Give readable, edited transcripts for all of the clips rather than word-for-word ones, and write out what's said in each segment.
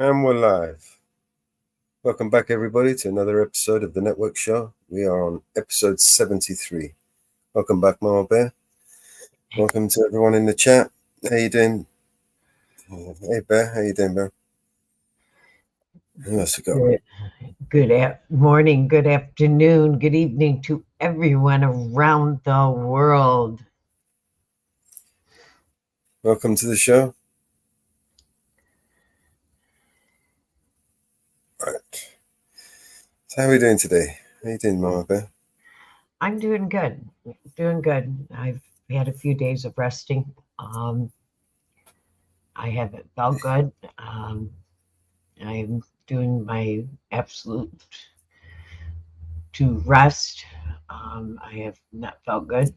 And we're live. Welcome back, everybody, to another episode of the Network Show. We are on episode 73. Welcome back, Mama Bear. Welcome to everyone in the chat. How you doing? Hey, Bear. How you doing, Bear? Who else we got? Good morning, good afternoon, good evening to everyone around the world. Welcome to the show. Right. So how are we doing today? How you doing, Mama Bear? I'm doing good. I've had a few days of resting. I haven't felt good. I'm doing my absolute to rest. I have not felt good.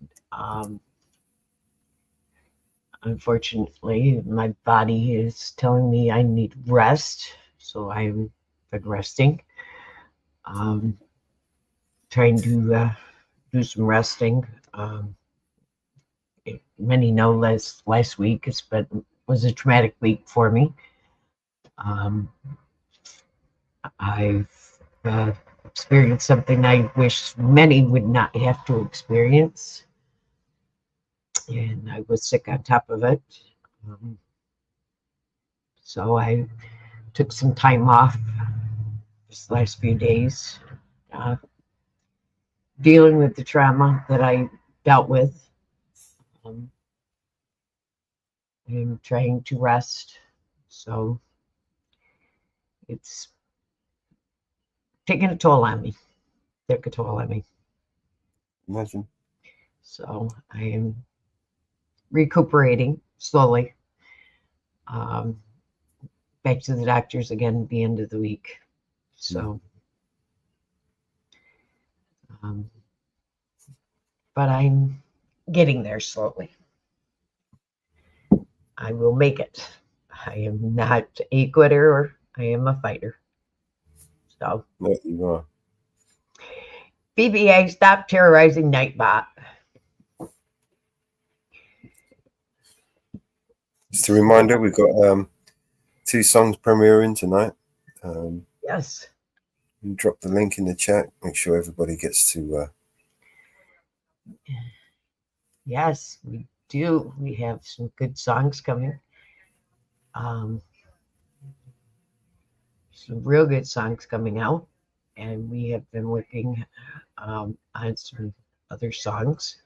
Unfortunately, my body is telling me I need rest, so I've been resting. Trying to do some resting. Many know last week was a traumatic week for me. I've experienced something I wish many would not have to experience, and I was sick on top of it. So I took some time off this last few days, dealing with the trauma that I dealt with. I'm trying to rest, so it's taking a toll on me. Took a toll on me. Imagine. So I am recuperating slowly. Back to the doctors again at the end of the week. So, but I'm getting there slowly. I will make it. I am not a quitter, or I am a fighter. So, There you are. BBA, stop terrorizing Nightbot. Just a reminder, we've got 2 songs premiering tonight. Yes. Drop the link in the chat. Make sure everybody gets to. Yes, we do. We have some good songs coming. Some real good songs coming out, and we have been working on some other songs.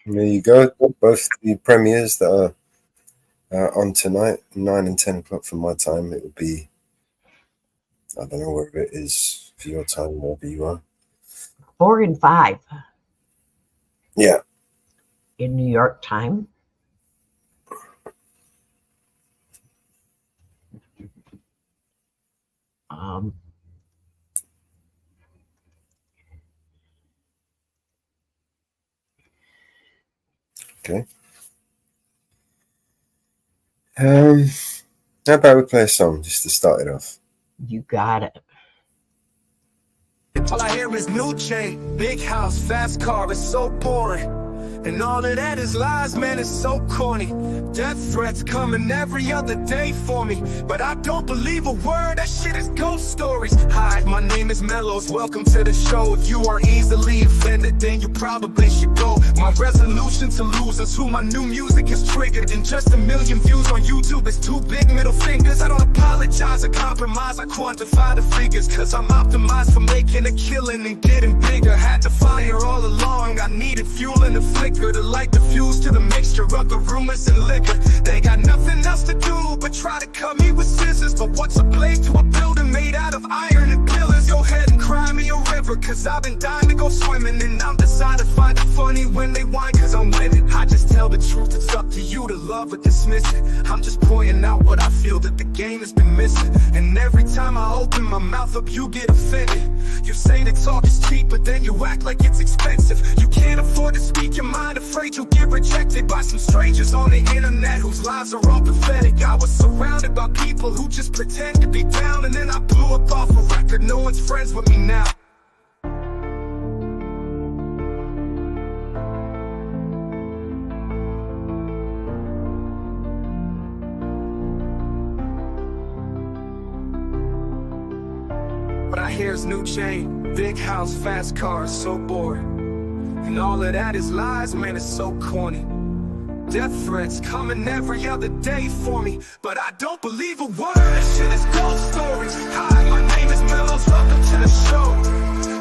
There you go. Both the premieres that are on tonight, 9 and 10 o'clock from my time. It would be, I don't know wherever it is for your time, wherever you are. 4 and 5. Yeah. In New York time. Okay. How about we play a song just to start it off? You got it. All I hear is new chain, big house, fast car, it's so boring. And all of that is lies, man, it's so corny. Death threats coming every other day for me, but I don't believe a word, that shit is ghost stories. Hi, my name is Mellows, welcome to the show. If you are easily offended, then you probably should go. My resolution to lose is who my new music is triggered. And just 1 million views on YouTube is 2 big middle fingers. I don't apologize or compromise, I quantify the figures, cause I'm optimized for making a killing and getting bigger. Had to fire all along, I needed fuel in the flicker to light the fuse to the mixture of the rumors and liquor. They got nothing else to do but try to cut me with scissors. But what's a blade to a building made out of iron and pillars? Go ahead and cry me a river, cause I've been dying to go swimming. And I'm decided to find it funny when they whine, cause I'm winning. I just tell the truth, it's up to you to love or dismiss it. I'm just pointing out what I feel that the game has been missing. And every time I open my mouth up, you get offended. You say that talk is cheap, but then you act like it's expensive. You can't afford to speak your mind, afraid you'll get rejected by some strangers on the internet whose lives are all pathetic. I was surrounded by people people who just pretend to be down, and then I blew up off a record. No one's friends with me now. But I hear his new chain, big house, fast cars, so bored. And all of that is lies, man, it's so corny. Death threats coming every other day for me, but I don't believe a word. This shit is ghost stories. Hi, my name is Mellows, welcome to the show.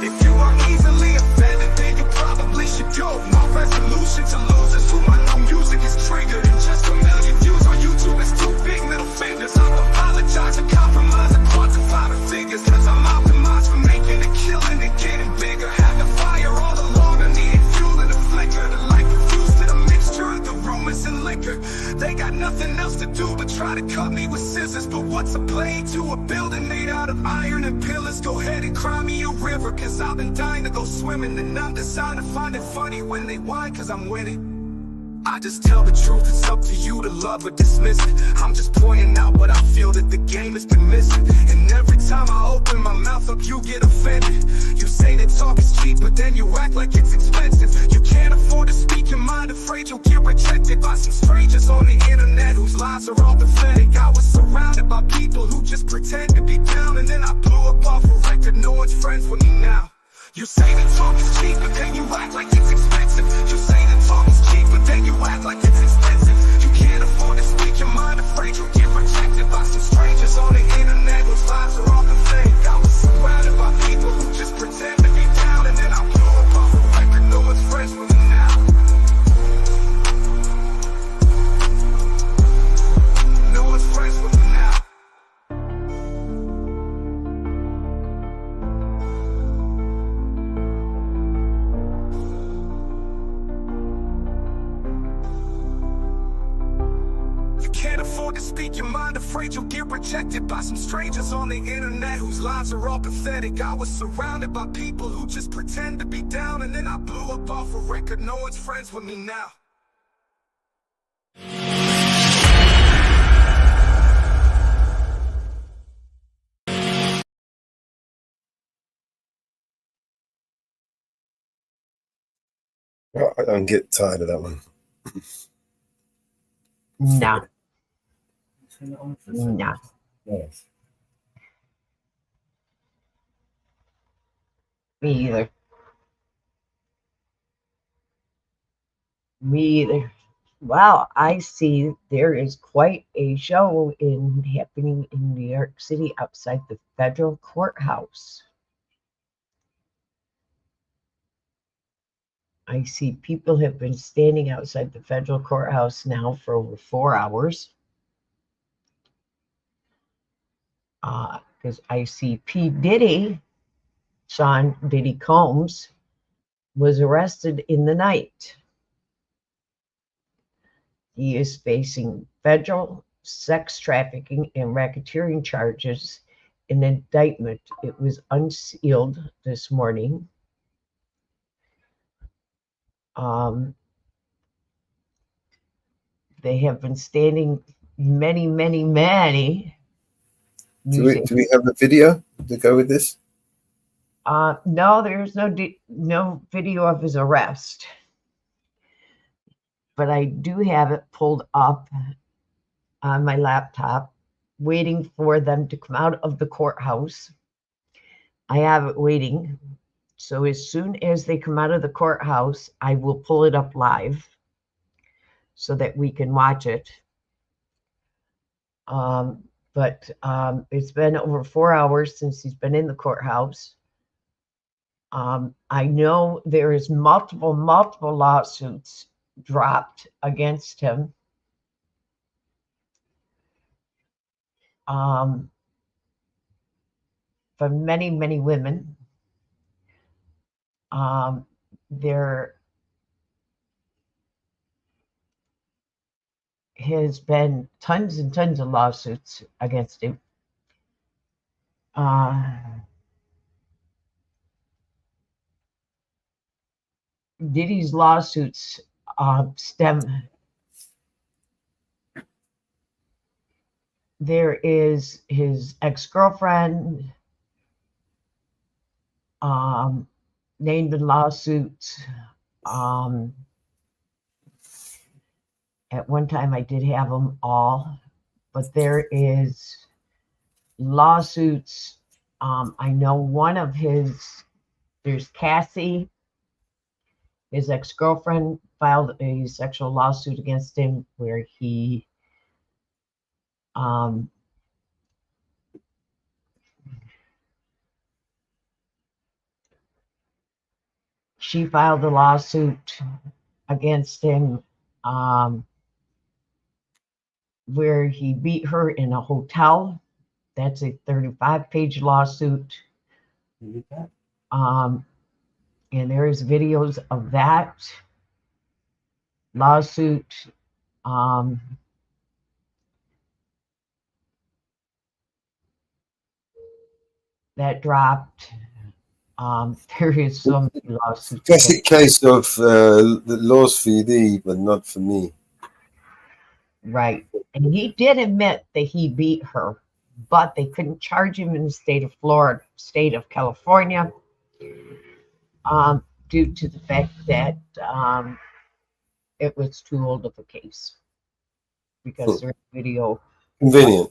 If you are easily offended, then you probably should go. My resolution to lose is who my new music is triggered. And just a million views on YouTube is two big middle fingers. I apologize and compromise and quantify the figures, cause I'm optimized for making a killing and getting bigger. Had the fire all along, I needed fuel and a flicker. The light confused to the mixture of the rumors and liquor. They got nothing else to do but try to cut me with scissors. But what's a blade to a building made out of iron and pillars? Go ahead and cry me a river, cause I've been dying to go swimming. And I'm designed to find it funny when they whine, cause I'm winning. I just tell the truth, it's up to you to love or dismiss it. I'm just pointing out what I feel that the game has been missing. And every time I open my mouth up, you get offended. You say that talk is cheap, but then you act like it's expensive. You can't afford to speak your mind, afraid you'll get rejected by some strangers on the internet whose lies are all pathetic. I was surrounded by people who just pretend to be down, and then I blew up off a record. No one's friends with me now. You say that talk is cheap, but then you act like it's expensive. You say that talk is cheap, but then you act like it's expensive. You can't afford to speak your mind, afraid you'll get rejected by some strangers on the internet whose lives are all pathetic. I was surrounded by people who just pretend to be down, and then I blew up off a record. No one's friends with me now. No one's friends with me now. Can't afford to speak your mind, afraid you'll get rejected by some strangers on the internet whose lives are all pathetic. I was surrounded by people who just pretend to be down, and then I blew up off a record. No one's friends with me now. I don't get tired of that one. No. No. Yes. Me either. Me either. Wow, I see there is quite a show happening in New York City outside the federal courthouse. I see people have been standing outside the federal courthouse now for over 4 hours. Because I see P. Diddy, Sean Diddy Combs, was arrested in the night. He is facing federal sex trafficking and racketeering charges in indictment. It was unsealed this morning. They have been standing many. Do we have a video to go with this? No, there's no video of his arrest. But I do have it pulled up on my laptop, waiting for them to come out of the courthouse. I have it waiting. So as soon as they come out of the courthouse, I will pull it up live so that we can watch it. But it's been over 4 hours since he's been in the courthouse. I know there is multiple lawsuits dropped against him. From many women. There has been tons and tons of lawsuits against him. Diddy's lawsuits there is his ex-girlfriend named in lawsuits. At one time I did have them all, but there is lawsuits. I know one of there's Cassie, his ex-girlfriend filed a sexual lawsuit against him where he she filed a lawsuit against him where he beat her in a hotel. That's a 35-page lawsuit. And there's videos of that lawsuit. That dropped. There is so many lawsuits. Classic case of the laws for thee, but not for me. Right. And he did admit that he beat her, but they couldn't charge him in the state of Florida, state of California, due to the fact that it was too old of a case because there's a video Convenient.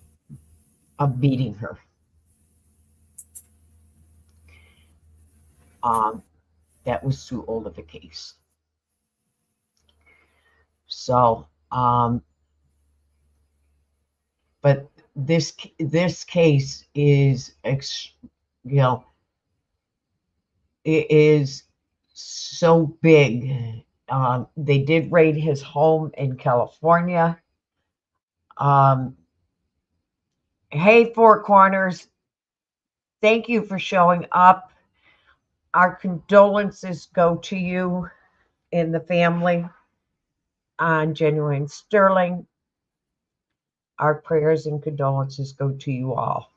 of beating her. That was too old of a case. So, but this case is, it is so big. They did raid his home in California. Hey, Four Corners, thank you for showing up. Our condolences go to you and the family on Genuine Sterling. Our prayers and condolences go to you all.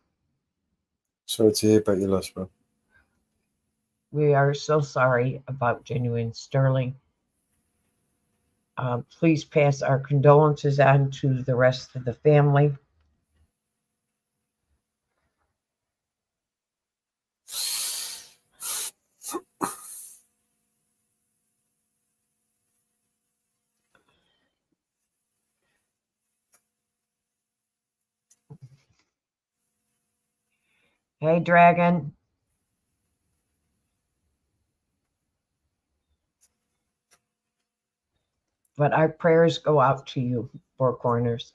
Sorry to hear about your loss, bro. We are so sorry about Genuine Sterling. Please pass our condolences on to the rest of the family. Hey, Dragon. But our prayers go out to you, Four Corners.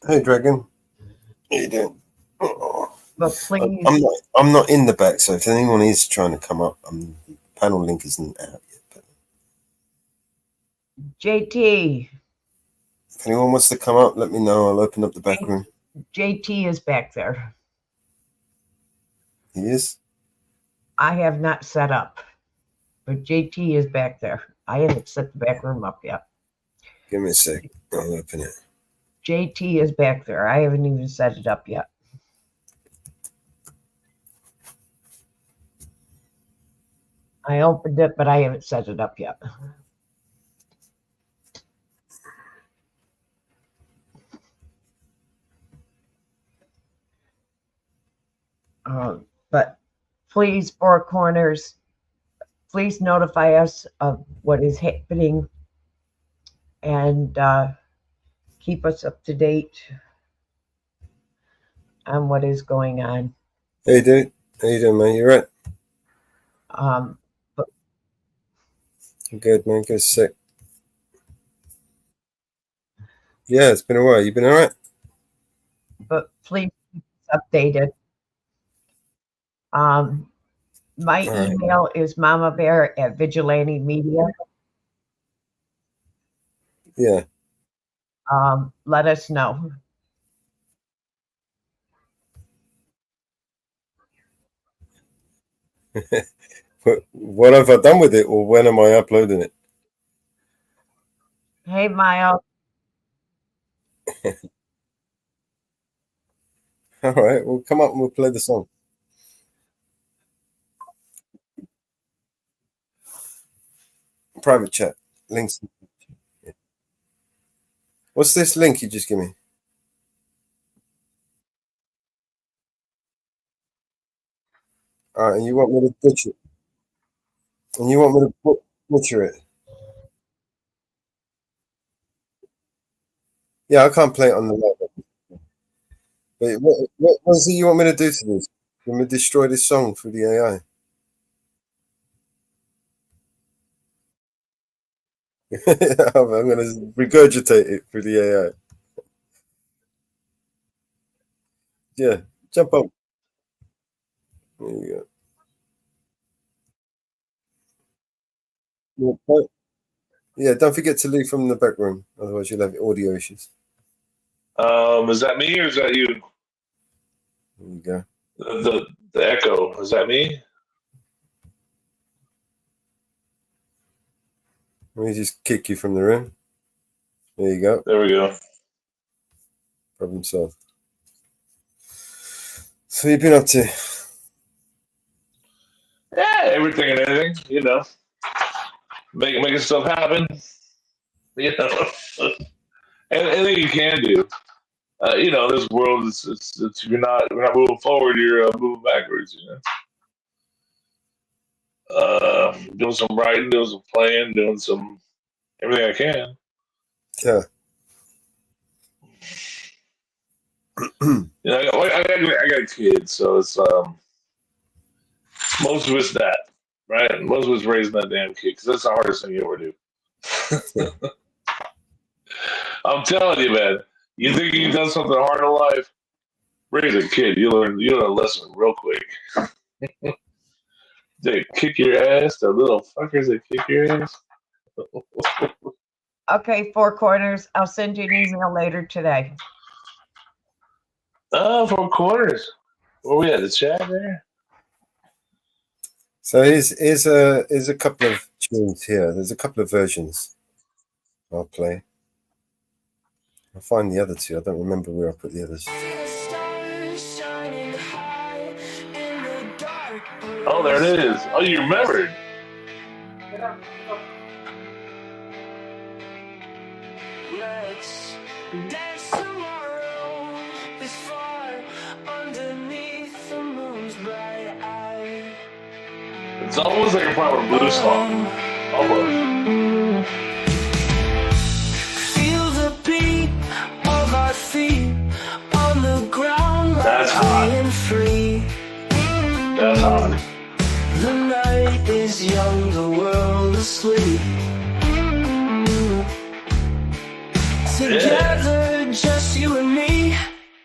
Hey, Dragon. How you doing? Oh. But please, I'm not in the back, so if anyone is trying to come up, the panel link isn't out yet. But JT. if anyone wants to come up, let me know. I'll open up the back room. JT is back there. He is? I have not set up, but JT is back there. I haven't set the back room up yet. Give me a sec. I'll open it. JT is back there. I haven't even set it up yet. I opened it, but I haven't set it up yet. But please, Four Corners, please notify us of what is happening and keep us up to date on what is going on. Hey, dude. How you doing, man? You right? But I'm good, man. Go sick. Yeah, it's been a while. You been all right? But please keep us updated. My email is mamabear@vigilante media. Yeah. Let us know. What have I done with it, or when am I uploading it? Hey, Maya. All right, well, come up and we'll play the song. Private chat. Links. What's this link you just give me? All right, and you want me to butcher it? And you want me to butcher it? Yeah, I can't play it on the level. But what is it you want me to do to this? You want me to destroy this song through the AI? I'm going to regurgitate it through the AI. Yeah, jump up. There you go. Yeah, don't forget to leave from the back room, otherwise you'll have audio issues. Is that me or is that you? There you go. The echo, is that me? Let me just kick you from the room. There you go. There we go. Problem solved. So what have you been up to? Yeah, everything and anything, you know. Making stuff happen. You know. Anything you can do. You know, this world is it's if we're not moving forward, you're moving backwards, you know. Doing some writing, doing some playing, doing some everything I can. Yeah. You know, I got kids, so it's most of it's that, right? Most of it's raising that damn kid because that's the hardest thing you ever do. I'm telling you, man. You think you've done something hard in life? Raise a kid, you learn a lesson real quick. They kick your ass, the little fuckers that kick your ass. Okay, Four Corners. I'll send you an email later today. Oh, Four Corners. Where we at? The chat there? So here's a couple of tunes here. There's a couple of versions I'll play. I'll find the other two. I don't remember where I put the others. Oh, there it is. Oh, you remembered. Let's dance tomorrow is far underneath the moon's bright eye. It's almost like a proper blues song. Almost. Feel the beat of our feet on the ground. That's hot. And free. That's hot. The night is young, the world asleep. Together, just you and me,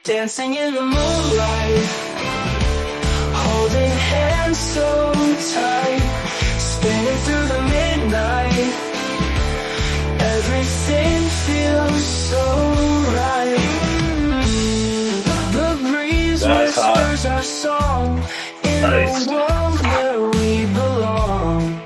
dancing in the moonlight, holding hands so tight, spinning through the midnight. Everything feels so right. The breeze whispers our song in a world where we belong.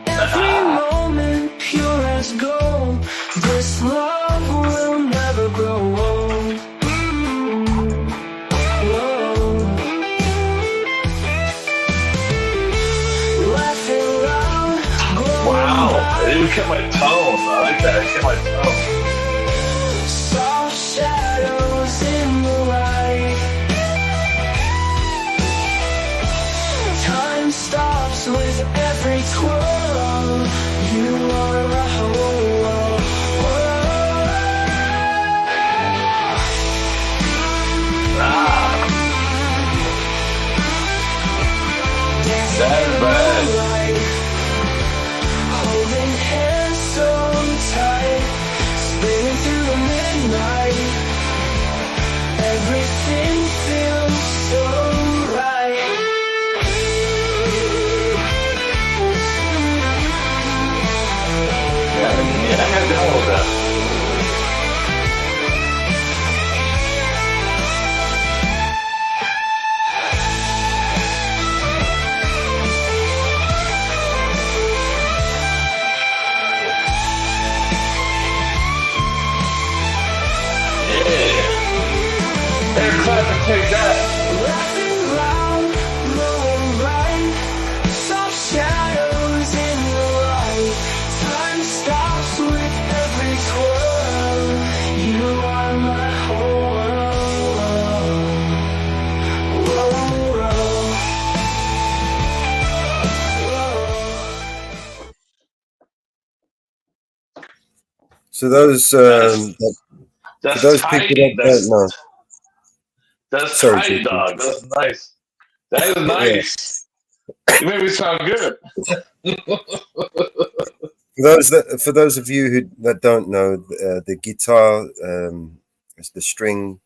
Every moment pure as gold. This love will never grow old. Whoa. Laughing loud, growing Wow. loud. It even kept my tone. I like that. It kept my tone. Soft shadows in the light. Time stops with every twirl. You are a whole. That's bad. Holding hands so tight, spinning through the midnight. Everything feels so right. Yeah, I got down with that. They're clapping, take that. Laughing loud, glowing bright, soft shadows in the light. Time stops with every twirl. You are So those That's those tight. people that don't know, That's sorry, tight, JP. dog. That's nice. That is Yeah. nice. You made me sound good. For those of you that don't know, the guitar, the string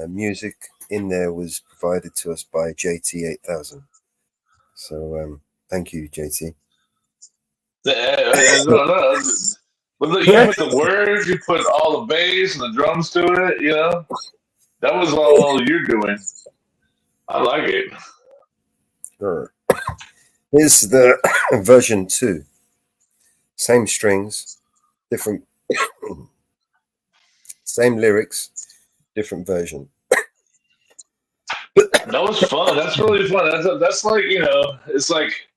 music in there was provided to us by JT 8000. So thank you, JT. No. But look, you put the words, you put all the bass and the drums to it. You know, that was all you're doing. I like it. Sure. Here's the version 2. Same strings, different, same lyrics, different version. That was fun. That's really fun. That's like, it's like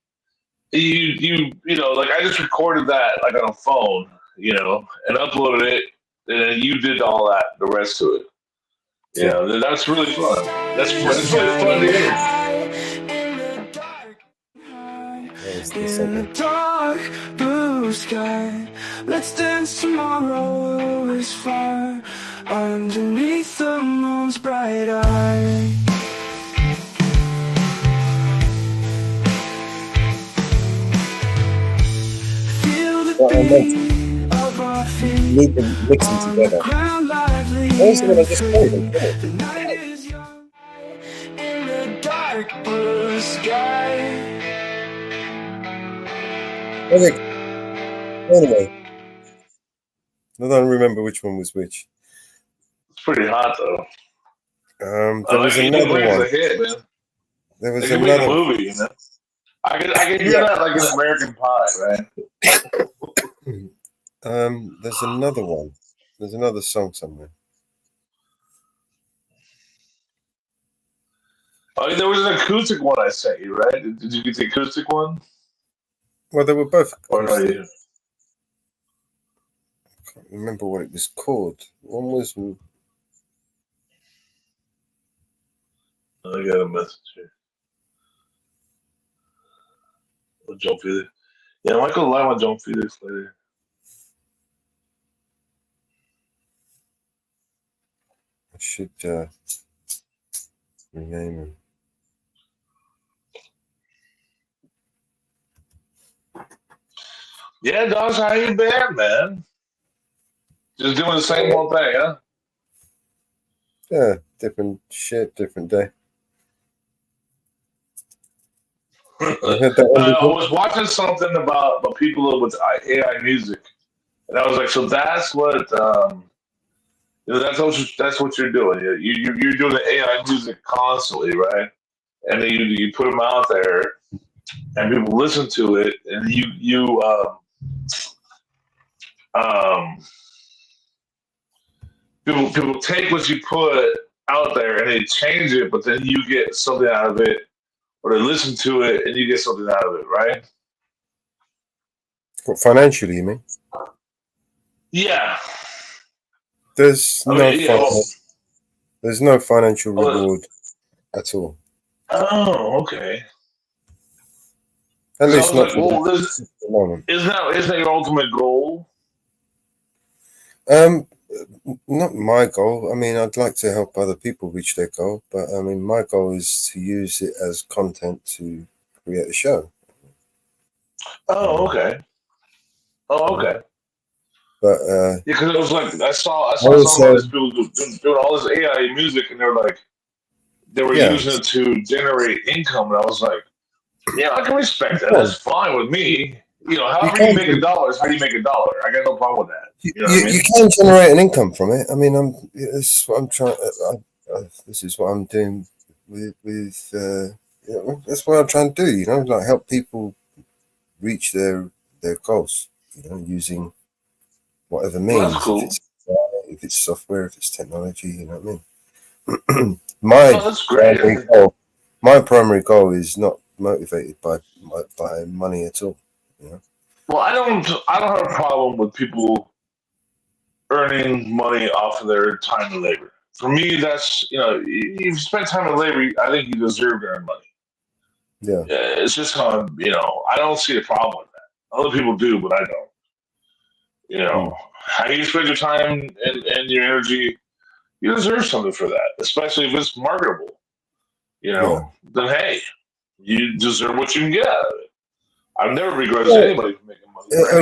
you know, like I just recorded that like on a phone, and uploaded it, and then you did all that, the rest to it. That's really fun. That's fun. It's really fun to hear. In the dark blue sky, let's dance tomorrow is fire underneath the moon's bright eye. Feel the beat of our feet. Need them mixing together. Those are what I just played. The night is young in the dark blue sky. Anyway, I don't remember which one was which. It's pretty hot though. There was another one. A hit, man. There was It could be a another movie, you know. I can hear that like in American Pie, right? There's another one. There's another song somewhere. Oh, there was an acoustic one I sent you, right? Did you get the acoustic one? Well, they were both. Or no, I can't remember what it was called. One was. I got a message here. I'll jump through it. Yeah, I might go live on Jump through this later. I should rename him. Yeah, Dogs, how you been, man? Just doing the same old thing, huh? Yeah, different shit, different day. I was watching something about people with AI music, and I was like, so that's what that's what you're doing. You're doing the AI music constantly, right? And then you put them out there, and people listen to it, and people take what you put out there and they change it, but then you get something out of it, or they listen to it and you get something out of it, right? What, financially, you mean? Yeah. There's no financial reward at all. Oh, okay. At least not like, well, isn't that your ultimate goal? Not my goal. I mean, I'd like to help other people reach their goal, but I mean, my goal is to use it as content to create a show. Oh, okay. Oh, okay. But yeah, because it was like I saw some of these people doing all this AI music, and they're like, they were using it to generate income, and I was like, yeah, I can respect that. That's fine with me. However you make $1, how do you make $1? I got no problem with that. You can generate an income from it. I mean, this is what I'm trying. This is what I'm doing with that's what I'm trying to do. Like help people reach their goals. Using whatever means. Well, that's cool. If it's software, if it's technology, you know what I mean. My primary goal is not motivated by money at all. Well, I don't have a problem with people earning money off of their time and labor. For me, that's you spend time and labor. I think you deserve to earn money. Yeah, it's just I don't see a problem with that. Other people do, but I don't. You know, how you spend your time and your energy, you deserve something for that, especially if it's marketable. You know, then hey, you deserve what you can get out of it. I've never begrudged anybody for making money. For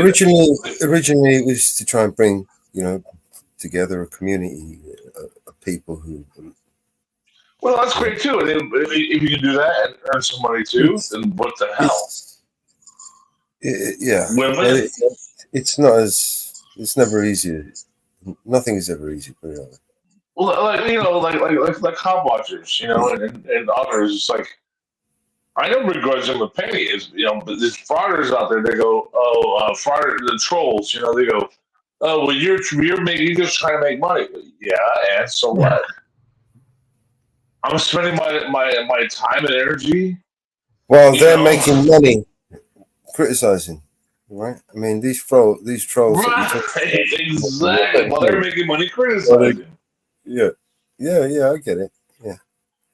Originally, it was to try and bring, you know, together a community of people who. Well, that's great too. And if you can do that and earn some money too, then what the hell? Yeah, Win-win. It's not as. It's never easy. Nothing is ever easy, put it that way. Well, like you know, like cop watchers, you know, and others. It's like I don't begrudge them a penny. It's, you know, but there's frauders out there. They go, oh, frauder, the trolls. You know, they go, oh, well, you're just trying to make money. Yeah, and so what? I'm spending my time and energy. Well, they're making money criticizing, right? I mean, these trolls. Right, exactly. Well, they're making money criticizing. Yeah, I get it. Yeah,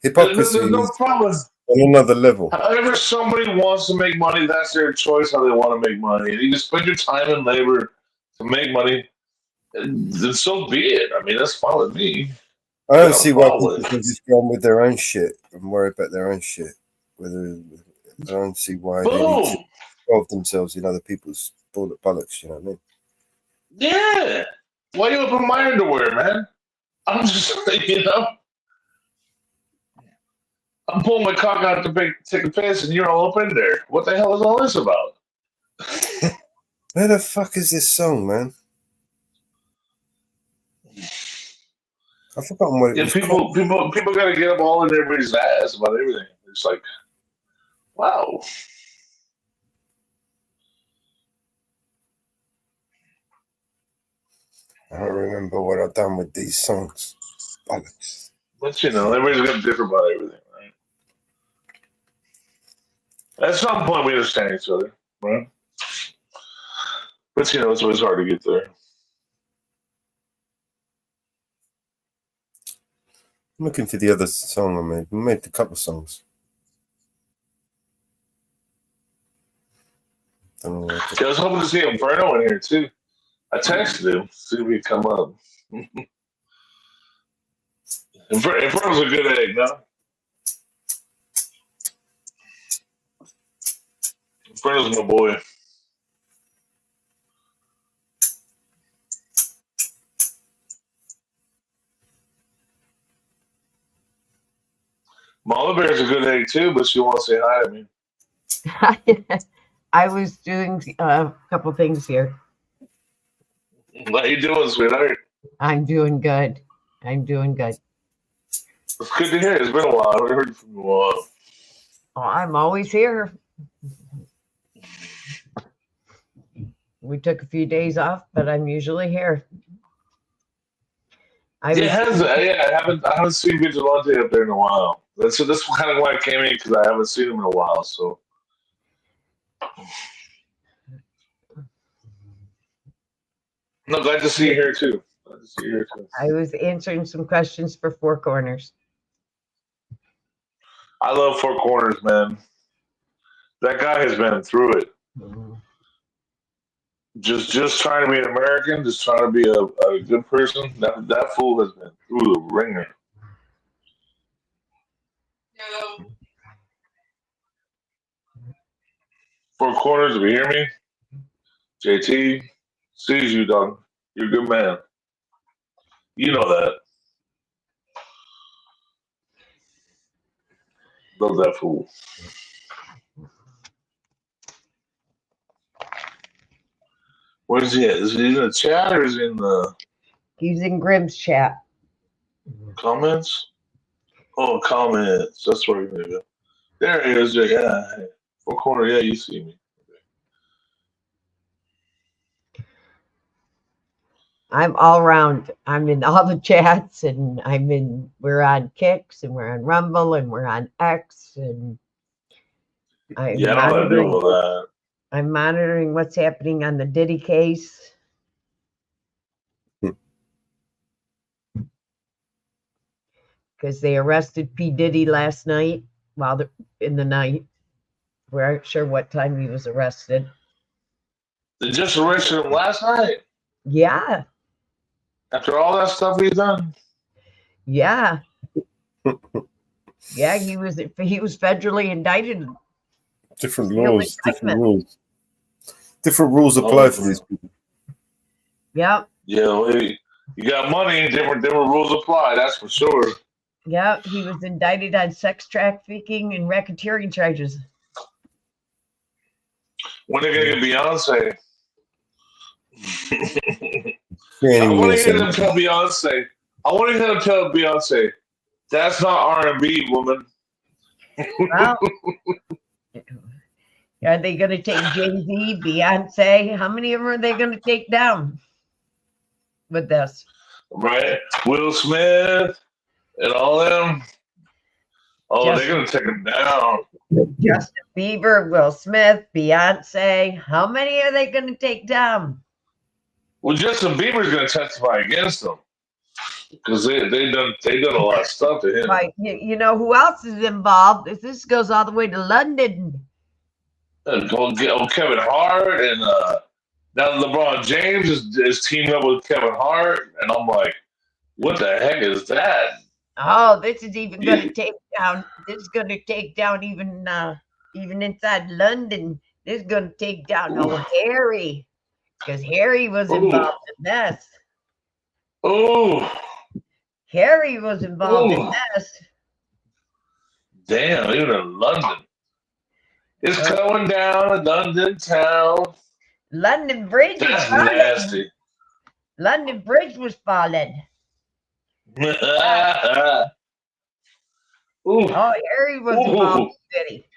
hypocrisy There's no problem. On another level. However, somebody wants to make money, that's their choice how they want to make money. And you can spend your time and labor to make money, then so be it. I mean, that's fine with me. I don't see why people can just go on with their own shit and worry about their own shit. I don't see why they need to involve themselves in other people's bollocks, you know what I mean? Yeah. Why you open my underwear, man? I'm just, you know, I'm pulling my cock out to take a piss and you're all up in there. What the hell is all this about? Where the fuck is this song, man? I've forgotten what it was called. People got to get up all in everybody's ass about everything. It's like, wow. I don't remember what I've done with these songs. Bollocks. But you know, everybody's got different about everything, right? At some point, we understand each other, right? But you know, it's always hard to get there. I'm looking for the other song I made. I made a couple of songs. I was hoping to see Inferno in here too. I texted him, see if he'd come up. Inferno's a good egg, no? Inferno's my boy. Mama Bear's a good egg too, but she wants to say hi to me. I was doing a couple things here. How you doing, sweetheart? I'm doing good. It's good to hear. It's been a while. I haven't heard from you in a while. Oh, I'm always here. We took a few days off, but I'm usually here. I haven't seen Vigilante up there in a while. That's kind of why I came in, because I haven't seen him in a while. So no, glad to see you here too. I was answering some questions for Four Corners. I love Four Corners, man. That guy has been through it. Just trying to be an American, just trying to be a good person. That fool has been through the ringer. No. Four Corners, if you hear me, JT sees you, dog. You're a good man. You know that. Love that fool. Where is he at? Is he in the chat or is he in the... He's in Grimm's chat. Comments? Oh, comments. That's where he's going to go. There he is. Yeah. Four Corner. Yeah, you see me. I'm all around. I'm in all the chats, and we're on Kicks, and we're on Rumble, and we're on X, and I'm monitoring what's happening on the Diddy case. Because they arrested P. Diddy last night, in the night. We aren't sure what time he was arrested. They just arrested him last night? Yeah, After all that stuff he's done. yeah, yeah. He was federally indicted. Different Real laws, different indictment. rules. Different rules apply for these people. Yeah, Yeah, well, you got money, different rules apply. That's for sure. yeah. He was indicted on sex trafficking and racketeering charges. When are they gonna get Beyonce? I Creating want to hear yourself. them tell Beyonce. I want to hear them tell Beyonce, that's not R&B, woman. Well, are they going to take Jay-Z, Beyonce? How many of them are they going to take down with this? Right? Will Smith and all them. Oh, they're gonna take him down. Justin Bieber, Will Smith, Beyonce. How many are they going to take down? Well, Justin Bieber's gonna testify against them because they done a lot of stuff to him. Right. You know who else is involved? This goes all the way to London. Kevin Hart and now LeBron James is teaming up with Kevin Hart, and I'm like, what the heck is that? Oh, this is even going to take down. This is going to take down even inside London. This is going to take down Harry, because Harry was involved in this. Oh, Harry was involved in this. Damn, even in London. It's going down in London town. London Bridge was That's falling. nasty. London Bridge was falling. Oh, Harry was involved in the city.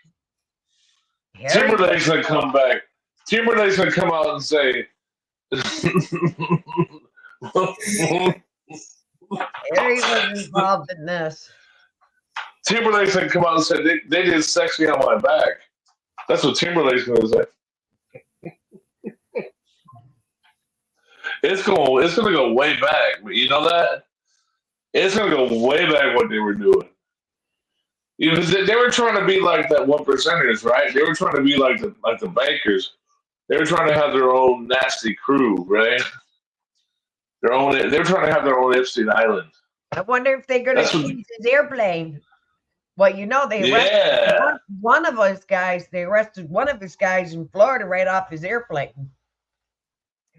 Timberlake's gonna come back. Timberlake's gonna come out and say, Harry was involved in this. Timberlake's gonna come out and say they did sex me on my back. That's what Timberlake's gonna say. It's gonna go way back. You know that? It's gonna go way back what they were doing. You know, they were trying to be like that 1%ers, right? They were trying to be like the bankers. They were trying to have their own nasty crew, right? They were trying to have their own Epstein Island. I wonder if they're going to seize his airplane. Well, you know, they arrested one of his guys. They arrested one of his guys in Florida right off his airplane.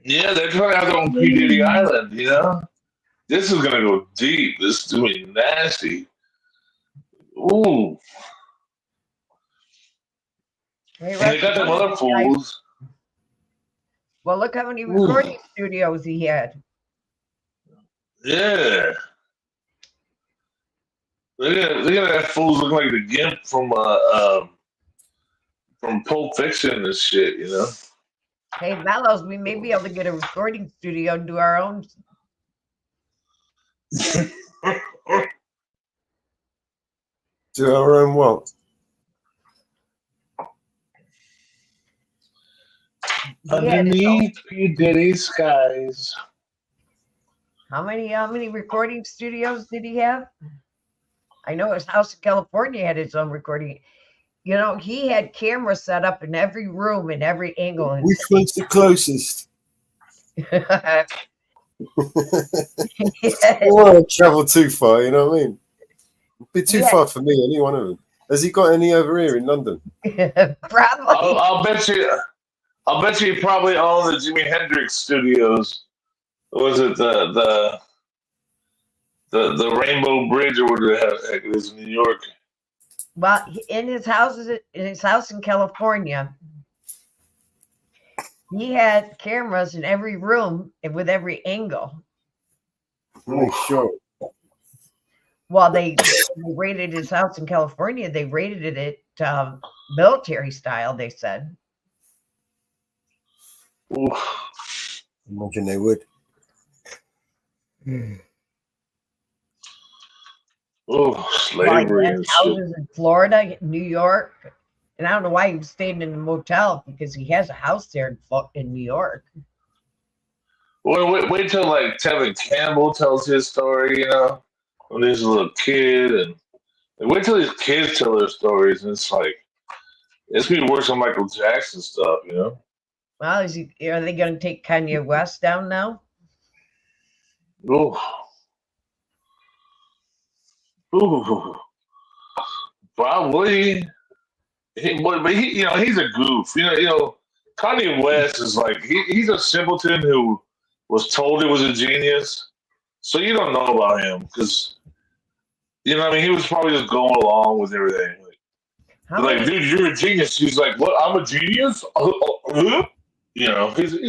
Yeah, they're trying to have their own P. Diddy Island, you know? This is going to go deep. This is doing nasty. Ooh. They got them other fools. Well, look how many recording studios he had. Yeah. Look at that fools looking like the Gimp from Pulp Fiction and shit, you know? Hey, Mellows, we may be able to get a recording studio and do our own. Do our own what? Underneath P. Diddy's skies. How many recording studios did he have? I know his house in California had its own recording. You know, he had cameras set up in every room, in every angle. Which one's the closest? Yeah. I don't want to travel too far, you know what I mean? It'd be too far for me, any one of them. Has he got any over here in London? Probably. I'll bet you he probably owned the Jimi Hendrix studios. Was it the Rainbow Bridge or whatever the heck it is in New York? Well, in his house in California, he had cameras in every room and with every angle. Oh, sure. Well, they raided his house in California. They raided it military style, they said. Imagine they would. Oh, slavery and houses in Florida, New York, and I don't know why he was staying in a motel because he has a house there in New York. Well, wait till like Tevin Campbell tells his story, you know, when he's a little kid, and wait till these kids tell their stories, and it's like it's gonna be worse than Michael Jackson stuff, you know. Well, are they going to take Kanye West down now? Ooh. Ooh. Probably. But he's a goof. Kanye West is like he's a simpleton who was told he was a genius. So you don't know about him because he was probably just going along with everything. How Like, many? dude, you're a genius. He's like, what? I'm a genius? He's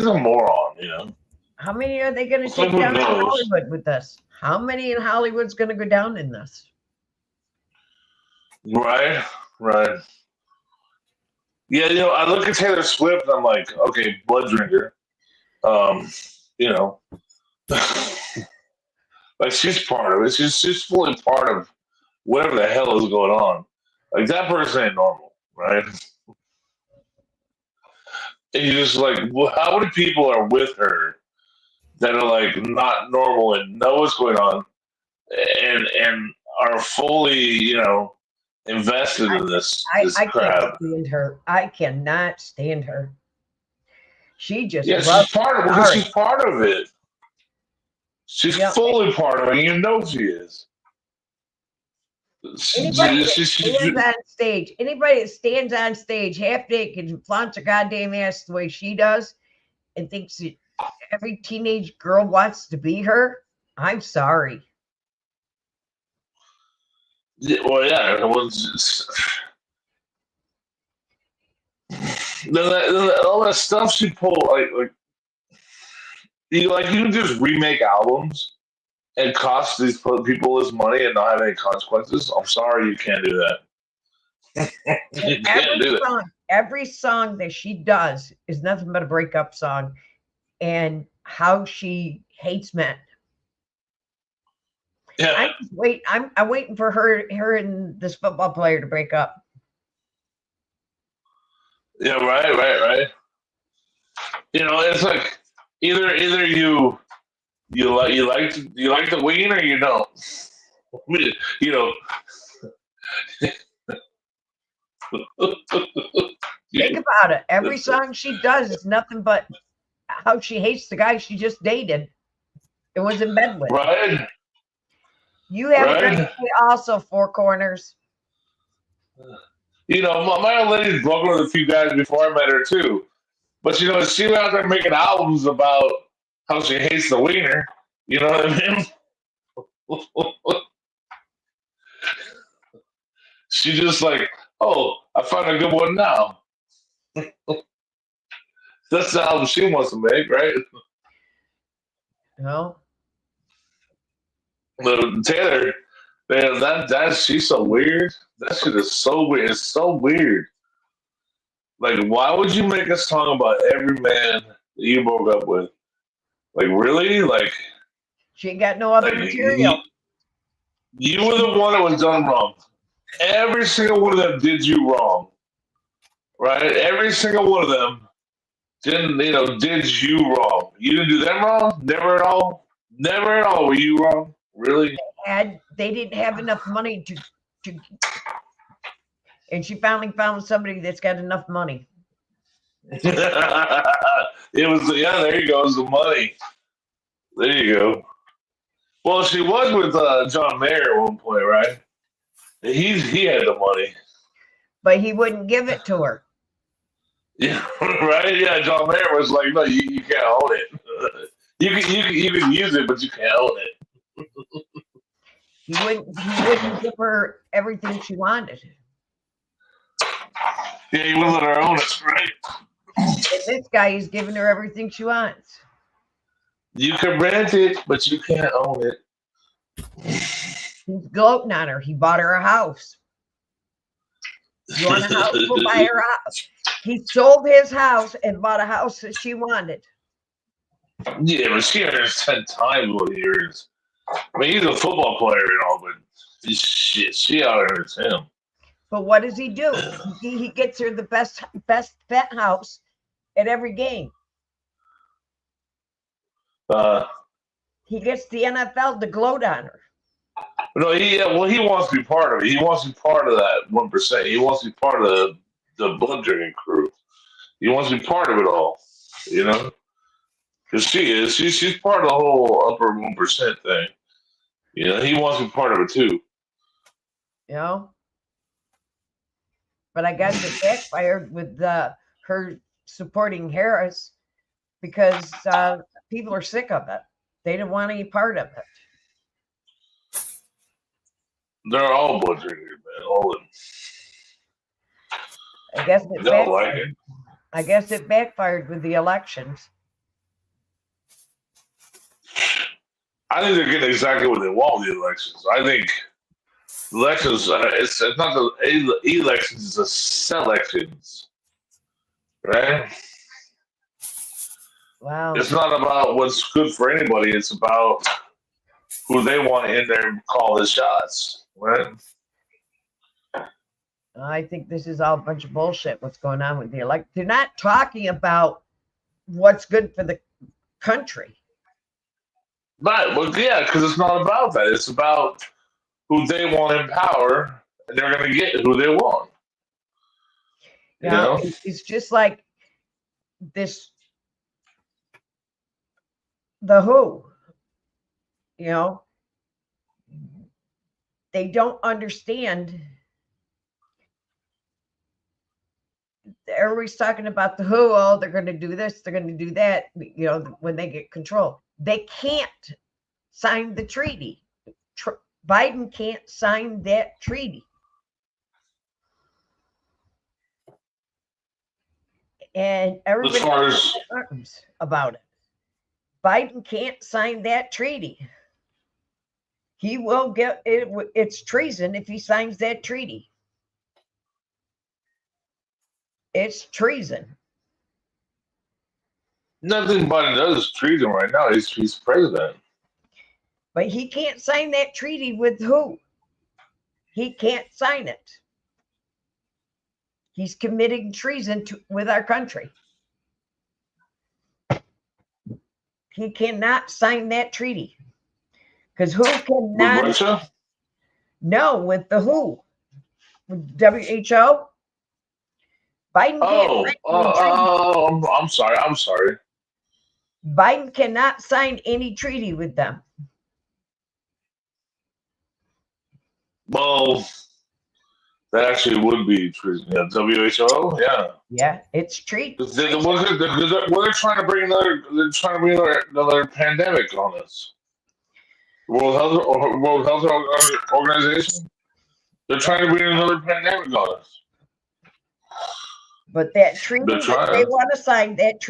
a moron. How many are they going to So take who down in knows? Hollywood with this? How many in Hollywood's going to go down in this? Right, right. Yeah, I look at Taylor Swift and I'm like, okay, blood drinker. You know, like she's part of it. She's fully part of whatever the hell is going on. Like that person ain't normal, right? And you're just like, well, how many people are with her that are like not normal and know what's going on and are fully, invested in this I can't crap. stand her. I cannot stand her. She just Yeah, loves she's part of it because Ari. she's part of it. She's You know, fully part of it. You know she is. anybody that She- stands on stage, anybody that stands on stage half naked and flaunts her goddamn ass the way she does and thinks that every teenage girl wants to be her, I'm sorry. well, yeah, it was all that stuff she pulled. Like you can just remake albums and cost these people this money and not have any consequences. I'm sorry, you can't do that. You can't do that. Every song that she does is nothing but a breakup song and how she hates men. Yeah, I'm waiting for her and this football player to break up. yeah, right. It's like either you like the ween or you don't. You know, Think about it. Every song she does is nothing but how she hates the guy she just dated and was in bed with. right, You have a great right. day also, Four Corners. My old lady's broken with a few guys before I met her too. But she was out there making albums about how she hates the wiener. You know what I mean? She just like, oh, I found a good one now. That's the album she wants to make, right? No. But Taylor, man, she's so weird. That shit is so weird. It's so weird. Like, why would you make a song about every man that you broke up with? Like, really? Like, She ain't got no other material. You were the one that was done wrong. Every single one of them did you wrong, right? Every single one of them did you wrong. You didn't do them wrong. Never at all. Never at all were you wrong. Really? They didn't have enough money to and she finally found somebody that's got enough money. It was there you go. It was the money. There you go. Well, she was with John Mayer at one point, right? He had the money. But he wouldn't give it to her. Yeah, right. Yeah, John Mayer was like, "No, you can't own it. You can use it, but you can't own it." He wouldn't give her everything she wanted. Yeah, he wouldn't let her own it, right? And this guy is giving her everything she wants. You can rent it, but you can't own it. He's gloating on her. He bought her a house. You want a house? We'll buy her a house. He sold his house and bought a house that she wanted. Yeah, but she earns 10 times what he earns. I mean, he's a football player and all, but shit, she out earns him. But what does he do? He gets her the best penthouse at every game. He gets the NFL to gloat on her. No, he wants to be part of it. He wants to be part of that 1%. He wants to be part of the blood drinking crew. He wants to be part of it all. You know, because she is. She's part of the whole upper 1% thing. You know, he wants to be part of it too. You know, but I guess it backfired with her supporting Harris because people are sick of it. They didn't want any part of it. They're all blood drinkers, man. All of them. I guess it They don't like backfired. it. I guess it backfired with the elections. I think they're getting exactly what they want with the elections. I think elections, it's not the elections, it's the selections, right? Wow. It's not about what's good for anybody. It's about who they want in there and call the shots, right? I think this is all a bunch of bullshit. What's going on with the elect? They're not talking about what's good for the country. But well, yeah, because it's not about that. It's about who they want in power, and they're going to get who they want. You know? It's just like this. The Who. You know, they don't understand. Everybody's talking about the Who. Oh, they're going to do this. They're going to do that. You know, when they get control, they can't sign the treaty. Biden can't sign that treaty. And everybody knows about it. Biden can't sign that treaty. He will get it. It's treason if he signs that treaty. It's treason. Nothing Biden does is treason right now. He's president. But he can't sign that treaty with who? He can't sign it. He's committing treason with our country. He cannot sign that treaty. Because who cannot? With Russia? No, with the WHO. With WHO. Biden can't I'm sorry. Biden cannot sign any treaty with them. Well, that actually would be treason. Yeah, WHO. Yeah. Yeah, it's treason. They're trying to bring another pandemic on us. World Health Organization. They're trying to bring another pandemic on us. But that treaty that they want to sign, it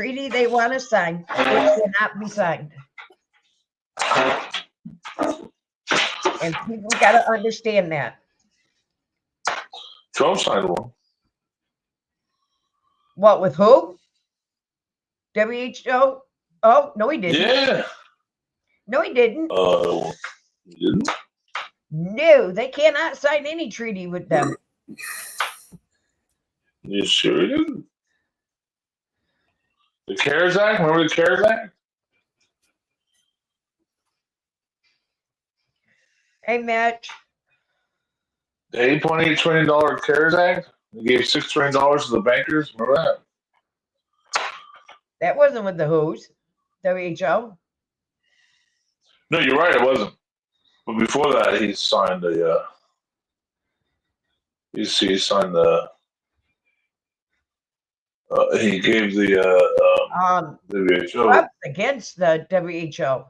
cannot be signed. And people got to understand that. Trump signed one. What, with who? WHO? Oh, no, he didn't. Yeah. No, he didn't. He didn't? No, they cannot sign any treaty with them. You sure he didn't? The CARES Act? Remember the CARES Act? Hey, Mitch. The $8.8 trillion CARES Act? They gave $6 trillion to the bankers. Remember that? That wasn't with the WHO's. WHO. No, you're right. It wasn't. But before that, he signed the. He signed the. He gave the WHO. Trump's against the WHO.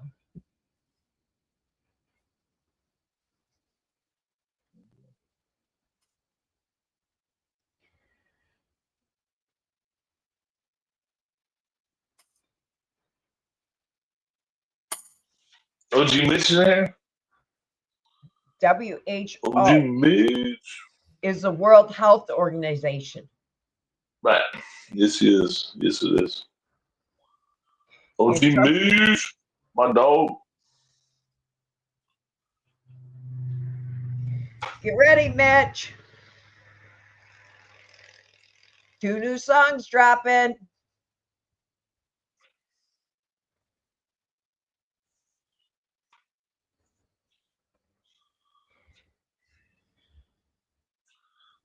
OG Mitch in there? WHO OG Mitch. is the World Health Organization. Right. Yes, it is. Yes, it is. OG Mitch, my dog. Get ready, Mitch. 2 new songs dropping.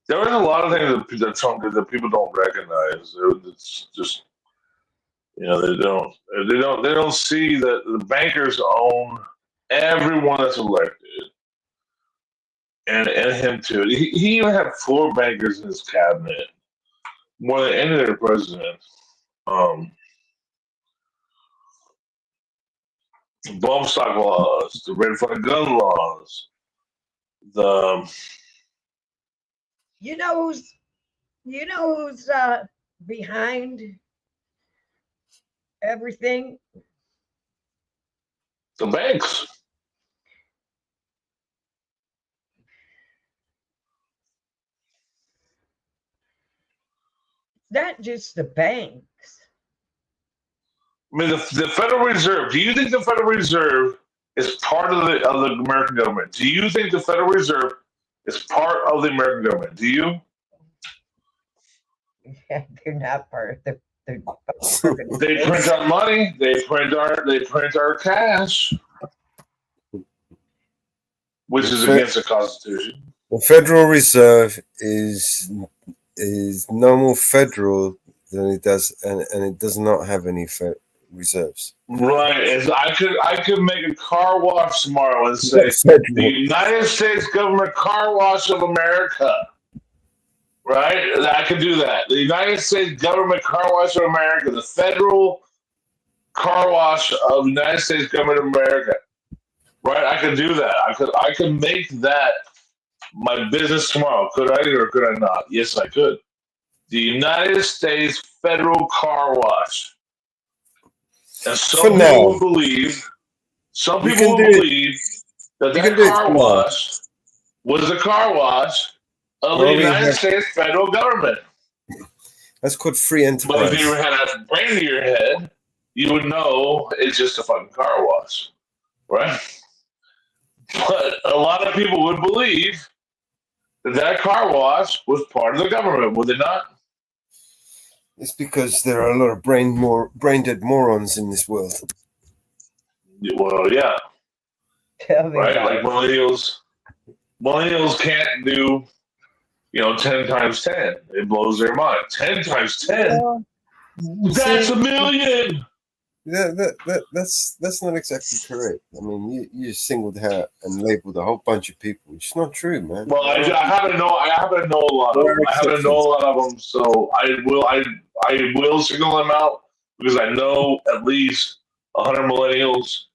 There was a lot of things that Trump did that people don't recognize. It's just You know, they don't see that the bankers own everyone that's elected, and him too. He even had 4 bankers in his cabinet, more than any other president. Um, Bump stock laws, the red flag gun laws, the You know who's behind everything? banks. Not just the banks. I mean, the Federal Reserve. Do you think the Federal Reserve is part of the American government? Do you think the Federal Reserve is part of the American government? Do you? Yeah, they're not part of the. They print our money. They print our cash, which is against the Constitution. The Federal Reserve is no more federal than it does, and it does not have any reserves. Right. I could make a car wash tomorrow and say the United States Government Car Wash of America. Right? I could do that. The United States Government Car Wash of America, the Federal Car Wash of the United States Government of America. Right? I could do that. I could make that my business tomorrow. Could I or could I not? Yes, I could. The United States Federal Car Wash. And some people would believe that car wash was the car wash of the United States federal government. That's called free enterprise. But if you had a brain in your head, you would know it's just a fucking car wash, right? But a lot of people would believe that car wash was part of the government, would they not? It's because there are a lot of brain dead morons in this world. Well, yeah. Right? Like millennials can't do 10 times 10. It blows their mind. 10 times 10? That's a million! That's not exactly correct. I mean, you just singled out and labeled a whole bunch of people. It's not true, man. Well, I happen to know a lot of them. I happen to know a lot of them, so I will single them out because I know at least 100 millennials,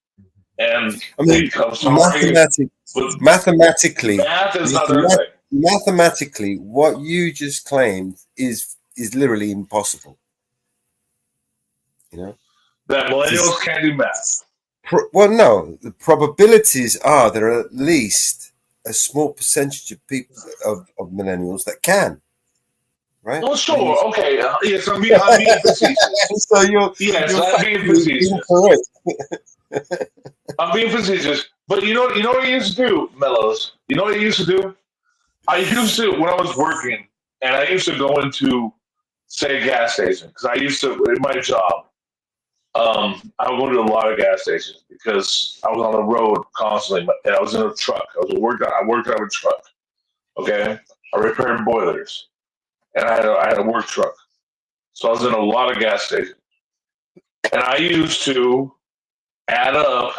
and mathematically, math is not their thing. Mathematically, what you just claimed is literally impossible. That millennials can't do math. Well, no. The probabilities are there are at least a small percentage of people of millennials that can. Right? Oh, sure. Okay. Yes, I'm being facetious. So I'm being facetious. Correct. I'm being facetious. But you know what I used to do, Mellows? You know what I used to do? I used to, when I was working, and I used to go into, say, a gas station, because I used to, in my job, I would go to a lot of gas stations because I was on the road constantly, and I was in a truck. I worked out of a truck. Okay? I repaired boilers. And I had a work truck. So I was in a lot of gas stations. And I used to add up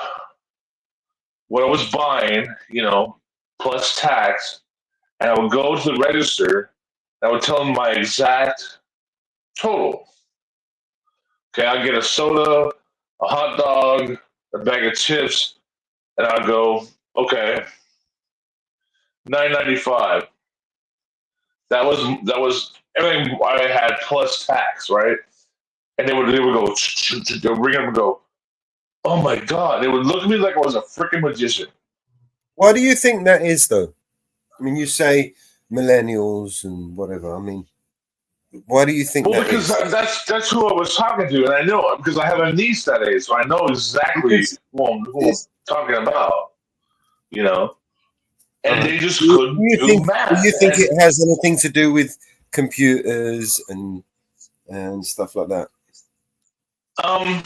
what I was buying, plus tax, and I would go to the register and I would tell them my exact total. Okay, I'd get a soda, a hot dog, a bag of chips, and I'd go, okay, $9.95. That was everything I had plus tax, right? And they would go, they'll bring them and go, oh my God. They would look at me like I was a freaking magician. Why do you think that is, though? I mean, you say millennials and whatever. I mean, why do you think that because is? That's who I was talking to, and I know because I have a niece that age, so I know exactly who I'm talking about, And they just couldn't do math. Do you think it has anything to do with computers and stuff like that? I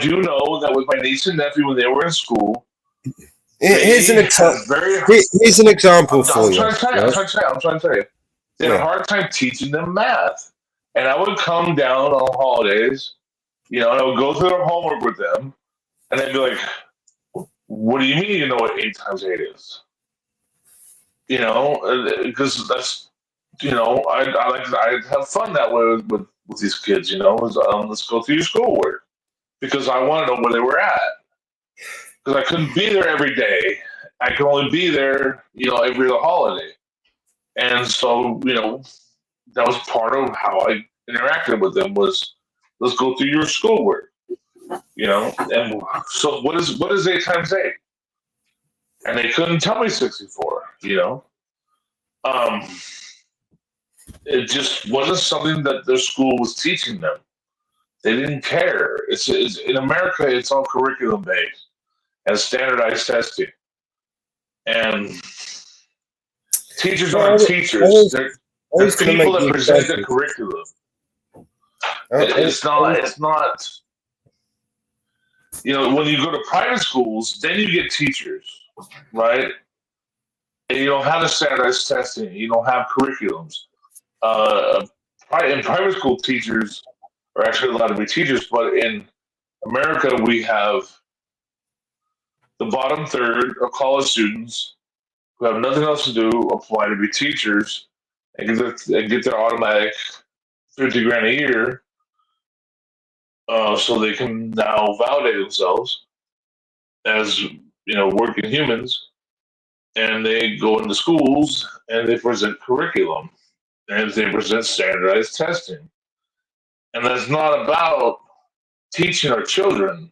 do know that with my niece and nephew when they were in school. Here's an example for you. I'm trying to tell you. They had a hard time teaching them math. And I would come down on holidays, and I would go through their homework with them, and they'd be like, "What do you mean you know what 8 times 8 is?" Because that's, I have fun that way with these kids. Let's go through your schoolwork because I want to know where they were at because I couldn't be there every day. I could only be there, every other holiday, and so that was part of how I interacted with them was let's go through your schoolwork, and so what is 8 times 8? And they couldn't tell me 64, um, it just wasn't something that their school was teaching them. They didn't care. It's in America, it's all curriculum based and standardized testing, and teachers aren't teachers. They're people that present the curriculum. It's not. When you go to private schools, then you get teachers, right? And you don't have the standardized testing. You don't have curriculums. In private school, teachers are actually allowed to be teachers, but in America, we have the bottom third of college students who have nothing else to do apply to be teachers and get their automatic 50 grand a year, so they can now validate themselves as working humans, and they go into schools and they present curriculum and they present standardized testing, and that's not about teaching our children.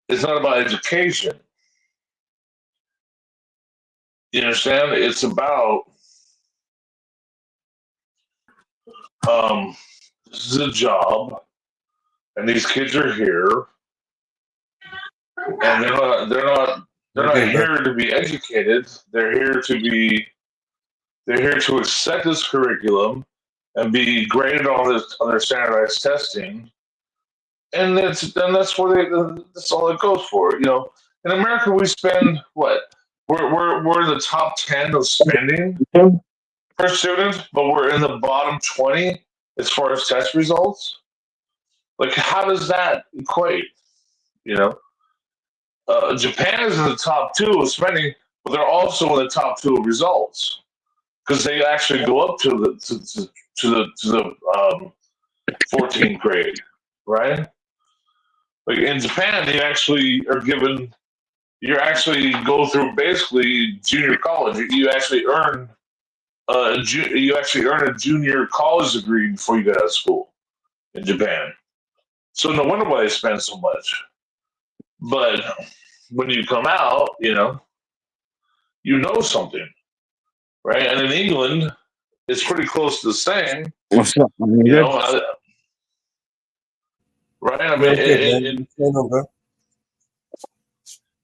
It's not about education. You understand? It's about this is a job, and these kids are here, and they're not here to be educated. They're here to accept this curriculum and be graded on their standardized testing, and that's all it goes for. In America, we spend what? We're in the top 10 of spending per student, but we're in the bottom 20 as far as test results. Like, how does that equate? Japan is in the top 2 of spending, but they're also in the top 2 of results because they actually go up to the 14th grade, right? Like in Japan, you actually go through basically junior college. You actually earn a junior college degree before you get out of school in Japan. So no wonder why they spend so much. But when you come out, you know something, right? And in England, it's pretty close to the same. What's up? Right? I mean,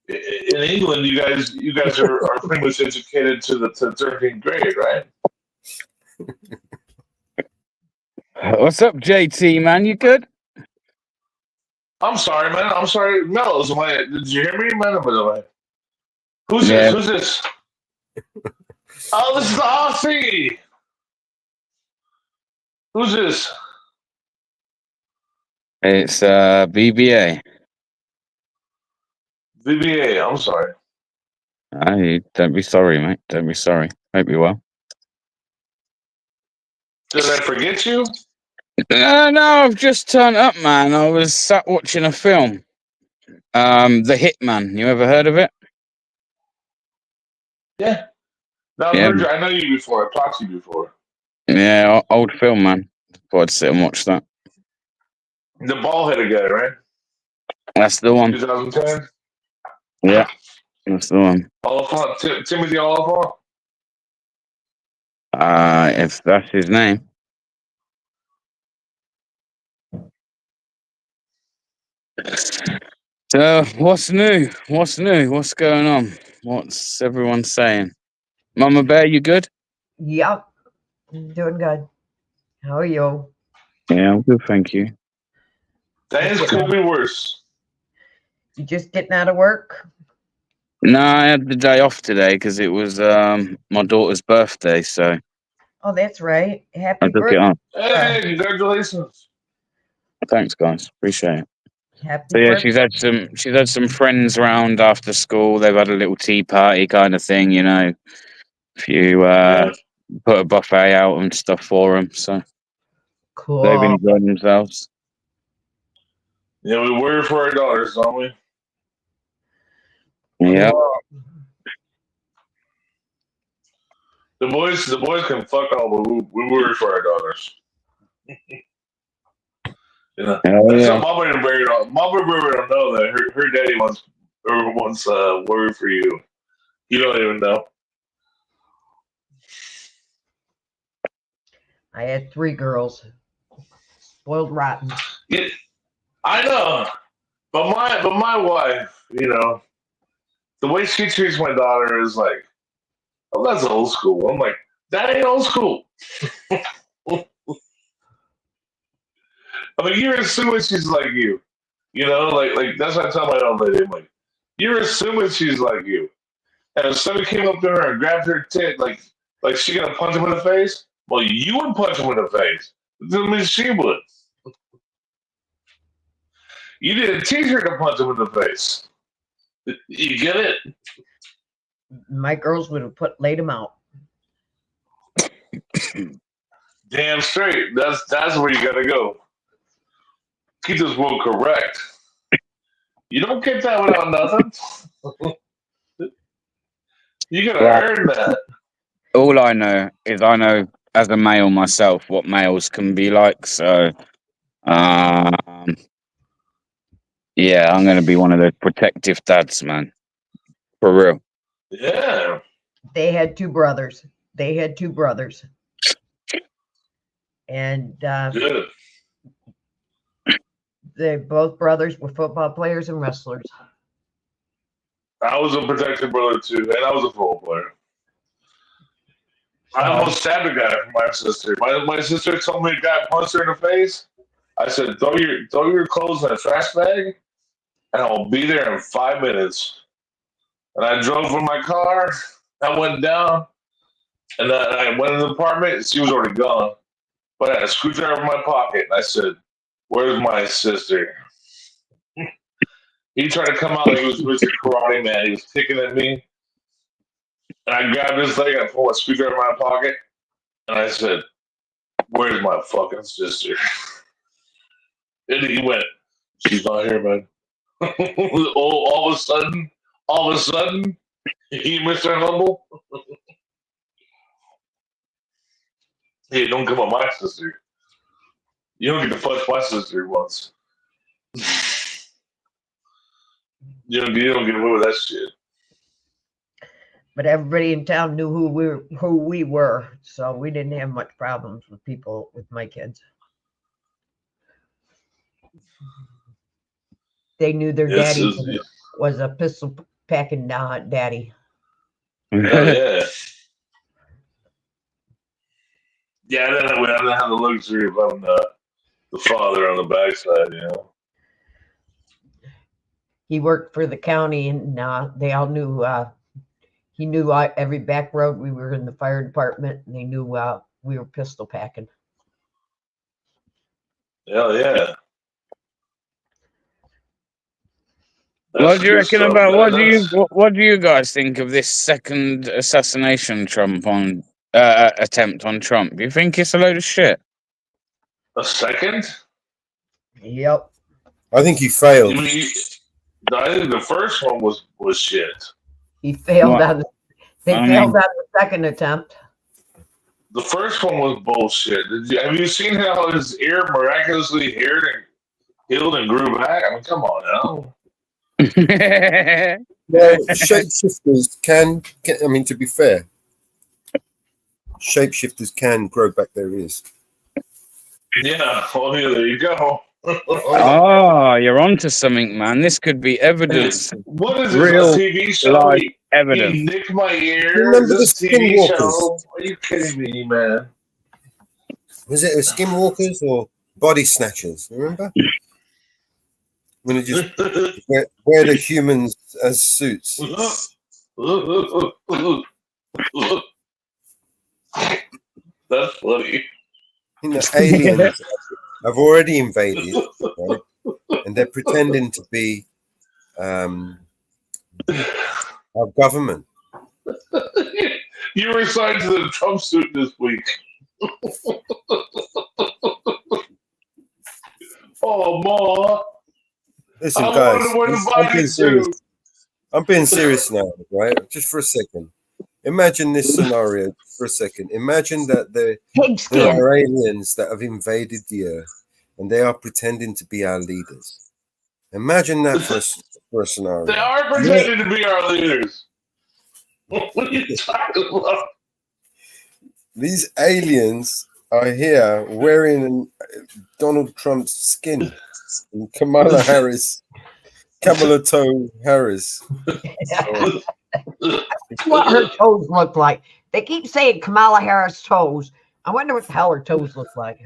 in England, you guys are pretty much educated to the 13th grade, right? What's up, JT, man? You good? I'm sorry, man. I'm sorry, Mellows. Did you hear me, man? Who's this? Who's this? Oh, this is Aussie. Who's this? It's BBA. VBA. I'm sorry. Hey, don't be sorry, mate. Don't be sorry. Hope you're well. Did I forget you? No, I've just turned up, man. I was sat watching a film. The Hitman. You ever heard of it? Yeah. No, I've heard you. I know you before. I've talked to you before. Yeah, old film, man. Thought I'd sit and watch that. The bald-headed guy, right? That's the one. 2010? Yeah, that's the one. Oliphant? Timothy Oliphant? If that's his name. So, what's new? What's new? What's going on? What's everyone saying? Mama Bear, you good? Yep, doing good. How are you? Yeah, I'm good, thank you. Things could be worse. You just getting out of work? No, I had the day off today because it was my daughter's birthday. So, Oh, that's right. Happy I took it birthday. on. Hey, congratulations. Thanks, guys. Appreciate it. Happy So yeah, birthday. she's had some friends around after school. They've had a little tea party kind of thing, you know. If you Yeah. put a buffet out and stuff for them, so they've Cool. enjoyed themselves. Yeah, we worry for our daughters, don't we? Yeah. Cool. The boys can fuck all, but we worry for our daughters. You know, Hell that's yeah. what Mama and Barry don't. Mama and Barry don't know that her daddy wants worry for you. You don't even know. I had 3 girls. Spoiled rotten. Yeah, I know, but my wife, you know, the way she treats my daughter is like, oh, that's old school. I'm like, that ain't old school. I mean, you're assuming she's like you. You know, like that's what I tell my old lady. I'm like, you're assuming she's like you. And if somebody came up to her and grabbed her tit, like she gonna punch him in the face, well, you would punch him in the face. That means she would. You didn't teach her to punch him in the face. You get it? My girls would have laid them out. Damn straight. That's where you gotta go. Keep this world correct. You don't get that without nothing. You gotta Right. earn that. All I know is I know as a male myself what males can be like. So, yeah, I'm gonna be one of those protective dads, man, for real. Yeah. They had 2 brothers. And Good. both brothers were football players and wrestlers. I was a protective brother too, and I was a football player. I almost stabbed a guy from my sister. My sister told me a guy punched her in the face. I said, throw your clothes in a trash bag, and I'll be there in 5 minutes. And I drove in my car. I went down, and then I went in the apartment. She was already gone, but I had a screwdriver in my pocket. And I said, "Where's my sister?" He tried to come out like he was Mr. Karate Man. He was kicking at me, and I grabbed his leg and I pulled a screwdriver in my pocket, and I said, "Where's my fucking sister?" And he went, "She's not here, man." all of a sudden, he Mr. Humble. Hey, don't come on my sister. You don't get to punch my sister once. You don't get away with that shit. But everybody in town knew who we were, so we didn't have much problems with my kids. They knew their daddy was a pistol packing daddy. Hell yeah. Yeah, I didn't have the luxury of having the father on the backside, you know. He worked for the county, and they all knew. He knew every back road. We were in the fire department, and they knew we were pistol packing. Hell yeah. What do you reckon about what do you guys think of this second assassination Trump on attempt on Trump? Do you think it's a load of shit? A second? Yep. I think he failed. I think the first one was shit. He failed What? They failed on the second attempt. The first one was bullshit. Have you seen how his ear miraculously healed and grew back? I mean, come on now. Well, shapeshifters can, I mean, to be fair, shapeshifters can grow back their ears. Yeah, well, yeah, there you go. Oh, you're onto something, man. This could be evidence. What is Real this, a TV show? life He evidence. nicked my ear. Remember Is this the TV Skinwalkers? show? Are you kidding me, man? Was it Skinwalkers or Body Snatchers? Remember? When it just wear the humans as suits. That's funny. You know, aliens have already invaded, right? And they're pretending to be our government. You were assigned to the Trump suit this week. Oh, Ma. Listen, I guys, wanted to wear the I'm being Biden serious. suit. I'm being serious now, right? Just for a second. Imagine this scenario for a second. Imagine that there Pigskin. are aliens that have invaded the Earth and they are pretending to be our leaders. Imagine that for a scenario. They are pretending to be our leaders. What are you talking about? These aliens are here wearing Donald Trump's skin and Kamala Harris, Kamala Toe Harris. So, What her toes look like. They keep saying Kamala Harris toes. I wonder what the hell her toes look like.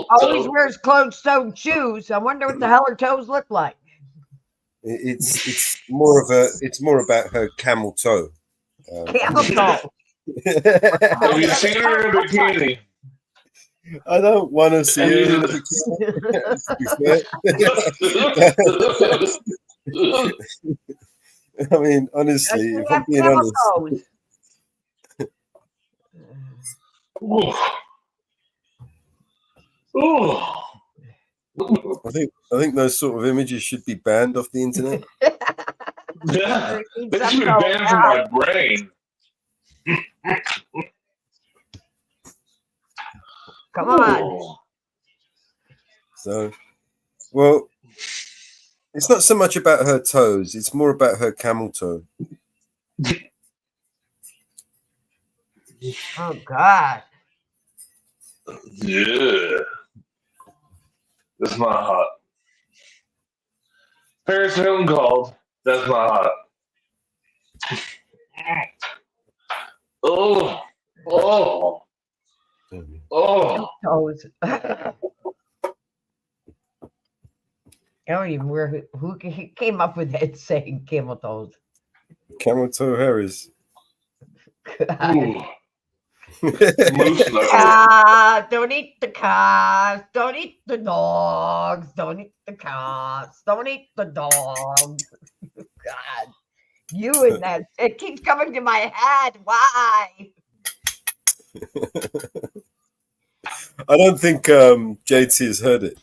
Always wears closed-toed shoes. I wonder what the hell her toes look like. it's more about her camel toe. Camel toe. Have you seen her in a bikini? I don't want to see her in a bikini. I mean, honestly, if I'm being honest, I think those sort of images should be banned off the internet. Yeah, they should be banned from my brain. Come on. So, well, it's not so much about her toes; it's more about her camel toe. Oh God. Yeah, that's not hot. Paris Hilton called. That's not hot. Oh, oh, oh. Toes. I don't even know who came up with that saying camel toes. Camel toe Harris. Moose knuckles. Don't eat the cars. Don't eat the dogs. Don't eat the cars. Don't eat the dogs. God, you and that. It keeps coming to my head. Why? I don't think JT has heard it.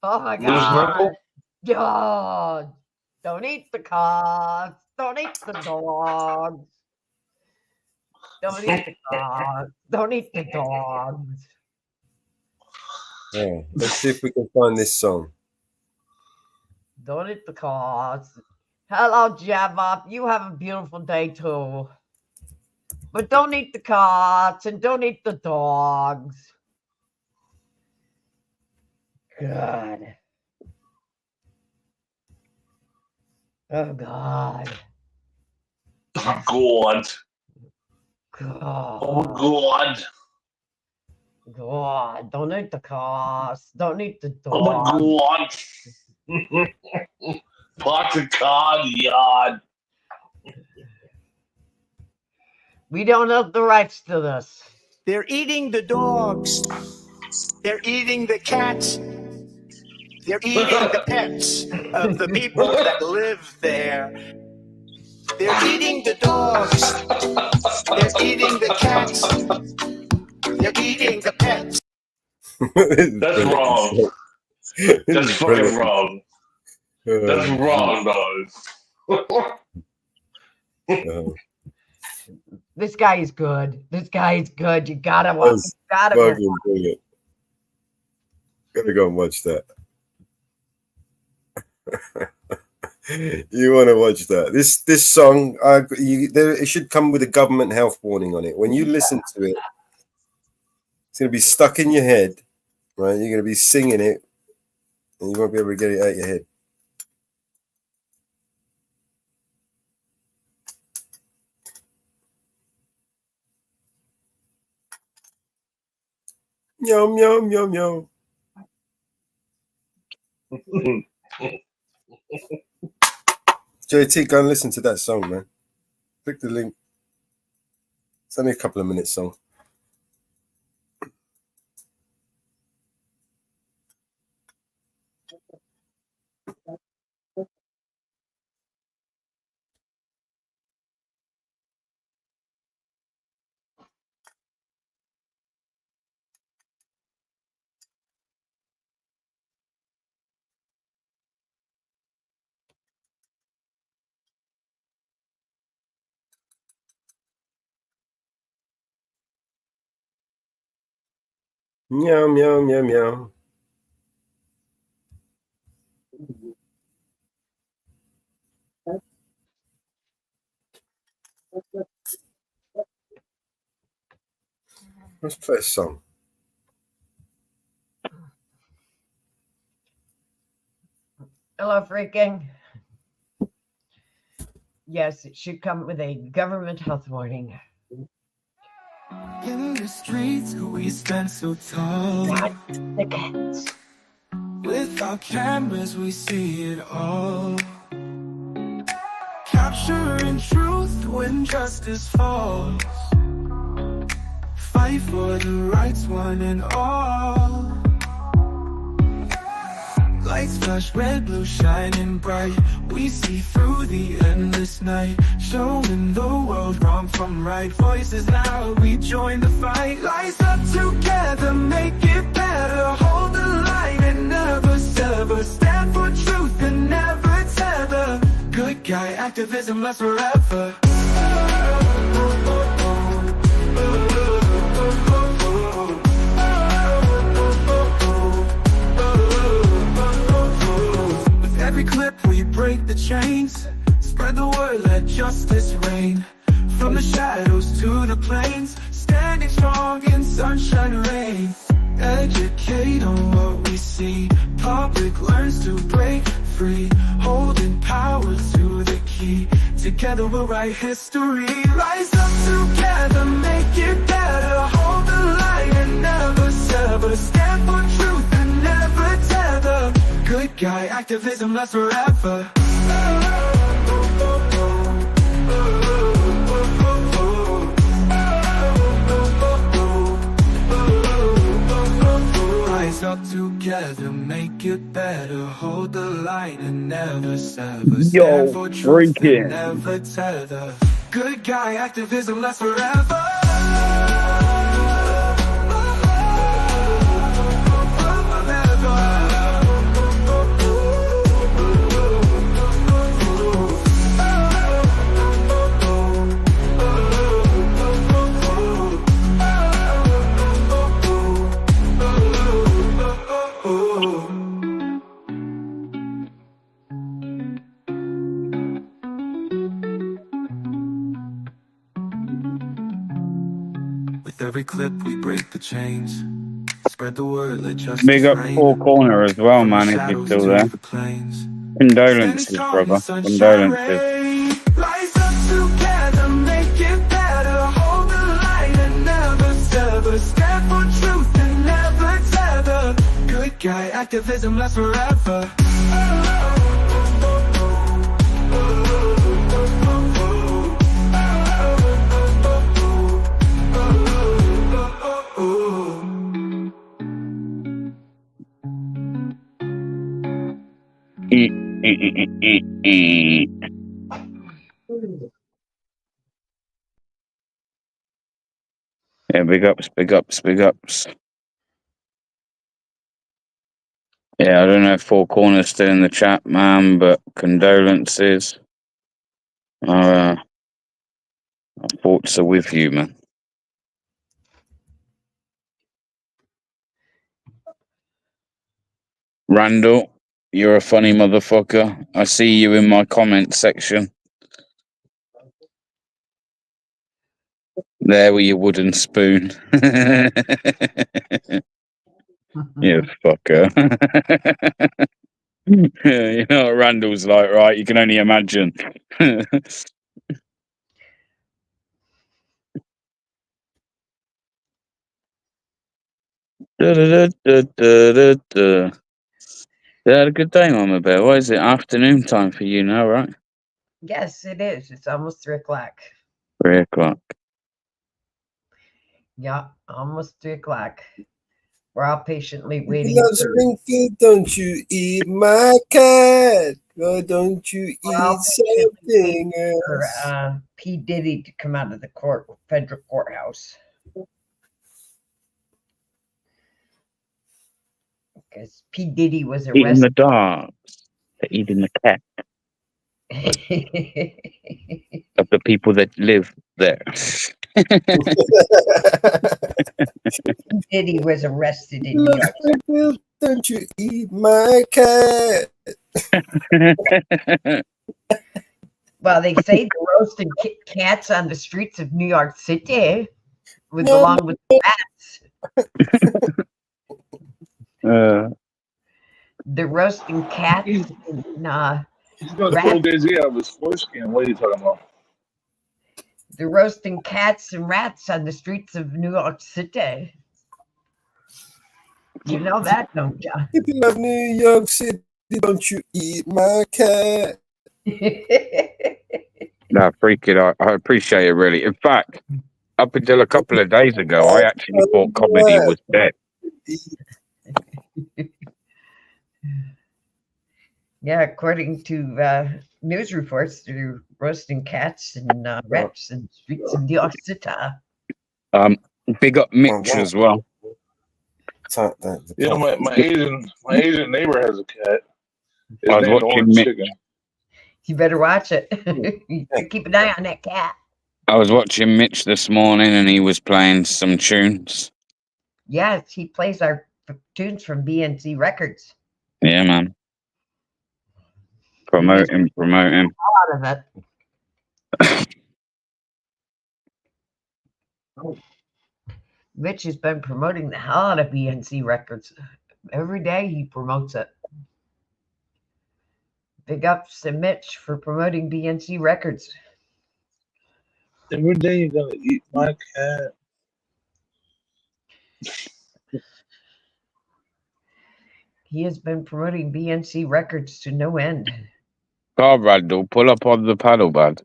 Oh my Moose God. knuckle? God. Don't eat the cars. Don't eat the dogs. Don't eat the cars. Don't eat the dogs. Yeah, let's see if we can find this song. Don't eat the cars. Hello, Java. You have a beautiful day too. But don't eat the cats and don't eat the dogs. God. Oh God. Oh, God. God. Oh, God. God. Don't eat the cats. Don't eat the Oh, dogs. God. Pots of cod, yard. We don't have the rights to this. They're eating the dogs. They're eating the cats. They're eating the pets of the people that live there. They're eating the dogs. They're eating the cats. They're eating the pets. That's wrong. That's fucking wrong. That's wrong, dog. This guy is good. This guy is good. You gotta watch. Gotta go. Gotta go and watch that. You want to watch that? This song, it should come with a government health warning on it. When you listen to it, it's gonna be stuck in your head, right? You're gonna be singing it, and you won't be able to get it out your head. Yum yum yum yum. JT, go and listen to that song, man. Click the link. It's only a couple of minutes song. Meow, meow, meow, meow. Let's play a song. Hello, freaking. Yes, it should come with a government health warning. In the streets we stand so tall. Not the cats. With our cameras we see it all. Capturing truth when justice falls. Fight for the rights, one and all. Lights flash red, blue, shining bright. We see through the endless night, showing the world wrong from right. Voices loud, we join the fight. Rise up together, make it better. Hold the line and never sever. Stand for truth and never tether. Good guy activism lasts forever. Every clip we break the chains. Spread the word, let justice reign. From the shadows to the plains, standing strong in sunshine and rain. Educate on what we see. Public learns to break free. Holding power to the key. Together we'll write history. Rise up together, make it better. Hold the line and never sever. Stand for truth and never tether. Good guy activism lasts forever. Rise up together, make it better. Hold the line and never sever. Stand for truth and never tether. Good guy activism lasts forever. Every clip we break the chains. Spread the word, let justice Big up reign. Four Corner as well, man, if you're still there. Condolences, brother. Condolences. Rise up together, make it better. Hold the line and never sever. Stand for truth and never tether. Good guy activism lasts forever. Yeah, big ups, big ups, big ups. Yeah, I don't know if Four Corners still in the chat, man, but condolences. Our thoughts are with you, man. Randall, you're a funny motherfucker. I see you in my comment section. There with your wooden spoon. You fucker. You know what Randall's like, right? You can only imagine. You had a good day, Mama Bear. What is it? Afternoon time for you now, right? Yes, it is. It's almost 3 o'clock. 3 o'clock. Yeah, almost 3 o'clock. We're all patiently If waiting. you love Springfield, don't you eat my cat? Why don't you We're all eat patiently waiting something for else? P. Diddy to come out of the federal courthouse. Because P. Diddy was Eating the arrested. dogs, eating the cat of the people that live there. Diddy was arrested in New York. Springfield, don't you eat my cat? Well, they say the roasting cats on the streets of New York City was No, along with rats. The roasting cats He's, and he's gonna pull rats. Daisy out of his foreskin. What are you talking about? The roasting cats and rats on the streets of New York City. You know that, don't you? if you love New York City, don't you eat my cat? No, freaking, I appreciate it really. In fact, up until a couple of days ago, I actually thought comedy was dead. Yeah, according to news reports, they're roasting cats and rats in the streets of New York City. Big up Mitch as well. You know, my Asian neighbor has a cat. I was His name's watching Orange Mitch. Chicken. You better watch it. You better keep an eye on that cat. I was watching Mitch this morning, and he was playing some tunes. Yes, he plays our tunes from BNC Records. Yeah, man. Promote him. Out of it. Mitch has been promoting the hell out of BNC Records. Every day he promotes it. Big ups to Mitch for promoting BNC Records. Every day you're gonna eat my cat. He has been promoting BNC Records to no end. Car Randall, pull up on the paddle, bud.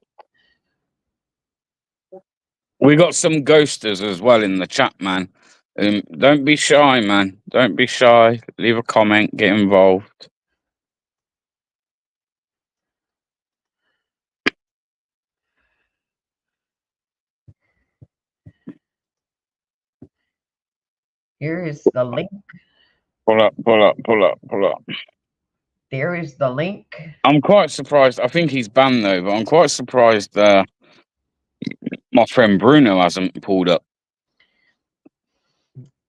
We got some ghosters as well in the chat, man. Don't be shy, man. Don't be shy. Leave a comment. Get involved. Here is the link. Pull up. There is the link. I'm quite surprised. I think he's banned though, but I'm quite surprised my friend Bruno hasn't pulled up.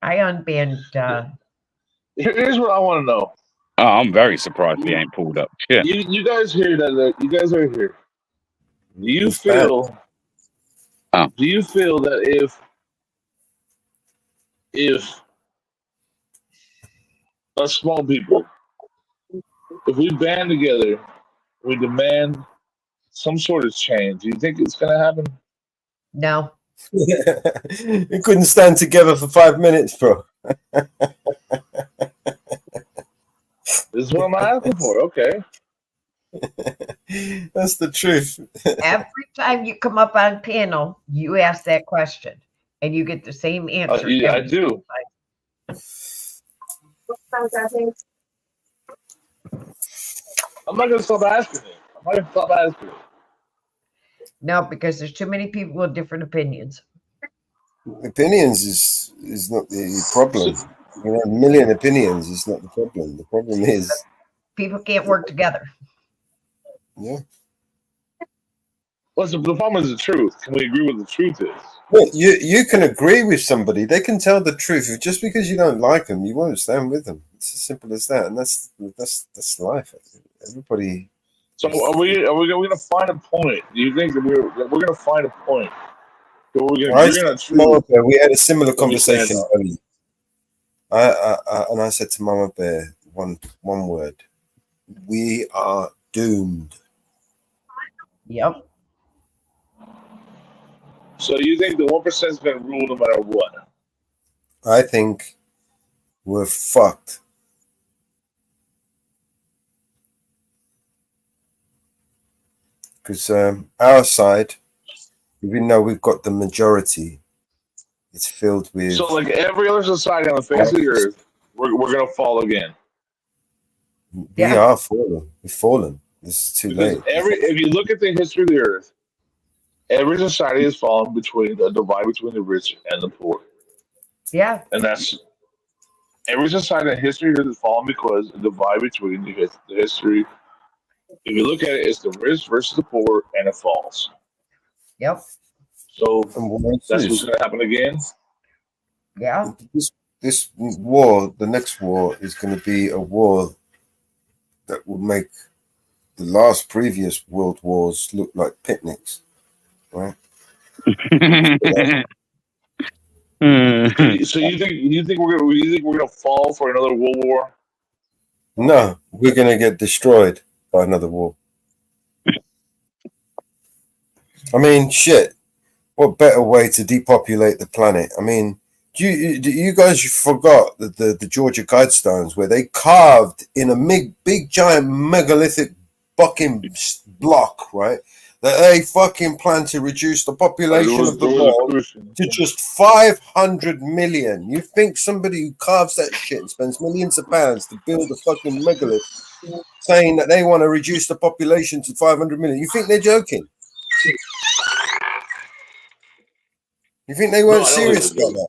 I unbanned. Here's what I want to know. Oh, I'm very surprised he ain't pulled up. Shit. You guys hear that? You guys are here. Do you feel? Oh. Do you feel that if us small people, if we band together, we demand some sort of change, do you think it's gonna happen? No. You couldn't stand together for 5 minutes, bro. This is what I'm asking for. Okay. That's the truth. Every time you come up on panel, you ask that question, and you get the same answer. I do. I'm not gonna stop asking it. No, because there's too many people with different opinions. Opinions is not the problem. You know, a million opinions is not the problem. The problem is people can't work together. Yeah. Well, the problem is the truth. Can we agree what the truth is? Well, you can agree with somebody. They can tell the truth. Just because you don't like them, you won't stand with them. It's as simple as that. And that's life. Everybody. So are we going to find a point? Do you think that we're going to find a point? So we're going to we had a similar conversation earlier. And I said to Mama Bear one word: we are doomed. Yep. So you think the 1% is going to rule no matter what? I think we're fucked. Because our side, even though we've got the majority, It's filled with. So, like every other society on the face of the earth, we're going to fall again. We are fallen. We've fallen. This is too late. If you look at the history of the earth, every society has fallen between the divide between the rich and the poor. Yeah. And that's every society in history has fallen because the divide between the history. If you look at it, it's the rich versus the poor, and it falls. Yep. So that's what's going to happen again. Yeah. This war, the next war, is going to be a war that will make the last previous world wars look like picnics, right? So you think we're gonna fall for another world war? No, we're going to get destroyed by another war. I mean, shit. What better way to depopulate the planet? I mean, you guys forgot that the Georgia Guidestones, where they carved in a big giant megalithic fucking block, right? That they fucking plan to reduce the population of the world to just 500 million. You think somebody who carves that shit and spends millions of pounds to build a fucking megalith saying that they want to reduce the population to 500 million? You think they're joking? You think they weren't serious about that?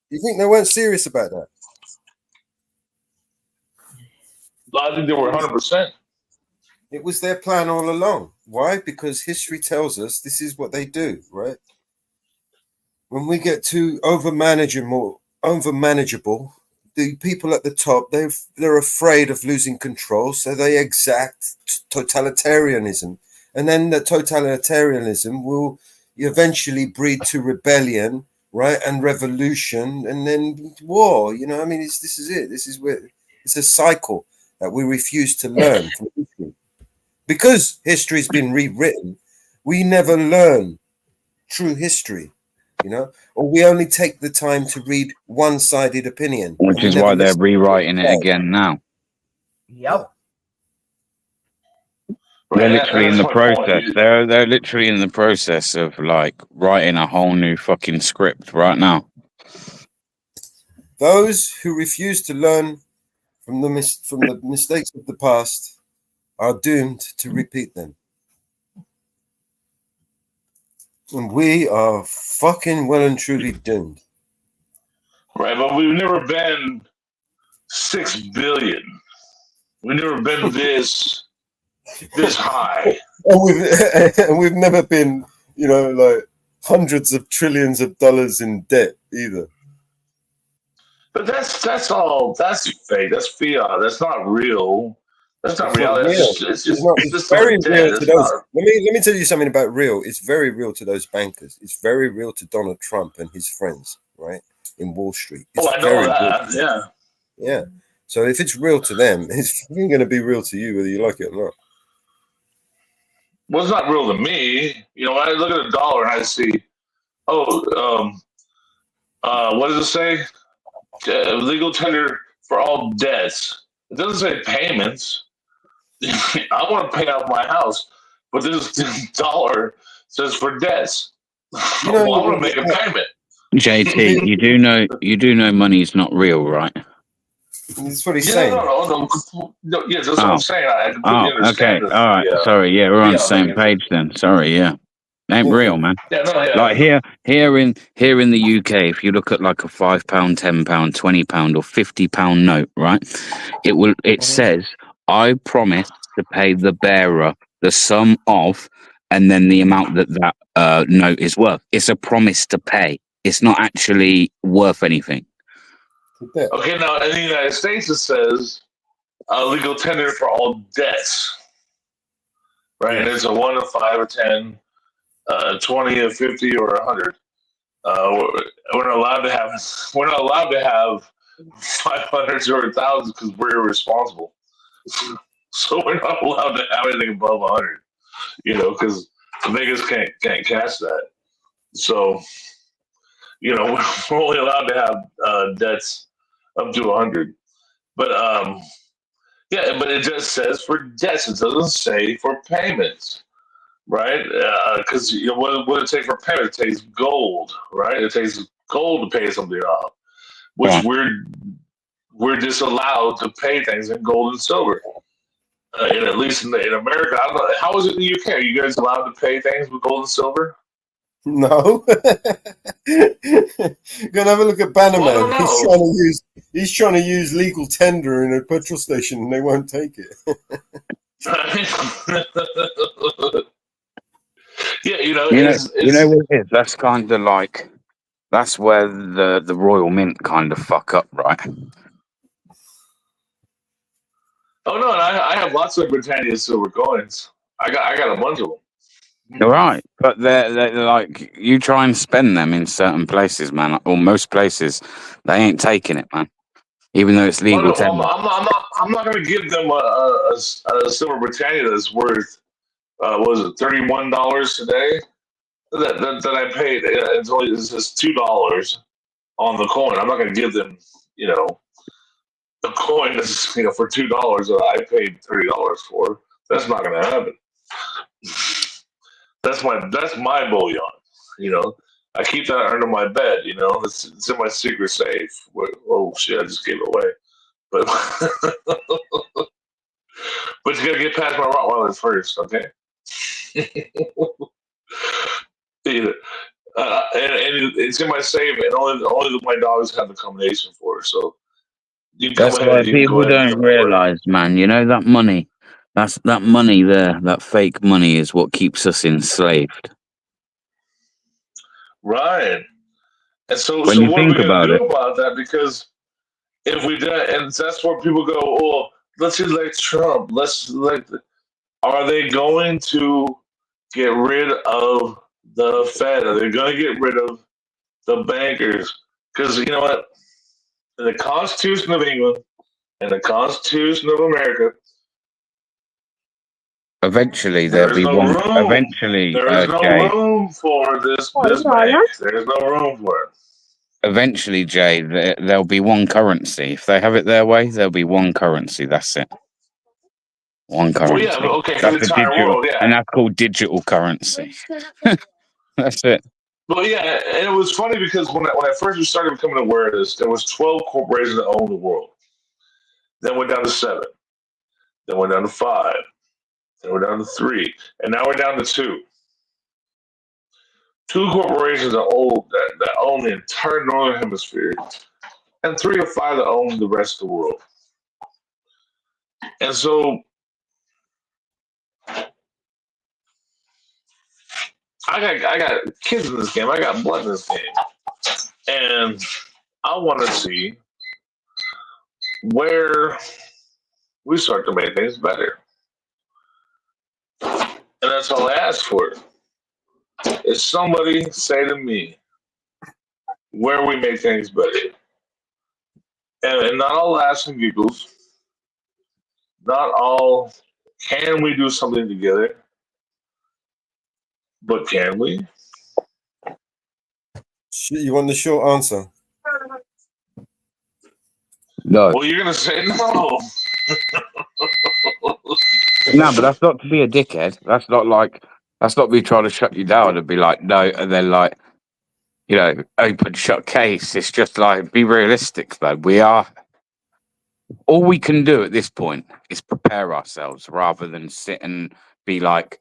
You think they weren't serious about that? I think they were 100%. It was their plan all along. Why? Because history tells us this is what they do, right? When we get too overmanageable, the people at the top, they're afraid of losing control, so they exact totalitarianism. And then the totalitarianism will eventually breed to rebellion, right, and revolution, and then war. You know, I mean, this is it. This is where it's a cycle that we refuse to learn from history. Because history's been rewritten, we never learn true history, you know, or we only take the time to read one-sided opinion. Which is why they're rewriting it again now. Yep. They're literally in the process. They're literally in the process of like writing a whole new fucking script right now. Those who refuse to learn from the mistakes of the past are doomed to repeat them. And we are fucking well and truly doomed. Right, but we've never been 6 billion. We've never been this high. And we've never been, you know, like hundreds of trillions of dollars in debt either. But that's fake. That's fiat. That's not real. That's not reality. It's very real to those. Let me tell you something about real. It's very real to those bankers. It's very real to Donald Trump and his friends, right, in Wall Street. It's I know that. Yeah. Yeah. So if it's real to them, it's going to be real to you, whether you like it or not. Well, it's not real to me. You know, when I look at a dollar and I see, what does it say? Legal tender for all debts. It doesn't say payments. I want to pay off my house, but this dollar says for debts. You know, well, I want to make a payment. JT, you do know money's not real, right? That's what he's saying. No, yes, that's what I'm saying. I completely understand. Okay, all right. Sorry, yeah, we're on the same page then. Sorry, yeah. Ain't real, man. Like here in the UK, if you look at like a £5, £10, £20 or £50 note, right? It says, I promise to pay the bearer the sum of, and then the amount that note is worth. It's a promise to pay. It's not actually worth anything. Okay, now in the United States it says legal tender for all debts, right? And it's a 1 to 5 or 10, 20 or 50 or 100. We're not allowed to have 500s or 1,000s because we're irresponsible. So we're not allowed to have anything above 100, you know, because the niggas can't catch that. So, you know, we're only allowed to have debts up to 100. But yeah, but it just says for debts. It doesn't say for payments, right? Because what it takes for payment? It takes gold, right? It takes gold to pay something off, which we're disallowed to pay things in gold and silver. And at least in America, I don't know, how is it in the UK? Are you guys allowed to pay things with gold and silver? No. Go and have a look at Bannerman. Well, He's trying to use legal tender in a petrol station, and they won't take it. Yeah, you know what it is. That's kind of like that's where the Royal Mint kind of fuck up, right? Oh no, and I have lots of Britannia silver coins. I got a bunch of them. You're right, but they're like you try and spend them in certain places, man, or most places, they ain't taking it, man. Even though it's Oh legal no, tender. I'm not going to give them a silver Britannia that's worth what was it $31 today that I paid. It's just $2 on the coin. I'm not going to give them the coin that's for $2 that I paid $30 for. That's not going to happen. That's my bullion. I keep that under my bed. It's in my secret safe. Oh shit! I just gave it away. But but you gotta get past my Rottweilers first, okay? Yeah. And it's in my safe, and only my dogs have the combination for it. So you can That's come why ahead. You can go people ahead and give don't them away. realize, man. You know that money, that money there, that fake money is what keeps us enslaved. Right. And so When you what are we think gonna about do it, about that? Because if we do, and that's where people go, oh, let's elect Trump. Let's elect. Are they going to get rid of the Fed? Are they going to get rid of the bankers? Because you know what? In the Constitution of England and the Constitution of America, eventually there there'll is be no one. room. Eventually, There is no Jay. room for this bank. There is no room for it. Eventually, Jay, there'll be one currency. If they have it their way, there'll be one currency. That's it. One Well, yeah, currency. okay, for the That's a entire digital, world, yeah. and that's called digital currency. That's it. But yeah, and it was funny because when I first started becoming aware of this, there was 12 corporations that owned the world. Then went down to 7. Then went down to 5. Then we're down to 3, and now we're down to 2. 2 corporations that own the entire northern hemisphere, and 3 or 5 that own the rest of the world. And so I got kids in this game. I got blood in this game, and I want to see where we start to make things better. And that's all I ask for. Is somebody say to me where we make things better, and not all laughs and giggles, not all can we do something together, but can we? You want the short answer? No. Well, you're gonna say no. No, but that's not to be a dickhead. That's not me trying to shut you down and be like, no, and then like, open shut case. It's just like, be realistic, though. All we can do at this point is prepare ourselves rather than sit and be like,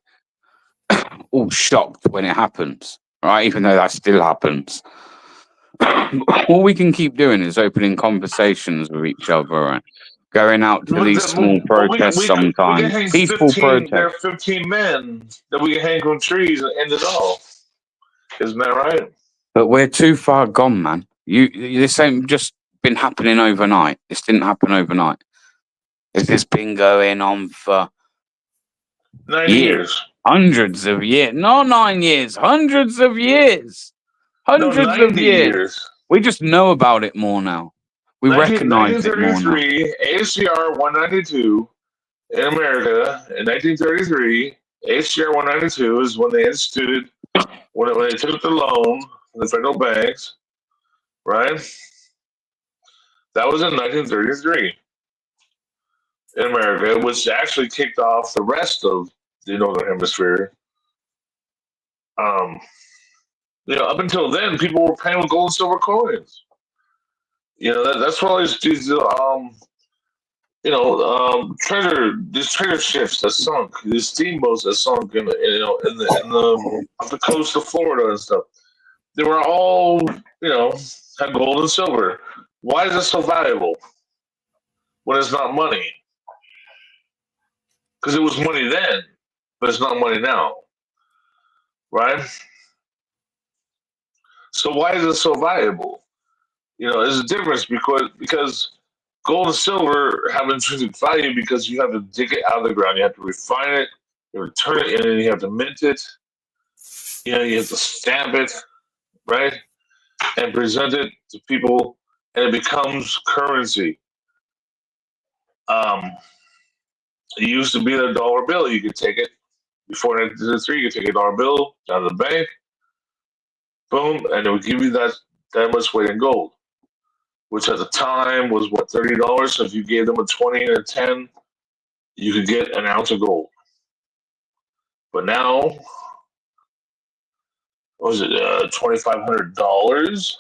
all shocked when it happens, right? Even though that still happens. All we can keep doing is opening conversations with each other and going out to these small protests We can sometimes. hang Peaceful 15. There are protests. 15 men that we can hang from trees and end it all. Isn't that right? But we're too far gone, man. This ain't just been happening overnight. This didn't happen overnight. This has been going on for 9 years. Hundreds of years. Not 9 years. Hundreds of years. No, Hundreds of 90 years. years. We just know about it more now. We recognize it more now. 1933, HCR 192 in America. In 1933, HCR 192 is when they instituted, when they took the loan from the federal banks, right? That was in 1933 in America, which actually kicked off the rest of the Northern Hemisphere. Up until then, people were paying with gold and silver coins. That's why these these treasure ships that sunk, these steamboats that sunk in the off the coast of Florida and stuff. They were all had gold and silver. Why is it so valuable when it's not money? Because it was money then, but it's not money now, right? So why is it so valuable? There's a difference because gold and silver have intrinsic value because you have to dig it out of the ground, you have to refine it, you have to turn it, and then you have to mint it. You have to stamp it, right, and present it to people, and it becomes currency. It used to be a dollar bill. You could take it before 1903. You could take a dollar bill down to the bank, boom, and it would give you that much weight in gold, which at the time was what, $30. So if you gave them a 20 and a 10, you could get an ounce of gold. But now, what was it, $2,500?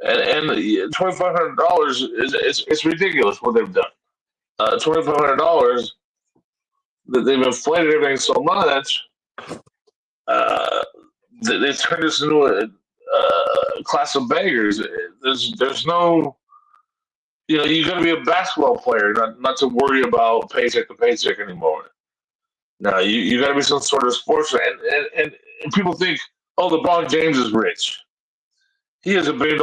And $2,500 it's ridiculous what they've done. $2,500, they've inflated everything so much. They turned us into a class of beggars. There's no, you got to be a basketball player not to worry about paycheck to paycheck anymore. Now you got to be some sort of sportsman, and people think, oh, LeBron James is rich. He has $1 billion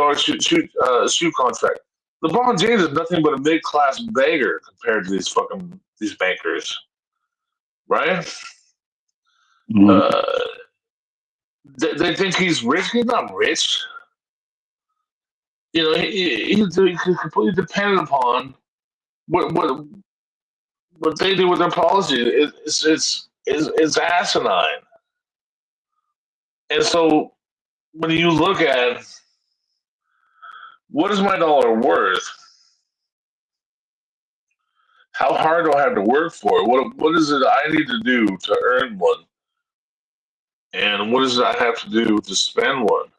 shoe contract. LeBron James is nothing but a mid-class beggar compared to these bankers, right? Mm. They think he's rich. He's not rich. He's completely dependent upon what they do with their policy. It's asinine. And so when you look at what is my dollar worth, how hard do I have to work for it? What is it I need to do to earn one? And what is it I have to do to spend one?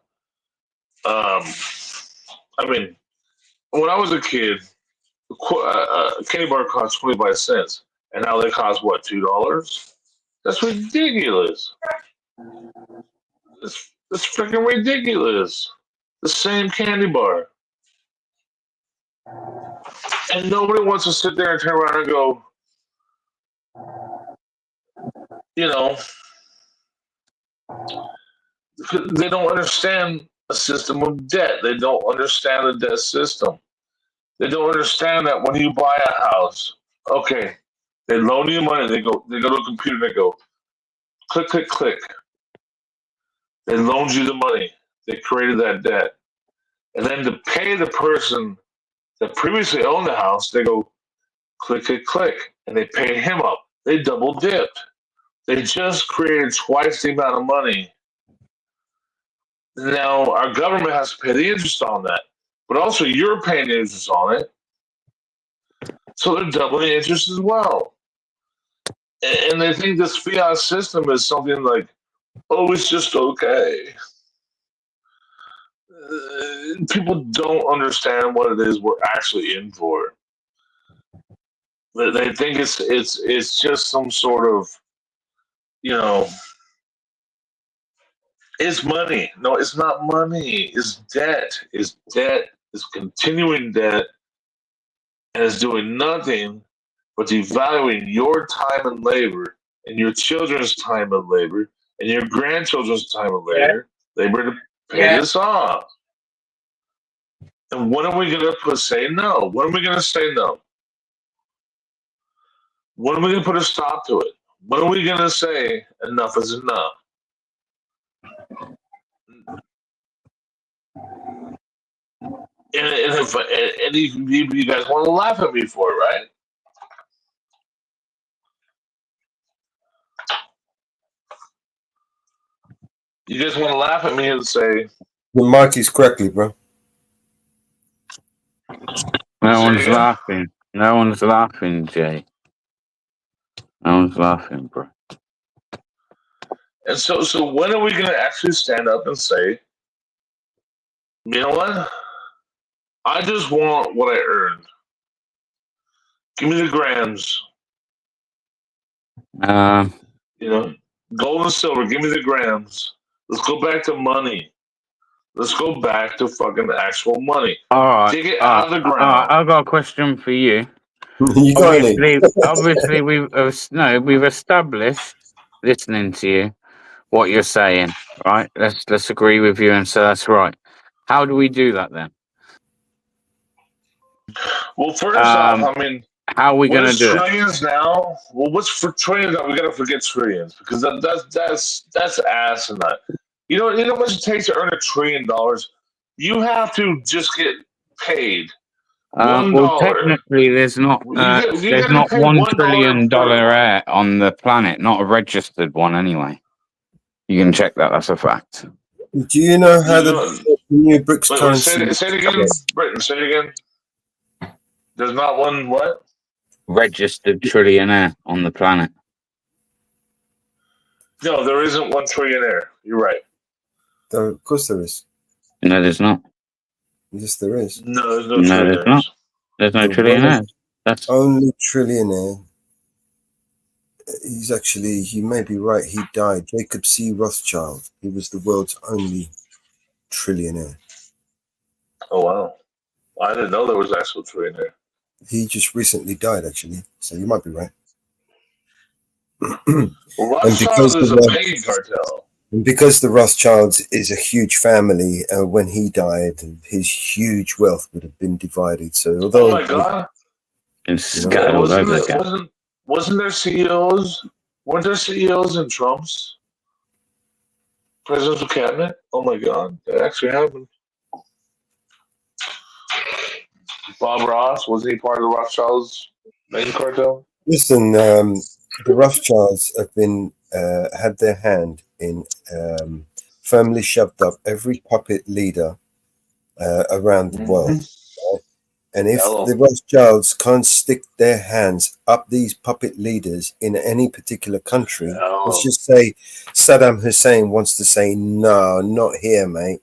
I mean, when I was a kid, a candy bar cost 25 cents, and now they cost what, $2? That's ridiculous. That's freaking ridiculous. The same candy bar, and nobody wants to sit there and turn around and go, they don't understand a system of debt. They don't understand the debt system. They don't understand that when you buy a house, okay, they loan you money. They go to a computer. And they go, click, click, click. They loaned you the money. They created that debt, and then to pay the person that previously owned the house, they go, click, click, click, and they paid him up. They double dipped. They just created twice the amount of money. Now our government has to pay the interest on that, but also you're paying the interest on it. So they're doubling the interest as well. And they think this fiat system is something like, oh, it's just okay. People don't understand what it is we're actually in for. They think it's just some sort of, it's money. No, it's not money. It's debt. It's debt. It's continuing debt, and it's doing nothing but devaluing your time and labor, and your children's time and labor, and your grandchildren's time and labor to pay this off. And when are we going to say no? When are we going to say no? When are we going to put a stop to it? When are we going to say enough is enough? And you guys want to laugh at me for it, right? You guys want to laugh at me and say, the Marty's correctly, bro. No one's laughing. No one's laughing, Jay. No one's laughing, bro. And so when are we going to actually stand up and say, you know what? I just want what I earned. Give me the grams. Gold and silver. Give me the grams. Let's go back to money. Let's go back to fucking actual money. All right. Dig it out of the ground. I've got a question for you. You got any? Obviously, we've established, listening to you, what you're saying, right? Let's agree with you and say that's right. How do we do that then? Well, first off, I mean, how are we going to do trillions now? Well, what's for trillions now? We got to forget trillions because that's asinine. You know how much it takes to earn $1 trillion? You have to just get paid $1. Well, technically, there's not $1 trillion air on the planet, not a registered one anyway. You can check that. That's a fact. Do you know how the new BRICS currency? Say it again, Britain. Say it again. There's not one what? Registered trillionaire on the planet. No, there isn't one trillionaire. You're right. Of course there is. No, there's not. Yes, there is. No, there's no trillionaires. There's not. There's no trillionaires. That's only trillionaire. You may be right. He died. Jacob C. Rothschild. He was the world's only trillionaire. Oh, wow. I didn't know there was actual trillionaire. He just recently died, actually. So you might be right. Well, Rothschild is a banking cartel. And because the Rothschilds is a huge family, when he died, his huge wealth would have been divided. So, although, oh my God, wasn't there CEOs? Weren't there CEOs in Trump's presidential cabinet? Oh my God, that actually happened. Bob Ross, wasn't he part of the Rothschilds banking cartel? Listen, the Rothschilds have been had their hand in firmly shoved up every puppet leader around the world. Right? And if the Rothschilds can't stick their hands up these puppet leaders in any particular country, let's just say Saddam Hussein wants to say, no, not here, mate.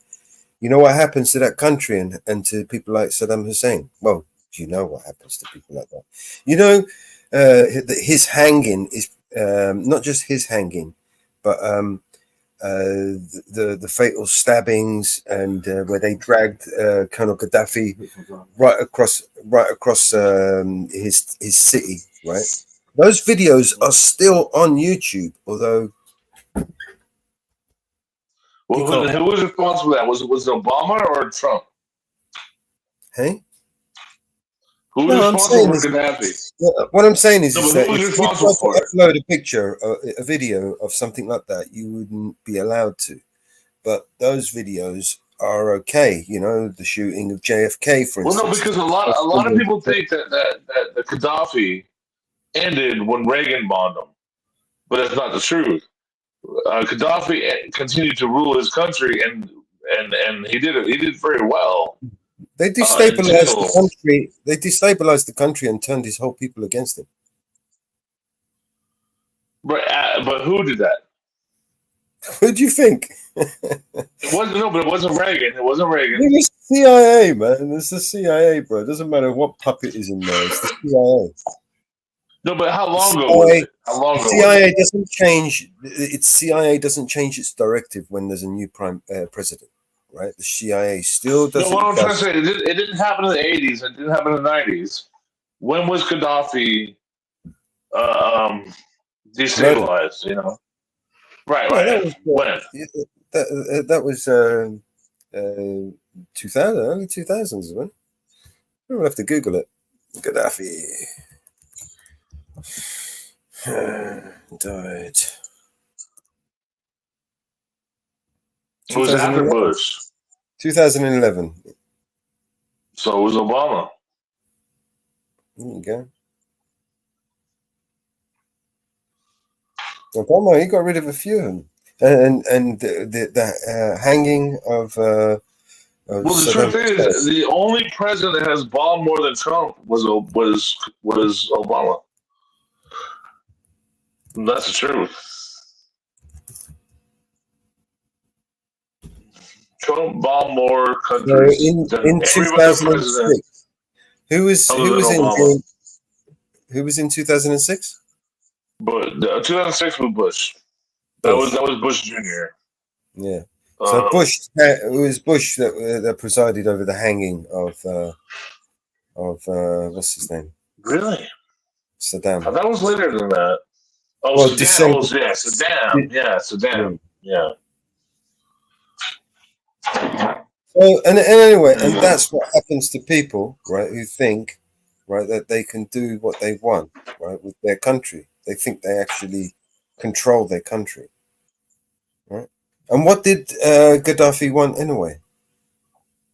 You know what happens to that country and to people like Saddam Hussein? Well, you know what happens to people like that. You know, his hanging is not just his hanging, but the fatal stabbings and where they dragged Colonel Gaddafi right across his city. Right, those videos are still on YouTube, although. Well, who was responsible for that? Was it Obama or Trump? Hey? Who was responsible for Gaddafi? What I'm saying is, that if you upload a picture, a video of something like that, you wouldn't be allowed to. But those videos are okay. You know, the shooting of JFK, for instance. Well, no, because a lot of people think that the Gaddafi ended when Reagan bombed him, but that's not the truth. Gaddafi continued to rule his country, and he did it. He did very well. They destabilized the country. They destabilized the country and turned his whole people against him. But who did that? Who do you think? But it wasn't Reagan. It wasn't Reagan. It was CIA, man. It's the CIA, bro. It doesn't matter what puppet is in there. It's the CIA. No, but how long ago was it? How long ago? CIA doesn't change. CIA doesn't change its directive when there's a new president, right? The CIA still doesn't. No, what I'm trying to say, it didn't happen in the 80s. It didn't happen in the 90s. When was Gaddafi destabilized? You know, right. When? That was 2000, early 2000s, isn't it? We'll have to Google it. Gaddafi. Died. It was after Bush. 2011. So it was Obama. There you go. Obama, he got rid of a few of them, and the hanging of. Well, the truth is, the only president that has bombed more than Trump was Obama. That's the truth. Trump bombed more So countries than in every other president 2006, who was other than Obama. who was in 2006? But 2006 was Bush. That was Bush Jr. Yeah. So Bush, it was Bush that presided over the hanging of what's his name? Really? Saddam. That was later than that. Oh, Well, Saddam. December. Oh, yeah, Saddam. Yeah, Saddam. Yeah. So and anyway, and that's what happens to people, right? Who think, right, that they can do what they want, right, with their country. They think they actually control their country, right? And what did Gaddafi want anyway?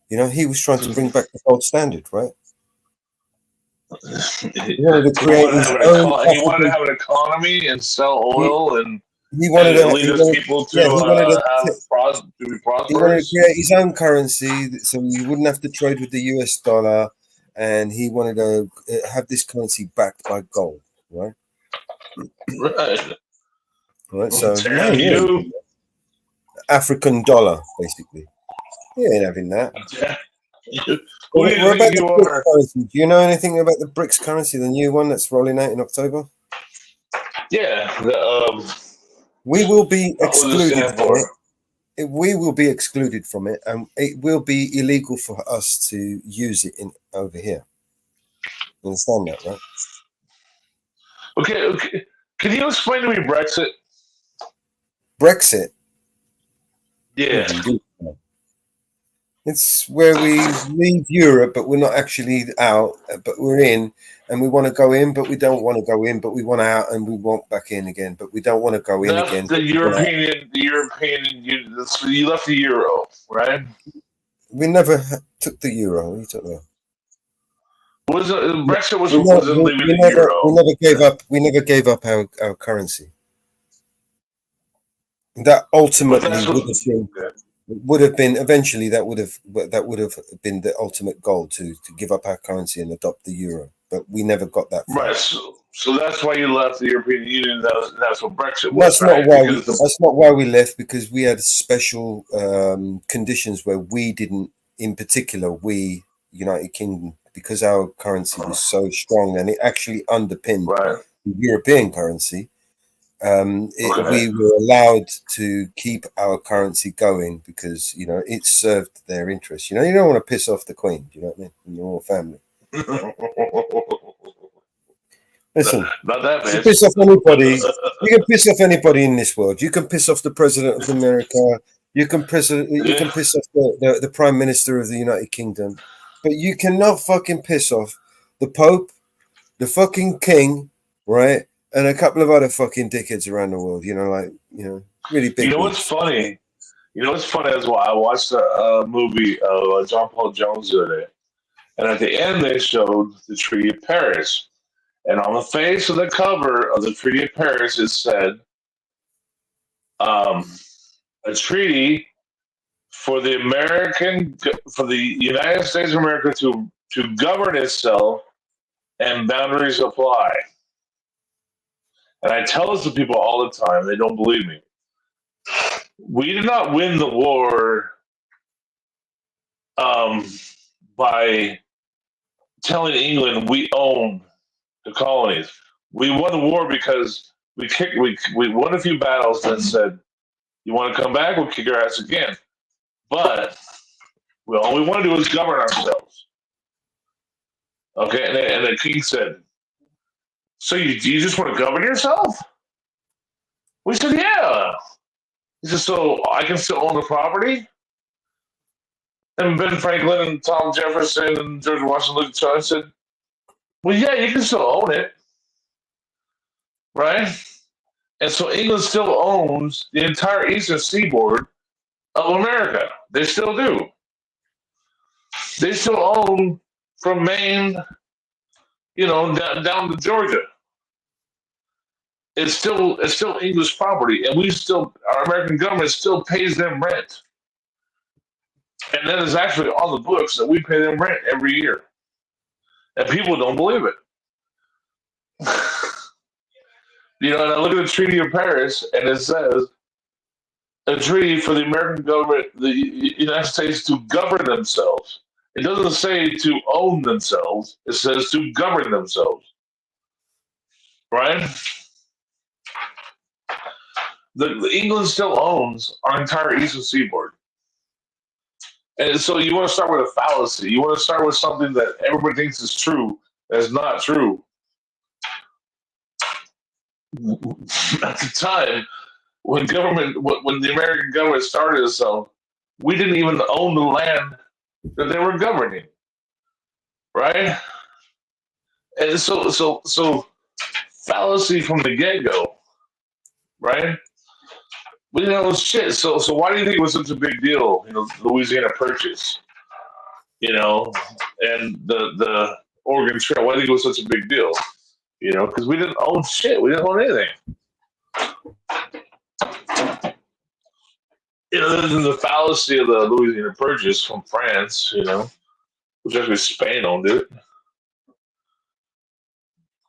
You know, he was trying to bring back the gold standard, right? He wanted to create his own He wanted to have an economy and sell oil and he wanted lead his people to be prosperous. He wanted to create his own currency so he wouldn't have to trade with the US dollar, and he wanted to have this currency backed by gold, right? Right. Right. So African dollar, basically. He ain't having that. Who do you think you are? Do you know anything about the BRICS currency, the new one that's rolling out in October? Yeah. We will be excluded from it. We will be excluded from it, and it will be illegal for us to use it over here. You understand that, right? Okay. Can you explain to me Brexit? Brexit? Yeah. It's where we leave Europe, but we're not actually out, but we're in, and we want to go in, but we don't want to go in, but we want out, and we want back in again, but we don't want to go in again. The European, you left the euro, right? We never took the euro. You took that. Brexit wasn't leaving the euro. We never gave up our currency. That ultimately would have been eventually that would have been the ultimate goal to give up our currency and adopt the euro, but we never got that far. Right. So that's why you left the European Union. That's what Brexit was. That's not why. That's not why we left, because we had special conditions where we didn't. In particular, we United Kingdom, because our currency was so strong and it actually underpinned the European currency. We were allowed to keep our currency going because it served their interests. You don't want to piss off the Queen. Do you know what I mean? And your whole family. Listen, not that you piss off anybody. You can piss off anybody in this world. You can piss off the President of America. You can piss off the Prime Minister of the United Kingdom, but you cannot fucking piss off the Pope, the fucking King, right? And a couple of other fucking dickheads around the world, really big. You know what's funny? Is why I watched a movie of John Paul Jones the other day, and at the end they showed the Treaty of Paris, and on the face of the cover of the Treaty of Paris it said, "A treaty for the United States of America to govern itself, and boundaries apply." And I tell this to people all the time. They don't believe me. We did not win the war by telling England we own the colonies. We won the war because we won a few battles that said, "You want to come back? We'll kick your ass again." But all we want to do is govern ourselves. Okay, and the king said, "So you just want to govern yourself?" We said, "Yeah." He said, "So I can still own the property?" And Ben Franklin and Thomas Jefferson and George Washington looked at each other and said, "Well, yeah, you can still own it." Right? And so England still owns the entire eastern seaboard of America. They still do. They still own from Maine, down to Georgia. It's still English property, and our American government still pays them rent. And that is actually on the books that we pay them rent every year. And people don't believe it. And I look at the Treaty of Paris, and it says a treaty for the American government, the United States, to govern themselves. It doesn't say to own themselves. It says to govern themselves. Right? The England still owns our entire eastern seaboard. And so you want to start with a fallacy. You want to start with something that everybody thinks is true that's not true. At the time, when the American government started itself, we didn't even own the land that they were governing, right? And so fallacy from the get go, right? We didn't know shit. So why do you think it was such a big deal? Louisiana Purchase, and the Oregon Trail. Why do you think it was such a big deal? Because we didn't own shit. We didn't own anything. There's the fallacy of the Louisiana Purchase from France, which actually Spain owned it.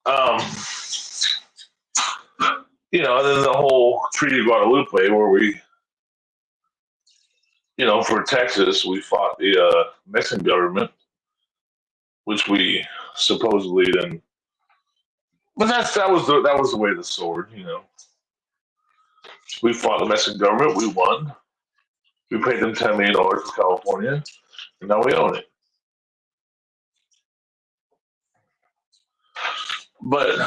And then the whole Treaty of Guadalupe, where we, for Texas, we fought the Mexican government, which we supposedly then. But that was the way of the sword, We fought the Mexican government, we won. We paid them $10 million for California, and now we own it. But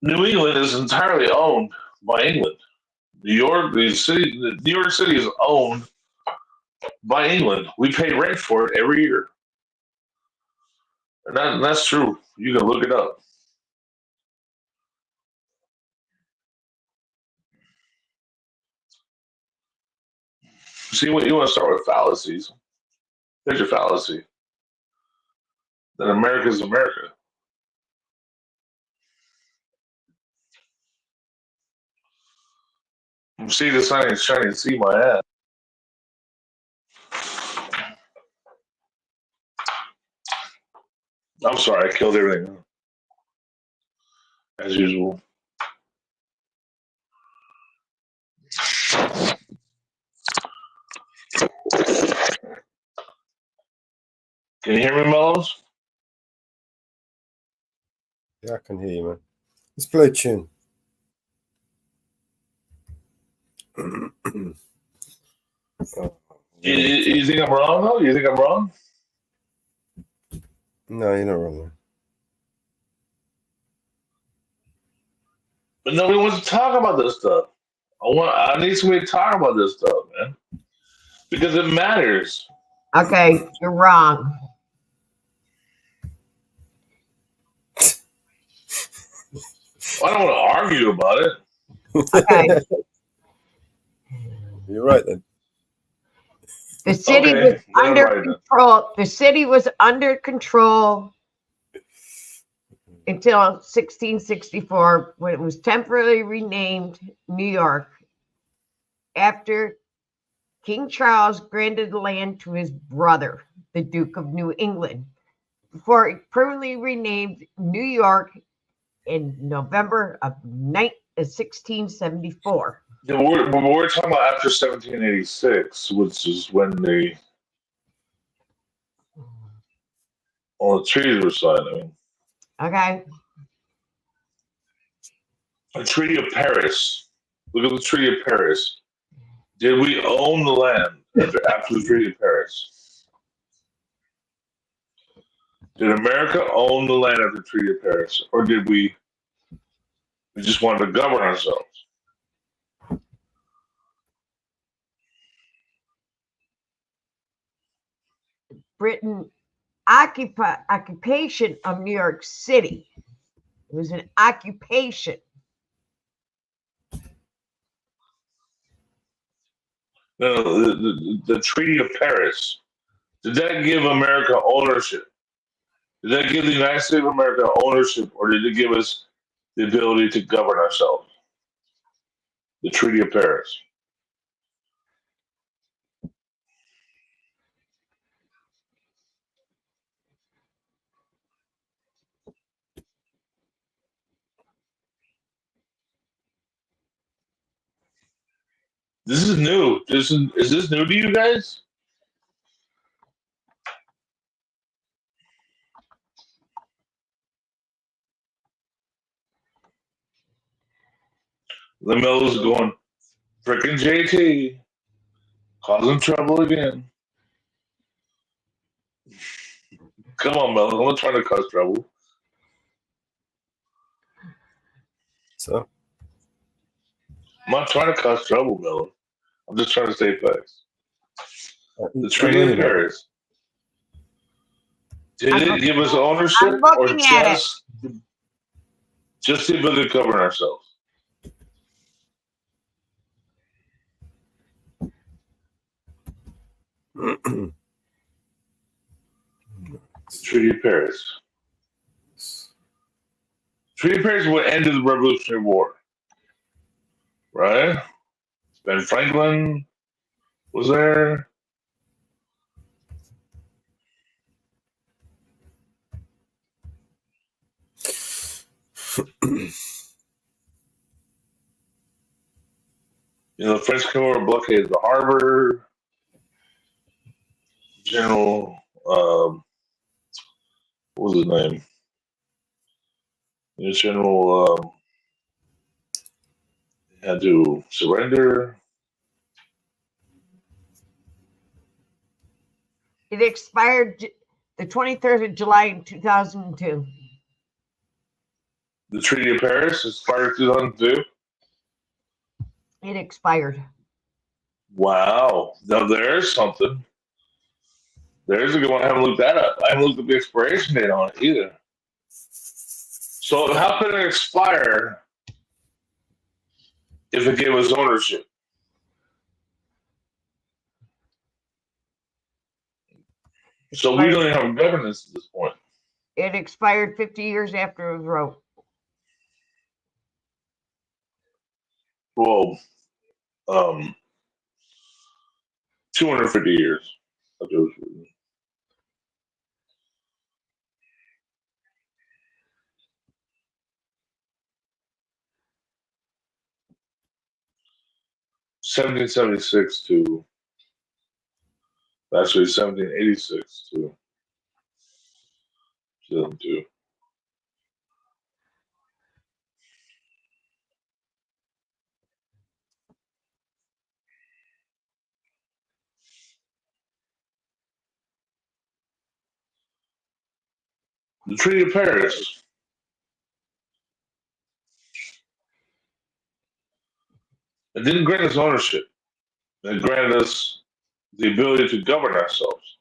New England is entirely owned by England. New York City is owned by England. We pay rent for it every year. And that's true. You can look it up. See, what you want to start with fallacies. There's your fallacy. That America is America. See the sun is shining, see my ass. I'm sorry, I killed everything. As usual. Can you hear me, Mellows? Yeah, I can hear you, man. Let's play a tune. You think I'm wrong, though? You think I'm wrong? No, you're not wrong, man. But nobody wants to talk about this stuff. I need somebody to talk about this stuff, man. Because it matters. Okay, you're wrong. I don't want to argue about it. Okay. You're right then. The city was under control. The city was under control until 1664, when it was temporarily renamed New York after King Charles granted land to his brother, the Duke of New England, before it permanently renamed New York in November of 1674. We're talking about after 1786, which is when all the treaties were signed. I mean, okay. The Treaty of Paris. Look at the Treaty of Paris. Did we own the land after the Treaty of Paris? Did America own the land after the Treaty of Paris, or did we just want to govern ourselves? Britain occupation of New York City. It was an occupation. No, the Treaty of Paris. Did that give America ownership? Did that give the United States of America ownership, or did it give us the ability to govern ourselves? The Treaty of Paris. This is new. Is this new to you guys? Lamelo's going, frickin' JT, causing trouble again. Come on, Melo. I'm not trying to cause trouble. So I'm not trying to cause trouble, Melo. I'm just trying to say facts. The I Treaty know of you're not. Paris. Did it give us ownership I'm or looking at just the ability to govern ourselves? Treaty of Paris. Treaty of Paris would end the Revolutionary War, right? Ben Franklin was there. The French came over and blockaded the harbor. General, what was his name? General had to surrender. It expired the 23rd of July in 2002. The Treaty of Paris expired 2002. It expired. Wow. Now there's something. There's a good one. I haven't looked that up. I haven't looked at the expiration date on it either. So how could it expire if it gave us ownership? So we don't even have governance at this point. It expired 50 years after it was wrote. Well, 250 years. After it was written. (1776) to actually 1786 to 2002. The Treaty of Paris. It didn't grant us ownership. It granted us the ability to govern ourselves.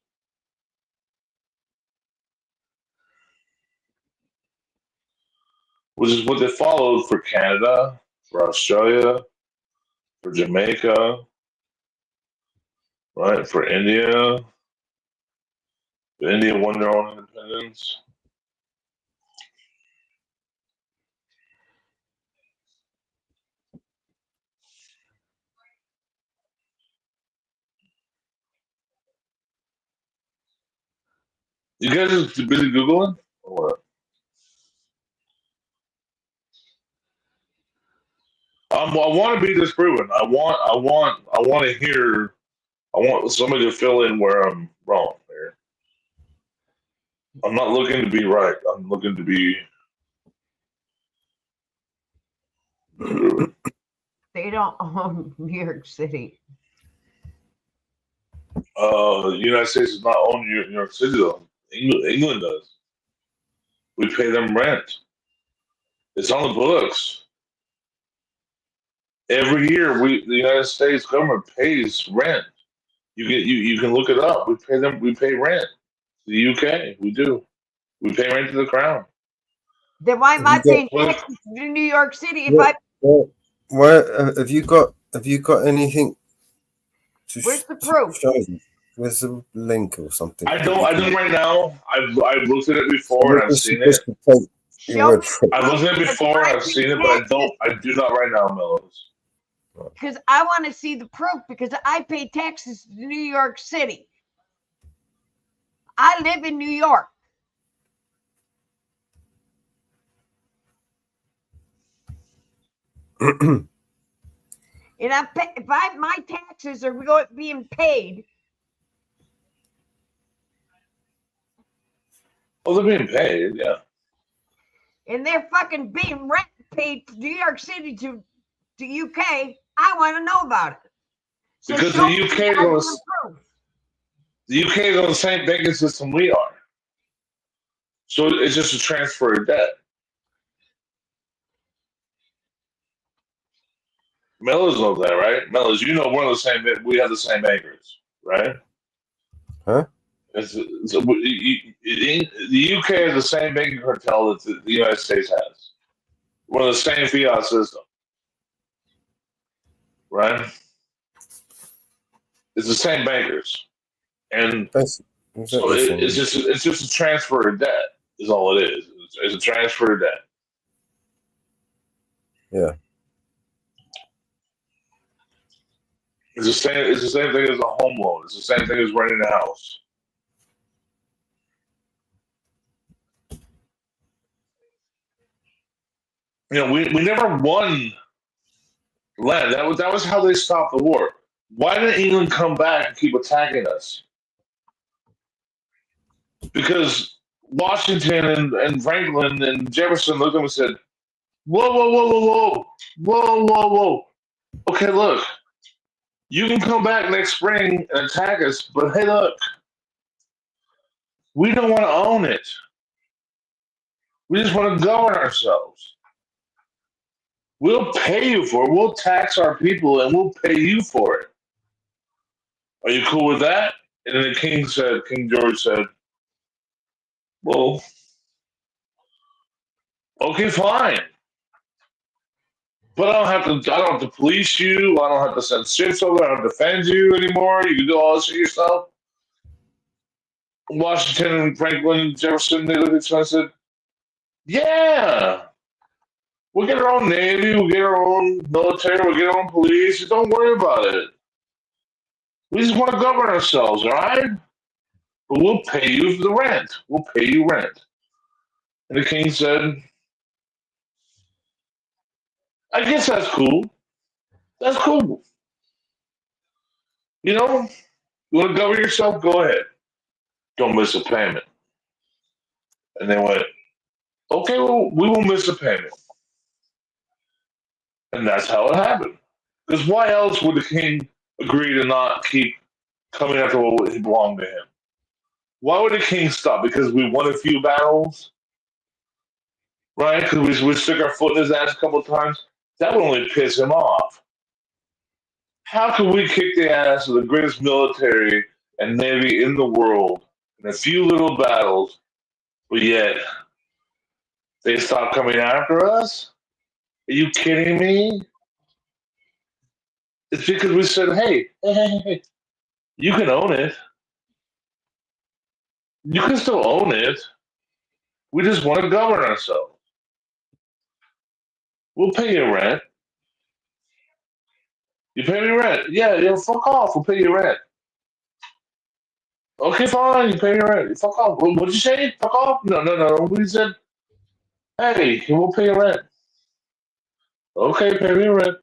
Which is what they followed for Canada, for Australia, for Jamaica, right? For India. India won their own independence. You guys are busy Googling? Or what? I want to be disproven. I want to hear. I want somebody to fill in where I'm wrong here. I'm not looking to be right. I'm looking to be. They don't own New York City. The United States does not own New York City though. England does. We pay them rent. It's on the books. Every year, the United States government pays rent. You can look it up. We pay them. We pay rent. The UK, we do. We pay rent to the crown. Then why am I paying taxes to New York City if I? Why have you got anything? Where's the proof? Show you? Where's the link or something? I don't right now. I've looked at it before and I've seen it. Show me. I've looked at it before and I've seen it, but I do not right now, Mellows. Because I want to see the proof because I pay taxes to New York City. I live in New York. And my taxes are being paid. Well, they're being paid, yeah. And they're fucking being rent paid to New York City to UK. I want to know about it. So because the UK goes the same banking system we are. So it's just a transfer of debt. Mellors knows that, right? Mellors, you know we have the same bankers, right? Huh? The UK has the same banking cartel that the United States has. We're the same fiat system, right? It's the same bankers, and so it's just a transfer of debt. Is all it is. It's a transfer of debt. Yeah. It's the same. It's the same thing as a home loan. It's the same thing as renting a house. You know, we never won land. That was how they stopped the war. Why didn't England come back and keep attacking us? Because Washington and Franklin and Jefferson looked at them and said, "Whoa, whoa, whoa, whoa, whoa, whoa, whoa, whoa. Okay, look, you can come back next spring and attack us, but hey, look, we don't want to own it. We just want to govern ourselves. We'll pay you for it. We'll tax our people and we'll pay you for it. Are you cool with that?" And then King George said, "Well, okay, fine. But I don't have to police you. I don't have to send ships over. I don't have to defend you anymore. You can do all this shit yourself." Washington and Franklin and Jefferson, they looked at each other and said, "Yeah, we'll get our own navy. We'll get our own military. We'll get our own police. Don't worry about it. We just want to govern ourselves, all right? But we'll pay you the rent. We'll pay you rent." And the king said, "I guess that's cool. That's cool. You know, you want to govern yourself? Go ahead. Don't miss a payment." And they went, "Okay, well, we will miss a payment." And that's how it happened. Because why else would the king agree to not keep coming after what belonged to him? Why would the king stop? Because we won a few battles, right? Because we stuck our foot in his ass a couple of times. That would only piss him off. How could we kick the ass of the greatest military and navy in the world in a few little battles, but yet they stop coming after us? Are you kidding me? It's because we said, hey, you can own it. You can still own it. We just want to govern ourselves. We'll pay you rent. You pay me rent. Yeah, fuck off. We'll pay you rent. Okay, fine. You pay me rent. Fuck off. What'd you say? Fuck off? No. We said, hey, we'll pay you rent. Okay, pay me rent.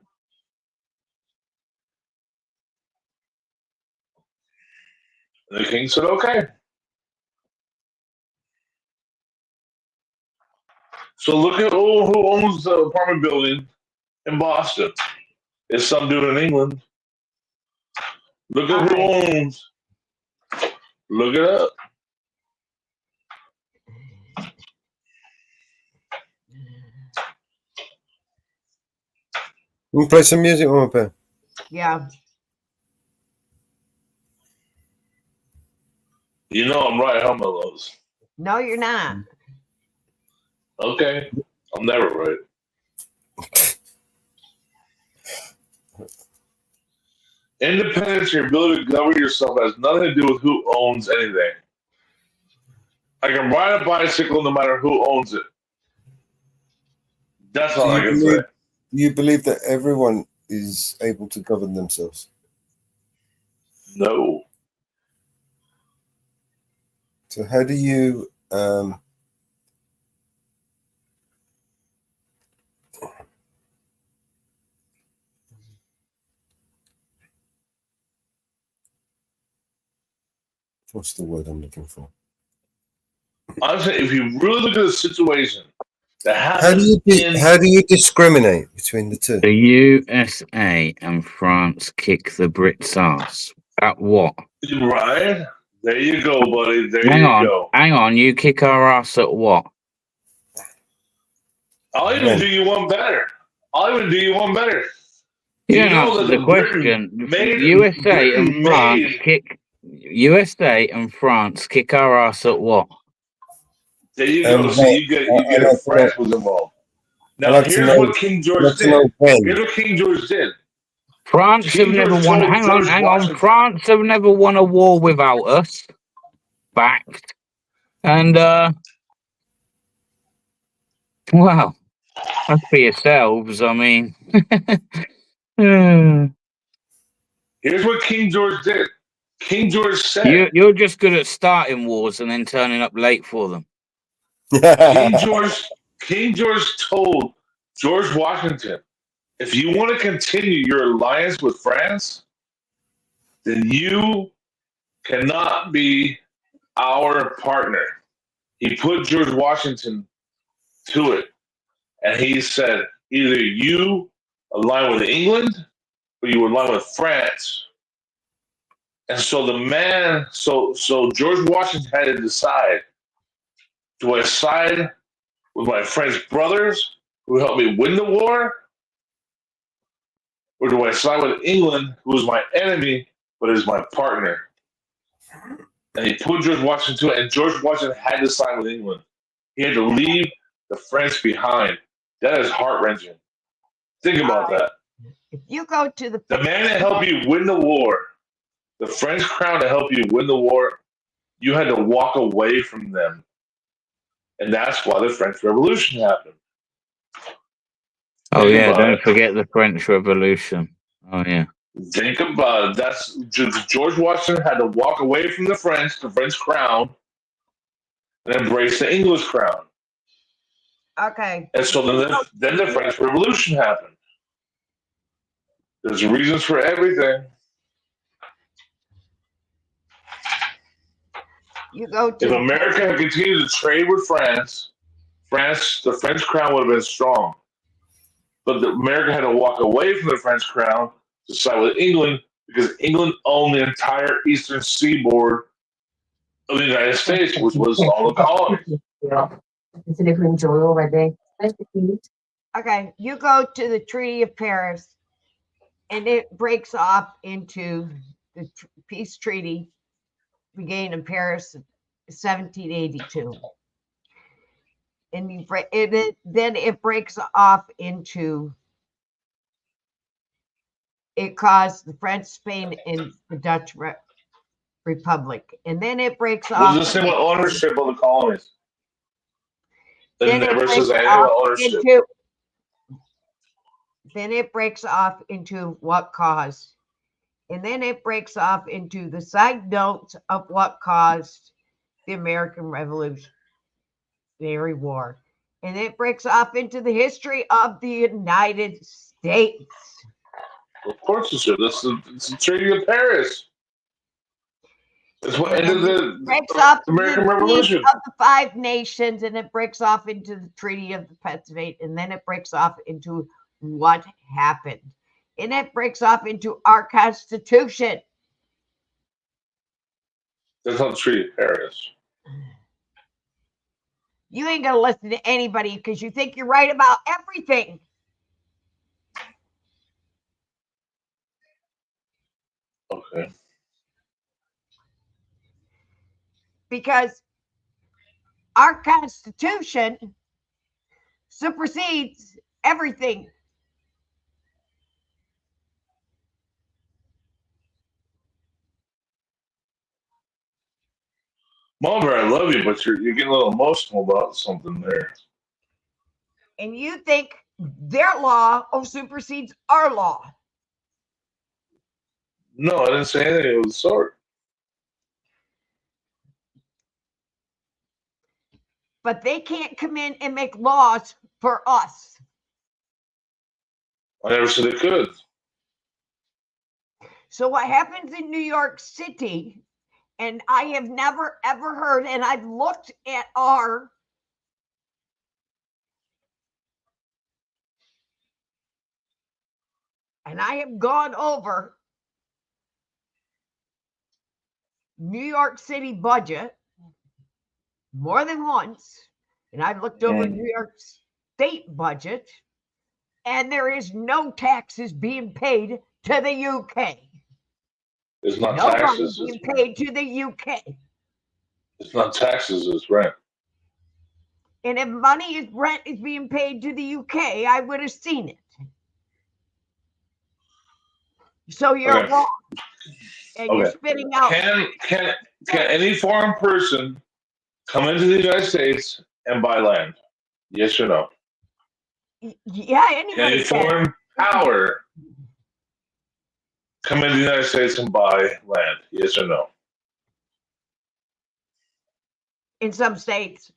And the king said, okay. So look at who owns the apartment building in Boston. It's some dude in England. Look at who owns. Look it up. Can you play some music, Mama Bear? Yeah. You know I'm right, huh, Mellows? No, you're not. Okay. I'm never right. Independence, your ability to govern yourself, has nothing to do with who owns anything. I can ride a bicycle no matter who owns it. That's all I can say. You believe that everyone is able to govern themselves? No. So how do you What's the word I'm looking for? I'm saying, if you really look at the situation that How happened how do you discriminate between the two? The USA and France kick the Brits' ass. At what? Right? There you go, buddy. There you go. Hang on. You kick our ass at what? I'll even do you one better. I'll even do you one better. You You don't know answer that the question. USA and Britain France made. kick. USA and France kick our ass at what? There you go. So you get it. France was involved. Now here's what King George did. Here's what King George did. France have never won. Hang on. France have never won a war without us. Fact. And well, that's for yourselves. I mean, here's what King George did. King George said, "You're just good at starting wars and then turning up late for them." King George told George Washington, if you want to continue your alliance with France, then you cannot be our partner. He put George Washington to it. And he said, either you align with England or you align with France. And so so George Washington had to decide, do I side with my French brothers who helped me win the war? Or do I side with England, who is my enemy, but is my partner? And he put George Washington to it, and George Washington had to side with England. He had to leave the French behind. That is heart-wrenching. Think about that. If you go to the man that helped you win the war, the French crown to help you win the war, you had to walk away from them. And that's why the French Revolution happened. Oh, yeah, don't forget the French Revolution. Oh, yeah. Think about it. That's George Washington had to walk away from the French crown, and embrace the English crown. Okay. And so then the French Revolution happened. There's reasons for everything. You go to if America had continued to trade with France, the French crown would have been strong. But America had to walk away from the French crown to side with England because England owned the entire eastern seaboard of the United States, which was all the colonies. Okay, you go to the Treaty of Paris, and it breaks off into the peace treaty began in Paris in 1782. And then it breaks off into, it caused the French, Spain, and the Dutch Republic. And then it breaks off. Was the same with ownership of the colonies? Then never says anything about ownership. Then it breaks off into what caused. And then it breaks off into the side notes of what caused the American Revolutionary War. And it breaks off into the history of the United States. Of course it should. It's the Treaty of Paris. It's what ended the American Revolution. Of the 5 nations, and it breaks off into the Treaty of the Pennsylvania, and then it breaks off into what happened. And it breaks off into our Constitution. That's not the Treaty of Paris. You ain't going to listen to anybody because you think you're right about everything. Okay. Because our Constitution supersedes everything. Mom, I love you, but you're getting a little emotional about something there. And you think their law supersedes our law. No, I didn't say anything of the sort. But they can't come in and make laws for us. I never said they could. So what happens in New York City And I have never, ever heard, and I've looked at and I have gone over New York City budget more than once, and I've looked over New York State budget, and there is no taxes being paid to the UK. It's not no taxes. money being paid to the UK. It's not taxes. It's rent. And if rent is being paid to the UK, I would have seen it. So you're wrong, and you're spitting out. Can any foreign person come into the United States and buy land? Yes or no? Yeah, anybody can. Any foreign power come into the United States and buy land? Yes or no? In some states,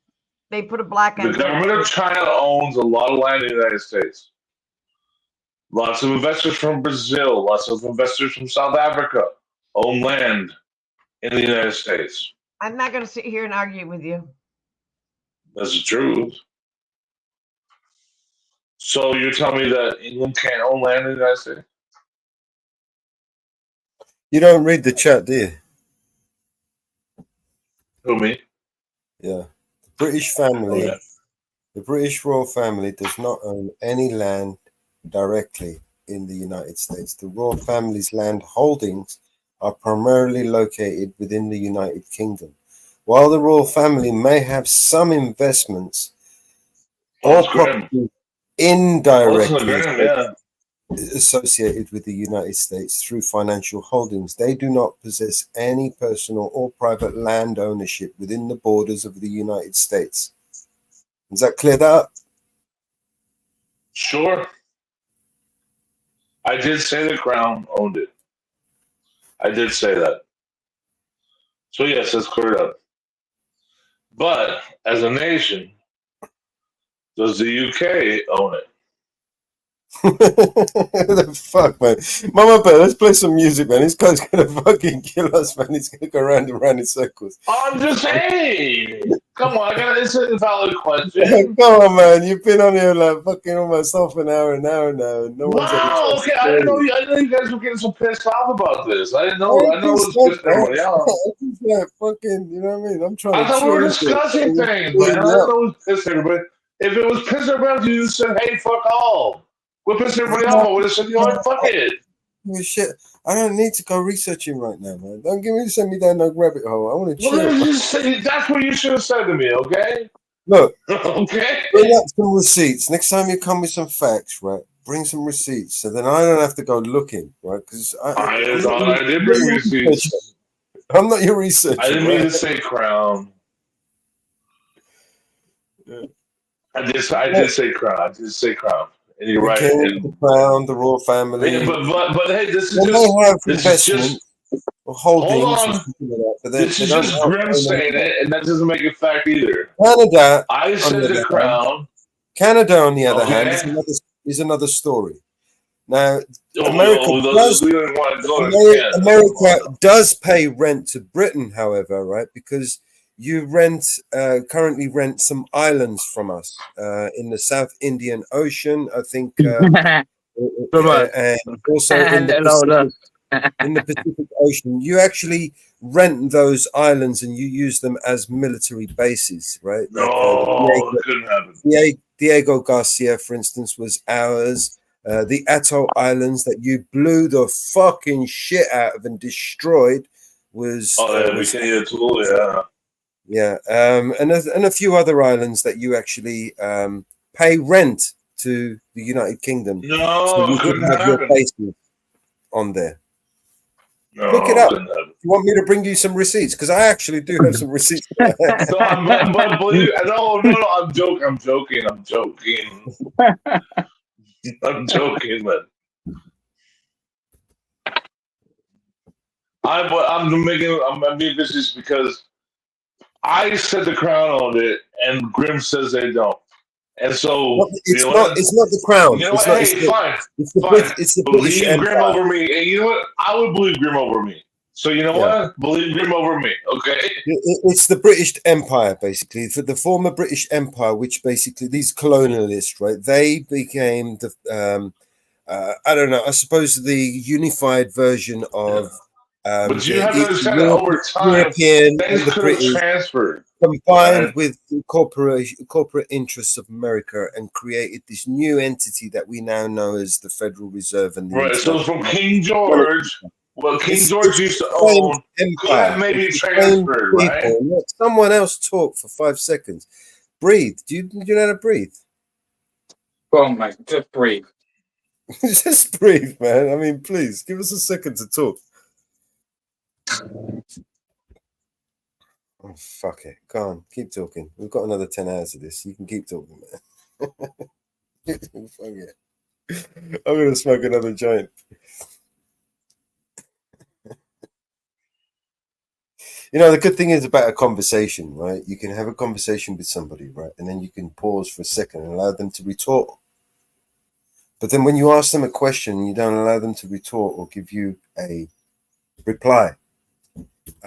they put a black on the government of China owns a lot of land in the United States. Lots of investors from Brazil, lots of investors from South Africa own land in the United States. I'm not going to sit here and argue with you. That's the truth. So you're telling me that England can't own land in the United States? You don't read the chat, do you? Who, me? Yeah. The British family, the British royal family does not own any land directly in the United States. The royal family's land holdings are primarily located within the United Kingdom. While the royal family may have some investments or property indirectly associated with the United States through financial holdings, they do not possess any personal or private land ownership within the borders of the United States. Does that clear that up? Sure. I did say the Crown owned it. I did say that. So yes, that's cleared up. But as a nation, does the UK own it? The fuck, man. Mama Bear, let's play some music, man. This guy's gonna fucking kill us, man. He's gonna go round and round in circles. I'm just saying. Come on, it's a valid question. Come on, man. You've been on here like fucking almost half an hour now. No one's okay. I didn't know you guys were getting so pissed off about this. I didn't know. I know it was pissed everybody off. It's like fucking, you know what I mean? I'm trying I thought we were discussing things, man. I didn't know it was pissed everybody. If it was pissed everybody, you just said, "Hey, fuck all." We're pissing everybody off. I would have said, "You know what? Fuck it." Shit, I don't need to go researching right now, man. Don't send me down no rabbit hole. I want to chill. That's what you should have said to me, okay? Look, okay. Bring up some receipts. Next time you come with some facts, right? Bring some receipts, so then I don't have to go looking, right? Because I did bring receipts. I'm not your researcher. I didn't mean to say Crown. Yeah. I did say Crown. I did say Crown. And you're right. The Crown, the royal family. Yeah, but hey, this is just holdings. This is just Grim saying it, and that doesn't make it fact either. Canada. I said the Crown. Canada, on the other hand, is another story. Now, America does pay rent to Britain, however, right? Because you currently rent some islands from us in the South Indian Ocean, I think, and also in the Pacific Ocean. You actually rent those islands and you use them as military bases, right? No, it couldn't happen. Diego Garcia, for instance, was ours. The Atoll Islands that you blew the fucking shit out of and destroyed was... Yeah, and a few other islands that you actually pay rent to the United Kingdom. No, so you couldn't have happen. Your bases on there. No, look it up. You want me to bring you some receipts? Because I actually do have some receipts. No, I'm joking. I'm joking, man. I'm being business because I said the Crown owned it, and Grim says they don't. And so it's not the Crown. You know what? Fine. It's the British believe Empire. Grim over me, and you know what? I would believe Grim over me. So you know what? Believe him over me, okay? It's the British Empire, basically, for the former British Empire, which basically these colonialists, right? They became the I don't know. I suppose the unified version of But you have to the understand that over time, European things and the could have British transferred. combined Right? with the corporate interests of America and created this new entity that we now know as the Federal Reserve and the Right. So from International King Monetary George, Fund. what King George It's used to the same own could have empire. maybe It's the same transferred, right? people. Let someone else talk for 5 seconds. Breathe. Do you know how to breathe? Go on, mate. Just breathe. Just breathe, man. I mean, please give us a second to talk. Oh, fuck it. Go on, keep talking. We've got another 10 hours of this. You can keep talking, man. Fuck it. I'm gonna smoke another joint. You know, the good thing is about a conversation, right? You can have a conversation with somebody, right? And then you can pause for a second and allow them to retort. But then when you ask them a question, you don't allow them to retort or give you a reply.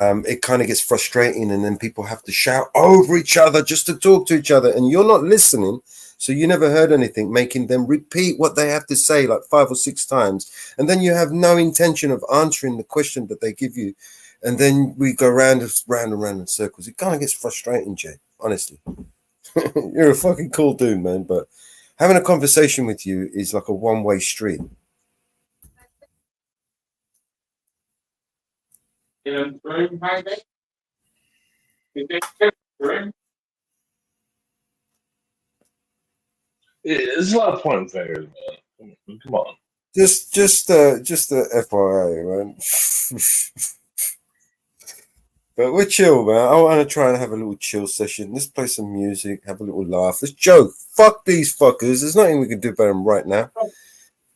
It kind of gets frustrating, and then people have to shout over each other just to talk to each other, and you're not listening, so you never heard anything, making them repeat what they have to say like 5 or 6 times, and then you have no intention of answering the question that they give you, and then we go round and round in circles. It kind of gets frustrating, Jay, honestly. You're a fucking cool dude, man, but having a conversation with you is like a one-way street. It's a lot of pointing fingers, man. Come on. Just a FYI, man. But we're chill, man. I want to try and have a little chill session. Let's play some music, have a little laugh. Let's joke. Fuck these fuckers. There's nothing we can do about them right now.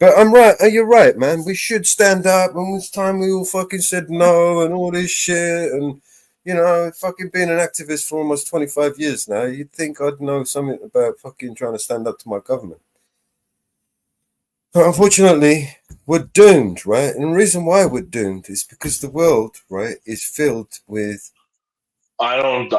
But I'm right. You're right, man. We should stand up. And this time we all fucking said no and all this shit. And, you know, fucking being an activist for almost 25 years now, you'd think I'd know something about fucking trying to stand up to my government. But unfortunately, we're doomed, right? And the reason why we're doomed is because the world, right, is filled with I don't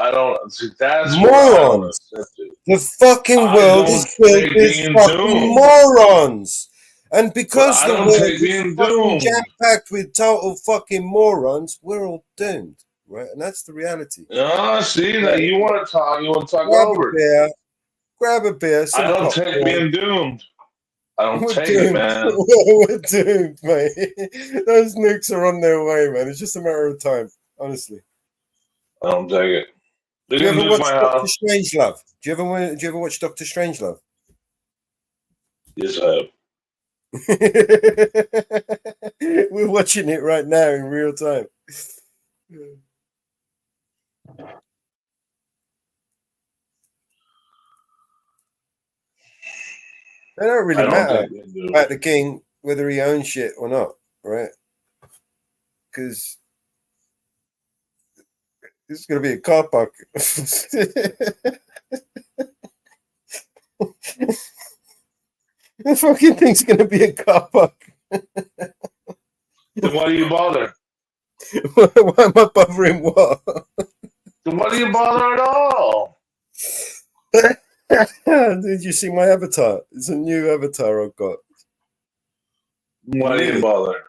see that's what I don't morons. accept it. The fucking I world don't is filled take with being fucking doomed. morons. And But because I the don't world take is being fucking doomed. jam-packed with total fucking morons, we're all doomed, right? And that's the reality. See, now you want to talk Grab a over it. beer, I some don't popcorn. take being doomed. I don't We're take doomed. it, man. We're doomed, mate. Those nukes are on their way, man. It's just a matter of time, honestly. I don't take it. They Do you can ever nuke watch my Doctor house. Strangelove? Do you ever watch Doctor Strangelove? Yes, I have. We're watching it right now in real time. They don't really I don't matter take being doomed. about the king, whether he owns shit or not, right? Because it's going to be a car park. The fucking thing's going to be a car park. Then why do you bother? Why am I bothering what? Then why do you bother at all? Did you see my avatar? It's a new avatar I've got. Why do you bother?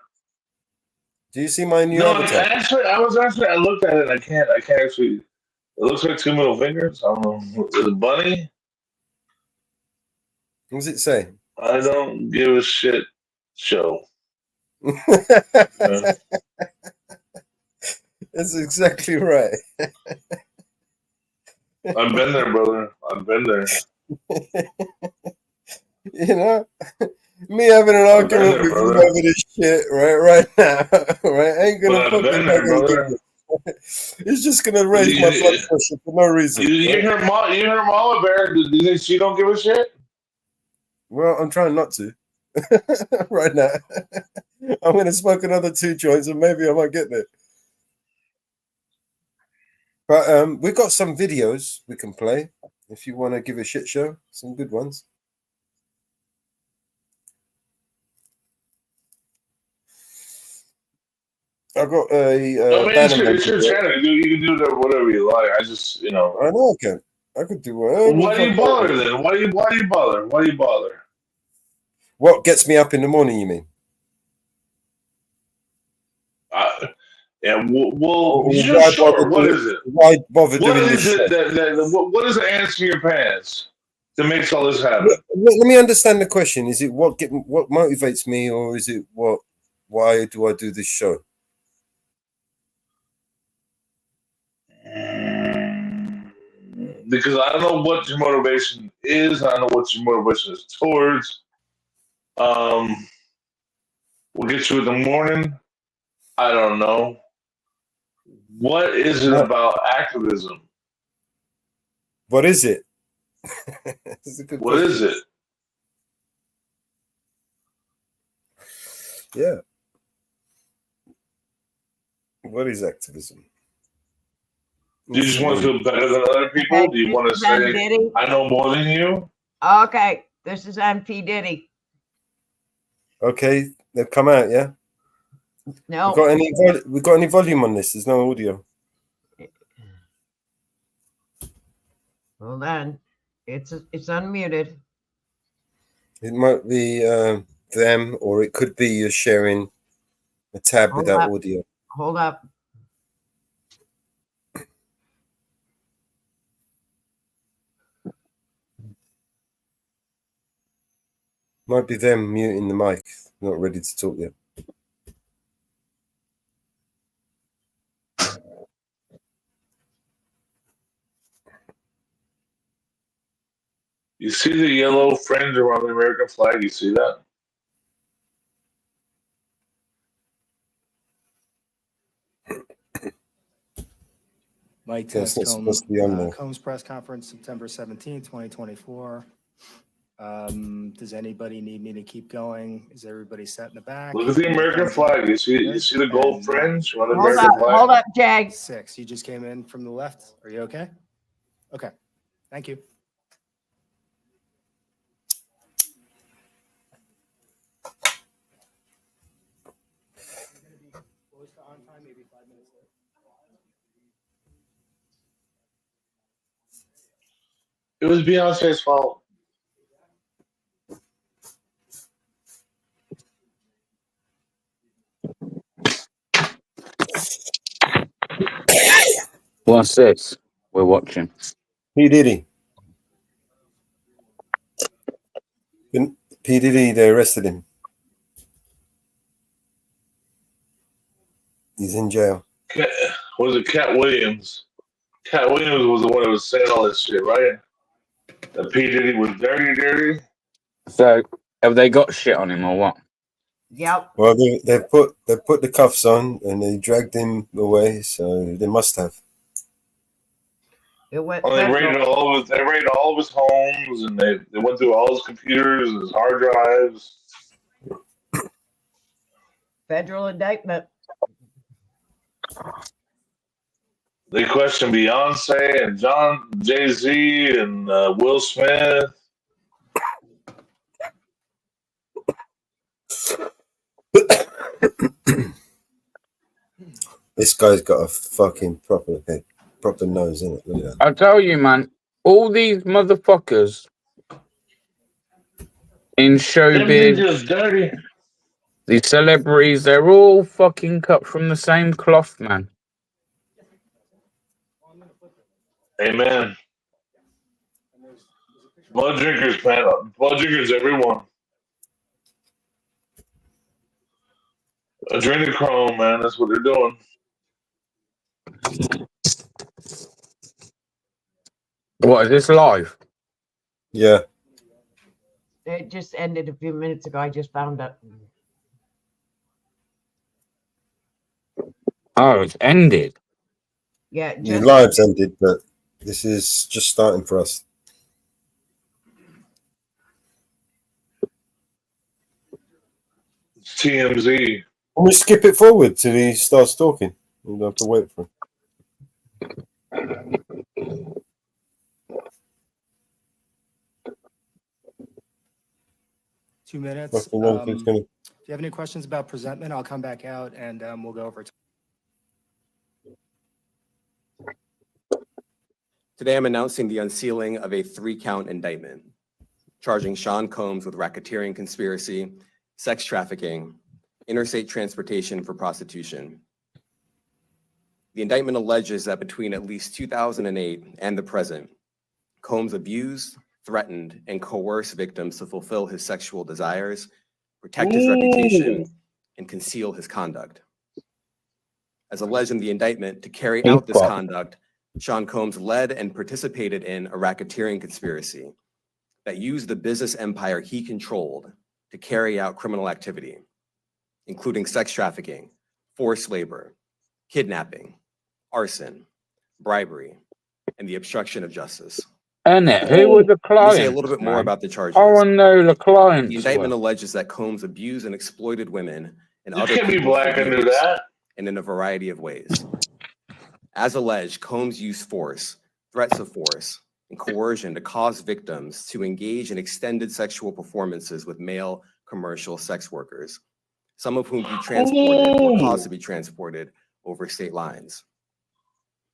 Do you see my new No, avatar? I looked at it and I can't actually. It looks like 2 middle fingers. I don't know. Is it bunny? What does it say? I don't give a shit. Show. That's exactly right. I've been there, brother. I've been there. You know, me having an I've been argument there, with you brother. over this shit right now, right? Ain't But gonna I've fucking been make there, any brother. difference. It's just gonna raise my blood pressure for no reason. You Right? hear Mama Bear? Do you think she don't give a shit? Well, I'm trying not to right now. I'm gonna smoke another 2 joints and maybe I might get there. But we got some videos we can play if you want to give a shit show. Some good ones. I got a I mean, banner. it's your channel. You can do whatever you like. I just, I know I can. I could do whatever. Why do you bother then? Why do you bother? Why do you bother? What gets me up in the morning? You mean? Yeah. Well, Why sure. What is it? Why bother What doing is this? it what is the ants in your pants that makes all this happen? Let me understand the question. Is it what motivates me, or is it what? Why do I do this show? Because I don't know what your motivation is. I don't know what your motivation is towards. We'll get you in the morning. I don't know. What is it about activism? What is it? That's a good What question. is it? Yeah. What is activism? Do you just want to feel better than other people? Okay, Do you want to say, I know more than you? Okay, this is MP Diddy. Okay, they've come out, yeah? No. We got any volume on this? There's no audio. Hold on. It's unmuted. It might be them, or it could be you're sharing a tab without audio. Hold up. Might be them muting the mic, not ready to talk yet. You see the yellow fringe around the American flag? You see that? Mike That's Test, not supposed to be on there. Combs press conference, September 17th, 2024. Does anybody need me to keep going? Is everybody set in the back? Look at the American flag. You see the gold fringe around the American flag? Hold up, Jag. 6. You just came in from the left. Are you okay? Okay. Thank you. It was Beyonce's fault. What's this we're watching? P. Diddy. P. Diddy, they arrested him. He's in jail. Was it Cat Williams? Cat Williams was the one that was saying all this shit, right? That P. Diddy was dirty. So have they got shit on him or what? Yep. Well, they put the cuffs on and they dragged him away, so they must have. It went. They raided all of his homes, and they went through all his computers and his hard drives. Federal indictment. They questioned Beyonce and Jay-Z and Will Smith. This guy's got a fucking proper nose, isn't it? Look at that. I tell you, man, all these motherfuckers in showbiz, dirty. these celebrities, they're all fucking cut from the same cloth, man. Amen. Blood drinkers, man. Blood drinkers, everyone. Adrenochrome, man. That's what they're doing. What, is this live? Yeah. It just ended a few minutes ago. I just found out. Oh, it's ended. Yeah. Your lives ended, but this is just starting for us. It's TMZ. Can we skip it forward till he starts talking? We'll have to wait for him. 2 minutes. If you have any questions about presentment, I'll come back out and we'll go over. Today, I'm announcing the unsealing of a 3-count indictment, charging Sean Combs with racketeering conspiracy, sex trafficking, interstate transportation for prostitution. The indictment alleges that between at least 2008 and the present, Combs abused, threatened, and coerced victims to fulfill his sexual desires, protect his reputation, and conceal his conduct. As alleged in the indictment, to carry out this conduct, Sean Combs led and participated in a racketeering conspiracy that used the business empire he controlled to carry out criminal activity, including sex trafficking, forced labor, kidnapping, arson, bribery, and the obstruction of justice. Annette, who were the clients? Let me say a little bit more about the charges. I want to know the clients. The indictment alleges that Combs abused and exploited women and other You can't be people black for and do years, that. and in a variety of ways. As alleged, Combs used force, threats of force, and coercion to cause victims to engage in extended sexual performances with male commercial sex workers, some of whom he transported or caused to be transported over state lines.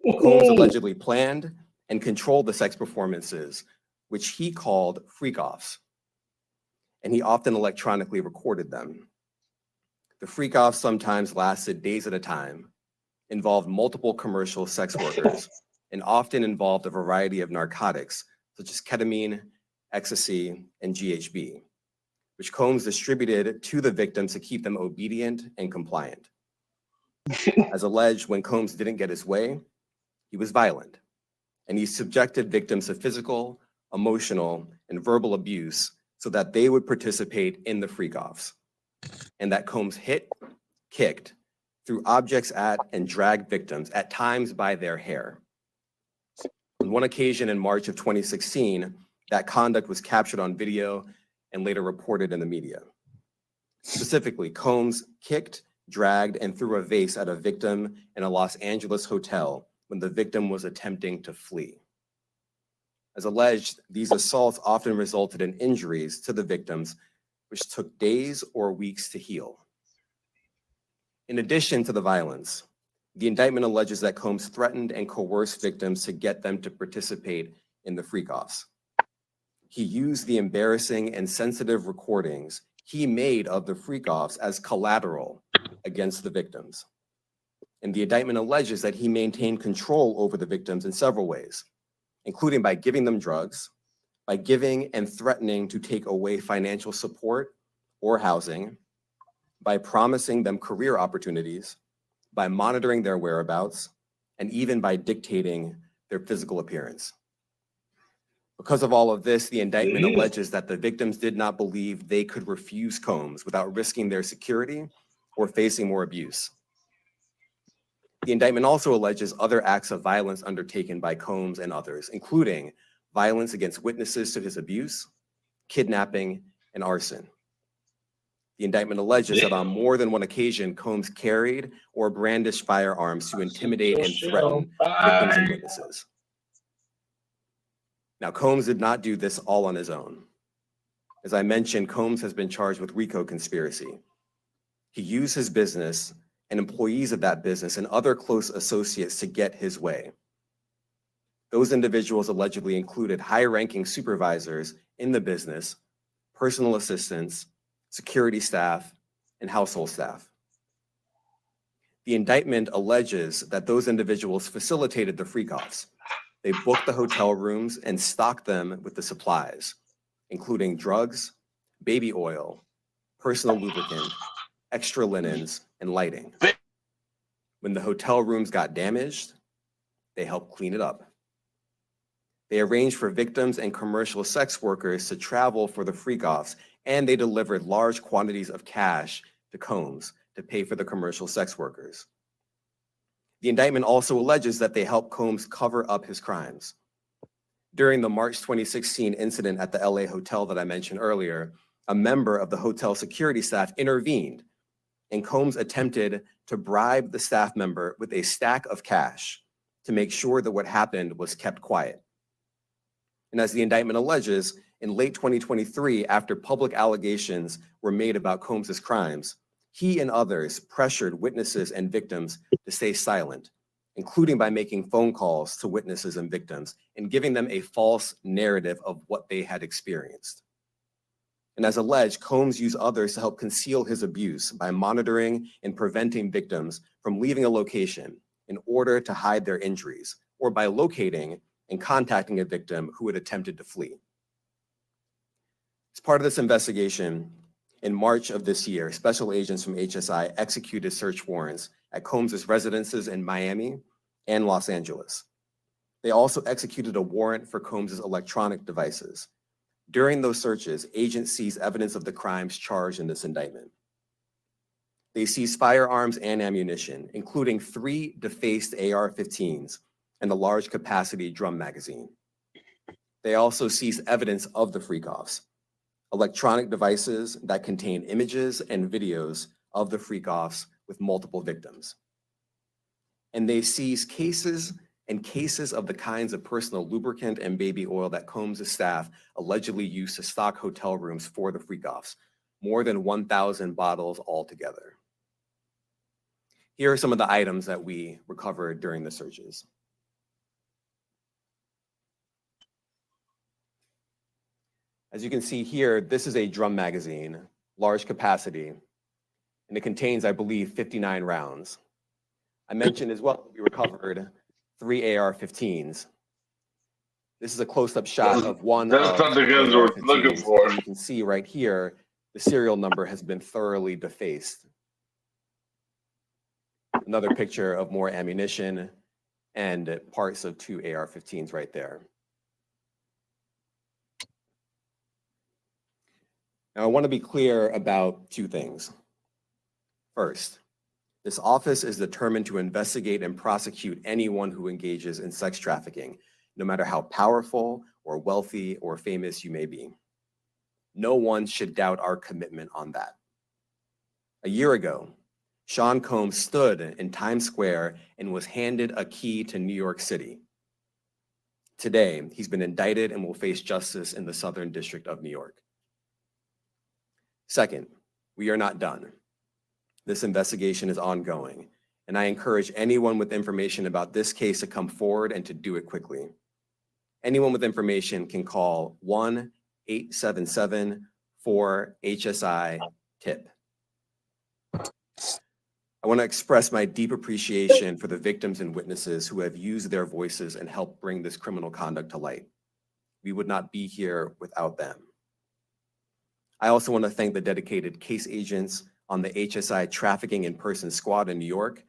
Combs allegedly planned and controlled the sex performances, which he called freak-offs, and he often electronically recorded them. The freak-offs sometimes lasted days at a time, involved multiple commercial sex workers, and often involved a variety of narcotics, such as ketamine, ecstasy, and GHB, which Combs distributed to the victims to keep them obedient and compliant. As alleged, when Combs didn't get his way, he was violent, and he subjected victims to physical, emotional, and verbal abuse so that they would participate in the freak-offs, and that Combs hit, kicked, threw objects at, and dragged victims, at times by their hair. On one occasion in March of 2016, that conduct was captured on video and later reported in the media. Specifically, Combs kicked, dragged, and threw a vase at a victim in a Los Angeles hotel when the victim was attempting to flee. As alleged, these assaults often resulted in injuries to the victims, which took days or weeks to heal. In addition to the violence, the indictment alleges that Combs threatened and coerced victims to get them to participate in the freak-offs. He used the embarrassing and sensitive recordings he made of the freak-offs as collateral against the victims. And the indictment alleges that he maintained control over the victims in several ways, including by giving them drugs, by giving and threatening to take away financial support or housing, by promising them career opportunities, by monitoring their whereabouts, and even by dictating their physical appearance. Because of all of this, the indictment alleges that the victims did not believe they could refuse Combs without risking their security or facing more abuse. The indictment also alleges other acts of violence undertaken by Combs and others, including violence against witnesses to his abuse, kidnapping, and arson. The indictment alleges that on more than one occasion, Combs carried or brandished firearms to intimidate and threaten victims and witnesses. Now, Combs did not do this all on his own. As I mentioned, Combs has been charged with RICO conspiracy. He used his business and employees of that business and other close associates to get his way. Those individuals allegedly included high-ranking supervisors in the business, personal assistants, security staff, and household staff. The indictment alleges that those individuals facilitated the freak-offs. They booked the hotel rooms and stocked them with the supplies, including drugs, baby oil, personal lubricant, extra linens, and lighting. When the hotel rooms got damaged, they helped clean it up. They arranged for victims and commercial sex workers to travel for the freak-offs, and they delivered large quantities of cash to Combs to pay for the commercial sex workers. The indictment also alleges that they helped Combs cover up his crimes. During the March 2016 incident at the LA hotel that I mentioned earlier, a member of the hotel security staff intervened, and Combs attempted to bribe the staff member with a stack of cash to make sure that what happened was kept quiet. And as the indictment alleges, in late 2023, after public allegations were made about Combs's crimes, he and others pressured witnesses and victims to stay silent including by making phone calls to witnesses and victims and giving them a false narrative of what they had experienced. And as alleged, Combs used others to help conceal his abuse by monitoring and preventing victims from leaving a location in order to hide their injuries, or by locating and contacting a victim who had attempted to flee. As part of this investigation, in March of this year, special agents from HSI executed search warrants at Combs' residences in Miami and Los Angeles. They also executed a warrant for Combs' electronic devices. During those searches, agents seized evidence of the crimes charged in this indictment. They seized firearms and ammunition, including 3 defaced AR-15s and a large capacity drum magazine. They also seized evidence of the freak-offs, electronic devices that contain images and videos of the freak-offs with multiple victims. And they seized cases and cases of the kinds of personal lubricant and baby oil that Combs' staff allegedly used to stock hotel rooms for the freak-offs, more than 1,000 bottles altogether. Here are some of the items that we recovered during the searches. As you can see here, this is a drum magazine, large capacity, and it contains, I believe, 59 rounds. I mentioned as well, we recovered 3 AR-15s. This is a close-up shot of one That's of not the guns the we're AR-15s, looking for. and you can see right here, the serial number has been thoroughly defaced. Another picture of more ammunition and parts of 2 AR-15s right there. Now, I want to be clear about 2 things. First, this office is determined to investigate and prosecute anyone who engages in sex trafficking, no matter how powerful or wealthy or famous you may be. No one should doubt our commitment on that. A year ago, Sean Combs stood in Times Square and was handed a key to New York City. Today, he's been indicted and will face justice in the Southern District of New York. Second, we are not done. This investigation is ongoing, and I encourage anyone with information about this case to come forward and to do it quickly. Anyone with information can call 1-877-4-HSI-TIP. I want to express my deep appreciation for the victims and witnesses who have used their voices and helped bring this criminal conduct to light. We would not be here without them. I also want to thank the dedicated case agents on the HSI Trafficking in Person Squad in New York.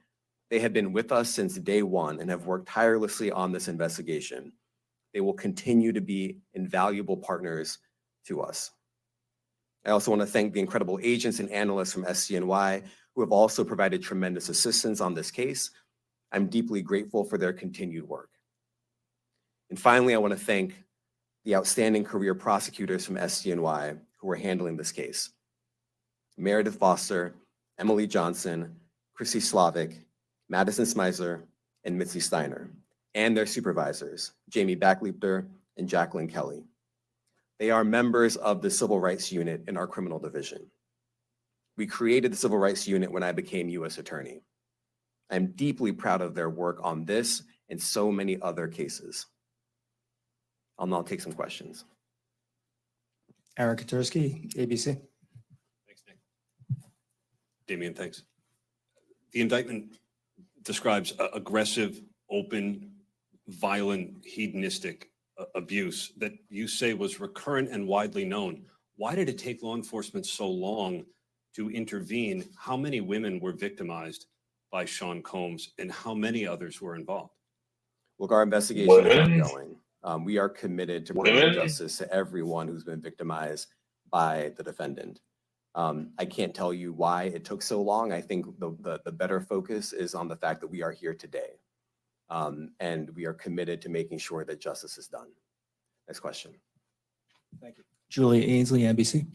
They have been with us since day one and have worked tirelessly on this investigation. They will continue to be invaluable partners to us. I also want to thank the incredible agents and analysts from SCNY who have also provided tremendous assistance on this case. I'm deeply grateful for their continued work. And finally, I want to thank the outstanding career prosecutors from SCNY who are handling this case. Meredith Foster, Emily Johnson, Chrissy Slavic, Madison Smeisler, and Mitzi Steiner, and their supervisors, Jamie Backleepter and Jacqueline Kelly. They are members of the Civil Rights Unit in our criminal division. We created the Civil Rights Unit when I became U.S. Attorney. I'm deeply proud of their work on this and so many other cases. I'll now take some questions. Aaron Katursky, ABC. Thanks, Nick. Damian, thanks. The indictment describes aggressive, open, violent, hedonistic abuse that you say was recurrent and widely known. Why did it take law enforcement so long to intervene? How many women were victimized by Sean Combs and how many others were involved? Look, our investigation is ongoing. We are committed to bringing justice to everyone who's been victimized by the defendant. I can't tell you why it took so long. I think the better focus is on the fact that we are here today. And we are committed to making sure that justice is done. Next question. Thank you. Julia Ainsley, NBC.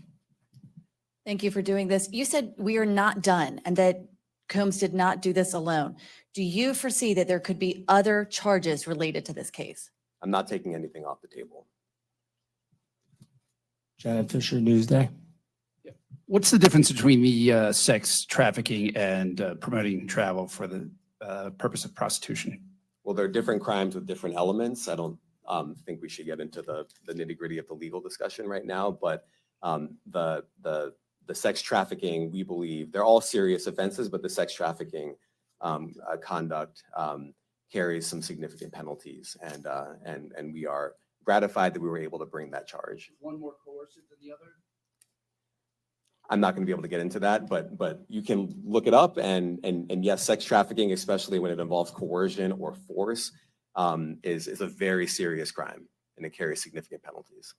Thank you for doing this. You said we are not done and that Combs did not do this alone. Do you foresee that there could be other charges related to this case? I'm not taking anything off the table. Janet Fisher, Newsday. What's the difference between the sex trafficking and promoting travel for the purpose of prostitution? Well, there are different crimes with different elements. I don't think we should get into the nitty gritty of the legal discussion right now, but the sex trafficking, we believe, they're all serious offenses, but the sex trafficking conduct carries some significant penalties, and we are gratified that we were able to bring that charge. One more coercive than the other? I'm not going to be able to get into that, but you can look it up, and yes, sex trafficking, especially when it involves coercion or force, is a very serious crime, and it carries significant penalties.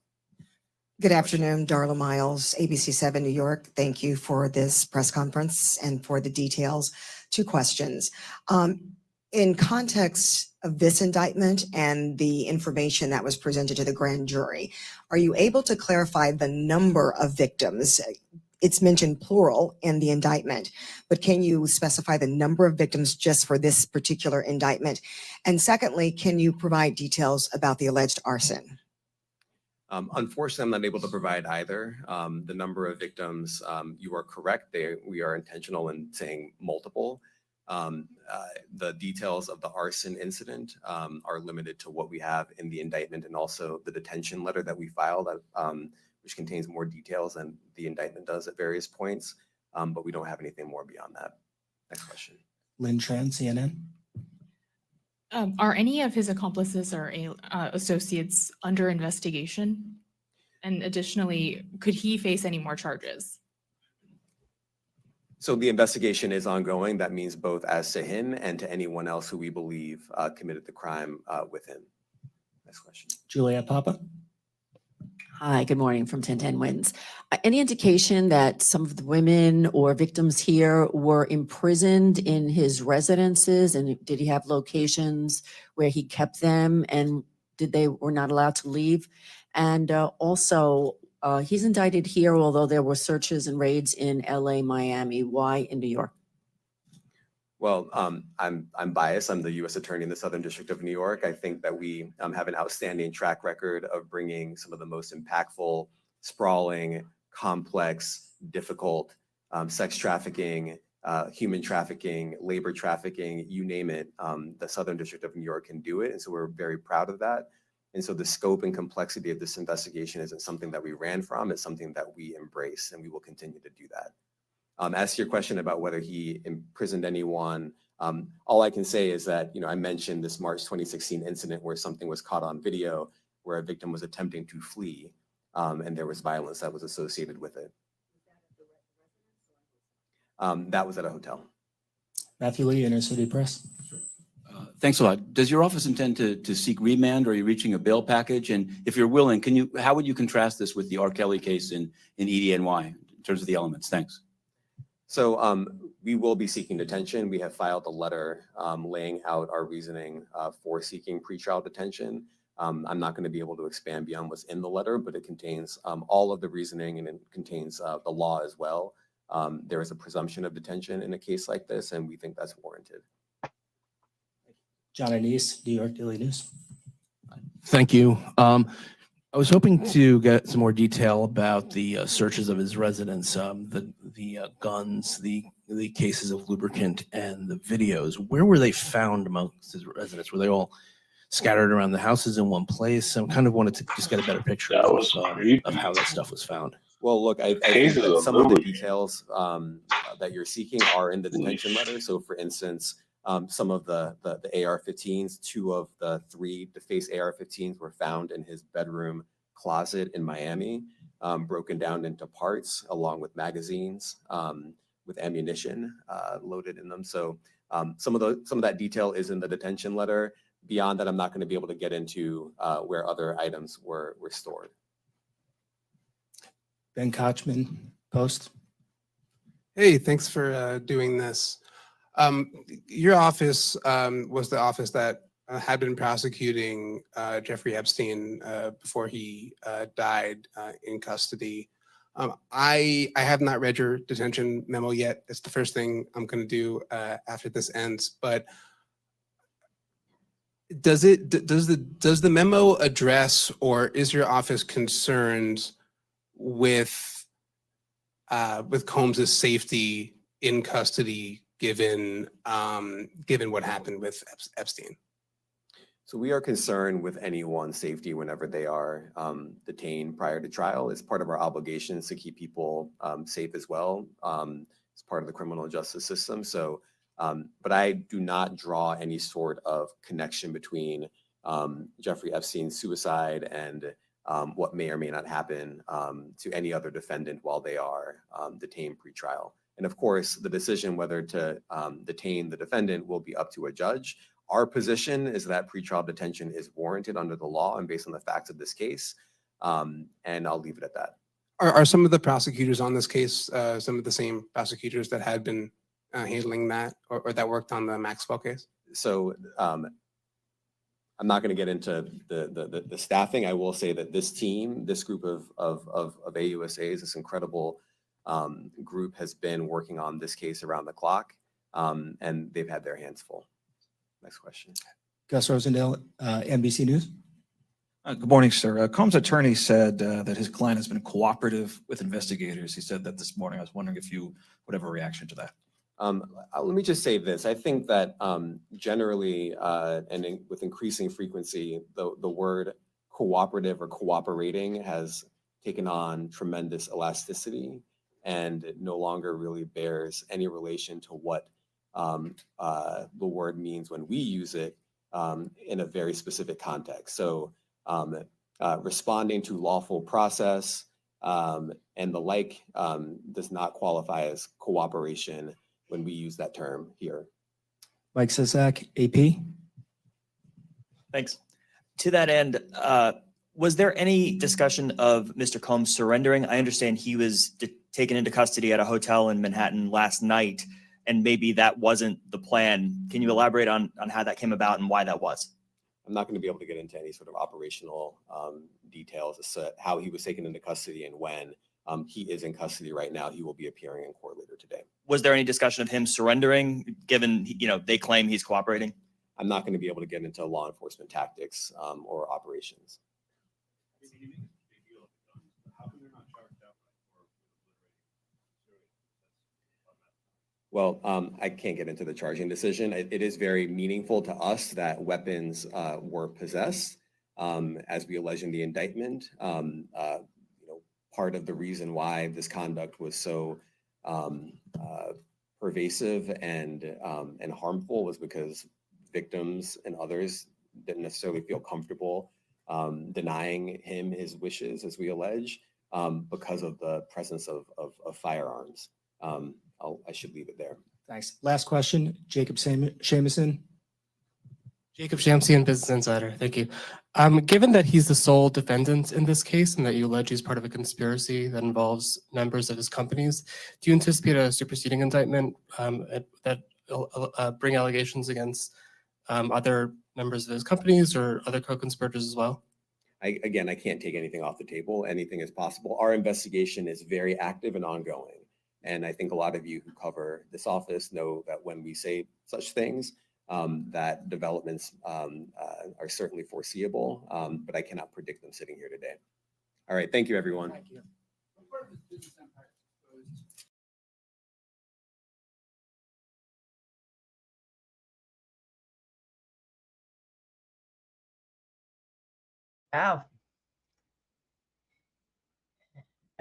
Good afternoon, Darla Miles, ABC7 New York. Thank you for this press conference and for the details. 2 questions. In context of this indictment and the information that was presented to the grand jury, are you able to clarify the number of victims? It's mentioned plural in the indictment, but can you specify the number of victims just for this particular indictment? And secondly, can you provide details about the alleged arson? Unfortunately, I'm not able to provide either. The number of victims, you are correct. We are intentional in saying multiple. The details of the arson incident are limited to what we have in the indictment and also the detention letter that we filed, which contains more details than the indictment does at various points, but we don't have anything more beyond that. Next question. Lynn Tran, CNN. Are any of his accomplices or associates under investigation? And additionally, could he face any more charges? So the investigation is ongoing. That means both as to him and to anyone else who we believe committed the crime with him. Next question. Juliet Papa. Hi, good morning from 1010 Wins. Any indication that some of the women or victims here were imprisoned in his residences, and did he have locations where he kept them, and they were not allowed to leave? And also, he's indicted here, although there were searches and raids in LA, Miami. Why in New York? Well, I'm biased. I'm the U.S. Attorney in the Southern District of New York. I think that we have an outstanding track record of bringing some of the most impactful, sprawling, complex, difficult sex trafficking, human trafficking, labor trafficking, you name it. The Southern District of New York can do it, and so we're very proud of that. And so the scope and complexity of this investigation isn't something that we ran from. It's something that we embrace, and we will continue to do that. As to your question about whether he imprisoned anyone, all I can say is that, I mentioned this March 2016 incident where something was caught on video where a victim was attempting to flee, and there was violence that was associated with it. That was at a hotel. Matthew Lee, Inner City Press. Thanks a lot. Does your office intend to seek remand, or are you reaching a bail package? And if you're willing, how would you contrast this with the R. Kelly case in EDNY in terms of the elements? Thanks. So we will be seeking detention. We have filed a letter laying out our reasoning for seeking pretrial detention. I'm not going to be able to expand beyond what's in the letter, but it contains all of the reasoning, and it contains the law as well. There is a presumption of detention in a case like this, and we think that's warranted. John Anise, New York Daily News. Thank you. I was hoping to get some more detail about the searches of his residence, the guns, the cases of lubricant, and the videos. Where were they found amongst his residents? Were they all scattered around the houses in one place? I kind of wanted to just get a better picture of how that stuff was found. Well, look, I think that some of the details that you're seeking are in the detention letter. So, for instance, some of the AR-15s, 2 of the 3 defaced AR-15s were found in his bedroom closet in Miami, broken down into parts along with magazines with ammunition loaded in them. So some of that detail is in the detention letter. Beyond that, I'm not going to be able to get into where other items were stored. Ben Kochman, Post. Hey, thanks for doing this. Your office was the office that had been prosecuting Jeffrey Epstein before he died in custody. I have not read your detention memo yet. It's the first thing I'm going to do after this ends. But does the memo address, or is your office concerned with Combs's safety in custody given given what happened with Epstein? So we are concerned with anyone's safety whenever they are detained prior to trial. It's part of our obligations to keep people safe as well. It's part of the criminal justice system. So, but I do not draw any sort of connection between Jeffrey Epstein's suicide and what may or may not happen to any other defendant while they are detained pre-trial. And of course, the decision whether to detain the defendant will be up to a judge. Our position is that pretrial detention is warranted under the law and based on the facts of this case. And I'll leave it at that. Are some of the prosecutors on this case some of the same prosecutors that had been handling that or that worked on the Maxwell case? So I'm not going to get into the staffing. I will say that this team, this group of AUSAs, this incredible group has been working on this case around the clock, and they've had their hands full. Next question. Gus Rosendale, NBC News. Good morning, sir. Combs' attorney said that his client has been cooperative with investigators. He said that this morning. I was wondering if you would have a reaction to that. Let me just say this. I think that generally and with increasing frequency, the word cooperative or cooperating has taken on tremendous elasticity and it no longer really bears any relation to what the word means when we use it in a very specific context. So responding to lawful process and the like does not qualify as cooperation when we use that term here. Mike Sisak, AP. Thanks. To that end, was there any discussion of Mr. Combs surrendering? I understand he was taken into custody at a hotel in Manhattan last night, and maybe that wasn't the plan. Can you elaborate on how that came about and why that was? I'm not going to be able to get into any sort of operational details as to how he was taken into custody and when. He is in custody right now. He will be appearing in court later today. Was there any discussion of him surrendering, given they claim he's cooperating? I'm not going to be able to get into law enforcement tactics or operations. Well, I can't get into the charging decision. It is very meaningful to us that weapons were possessed, as we allege in the indictment. Part of the reason why this conduct was so pervasive and harmful was because victims and others didn't necessarily feel comfortable denying him his wishes, as we allege, because of the presence of firearms. I should leave it there. Thanks. Last question, Jacob Shamison. Jacob Shamsian, Business Insider. Thank you. Given that he's the sole defendant in this case and that you allege he's part of a conspiracy that involves members of his companies, do you anticipate a superseding indictment that bring allegations against other members of his companies or other co-conspirators as well? Again, I can't take anything off the table. Anything is possible. Our investigation is very active and ongoing. And I think a lot of you who cover this office know that when we say such things, that developments are certainly foreseeable, but I cannot predict them sitting here today. All right, thank you, everyone. Thank you. Wow.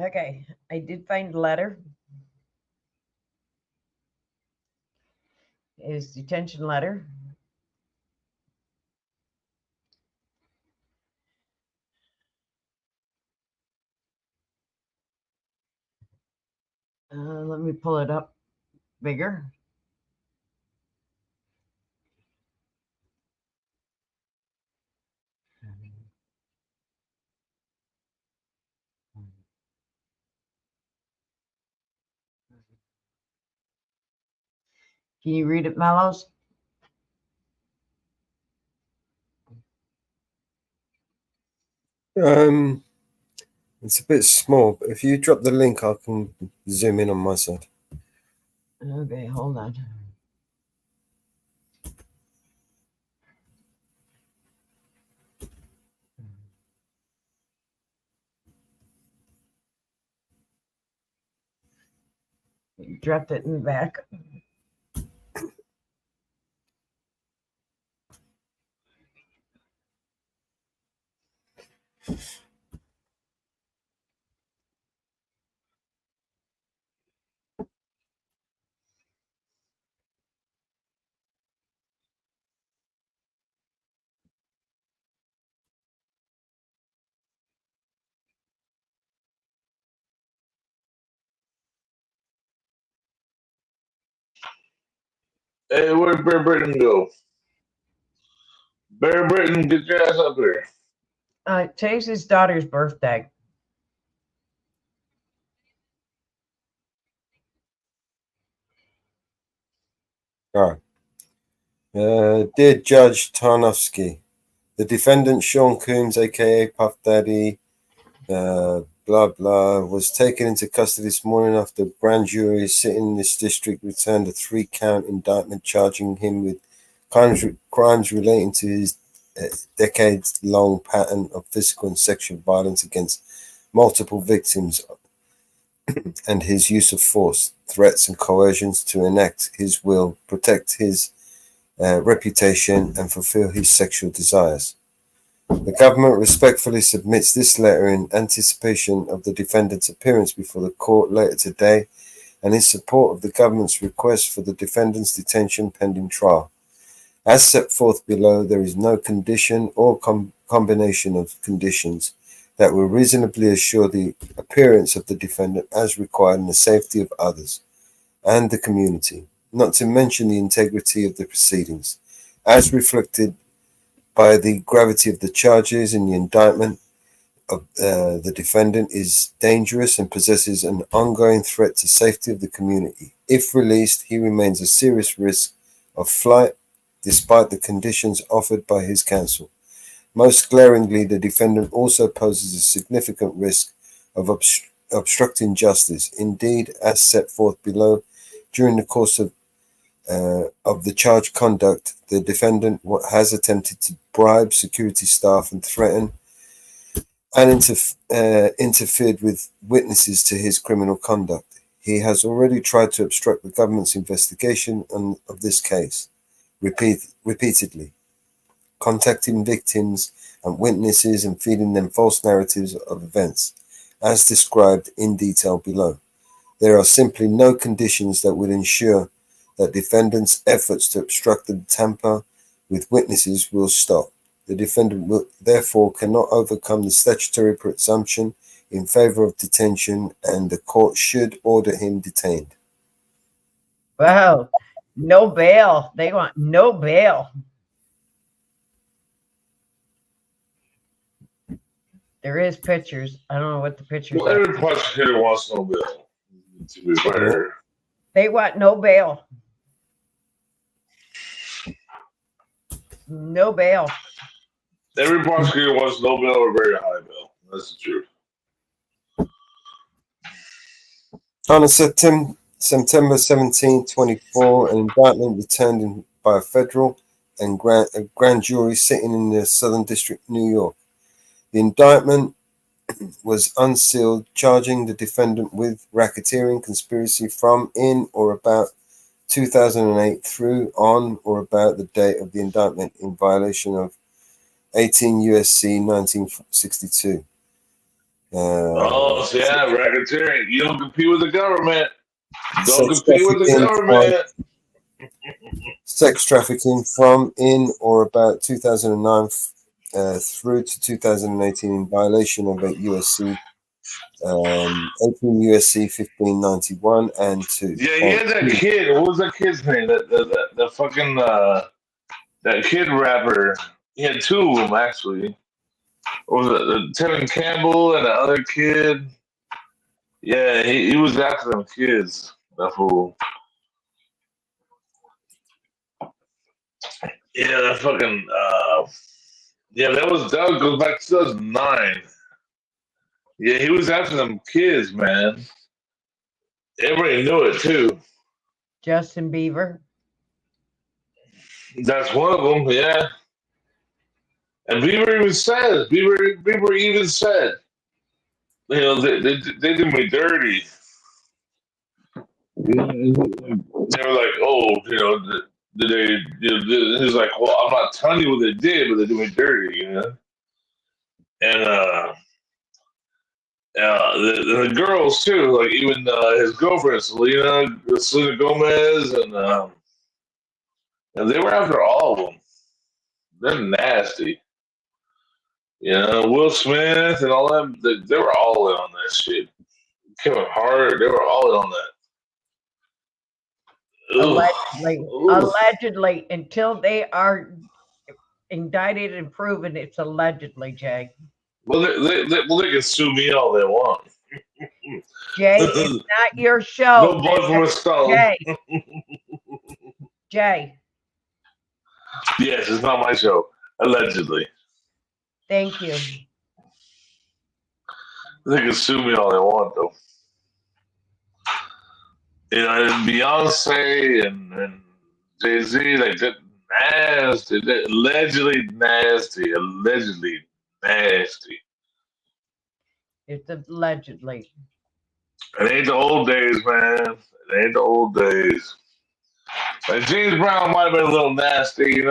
Okay, I did find a letter. His detention letter. Let me pull it up bigger. Can you read it, Mellows? It's a bit small, but if you drop the link, I can zoom in on my side. Okay, hold on. You dropped it in the back. Hey, where'd Bear Britain go? Bear Britain, get your ass up here. Today's his daughter's birthday. All right. Dear Judge Tarnowski, the defendant Sean Coombs, aka Puff Daddy, blah blah, was taken into custody this morning after a grand jury sitting in this district returned a 3-count indictment charging him with crimes relating to his decades-long pattern of physical and sexual violence against multiple victims and his use of force, threats, and coercions to enact his will, protect his reputation, and fulfill his sexual desires. The government respectfully submits this letter in anticipation of the defendant's appearance before the court later today and in support of the government's request for the defendant's detention pending trial. As set forth below, there is no condition or combination of conditions that will reasonably assure the appearance of the defendant as required and the safety of others and the community, not to mention the integrity of the proceedings, as reflected by the gravity of the charges in the indictment of the defendant is dangerous and possesses an ongoing threat to safety of the community. If released, he remains a serious risk of flight despite the conditions offered by his counsel. Most glaringly, the defendant also poses a significant risk of obstructing justice. Indeed, as set forth below, during the course of the charged conduct, the defendant has attempted to bribe security staff and threaten and interfered with witnesses to his criminal conduct. He has already tried to obstruct the government's investigation of this case repeatedly, contacting victims and witnesses and feeding them false narratives of events, as described in detail below. There are simply no conditions that would ensure that defendant's efforts to obstruct and tamper with witnesses will stop. The defendant therefore cannot overcome the statutory presumption in favor of detention, and the court should order him detained. Wow, no bail. They want no bail. There is pictures. I don't know what the pictures Well, are. every prosecutor wants no bail, to be fair. They want no bail. No bail. Every prosecutor wants no bail or very high bail. That's the truth. On September 17, 2024, an indictment returned by a federal and grand jury sitting in the Southern District, New York. The indictment was unsealed, charging the defendant with racketeering conspiracy from in or about 2008 through on or about the date of the indictment in violation of 18 U.S.C. 1962. Yeah, racketeering. You don't compete with the government. Don't compete with the government. Sex trafficking from in or about 2009 through to 2018 in violation of 8 U.S.C. 18 U.S.C. 1591 and 2. Yeah, he had that kid. What was that kid's name? The fucking that kid rapper. He had two of them actually. What was it? Tevin Campbell and the other kid. Yeah, he was after them kids. That fool. Yeah, that fucking yeah, that goes back to 2009. Yeah, he was after them kids, man. Everybody knew it too. Justin Bieber. That's one of them, yeah. And Bieber even said, you know, they did me dirty. They were like, oh, you know, did they? You know, he was like, well, I'm not telling you what they did, but they did me dirty, you know. And the girls too, like even his girlfriend Selena Gomez, and they were after all of them. They're nasty. Will Smith and all them, they were all in on that shit. Kevin Hart, they were all in on that. Allegedly, until they are indicted and proven, it's allegedly, Jay. Well, they can sue me all they want. Jay, it's not your show. No blood from a stone. Jay. Yes, it's not my show. Allegedly. Thank you. They can sue me all they want, though. And Beyonce and Jay-Z, they're nasty. They're allegedly nasty. Allegedly nasty. It's allegedly. It ain't the old days, man. It ain't the old days. Like James Brown might have been a little nasty,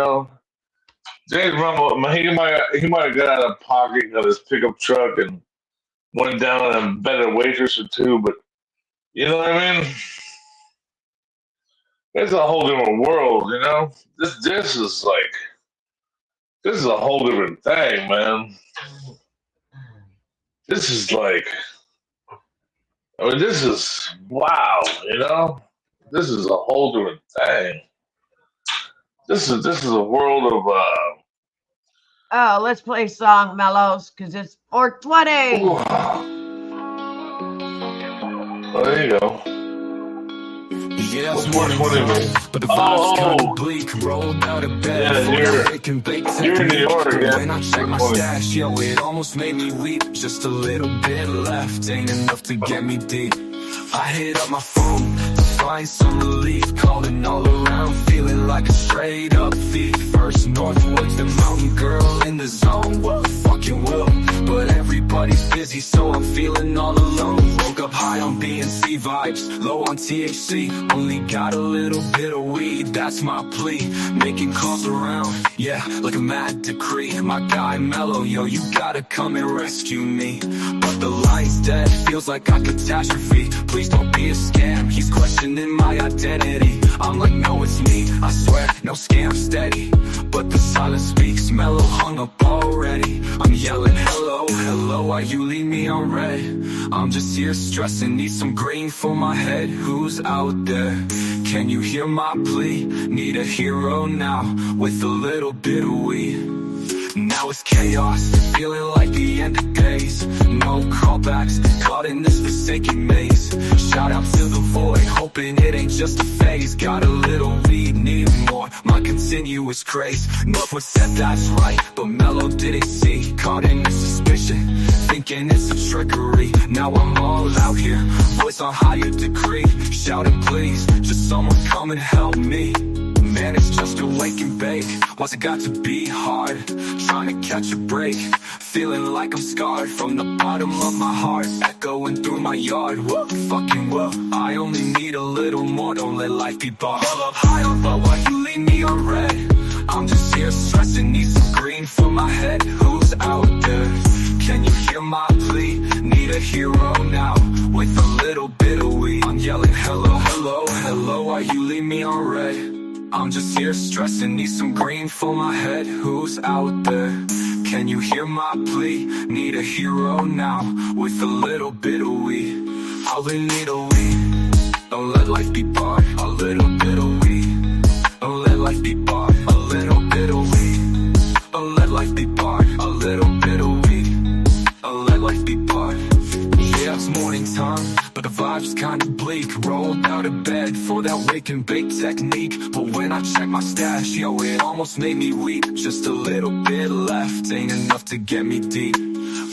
James Brown, he might have got out of pocket of his pickup truck and went down and bet a waitress or two, but you know what I mean? It's a whole different world, This is a whole different thing, man. This is this is wow, This is a whole different thing. This is a world of Oh, let's play a song, Mellows, because it's 420. Oh, there you go. Yeah, it's morning, but the vibe's kind of bleak. Rolled out of bed, you're in New York, yeah. When I check my stash, yo, it almost made me weep. Just a little bit left, ain't enough to get me deep. I hit up my phone to find some relief, calling all around, feeling like a straight up thief. First Northwoods, the mountain girl in the zone. Well, fucking will, but everybody's busy, so I'm feeling all alone. Woke up high on B&C vibes, low on THC, only got a little bit of weed, that's my plea. Making calls around, yeah, like a mad decree. My guy Mellow, yo, you gotta come and rescue me. But the line's dead, feels like a catastrophe. Please don't be a scam, he's questioning my identity. I'm like, no, it's me, I swear, no scam, steady. But the silence speaks, Mellow hung up already. I'm yelling, hello, hello, why you leave me on red? I'm just here stressing, need some green for my head. Who's out there? Can you hear my plea? Need a hero now, with a little bit of weed. Now it's chaos, feeling like the end of days. No callbacks, caught in this forsaken maze. Shout out to the void, hoping it ain't just a phase. Got a little weed, need more, my continuous craze. Northwood said that's right, but Mellow didn't see. Caught in the suspicion, thinking it's a trickery. Now I'm all out here, voice on higher degree. Shouting please, just someone come and help me. Man, it's just a wake and bake. What's it got to be hard? Trying to catch a break. Feeling like I'm scarred from the bottom of my heart. Echoing through my yard. What fucking what? I only need a little more. Don't let life be bought. Up high up, but why you leave me on red? I'm just here stressing. Need some green for my head. Who's out there? Can you hear my plea? Need a hero now, with a little bit of weed. I'm yelling hello, hello, hello. Why you leave me on red? I'm just here stressing, need some green for my head. Who's out there? Can you hear my plea? Need a hero now, with a little bit of weed. All we need a weed. Don't let life be barred. A little bit of weed. Don't let life be barred. A little bit of weed. Don't let life be barred. A little bit of weed. Don't let life be barred. Yeah, it's morning time, but the vibe's kinda bleak. Rolled out of bed for that wake and bake technique. But when I check my stash, yo, it almost made me weep. Just a little bit left, ain't enough to get me deep.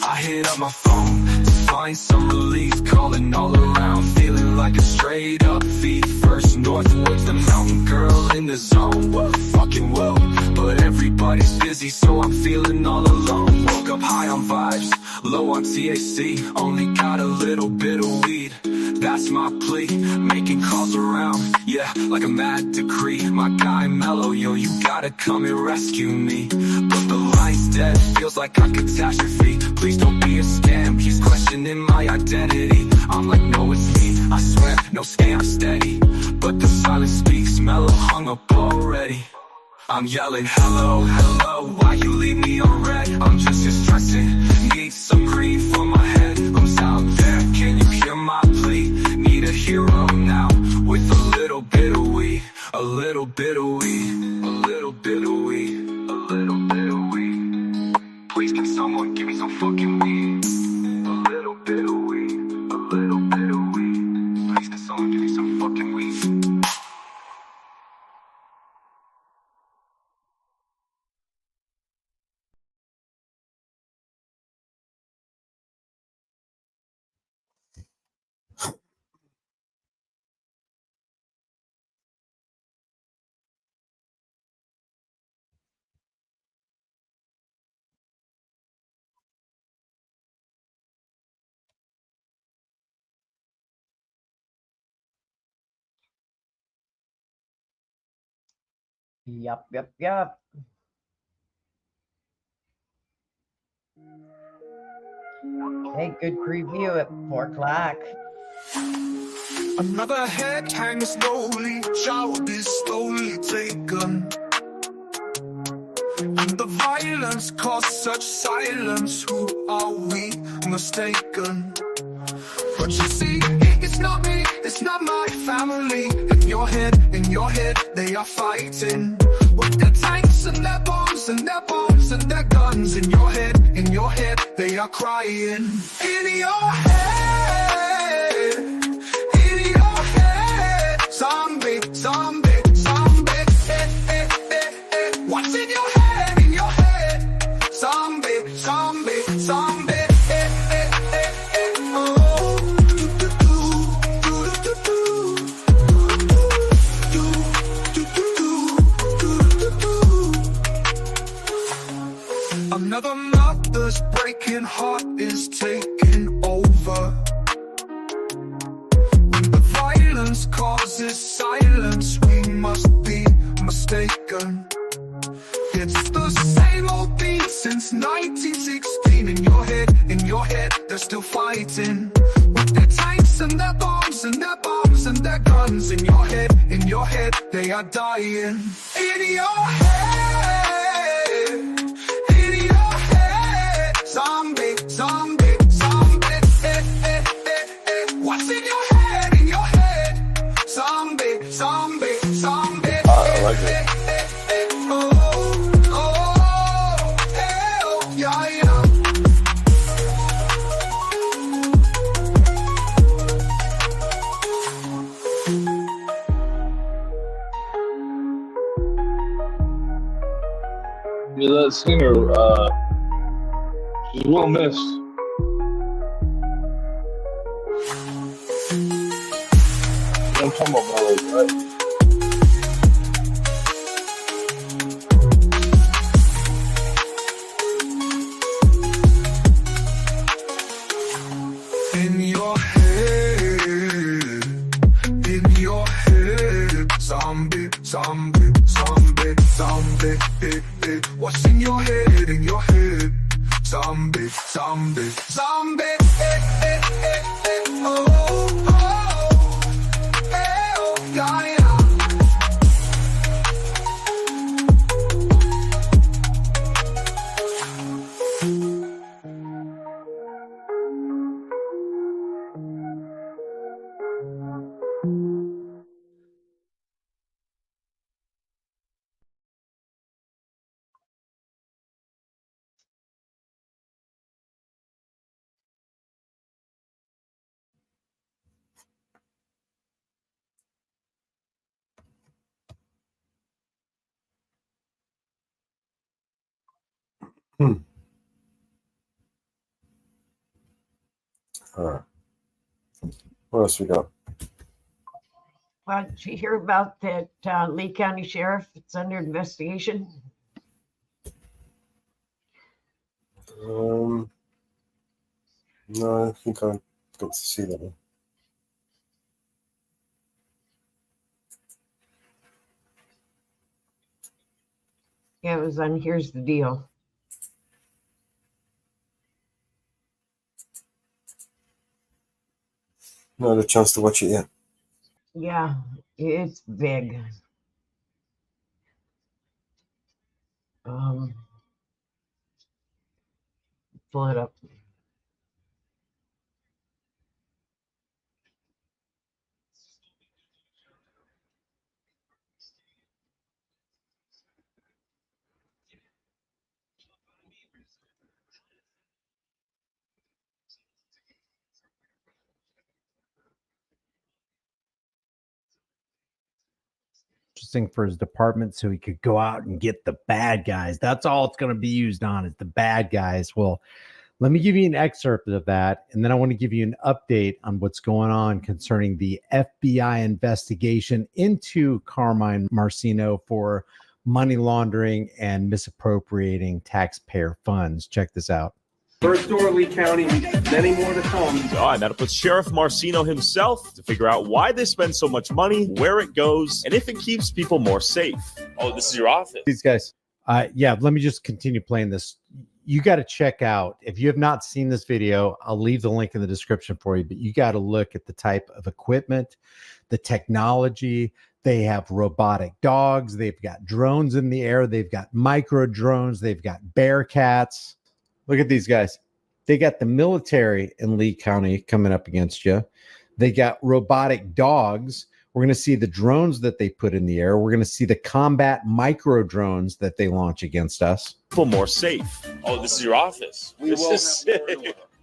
I hit up my phone to find some relief, calling all around, feeling like a straight up thief. First Northwoods, the mountain girl in the zone. What fucking will, but everybody's busy, so I'm feeling all alone. Woke up high on vibes, low on THC, only got a little bit of weed. That's my plea, making calls around, yeah, like a mad decree. My guy Mellow, yo, you gotta come and rescue me. But the line's dead. Feels like a catastrophe. Please don't be a scam. He's questioning my identity. I'm like, no, it's me. I swear, no scam, steady. But the silence speaks, mellow, hung up already. I'm yelling, hello, hello, why you leave me on red? I'm just here stressing, need some grief for my head. Who's out there, can you hear my plea? Need a hero now, with a little bit of weed. A little bit of weed, a little bit of weed, a little bit of weed. Please can someone give me some fucking weed? A little bit of weed, a little bit of weed. Please can someone give me some fucking weed? Yup, yup, yup. Hey, good preview at 4 o'clock. Another head hangs slowly, child is slowly taken. And the violence caused such silence. Who are we mistaken? But you see, it's not me, it's not my family. In your head, they are fighting. With their tanks and their bombs and their bombs and their guns. In your head, they are crying. In your head, zombie, zombie, zombie. What's in your head, in your head? Zombie, zombie, zombie. Another mother's breaking heart is taking over. When the violence causes silence, we must be mistaken. It's the same old thing since 1916. In your head, they're still fighting. With their tanks and their bombs and their bombs and their guns. In your head, they are dying. In your head. Zombie, zombie, zombie. What's in your head, in your head? Zombie, zombie, zombie. I like it. Yeah, yeah. Yeah, that singer, she's well missed. I'm talking about Melody, right? In your head, zombie, zombie, zombie, zombie. What's in your head, in your head? Zombie, zombie, zombie. Oh, oh, oh, yeah, yeah. All right. What else we got? Well, did you hear about that Lee County Sheriff? It's under investigation. No, I think I got to see that one. Yeah, it was on Here's the Deal. Not had a chance to watch it yet. Yeah, it's big. Um, pull it up. Interesting for his department so he could go out and get the bad guys. That's all it's going to be used on is the bad guys. Well, let me give you an excerpt of that, and then I want to give you an update on what's going on concerning the FBI investigation into Carmine Marcino for money laundering and misappropriating taxpayer funds. Check this out. First door, Lee County, many more to come. So I met up with Sheriff Marcino himself to figure out why they spend so much money, where it goes, and if it keeps people more safe. Oh, this is your office. These guys. Yeah, let me just continue playing this. You got to check out, if you have not seen this video, I'll leave the link in the description for you, but you got to look at the type of equipment, the technology. They have robotic dogs. They've got drones in the air. They've got micro drones. They've got Bearcats. Look at these guys. They got the military in Lee County coming up against you. They got robotic dogs. We're going to see the drones that they put in the air. We're going to see the combat micro drones that they launch against us. People more safe. Oh, this is your office. This is sick.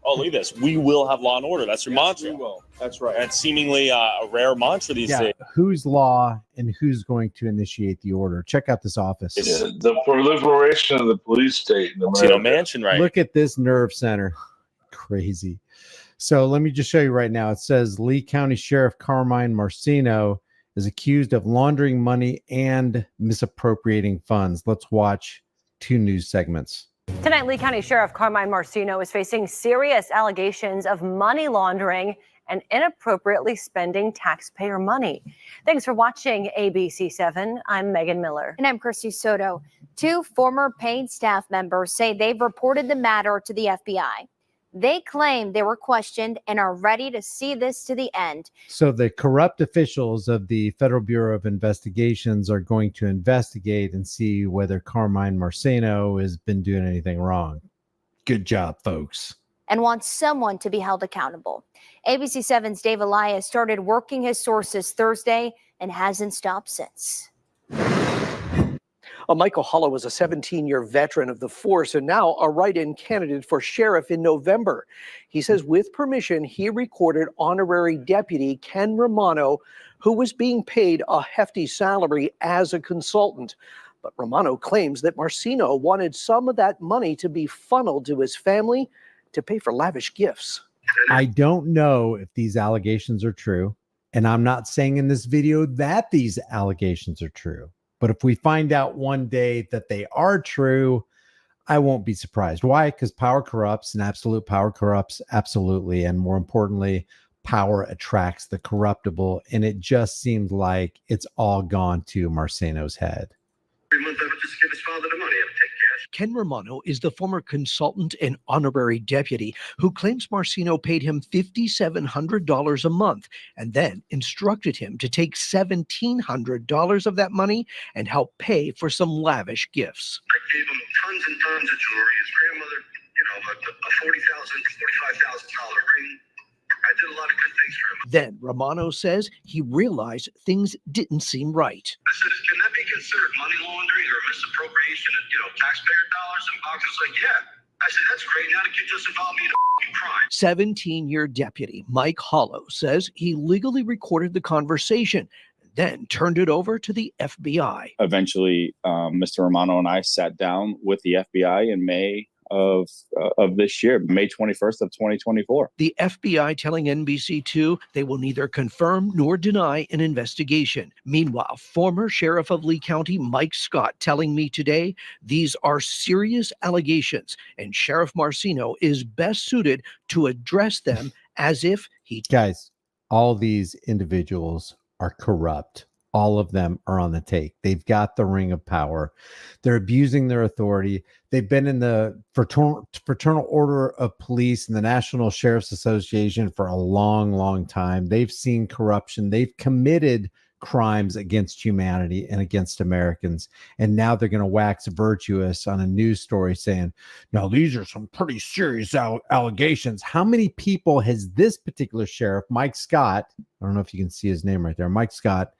Oh, look at this. We will have law and order. That's your mantra. We will. That's right. And seemingly a rare mantra these days. Who's law and who's going to initiate the order? Check out this office. It's the proliferation of the police state in America. Mansion, right? Look at this nerve center. Crazy. So let me just show you right now. It says Lee County Sheriff Carmine Marcino is accused of laundering money and misappropriating funds. Let's watch 2 news segments. Tonight, Lee County Sheriff Carmine Marcino is facing serious allegations of money laundering and inappropriately spending taxpayer money. Thanks for watching ABC7. I'm Megan Miller. And I'm Christy Soto. 2 former paid staff members say they've reported the matter to the FBI. They claim they were questioned and are ready to see this to the end. So the corrupt officials of the Federal Bureau of Investigations are going to investigate and see whether Carmine Marcino has been doing anything wrong. Good job, folks. And wants someone to be held accountable. ABC7's Dave Elias started working his sources Thursday and hasn't stopped since. Michael Hollow was a 17-year veteran of the force and now a write-in candidate for sheriff in November. He says with permission, he recorded honorary deputy Ken Romano, who was being paid a hefty salary as a consultant. But Romano claims that Marcino wanted some of that money to be funneled to his family to pay for lavish gifts. I don't know if these allegations are true, and I'm not saying in this video that these allegations are true. But if we find out one day that they are true, I won't be surprised. Why? Because power corrupts and absolute power corrupts absolutely. And more importantly, power attracts the corruptible. And it just seemed like it's all gone to Marcino's head. Every month I would just give his father the money and take cash. Ken Romano is the former consultant and honorary deputy who claims Marcino paid him $5,700 a month and then instructed him to take $1,700 of that money and help pay for some lavish gifts. I gave him tons and tons of jewelry. His grandmother, a $40,000, $45,000 ring. I did a lot of good things for him. Then Romano says he realized things didn't seem right. I said, can that be considered money laundering or misappropriation of, taxpayer dollars? And Box was like, yeah. I said, that's great. Now the kid just involved me in a crime. 17-year deputy Mike Hollow says he legally recorded the conversation, then turned it over to the FBI. Eventually, Mr. Romano and I sat down with the FBI in May of this year, May 21st of 2024. The FBI telling NBC2 they will neither confirm nor deny an investigation. Meanwhile, former Sheriff of Lee County Mike Scott telling me today these are serious allegations and Sheriff Marcino is best suited to address them as if he... Guys, all these individuals are corrupt. all of them are on the take. They've got the ring of power. They're abusing their authority. They've been in the Fraternal Order of Police and the National Sheriff's Association for a long, long time. They've seen corruption. They've committed crimes against humanity and against Americans. And now they're going to wax virtuous on a news story saying, no, these are some pretty serious allegations. How many people has this particular sheriff, Mike Scott, I don't know if you can see his name right there, Mike Scott,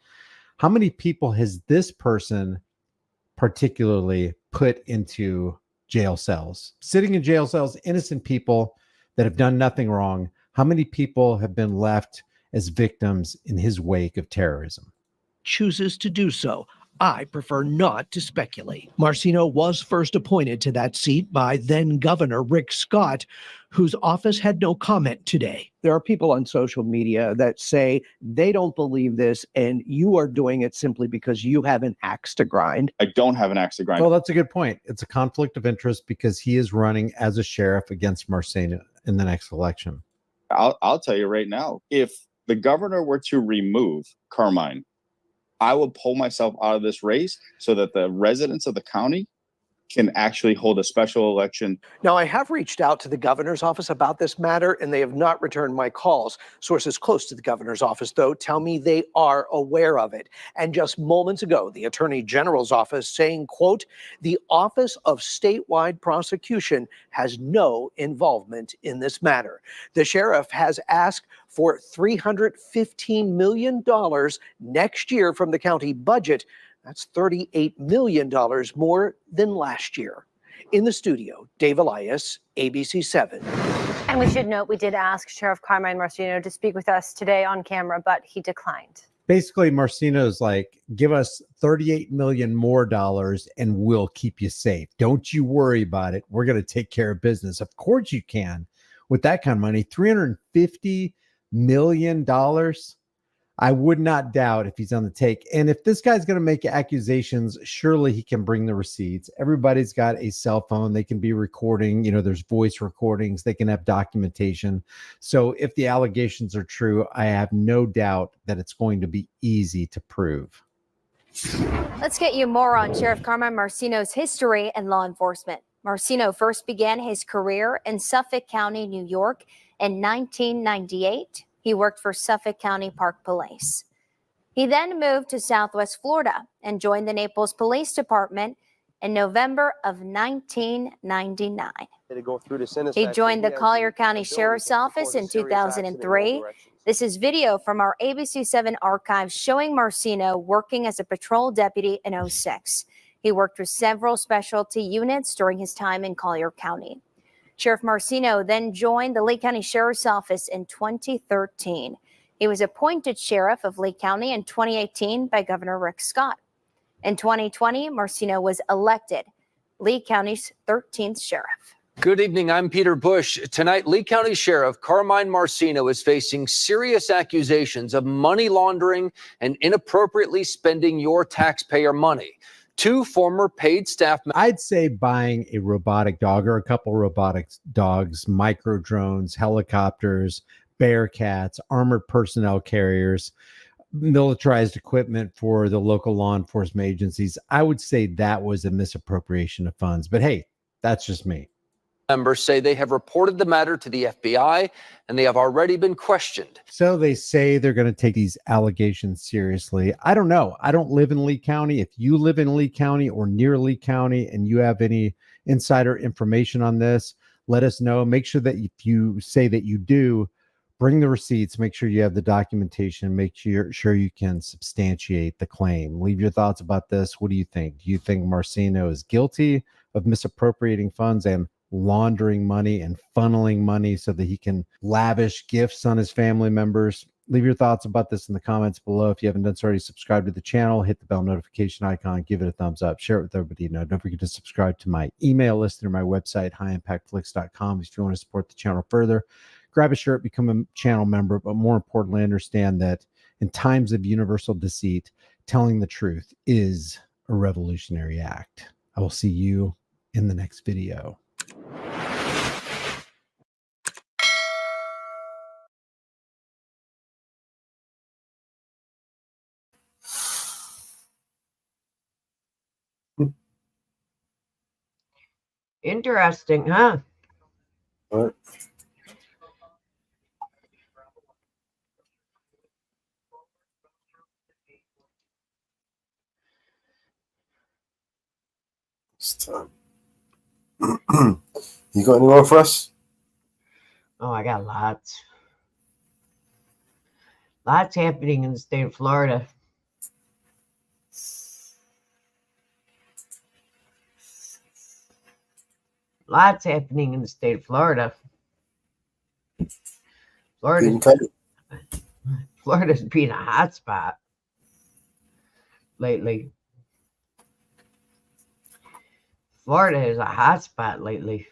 how many people has this person particularly put into jail cells, sitting in jail cells, innocent people that have done nothing wrong? How many people have been left as victims in his wake of terrorism? Chooses to do so. I prefer not to speculate. Marcino was first appointed to that seat by then Governor Rick Scott, whose office had no comment today. There are people on social media that say they don't believe this, and you are doing it simply because you have an axe to grind. I don't have an axe to grind. Well, that's a good point. It's a conflict of interest because he is running as a sheriff against Marcino in the next election. I'll tell you right now, if the governor were to remove Carmine, I would pull myself out of this race so that the residents of the county can actually hold a special election. Now, I have reached out to the governor's office about this matter, and they have not returned my calls. Sources close to the governor's office, though, tell me they are aware of it. And just moments ago, the attorney general's office saying, quote, the Office of Statewide Prosecution has no involvement in this matter. The sheriff has asked for $315 million next year from the county budget. That's $38 million more than last year. In the studio, Dave Elias, ABC 7. And we should note we did ask Sheriff Carmine Marcino to speak with us today on camera, but he declined. Basically, Marcino's like, give us $38 million more and we'll keep you safe. Don't you worry about it. We're going to take care of business. Of course you can. With that kind of money, $350 million. I would not doubt if he's on the take. And if this guy's going to make accusations, surely he can bring the receipts. Everybody's got a cell phone. They can be recording. You know, there's voice recordings. They can have documentation. So if the allegations are true, I have no doubt that it's going to be easy to prove. Let's get you more on Sheriff Carmine Marcino's history in law enforcement. Marcino first began his career in Suffolk County, New York in 1998. He worked for Suffolk County Park Police. He then moved to Southwest Florida and joined the Naples Police Department in November of 1999. He joined the Collier County Sheriff's Office in 2003. This is video from our ABC 7 archives showing Marcino working as a patrol deputy in 06. He worked with several specialty units during his time in Collier County. Sheriff Marcino then joined the Lee County Sheriff's Office in 2013. He was appointed sheriff of Lee County in 2018 by Governor Rick Scott. In 2020, Marcino was elected Lee County's 13th sheriff. Good evening, I'm Peter Bush. Tonight, Lee County Sheriff Carmine Marcino is facing serious accusations of money laundering and inappropriately spending your taxpayer money. Two former paid staff. I'd say buying a robotic dog or a couple robotic dogs, micro drones, helicopters, Bearcats, armored personnel carriers, militarized equipment for the local law enforcement agencies. I would say that was a misappropriation of funds. But hey, that's just me. Members say they have reported the matter to the FBI and they have already been questioned. So they say they're going to take these allegations seriously. I don't know. I don't live in Lee County. If you live in Lee County or near Lee County and you have any insider information on this, let us know. Make sure that if you say that you do, bring the receipts. Make sure you have the documentation. Make sure you can substantiate the claim. Leave your thoughts about this. What do you think? Do you think Marcino is guilty of misappropriating funds and laundering money and funneling money so that he can lavish gifts on his family members? Leave your thoughts about this in the comments below. If you haven't done so already, subscribe to the channel, hit the bell notification icon, give it a thumbs up, share it with everybody you know. Don't forget to subscribe to my email list through my website, highimpactflix.com. If you want to support the channel further, grab a shirt, become a channel member, but more importantly, understand that in times of universal deceit, telling the truth is a revolutionary act. I will see you in the next video. Interesting, huh? All right. It's time. You got any more for us? Oh, I got lots. Lots happening in the state of Florida. Lots happening in the state of Florida. Florida's been a hot spot lately. Florida is a hot spot lately.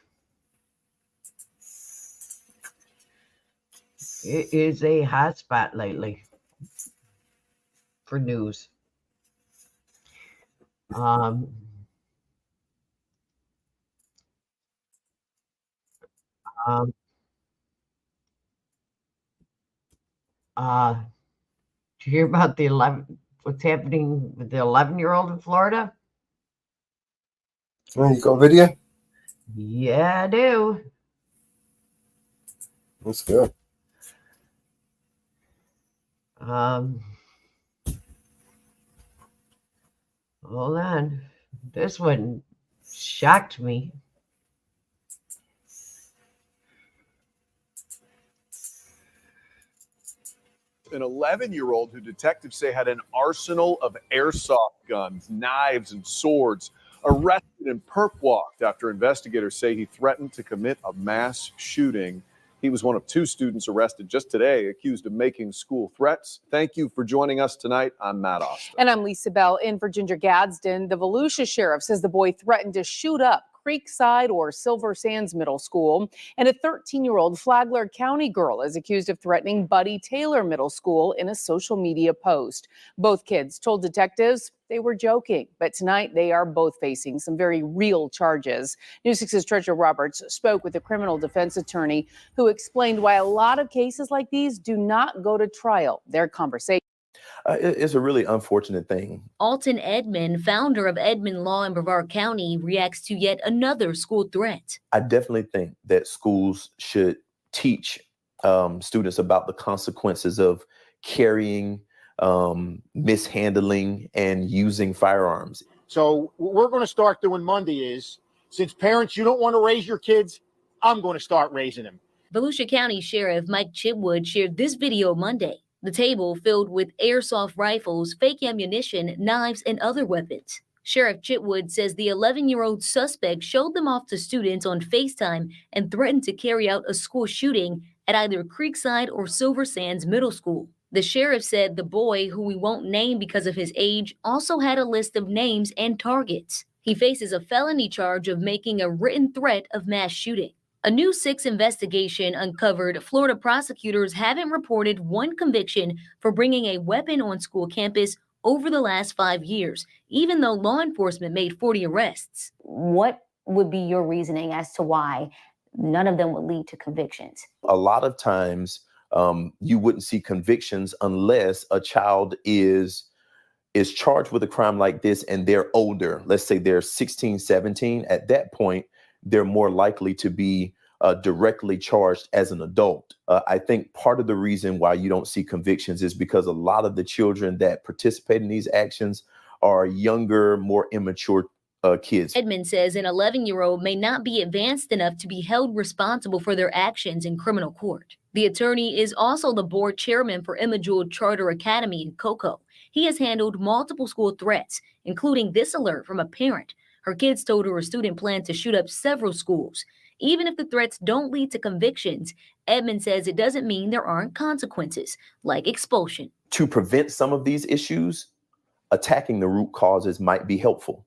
It is a hot spot lately for news. Did you hear about what's happening with the 11-year-old in Florida? Oh, you got a video? Yeah, I do. Let's go. Hold on. This one shocked me. An 11-year-old who detectives say had an arsenal of airsoft guns, knives, and swords, arrested and perp walked after investigators say he threatened to commit a mass shooting. He was one of 2 students arrested just today, accused of making school threats. Thank you for joining us tonight. I'm Matt Austin. And I'm Lisa Bell in for Ginger Gadsden. The Volusia sheriff says the boy threatened to shoot up Creekside or Silver Sands Middle School. And a 13-year-old Flagler County girl is accused of threatening Buddy Taylor Middle School in a social media post. Both kids told detectives they were joking, but tonight they are both facing some very real charges. News 6's Treasure Roberts spoke with a criminal defense attorney who explained why a lot of cases like these do not go to trial. Their conversation. It's a really unfortunate thing. Alton Edmond, founder of Edmond Law in Brevard County, reacts to yet another school threat. I definitely think that schools should teach students about the consequences of carrying, mishandling, and using firearms. So what we're going to start doing Monday is, since parents, you don't want to raise your kids, I'm going to start raising them. Volusia County Sheriff Mike Chitwood shared this video Monday. The table filled with airsoft rifles, fake ammunition, knives, and other weapons. Sheriff Chitwood says the 11-year-old suspect showed them off to students on FaceTime and threatened to carry out a school shooting at either Creekside or Silver Sands Middle School. The sheriff said the boy, who we won't name because of his age, also had a list of names and targets. He faces a felony charge of making a written threat of mass shooting. A new 6 investigation uncovered Florida prosecutors haven't reported one conviction for bringing a weapon on school campus over the last 5 years, even though law enforcement made 40 arrests. What would be your reasoning as to why none of them would lead to convictions? A lot of times you wouldn't see convictions unless a child is charged with a crime like this and they're older. Let's say they're 16, 17. At that point, they're more likely to be directly charged as an adult. I think part of the reason why you don't see convictions is because a lot of the children that participate in these actions are younger, more immature kids. Edmond says an 11-year-old may not be advanced enough to be held responsible for their actions in criminal court. The attorney is also the board chairman for Emma Jewell Charter Academy in Cocoa. He has handled multiple school threats, including this alert from a parent. Her kids told her a student planned to shoot up several schools. Even if the threats don't lead to convictions, Edmond says it doesn't mean there aren't consequences, like expulsion. To prevent some of these issues, attacking the root causes might be helpful.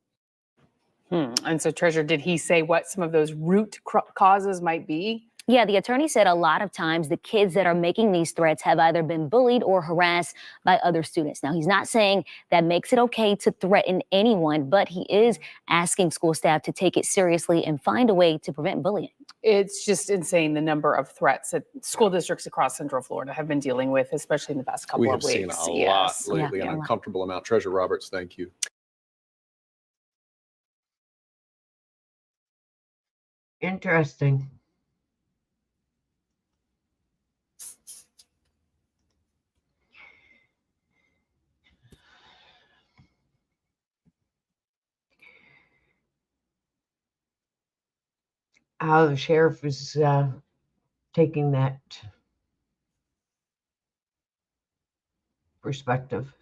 And so, Treasure, did he say what some of those root causes might be? Yeah, the attorney said a lot of times the kids that are making these threats have either been bullied or harassed by other students. Now, he's not saying that makes it okay to threaten anyone, but he is asking school staff to take it seriously and find a way to prevent bullying. It's just insane the number of threats that school districts across Central Florida have been dealing with, especially in the past couple of weeks. We have seen a lot lately, an uncomfortable amount. Treasure Roberts, thank you. Interesting. How the sheriff is taking that perspective.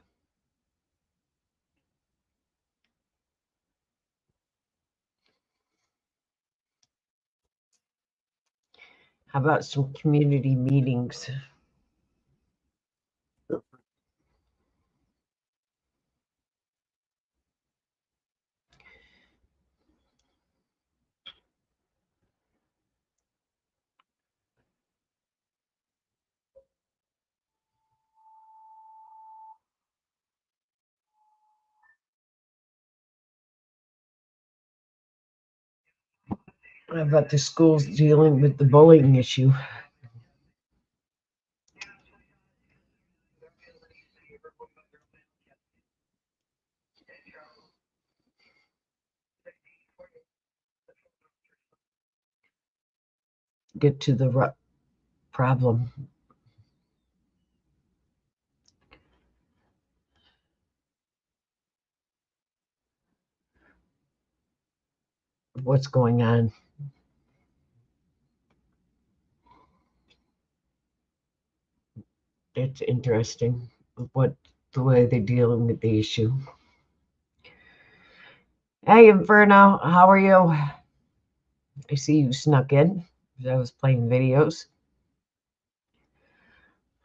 How about some community meetings? How about the schools dealing with the bullying issue? Get to the problem. What's going on? It's interesting what the way they're dealing with the issue. Hey, Inferno, how are you? I see you snuck in. I was playing videos.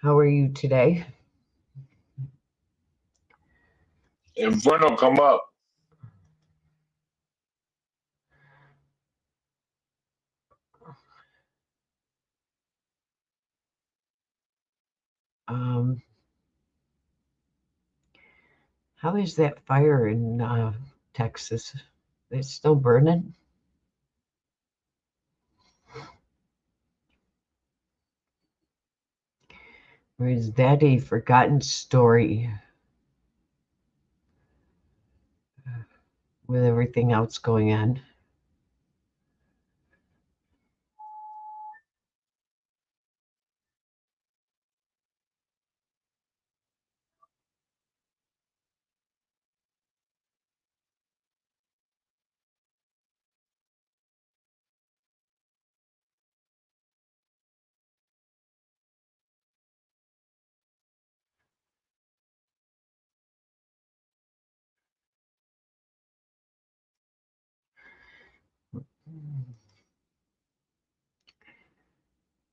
How are you today? Inferno, come up. How is that fire in Texas? It's still burning? Or is that a forgotten story with everything else going on?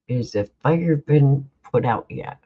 Is the fire been put out yet?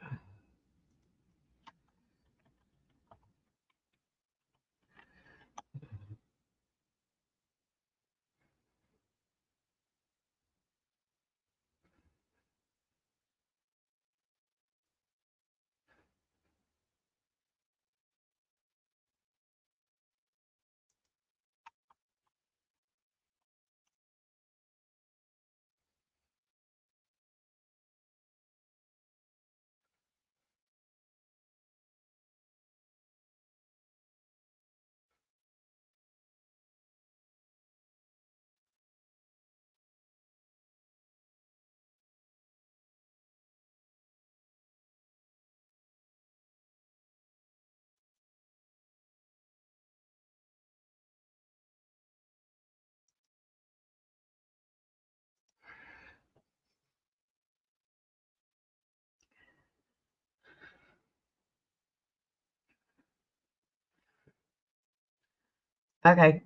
Okay,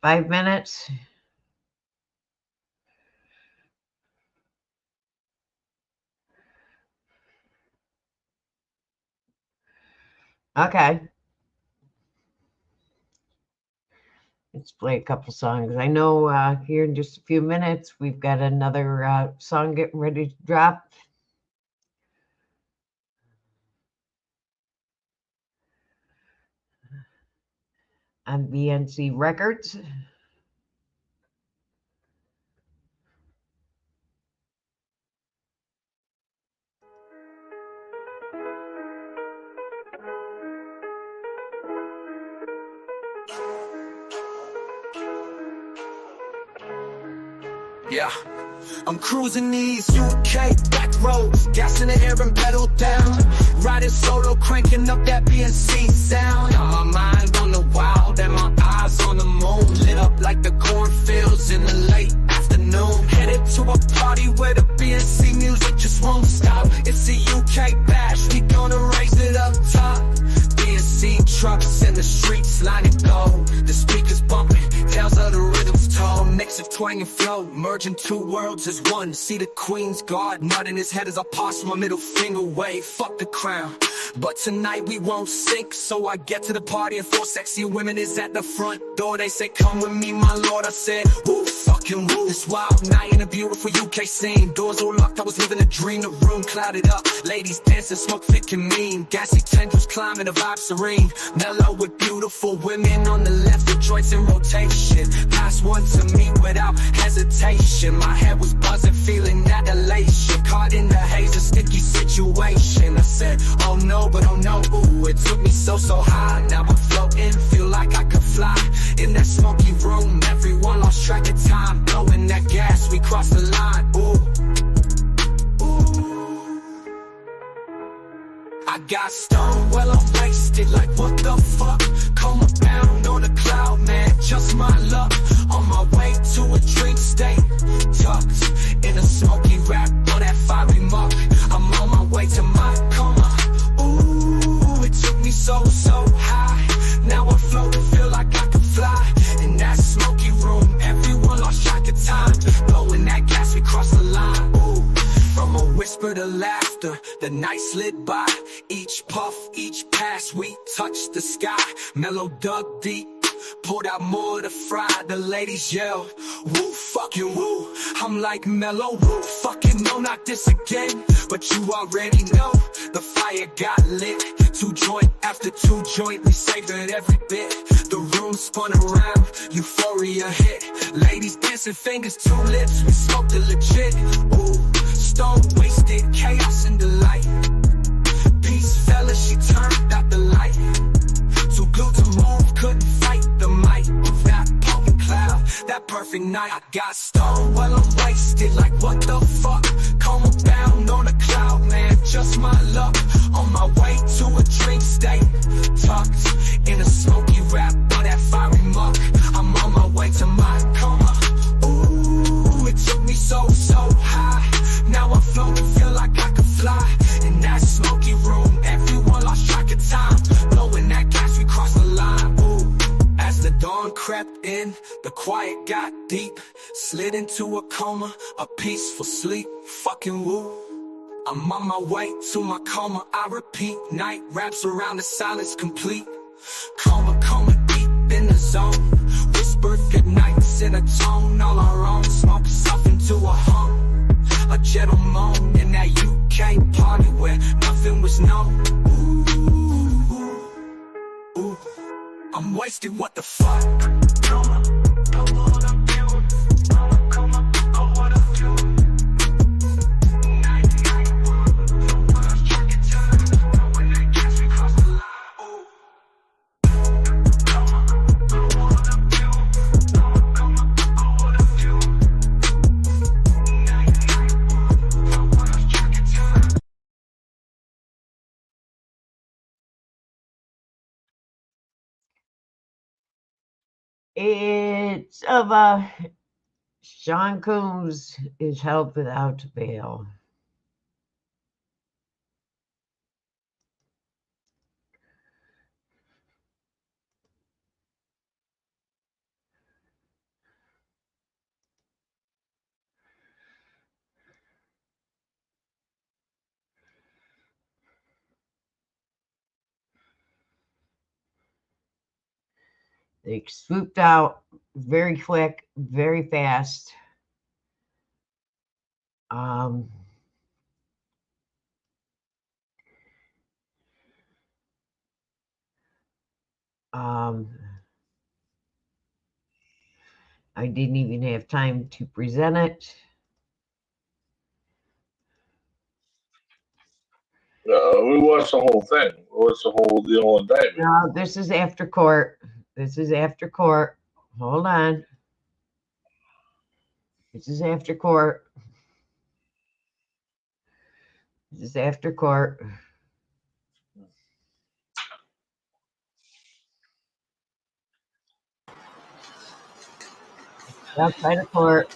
5 minutes. Okay. Let's play a couple songs. I know here in just a few minutes, we've got another song getting ready to drop. On BNC Records. Yeah. I'm cruising these UK back roads, gas in the air and pedal down. Riding solo, cranking up that BNC sound. My mind on the wild and my eyes on the moon. Lit up like the cornfields in the late afternoon. Headed to a party where the BNC music just won't stop. It's a UK bash, we gonna raise it up top. BNC trucks in the streets lining gold. The speakers bumping, tales of the rhythms told. Mix of twang and flow, merging two worlds as one. See the Queen's Guard, nut in his head as I pass my middle finger wave. Fuck the crown, but tonight we won't sink. So I get to the party and 4 sexy women is at the front door. They say come with me my lord, I said woo, fucking woo. This wild night in a beautiful UK scene. Doors all locked, I was living a dream. The room clouded up, ladies dancing, smoke thick and mean. Gassy tendrils climbing, the vibe serene. Mellow with beautiful women on the left, the joints in rotation. Pass one to me without hesitation. My head was buzzing, feeling that elation. Caught in the haze, a sticky situation. I said, oh no, but oh no, ooh. It took me so high, now I'm floating. Feel like I could fly in that smoky room. Everyone lost track of time, blowing that gas, we crossed the line, ooh. I got stoned, well I'm wasted, like what the fuck? Coma bound on a cloud, man, just my luck. On my way to a dream state, tucked in a smoky wrap on that fiery muck. I'm on my way to my coma, ooh, it took me so high. Now I'm floating, feel like I can fly. In that smoky room, everyone lost track of time. Blowing that gas, we crossed the line, ooh. From a whisper to laughter, the night slid by. Each puff, each pass, we touched the sky. Mellow dug deep, pulled out more to fry. The ladies yelled, woo, fucking woo. I'm like mellow, woo, fucking no, not this again. But you already know, the fire got lit. 2 joint after 2 joint, we savored every bit. The room spun around, euphoria hit. Ladies dancing, fingers to lips, we smoked it legit. Ooh, stone wasted, chaos and delight. Peace fella, she turned out the light. Too good to move, couldn't fight the might of that potent cloud. That perfect night, I got stoned while I'm wasted. Like what the fuck? Coma bound on a cloud, man, just my luck. On my way to a dream state, tucked in a smoky wrap on that fiery muck. I'm on my way to my coma. Ooh, it took me so high. Now I'm floating, feel like I could fly. In that smoky room, everyone lost track of time. Blowing that gas, we crossed the line, ooh. As the dawn crept in, the quiet got deep. Slid into a coma, a peaceful sleep. Fucking woo. I'm on my way to my coma, I repeat. Night wraps around the silence complete. Coma deep in the zone. Whispered goodnights in a tone all our own. Smoke stuff into a hum, a gentle moan in that UK party where nothing was known. Ooh, I'm wasted, what the fuck? It's of Sean Combs is held without bail. They swooped out very quick, very fast. I didn't even have time to present it. We watched the whole thing. We watched the whole indictment. No, this is after court. This is after court. Hold on. This is after court. This is after court. Outside of court.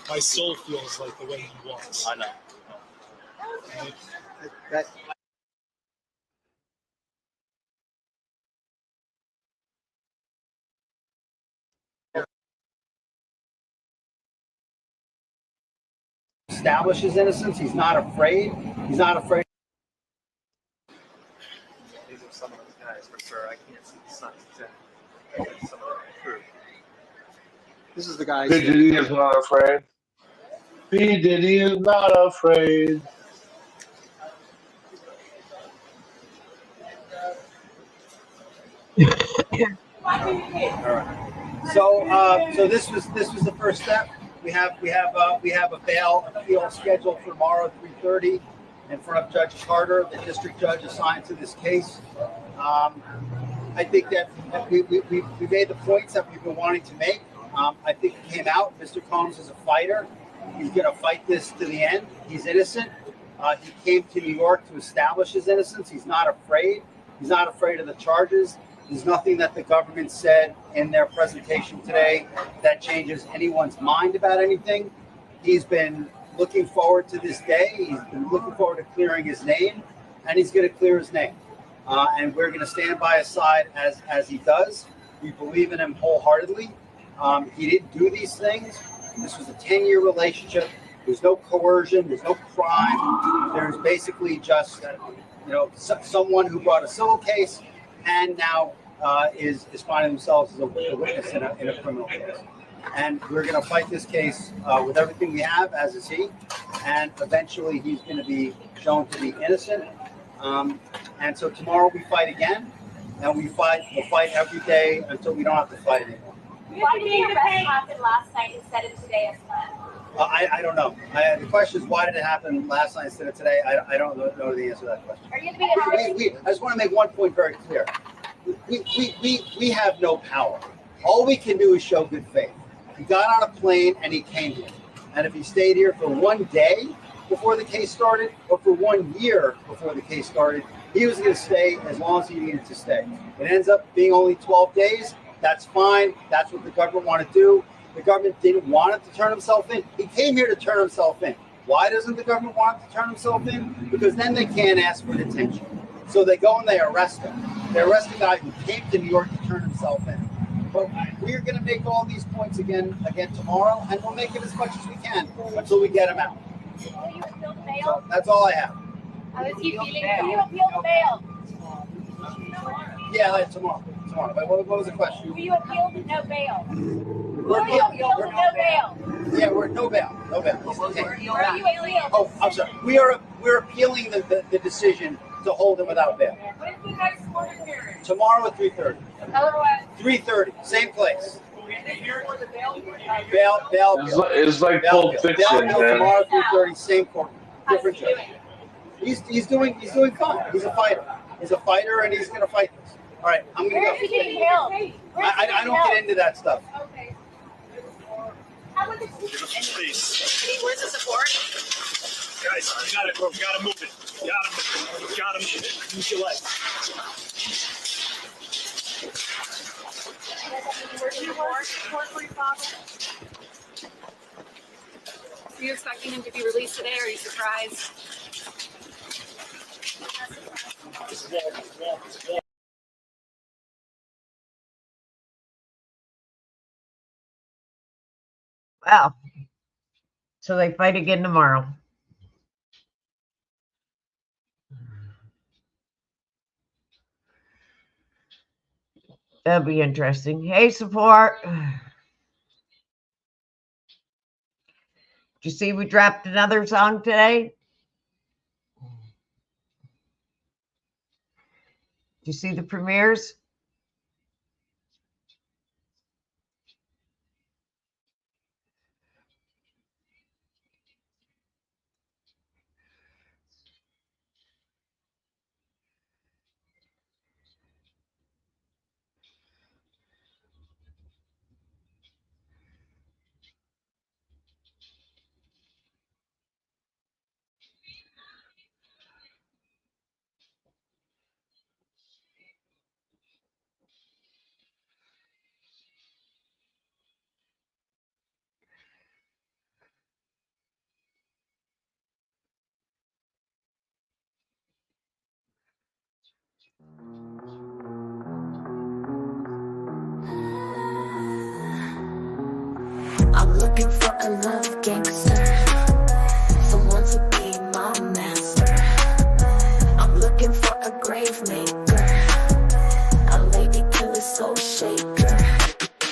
My soul feels like the way he wants. I know. That establish his innocence. He's not afraid. He's not afraid. These are some of those guys for sure. I can't see the signs exactly. Some of them crew. This is the guy. P. Diddy is not afraid. P. Diddy is not afraid. So this was the first step. We have a bail appeal scheduled for tomorrow at 3:30 in front of Judge Carter, the district judge assigned to this case. I think that we made the points that we've been wanting to make. I think it came out. Mr. Combs is a fighter. He's going to fight this to the end. He's innocent. He came to New York to establish his innocence. He's not afraid. He's not afraid of the charges. There's nothing that the government said in their presentation today that changes anyone's mind about anything. He's been looking forward to this day. He's been looking forward to clearing his name, and he's going to clear his name. And we're going to stand by his side as he does. We believe in him wholeheartedly. He didn't do these things. This was a 10-year relationship. There's no coercion. There's no crime. There's basically just, someone who brought a civil case and now is finding themselves as a witness in a criminal case. And we're going to fight this case with everything we have, as is he. And eventually he's going to be shown to be innocent. And so tomorrow we fight again, and we'll fight every day until we don't have to fight anymore. Why did the arrest happen last night instead of today as planned? I don't know. The question is, why did it happen last night instead of today? I don't know the answer to that question. Are you going to be I just want to make one point very clear. We have no power. All we can do is show good faith. He got on a plane and he came here. And if he stayed here for one day before the case started, or for 1 year before the case started, he was going to stay as long as he needed to stay. It ends up being only 12 days. That's fine. That's what the government wanted to do. The government didn't want him to turn himself in. He came here to turn himself in. Why doesn't the government want him to turn himself in? Because then they can't ask for detention. So they go and they arrest him. They arrest a guy who came to New York to turn himself in. But we're going to make all these points again tomorrow, and we'll make it as much as we can until we get him out. Will you appeal the bail? So that's all I have. How is he feeling? Will you appeal the bail? Yeah, tomorrow. But what was the question? Will you appeal the no bail? Will you appeal the no bail? Yeah, we're no bail. No bail. Where are you appeal? Oh, I'm sorry. We're appealing the decision to hold him without bail. When is the next court hearing? Tomorrow at 3:30. Otherwise, 3:30, same place. Bail. It's like Pulp Fiction, man. Tomorrow 3:30, same court, different judge. He's doing fine. He's a fighter. He's a fighter, and he's going to fight this. All right, I'm going to go. Where is he getting held? I don't get into that stuff. Okay. How about where's the support? Guys, you gotta move it. You gotta move it. Use your legs. Are you expecting him to be released today, or are you surprised? Well, so they fight again tomorrow. That'll be interesting. Hey, support. Did you see we dropped another song today? Did you see the premieres? I'm looking for a love gangster, someone to be my master. I'm looking for a grave maker, a lady killer soul shaker.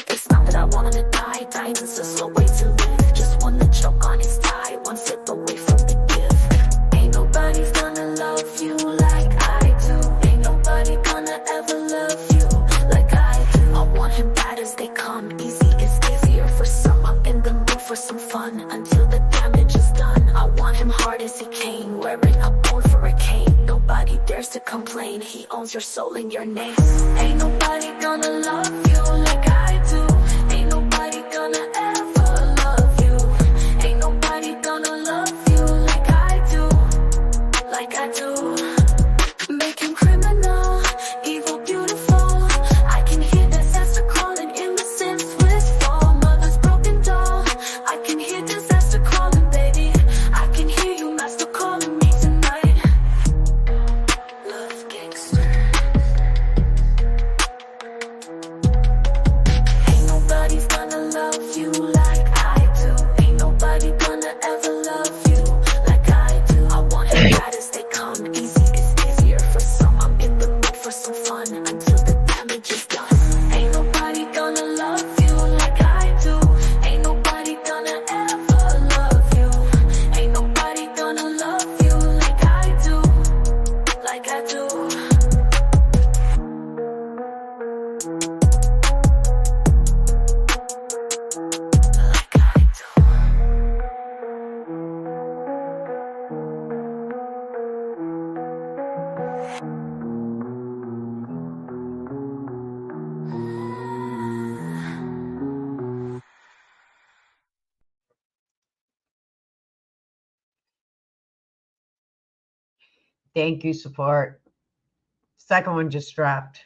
It's not that I want him to die, dying is just a way to live. Just wanna choke on his tie, one step away from the gift. Ain't nobody's gonna love you like I do. Ain't nobody gonna ever love you like I do. I want him bad as they come, easy is easier for some. I'm in the mood for some fun until the damage is done. I want him hard as he came, wearing a bone for a cane. Nobody dares to complain, he owns your soul in your name. Ain't nobody gonna love you like I do. Ain't nobody gonna ever love you. Ain't nobody gonna love you like I do, like I do. Make him criminal, evil, beautiful. I can hear disaster calling, innocence wistful. Mother's broken doll, I can hear disaster calling, baby. I can hear you, master, calling me tonight. Love gangster. Ain't nobody's gonna love you like I do. Ain't nobody gonna ever love you like I do. I want him bad as they come, easy is easier for some. I'm in the mood for some fun until the damage is done. Ain't nobody gonna love you like I do. Ain't nobody gonna ever love you. Ain't nobody gonna love you like I do, like I do. Thank you, support. Second one just dropped.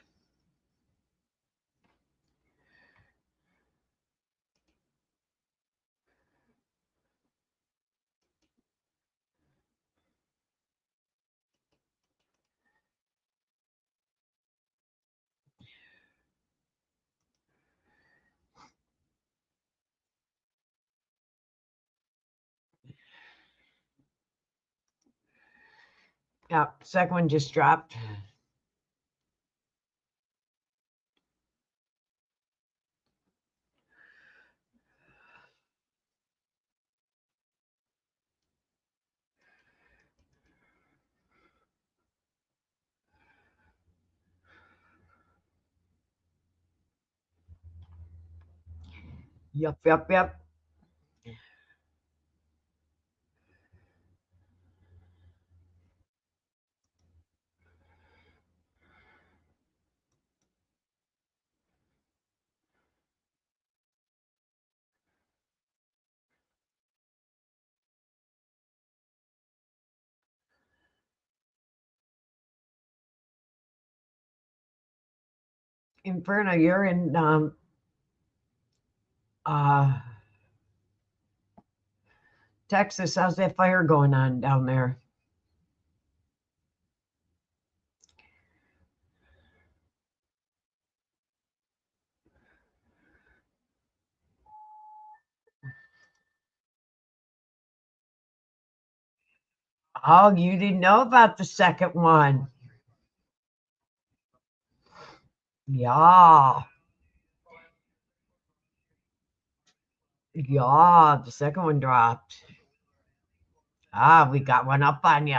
Yeah, second one just dropped. Yep. Inferno, you're in Texas. How's that fire going on down there? Oh, you didn't know about the second one. Yeah. Yeah, the second one dropped. Ah, we got one up on you.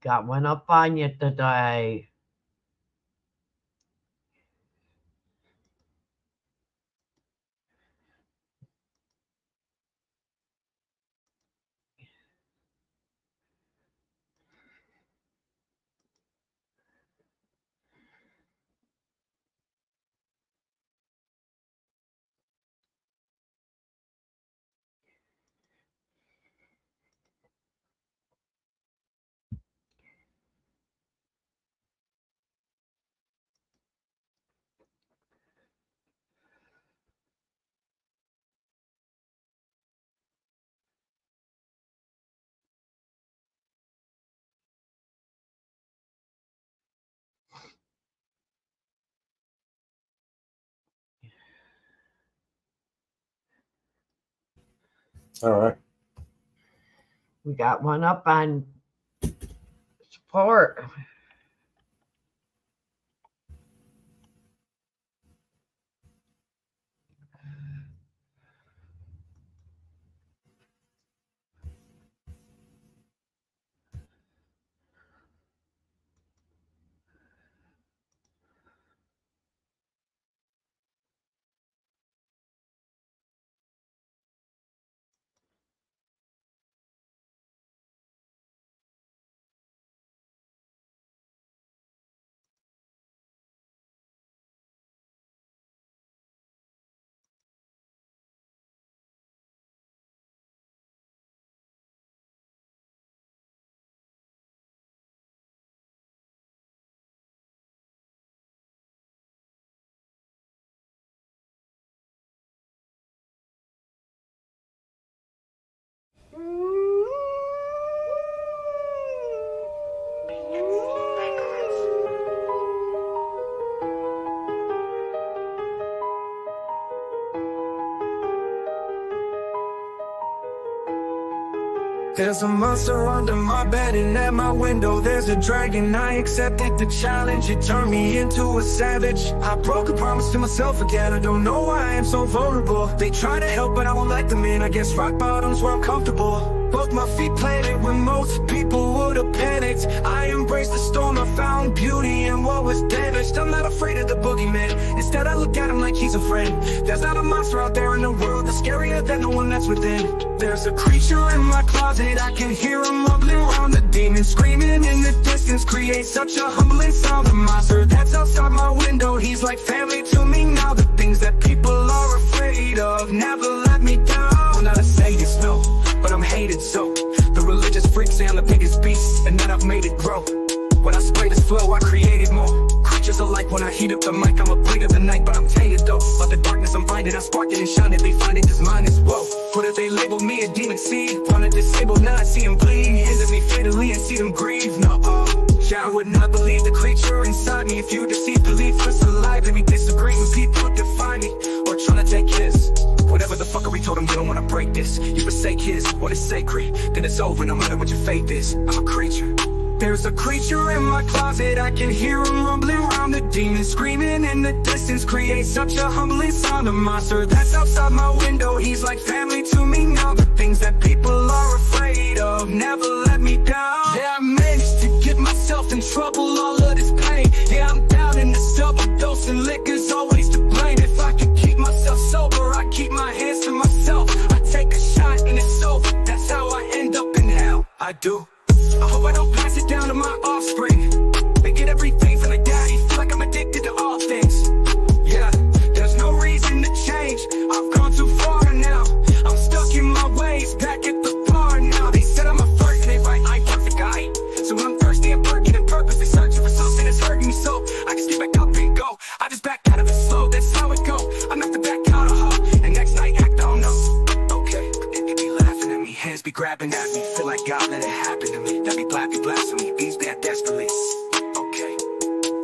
Got one up on you today. All right. We got one up on support. There's a monster under my bed and at my window there's a dragon. I accepted the challenge, it turned me into a savage. I broke a promise to myself again, I don't know why I am so vulnerable. They try to help but I won't let them in, I guess rock bottom's where I'm comfortable. Both my feet planted when most people would have panicked. I embraced the storm, I found beauty in what was damaged. I'm not afraid of the boogeyman, instead I look at him like he's a friend. There's not a monster out there in the world that's scarier than the one that's within. There's a creature in my closet, I can hear him rumbling around. The demon screaming in the distance creates such a humbling sound. The monster that's outside my window, he's like family to me now. The things that people are afraid of never let me down. I'm not a sadist, no, but I'm hated so. The religious freaks say I'm the biggest beast, and that I've made it grow. When I spray this flow, I created more. Creatures alike when I heat up the mic, I'm a bleed of the night, but I'm tainted though. By the darkness I'm blinded, I sparked it and shined it, they find it, cause mine is whoa. What if they label me a demon seed? Wanna disable, now I see him bleed. Injure me fatally and see them grieve, no. Yeah, I would not believe the creature inside me. If you deceive belief, it's alive. Let me disagree when people define me or trying to take his. Whatever the fuckery told him, you don't wanna break this. You forsake his, what is sacred, then it's over, no matter what your faith is. I'm a creature. There's a creature in my closet, I can hear him rumbling around. The demon screaming in the distance creates such a humbling sound. A monster that's outside my window, he's like family to me now. The things that people are afraid of never let me down. Yeah, I managed to get myself in trouble, all of this pain. Yeah, I'm down in the double dose and liquor's always to blame. If I could keep myself sober, I keep my hands to myself. I take a shot and it's over, that's how I end up in hell. I do. I hope I don't pass it down to my offspring. They get everything from their daddy, feel like I'm addicted to all things. Yeah, there's no reason to change, I've gone too far now. I'm stuck in my ways, back at the bar now. They said I'm a flirt and they write I'm perfect guy. So when I'm thirsty and perking and purpose, they searching for something that's hurting me so I can stay back up and go. I just back out of it slow, that's how it go. I'm not the back out of her, and next night act on no. Okay, they be laughing at me, hands be grabbing at me. Feel like God let it happen to me. That be blasphemy, these bad desperately. Okay,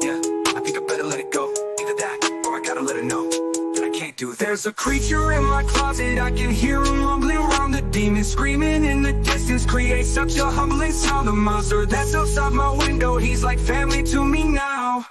yeah, I think I better let it go. Either that, or I gotta let her know that I can't do that. There's a creature in my closet, I can hear him rumbling around. The demon screaming in the distance creates such a humbling sound. The monster that's outside my window, he's like family to me now.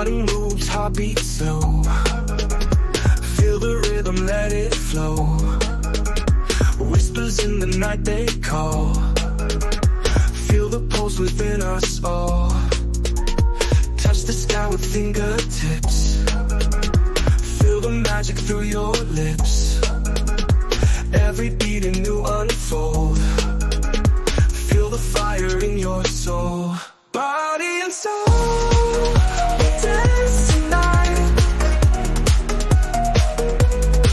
Body moves, heartbeat slow. Feel the rhythm, let it flow. Whispers in the night they call. Feel the pulse within us all. Touch the sky with fingertips. Feel the magic through your lips. Every beat a new unfold. Feel the fire in your soul. Body and soul, we dance tonight.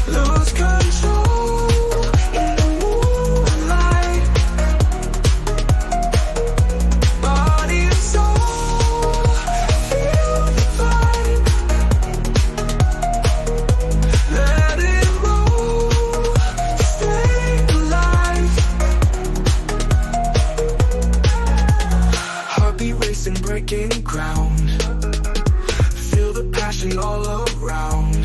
Lose control in the moonlight. Body and soul, feel the vibe. Let it roll, stay alive. Heartbeat racing, breaking ground. Feel the passion all around.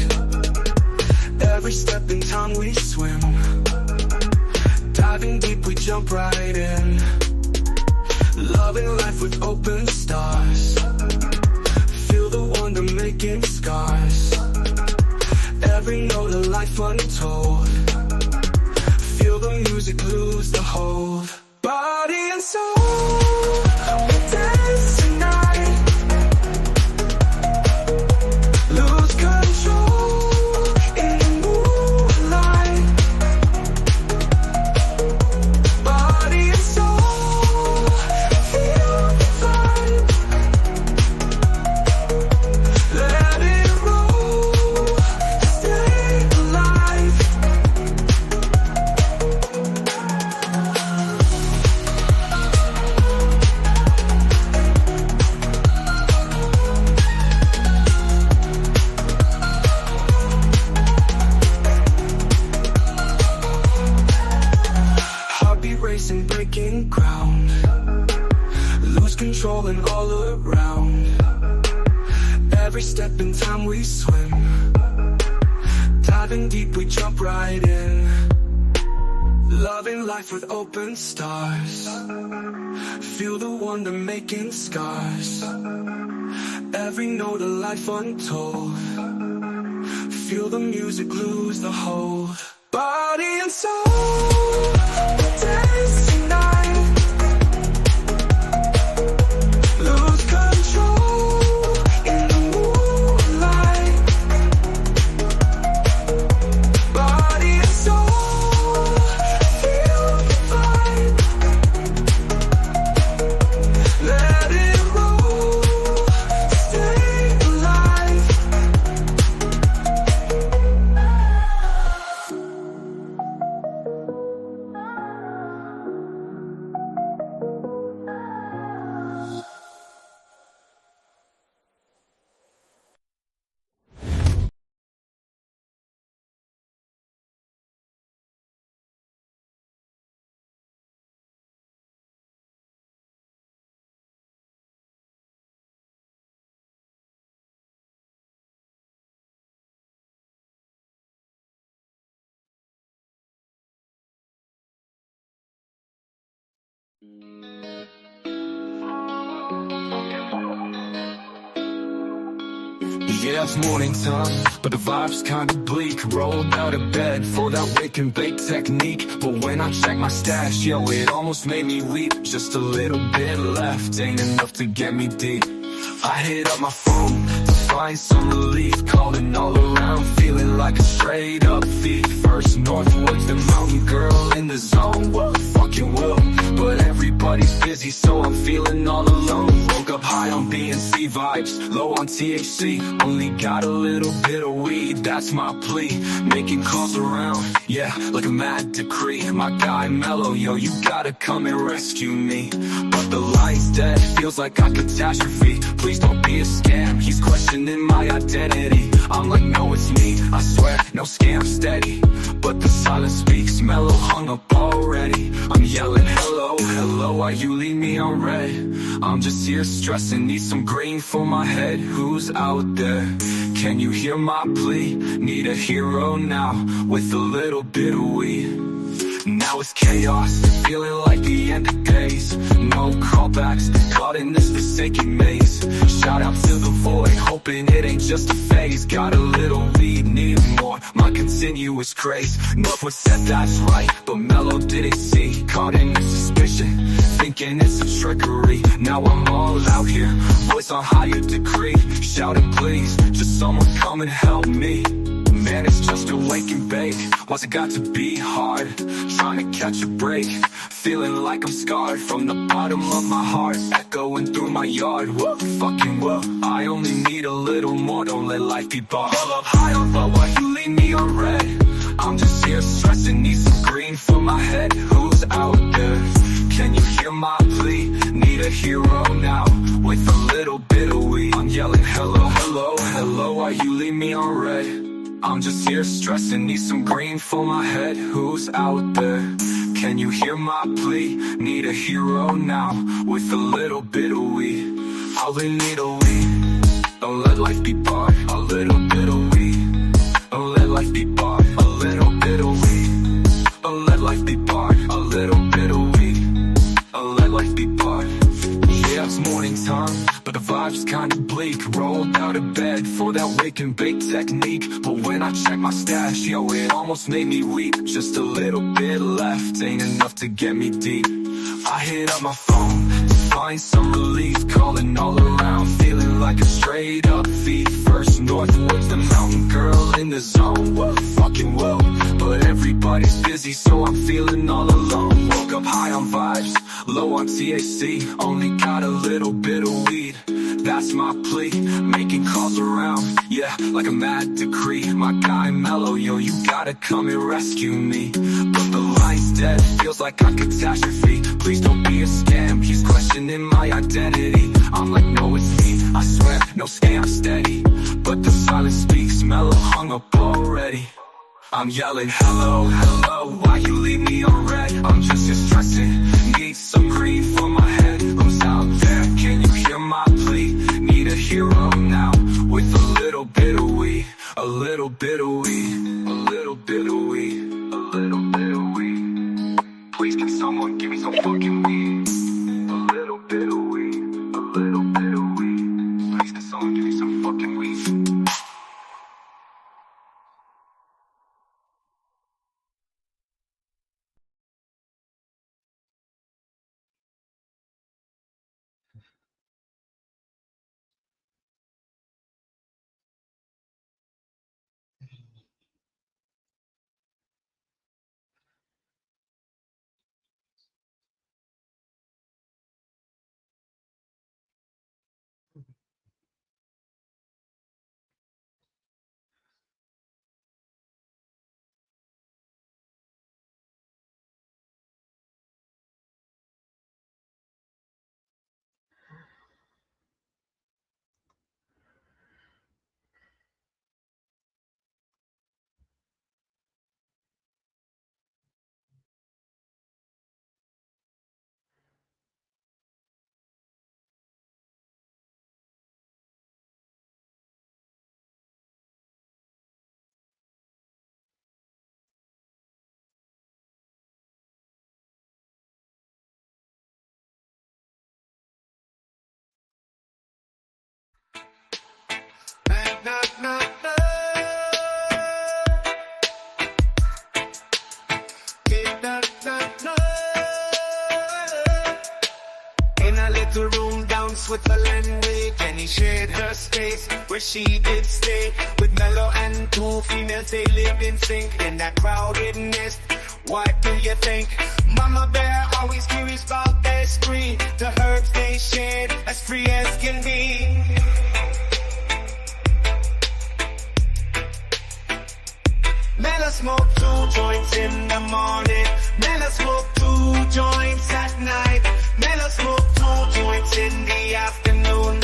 Every step in time we swim. Diving deep, we jump right in. Loving life with open stars. Feel the wonder making scars. Every note of life untold. Feel the music lose the hold. Body and soul, we dance tonight. Lose control in the moonlight. Body and soul, feel the vibe. Let it roll, stay alive. Heartbeat racing, breaking ground. Lose control and all around. Every step in time we swim. Diving deep, we jump right in. Loving life with open stars. Feel the wonder making scars. Every note of life untold. Feel the music lose the hold. Body and soul, we dance tonight. Lose control in the moonlight. Body and soul, feel the vibe. Let it roll, stay alive. Yeah, it's morning time, but the vibe's kinda bleak. Rolled out of bed for that wake and bake technique. But when I check my stash, yo, it almost made me weep. Just a little bit left, ain't enough to get me deep. I hit up my phone to find some relief. Calling all around, feeling like a straight up thief. First Northwoods, the mountain girl in the zone. What fucking will? But everybody's busy, so I'm feeling all alone. Woke up high on B&C vibes, low on THC. Only got a little bit of weed, that's my plea. Making calls around, yeah, like a mad decree. My guy Mellow, yo, you gotta come and rescue me. But the light's dead, feels like a catastrophe. Please don't be a scam, he's questioning my identity. I'm like, no, it's me, I swear, no scam, steady. But the silence speaks, Mellow hung up already. I'm yelling, hello, hello, why you leave me on red? I'm just here stressing, need some green for my head. Who's out there? Can you hear my plea? Need a hero now, with a little bit of weed. Now it's chaos, feeling like the end of days. No callbacks, caught in this forsaken maze. Shout out to the void, hope hoping it ain't just a phase. Got a little weed, need more, my continuous craze. Northwood said that's right, but Mellow didn't see. Caught in his suspicion, thinking it's a trickery. Now I'm all out here, voice on higher degree, shouting please, just someone come and help me. Man, it's just a wake and bake. What's it got to be hard? Trying to catch a break, feeling like I'm scarred from the bottom of my heart, echoing through my yard. Whoa, fucking whoa, I only need a little more, don't let life be bought. Up high, up low, why you leave me on red? I'm just here stressing, need some green for my head. Who's out there? Can you hear my plea? Need a hero now, with a little bit of weed. I'm yelling hello, hello, hello, why you leave me on red? I'm just here stressing, need some green for my head. Who's out there? Can you hear my plea? Need a hero now, with a little bit of weed. All we need a weed. Don't let life be bought. A little bit of weed. Don't let life be bought. A little bit of weed. Don't let life be bought. A little bit of weed. Don't let life be bought. Yeah, it's morning time, but the vibe's kinda bleak. Rolled out of bed for that wake and bake technique, but when I check my stash, yo, it almost made me weep. Just a little bit left, ain't enough to get me deep. I hit up my phone to find some relief, calling all around, feeling like a straight up thief. First Northwood's the mountain girl in the zone. Whoa, fucking whoa, but everybody's busy, so I'm feeling all alone. Woke up high on vibes, low on THC, only got a little bit of weed. That's my plea, making calls around, yeah, like a mad decree. My guy Mellow, yo, you gotta come and rescue me. But the line's dead, feels like a catastrophe. Please don't be a scam, he's questioning my identity. I'm like, no, it's me, I swear, no scam, steady. But the silence speaks, Mellow hung up already. I'm yelling hello, hello, why you leave me on red? I'm just here stressing, need some green for my head. Who's out there? Can you hear my plea? Need a hero now, with a little bit of weed. A little bit of weed. A little bit of weed. A little bit of weed. Please can someone give me some fucking weed? A little bit of weed. A little bit of weed. Please can someone give me some fucking weed? In a little room down Switzerland way, Jenny shared her space where she did stay with Mellow and two females. They lived in sync in that crowded nest. What do you think? Mama Bear always curious about their spree. The herbs they shared as free as can be. Mellow smoked 2 joints in the morning. Mellow smoked 2 joints at night. Mellow smoked 2 joints in the afternoon.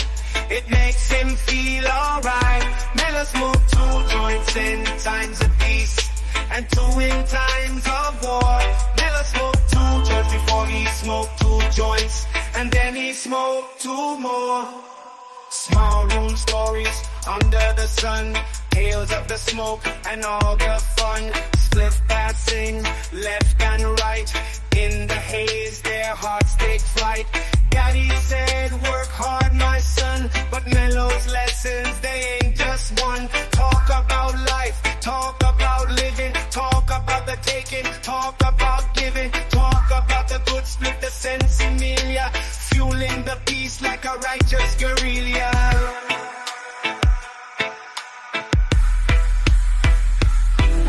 It makes him feel alright. Mellow smoked 2 joints in times of peace and 2 in times of war. Mellow smoked 2 joints before he smoked 2 joints, and then he smoked 2 more. Small room stories under the sun, tales of the smoke and all the fun. Spliff passing left and right, in the haze their hearts take flight. Daddy said work hard my son, but Mellow's less lessons, they ain't just one. Talk about life, talk about living, talk about the taking, talk about giving, talk about the good split, the sense emilia, fueling the peace like a righteous guerrilla.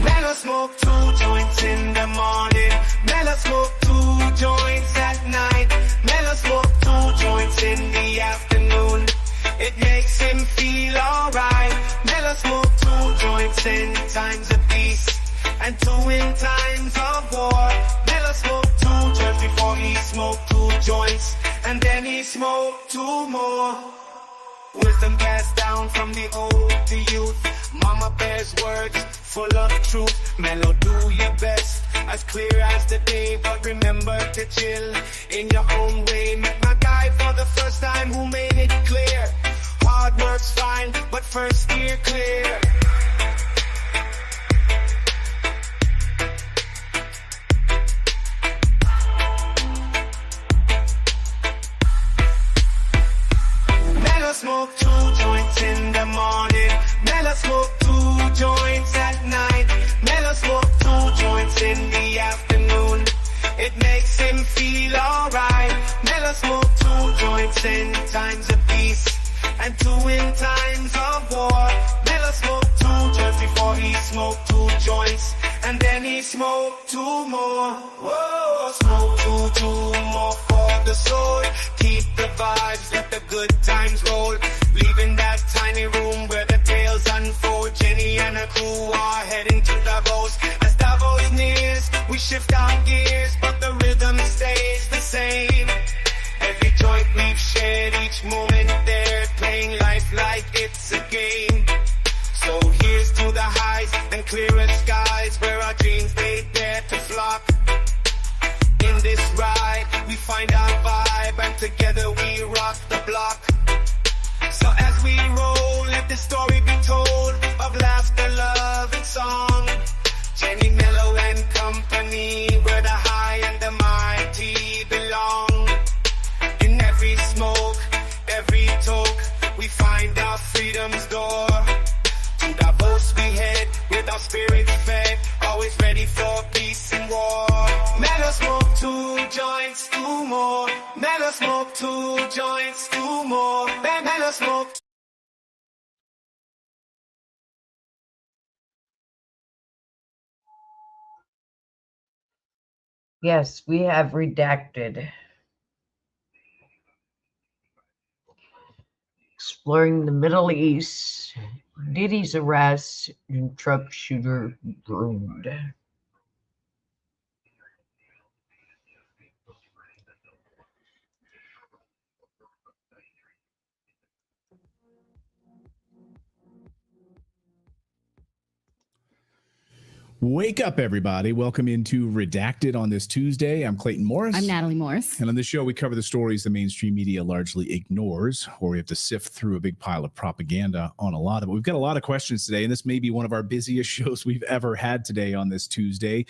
Mellow smoke 2 joints in the morning, mellow smoke 2 joints at night, mellow smoke 2 joints in the afternoon. It makes him feel alright. Mellow smoke 2 joints in times of peace and 2 in times of war. Mellow smoke 2 just before he smoked 2 joints, and then he smoked 2 more. Wisdom passed down from the old to youth. Mama bears words full of truth. Mellow, do your best, as clear as the day, but remember to chill in your own way. Met my guy for the first time who made it clear. Hard work's fine, but first steer clear. Mellow smoke 2 joints in the morning, mellow smoke 2 joints at night, mellow smoke 2 joints in the afternoon. It makes him feel alright. Mellow smoke 2 joints in times of peace and 2 in times of war. Mellow smoke 2 just before he smoked 2 joints, and then he smoked 2 more. Whoa, smoke 2 more for the soul. Keep the vibes, let the good times roll. Leaving that tiny room where the tales unfold. Jenny and her crew are heading to Davos. As Davos nears, we shift our gears, but the rhythm stays the same. Every joint we've shared, each moment there, playing life like it's a game. So here's to the highs and clearer skies, where our dreams they dare to flock. In this ride, we find our vibe, and together we rock the block. So as we roll, let the story be told of laughter, love, and song. Jenny, Mellow, and company, where the high and the mighty belong. In every smoke, every toke, we find our freedom's door. To Davos we head, with our spirits fed, always ready for peace and war. Mellow smoke 2 joints, 2 more. Mellow smoke 2 joints, 2 more. Mellow smoke. Yes, we have redacted. Exploring the Middle East, Diddy's arrest, and Trump shooter groomed. Wake up, everybody. Welcome into Redacted on this Tuesday. I'm Clayton Morris. I'm Natalie Morris. And on this show, we cover the stories the mainstream media largely ignores, or we have to sift through a big pile of propaganda on a lot of it. We've got a lot of questions today, and this may be one of our busiest shows we've ever had today on this Tuesday,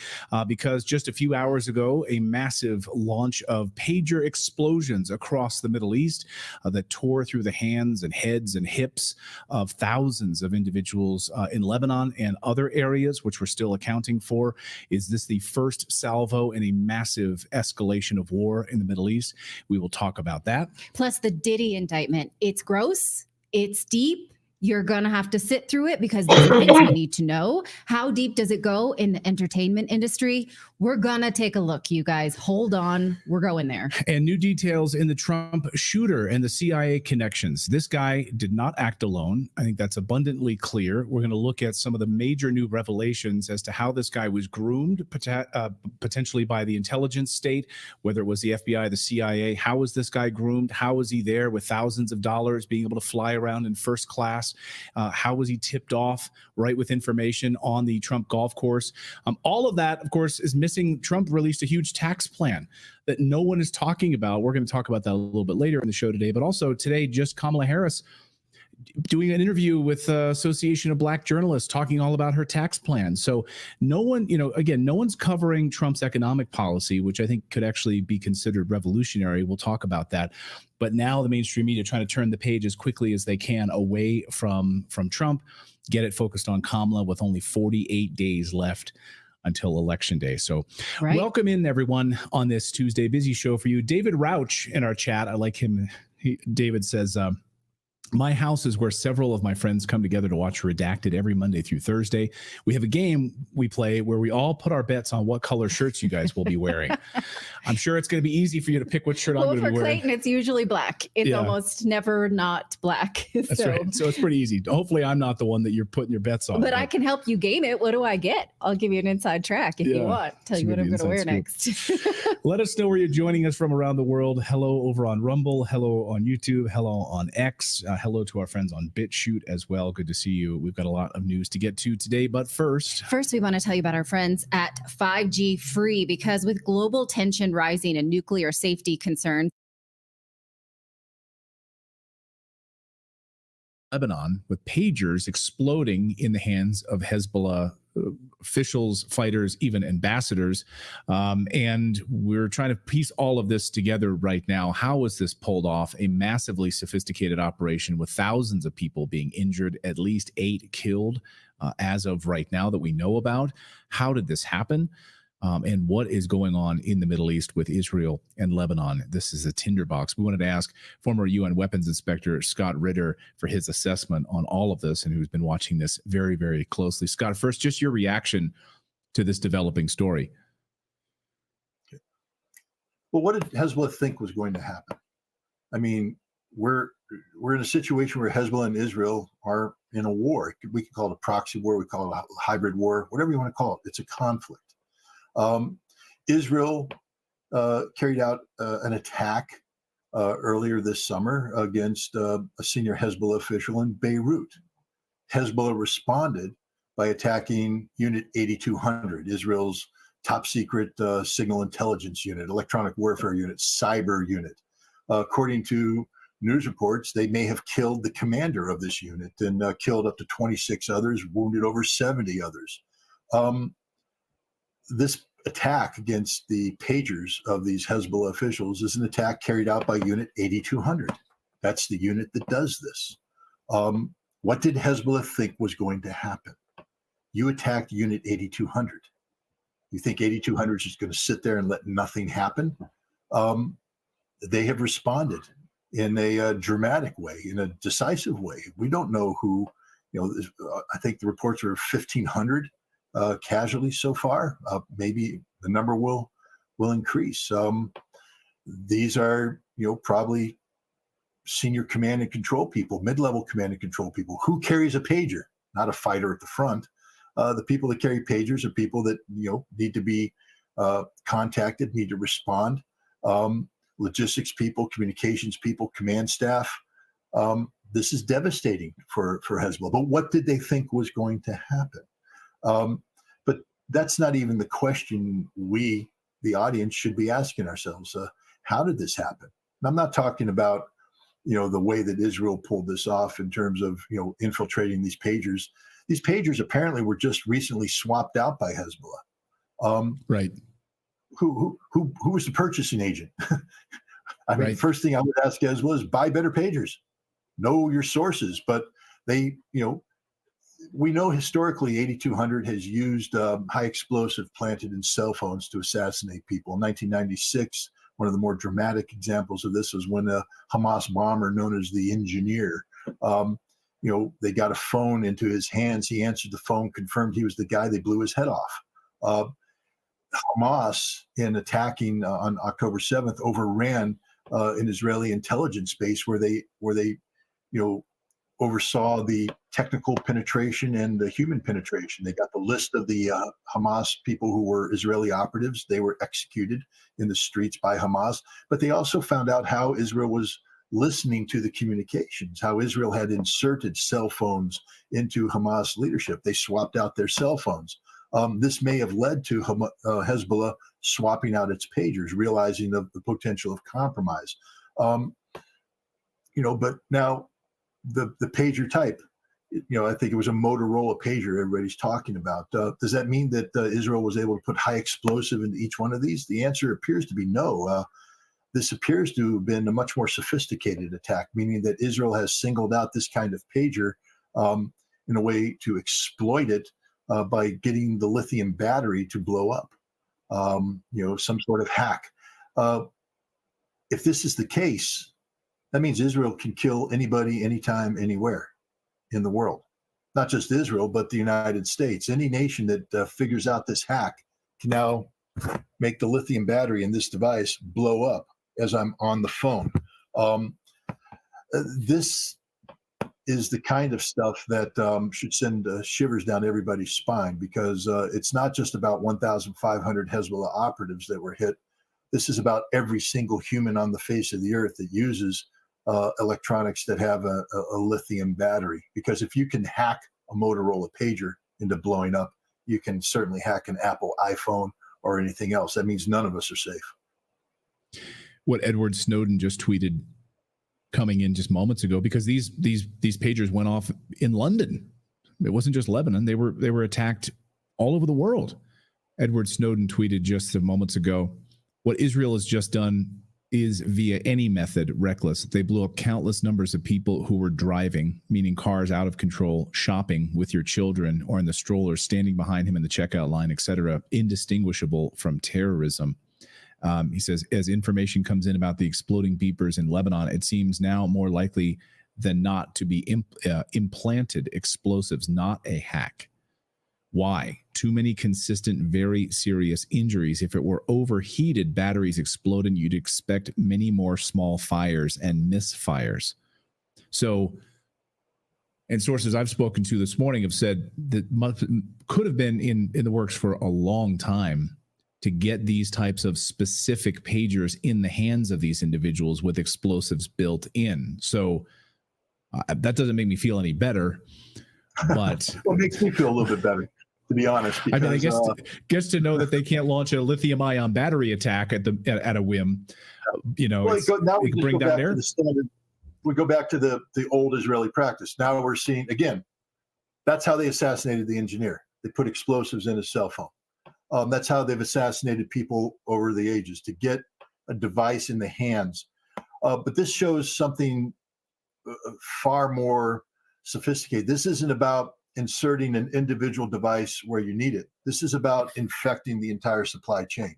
because just a few hours ago, a massive launch of pager explosions across the Middle East that tore through the hands and heads and hips of thousands of individuals in Lebanon and other areas, which we're still accounting for. Is this the first salvo in a massive escalation of war in the Middle East? We will talk about that. Plus the Diddy indictment. It's gross. It's deep. You're going to have to sit through it because there's things we need to know. How deep does it go in the entertainment industry? We're going to take a look, you guys. Hold on. We're going there. And new details in the Trump shooter and the CIA connections. This guy did not act alone. I think that's abundantly clear. We're going to look at some of the major new revelations as to how this guy was groomed, potentially by the intelligence state, whether it was the FBI, the CIA. How was this guy groomed? How was he there with thousands of dollars, being able to fly around in first class? How was he tipped off, right, with information on the Trump golf course? All of that, of course, is missing. Trump released a huge tax plan that no one is talking about. We're going to talk about that a little bit later in the show today. But also today, just Kamala Harris doing an interview with Association of Black Journalists talking all about her tax plan. So no one, again, no one's covering Trump's economic policy, which I think could actually be considered revolutionary. We'll talk about that. But now the mainstream media trying to turn the page as quickly as they can away from Trump, get it focused on Kamala with only 48 days left until Election Day. So welcome in, everyone, on this Tuesday. Busy show for you. David Rauch in our chat. I like him. David says, my house is where several of my friends come together to watch Redacted every Monday through Thursday. We have a game we play where we all put our bets on what color shirts you guys will be wearing. I'm sure it's going to be easy for you to pick what shirt I'm going to be wearing. For Clayton, it's usually black. It's almost never not black. That's right. So it's pretty easy. Hopefully I'm not the one that you're putting your bets on. But I can help you game it. What do I get? I'll give you an inside track if you want. Tell you what I'm going to wear next. Let us know where you're joining us from around the world. Hello over on Rumble. Hello on YouTube. Hello on X. Hello to our friends on BitChute as well. Good to see you. We've got a lot of news to get to today, but first, we want to tell you about our friends at 5G Free, because with global tension rising and nuclear safety concerns, Lebanon, with pagers exploding in the hands of Hezbollah officials, fighters, even ambassadors. And we're trying to piece all of this together right now. How was this pulled off? A massively sophisticated operation with thousands of people being injured, at least 8 killed as of right now that we know about. How did this happen? And what is going on in the Middle East with Israel and Lebanon? This is a tinderbox. We wanted to ask former UN weapons inspector Scott Ritter for his assessment on all of this, and who's been watching this very, very closely. Scott, first, just your reaction to this developing story. Well, what did Hezbollah think was going to happen? I mean, we're in a situation where Hezbollah and Israel are in a war. We can call it a proxy war. We call it a hybrid war, whatever you want to call it. It's a conflict. Israel carried out an attack earlier this summer against a senior Hezbollah official in Beirut. Hezbollah responded by attacking Unit 8200, Israel's top secret signal intelligence unit, electronic warfare unit, cyber unit. According to news reports, they may have killed the commander of this unit and killed up to 26 others, wounded over 70 others. This attack against the pagers of these Hezbollah officials is an attack carried out by Unit 8200. That's the unit that does this. What did Hezbollah think was going to happen? You attacked Unit 8200. You think 8200 is just going to sit there and let nothing happen? They have responded in a dramatic way, in a decisive way. We don't know who, I think the reports are 1,500 casualties so far. Maybe the number will increase. These are, probably senior command and control people, mid-level command and control people. Who carries a pager? Not a fighter at the front. The people that carry pagers are people that need to be contacted, need to respond. Logistics people, communications people, command staff. This is devastating for Hezbollah. But what did they think was going to happen? But that's not even the question we, the audience, should be asking ourselves. How did this happen? And I'm not talking about, the way that Israel pulled this off in terms of, infiltrating these pagers. These pagers apparently were just recently swapped out by Hezbollah. Right. Who was the purchasing agent? I mean, first thing I would ask Hezbollah is buy better pagers. Know your sources. But they, we know historically 8200 has used high explosive planted in cell phones to assassinate people. In 1996, one of the more dramatic examples of this was when a Hamas bomber known as the Engineer, they got a phone into his hands. He answered the phone, confirmed he was the guy. They blew his head off. Hamas, in attacking on October 7th, overran an Israeli intelligence base where they oversaw the technical penetration and the human penetration. They got the list of the Hamas people who were Israeli operatives. They were executed in the streets by Hamas. But they also found out how Israel was listening to the communications, how Israel had inserted cell phones into Hamas leadership. They swapped out their cell phones. This may have led to Hezbollah swapping out its pagers, realizing the potential of compromise. But now the pager type, I think it was a Motorola pager everybody's talking about. Does that mean that Israel was able to put high explosive into each one of these? The answer appears to be no. This appears to have been a much more sophisticated attack, meaning that Israel has singled out this kind of pager in a way to exploit it by getting the lithium battery to blow up, some sort of hack. If this is the case, that means Israel can kill anybody, anytime, anywhere in the world. Not just Israel, but the United States. Any nation that figures out this hack can now make the lithium battery in this device blow up as I'm on the phone. This is the kind of stuff that should send shivers down everybody's spine, because it's not just about 1,500 Hezbollah operatives that were hit. This is about every single human on the face of the earth that uses electronics that have a lithium battery. Because if you can hack a Motorola pager into blowing up, you can certainly hack an Apple iPhone or anything else. That means none of us are safe. What Edward Snowden just tweeted coming in just moments ago, because these pagers went off in London. It wasn't just Lebanon. They were attacked all over the world. Edward Snowden tweeted just moments ago, what Israel has just done is via any method reckless. They blew up countless numbers of people who were driving, meaning cars out of control, shopping with your children or in the stroller, standing behind him in the checkout line, etc., indistinguishable from terrorism. He says, as information comes in about the exploding beepers in Lebanon, it seems now more likely than not to be implanted explosives, not a hack. Why? Too many consistent, very serious injuries. If it were overheated batteries exploding, you'd expect many more small fires and misfires. So, and sources I've spoken to this morning have said that could have been in the works for a long time to get these types of specific pagers in the hands of these individuals with explosives built in. So that doesn't make me feel any better, but well, it makes me feel a little bit better, to be honest. Because, I mean, I guess to know that they can't launch a lithium-ion battery attack at a whim, well, we bring down there. We go back to the old Israeli practice. Now we're seeing again. That's how they assassinated the engineer. They put explosives in his cell phone. That's how they've assassinated people over the ages, to get a device in the hands. But this shows something far more sophisticated. This isn't about inserting an individual device where you need it. This is about infecting the entire supply chain.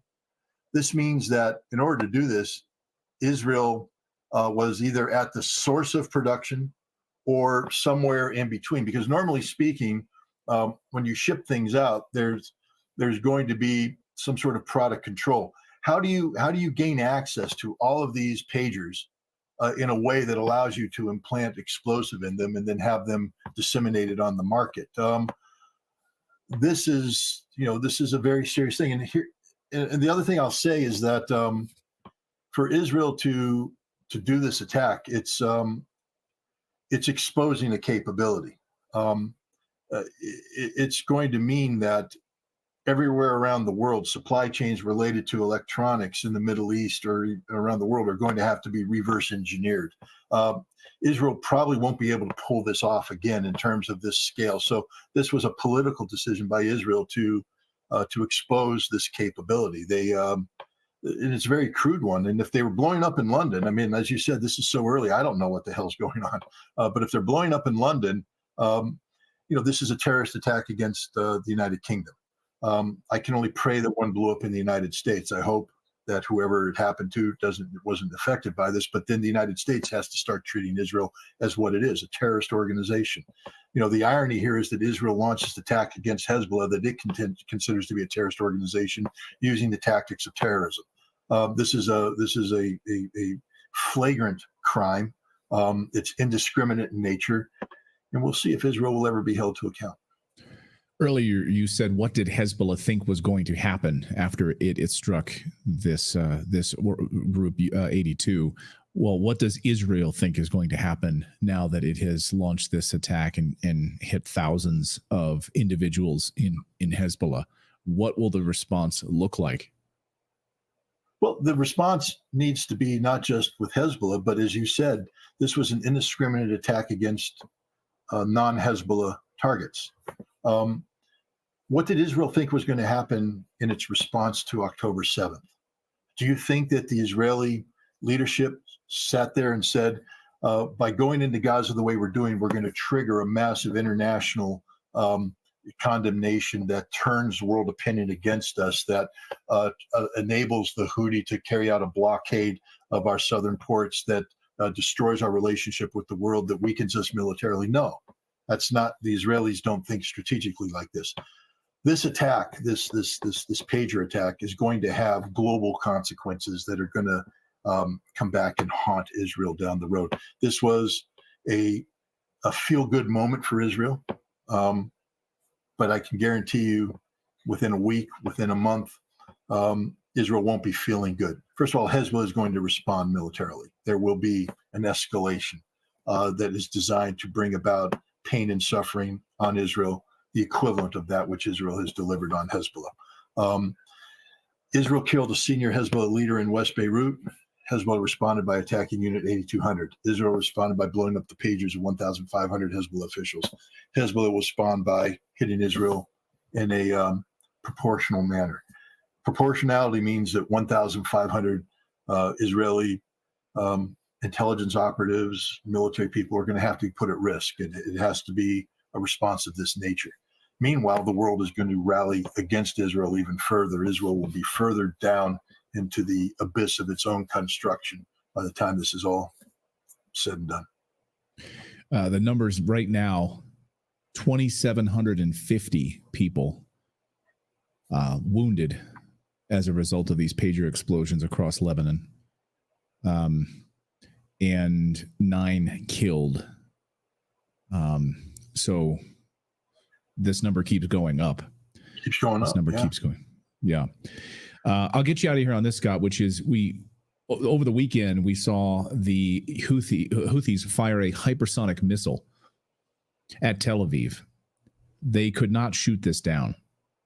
This means that in order to do this, Israel was either at the source of production or somewhere in between. Because normally speaking, when you ship things out, there's going to be some sort of product control. How do you gain access to all of these pagers in a way that allows you to implant explosive in them and then have them disseminated on the market? This is a very serious thing. And the other thing I'll say is that for Israel to do this attack, it's exposing a capability. It's going to mean that everywhere around the world, supply chains related to electronics in the Middle East or around the world are going to have to be reverse engineered. Israel probably won't be able to pull this off again in terms of this scale. So this was a political decision by Israel to expose this capability. It's a very crude one. And if they were blowing up in London, I mean, as you said, this is so early, I don't know what the hell's going on. But if they're blowing up in London, this is a terrorist attack against the United Kingdom. I can only pray that one blew up in the United States. I hope that whoever it happened to wasn't affected by this, but then the United States has to start treating Israel as what it is, a terrorist organization. The irony here is that Israel launched this attack against Hezbollah that it considers to be a terrorist organization using the tactics of terrorism. This is a flagrant crime. It's indiscriminate in nature, and we'll see if Israel will ever be held to account. Earlier, you said, what did Hezbollah think was going to happen after it struck this group 82? Well, what does Israel think is going to happen now that it has launched this attack and hit thousands of individuals in Hezbollah? What will the response look like? Well, the response needs to be not just with Hezbollah, but as you said, this was an indiscriminate attack against non-Hezbollah targets. What did Israel think was going to happen in its response to October 7th? Do you think that the Israeli leadership sat there and said, by going into Gaza the way we're doing, we're going to trigger a massive international condemnation that turns world opinion against us, that enables the Houthi to carry out a blockade of our southern ports, that destroys our relationship with the world, that weakens us militarily? No, that's not. The Israelis don't think strategically like this. This attack, this pager attack, is going to have global consequences that are going to come back and haunt Israel down the road. This was a feel-good moment for Israel. But I can guarantee you within a week, within a month, Israel won't be feeling good. First of all, Hezbollah is going to respond militarily. There will be an escalation that is designed to bring about pain and suffering on Israel, the equivalent of that which Israel has delivered on Hezbollah. Israel killed a senior Hezbollah leader in West Beirut. Hezbollah responded by attacking Unit 8200. Israel responded by blowing up the pagers of 1,500 Hezbollah officials. Hezbollah will respond by hitting Israel in a proportional manner. Proportionality means that 1,500 Israeli intelligence operatives, military people are going to have to be put at risk, and it has to be a response of this nature. Meanwhile, the world is going to rally against Israel even further. Israel will be further down into the abyss of its own construction by the time this is all said and done. The numbers right now, 2,750 people wounded as a result of these pager explosions across Lebanon, and 9 killed. So this number keeps going up. Keeps going up. This number keeps going. Yeah. I'll get you out of here on this, Scott, which is over the weekend, we saw the Houthis fire a hypersonic missile at Tel Aviv. They could not shoot this down.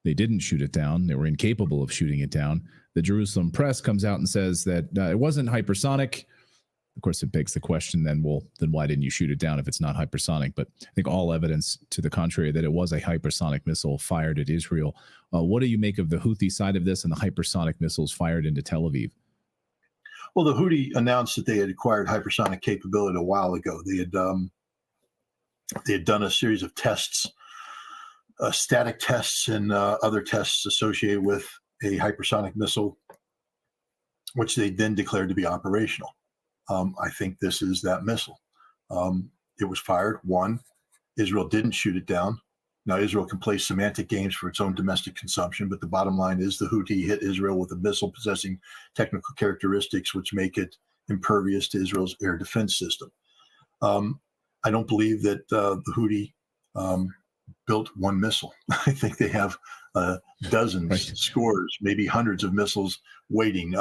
They didn't shoot it down. They were incapable of shooting it down. The Jerusalem press comes out and says that it wasn't hypersonic. Of course, it begs the question, then why didn't you shoot it down if it's not hypersonic? But I think all evidence to the contrary that it was a hypersonic missile fired at Israel. What do you make of the Houthi side of this and the hypersonic missiles fired into Tel Aviv? Well, the Houthi announced that they had acquired hypersonic capability a while ago. They had done a series of tests, static tests and other tests associated with a hypersonic missile, which they then declared to be operational. I think this is that missile. It was fired. One, Israel didn't shoot it down. Now, Israel can play semantic games for its own domestic consumption, but the bottom line is the Houthi hit Israel with a missile possessing technical characteristics which make it impervious to Israel's air defense system. I don't believe that the Houthi built one missile. I think they have dozens, scores, maybe hundreds of missiles waiting.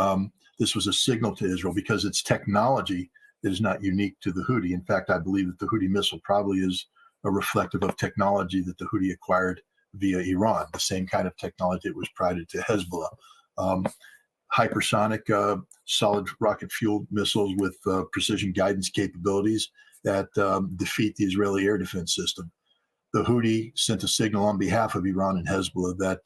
This was a signal to Israel because it's technology that is not unique to the Houthi. In fact, I believe that the Houthi missile probably is a reflective of technology that the Houthi acquired via Iran, the same kind of technology that was provided to Hezbollah. Hypersonic solid rocket-fueled missiles with precision guidance capabilities that defeat the Israeli air defense system. The Houthi sent a signal on behalf of Iran and Hezbollah that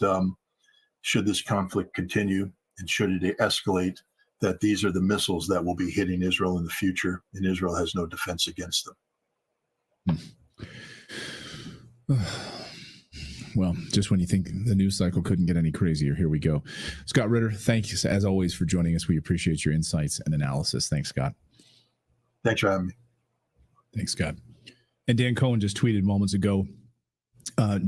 should this conflict continue and should it escalate, that these are the missiles that will be hitting Israel in the future, and Israel has no defense against them. Well, just when you think the news cycle couldn't get any crazier, here we go. Scott Ritter, thank you as always for joining us. We appreciate your insights and analysis. Thanks, Scott. Thanks for having me. Thanks, Scott. And Dan Cohen just tweeted moments ago,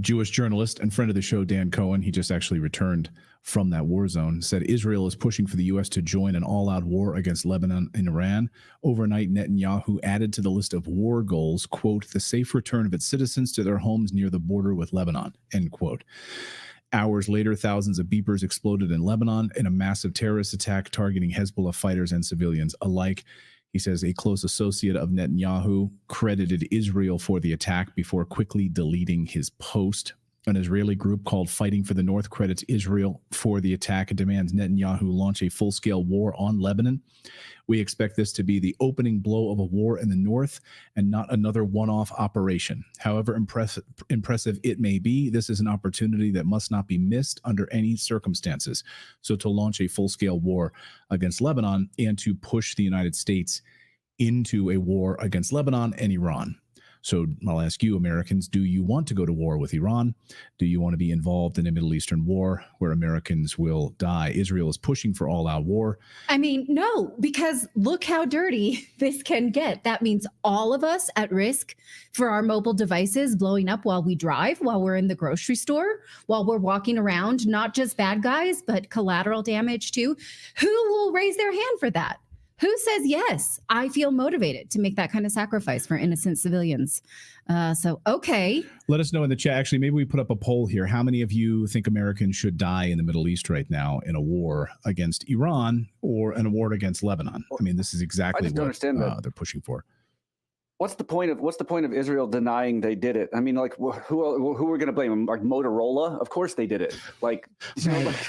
Jewish journalist and friend of the show, Dan Cohen, he just actually returned from that war zone, said Israel is pushing for the U.S. to join an all-out war against Lebanon and Iran. Overnight, Netanyahu added to the list of war goals, quote, the safe return of its citizens to their homes near the border with Lebanon, end quote. Hours later, thousands of beepers exploded in Lebanon in a massive terrorist attack targeting Hezbollah fighters and civilians alike. He says a close associate of Netanyahu credited Israel for the attack before quickly deleting his post. An Israeli group called Fighting for the North credits Israel for the attack and demands Netanyahu launch a full-scale war on Lebanon. We expect this to be the opening blow of a war in the north and not another one-off operation. However impressive it may be, this is an opportunity that must not be missed under any circumstances. So to launch a full-scale war against Lebanon and to push the United States into a war against Lebanon and Iran. So I'll ask you, Americans, do you want to go to war with Iran? Do you want to be involved in a Middle Eastern war where Americans will die? Israel is pushing for all-out war. I mean, no, because look how dirty this can get. That means all of us at risk for our mobile devices blowing up while we drive, while we're in the grocery store, while we're walking around, not just bad guys, but collateral damage too. Who will raise their hand for that? Who says, yes, I feel motivated to make that kind of sacrifice for innocent civilians? Okay. Let us know in the chat. Actually, maybe we put up a poll here. How many of you think Americans should die in the Middle East right now in a war against Iran or in a war against Lebanon? I mean, this is exactly what they're pushing for. What's the point of Israel denying they did it? I mean, like, who are we going to blame them? Like Motorola? Of course they did it. Like,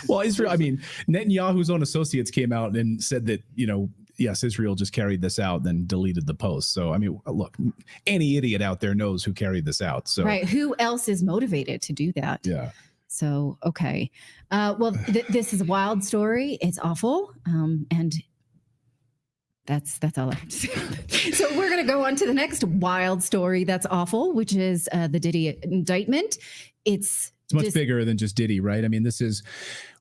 well, Israel. I mean, Netanyahu's own associates came out and said that, yes, Israel just carried this out, then deleted the post. So, I mean, look, any idiot out there knows who carried this out. So, right, who else is motivated to do that? Yeah. So, okay, well, this is a wild story. It's awful, and that's all I have to say. So we're going to go on to the next wild story that's awful, which is the Diddy indictment. It's much bigger than just Diddy, right? I mean, this is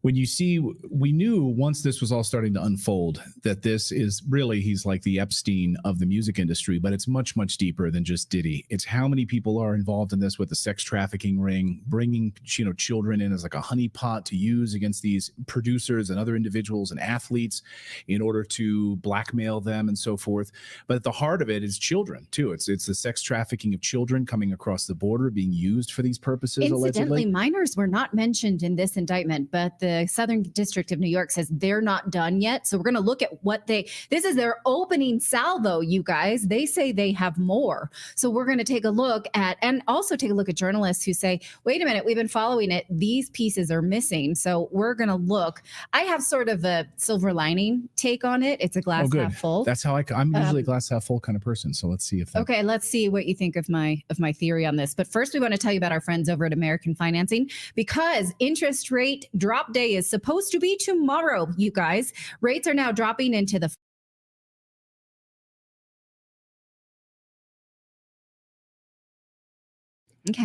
when you see, we knew once this was all starting to unfold that this is really, he's like the Epstein of the music industry, but it's much, much deeper than just Diddy. It's how many people are involved in this with the sex trafficking ring, bringing, children in as like a honeypot to use against these producers and other individuals and athletes in order to blackmail them and so forth. But at the heart of it is children too. It's the sex trafficking of children coming across the border, being used for these purposes. Incidentally, allegedly. Minors were not mentioned in this indictment, but the Southern District of New York says they're not done yet. So we're going to look at this is their opening salvo, you guys. They say they have more. So we're going to take a look at, and also take a look at journalists who say, wait a minute, we've been following it. These pieces are missing. So we're going to look. I have sort of a silver lining take on it. It's a glass half full. That's how I'm usually a glass half full kind of person. So let's see if okay, let's see what you think of my theory on this. But first, we want to tell you about our friends over at American Financing, because interest rate drop day is supposed to be tomorrow, you guys. Rates are now dropping into the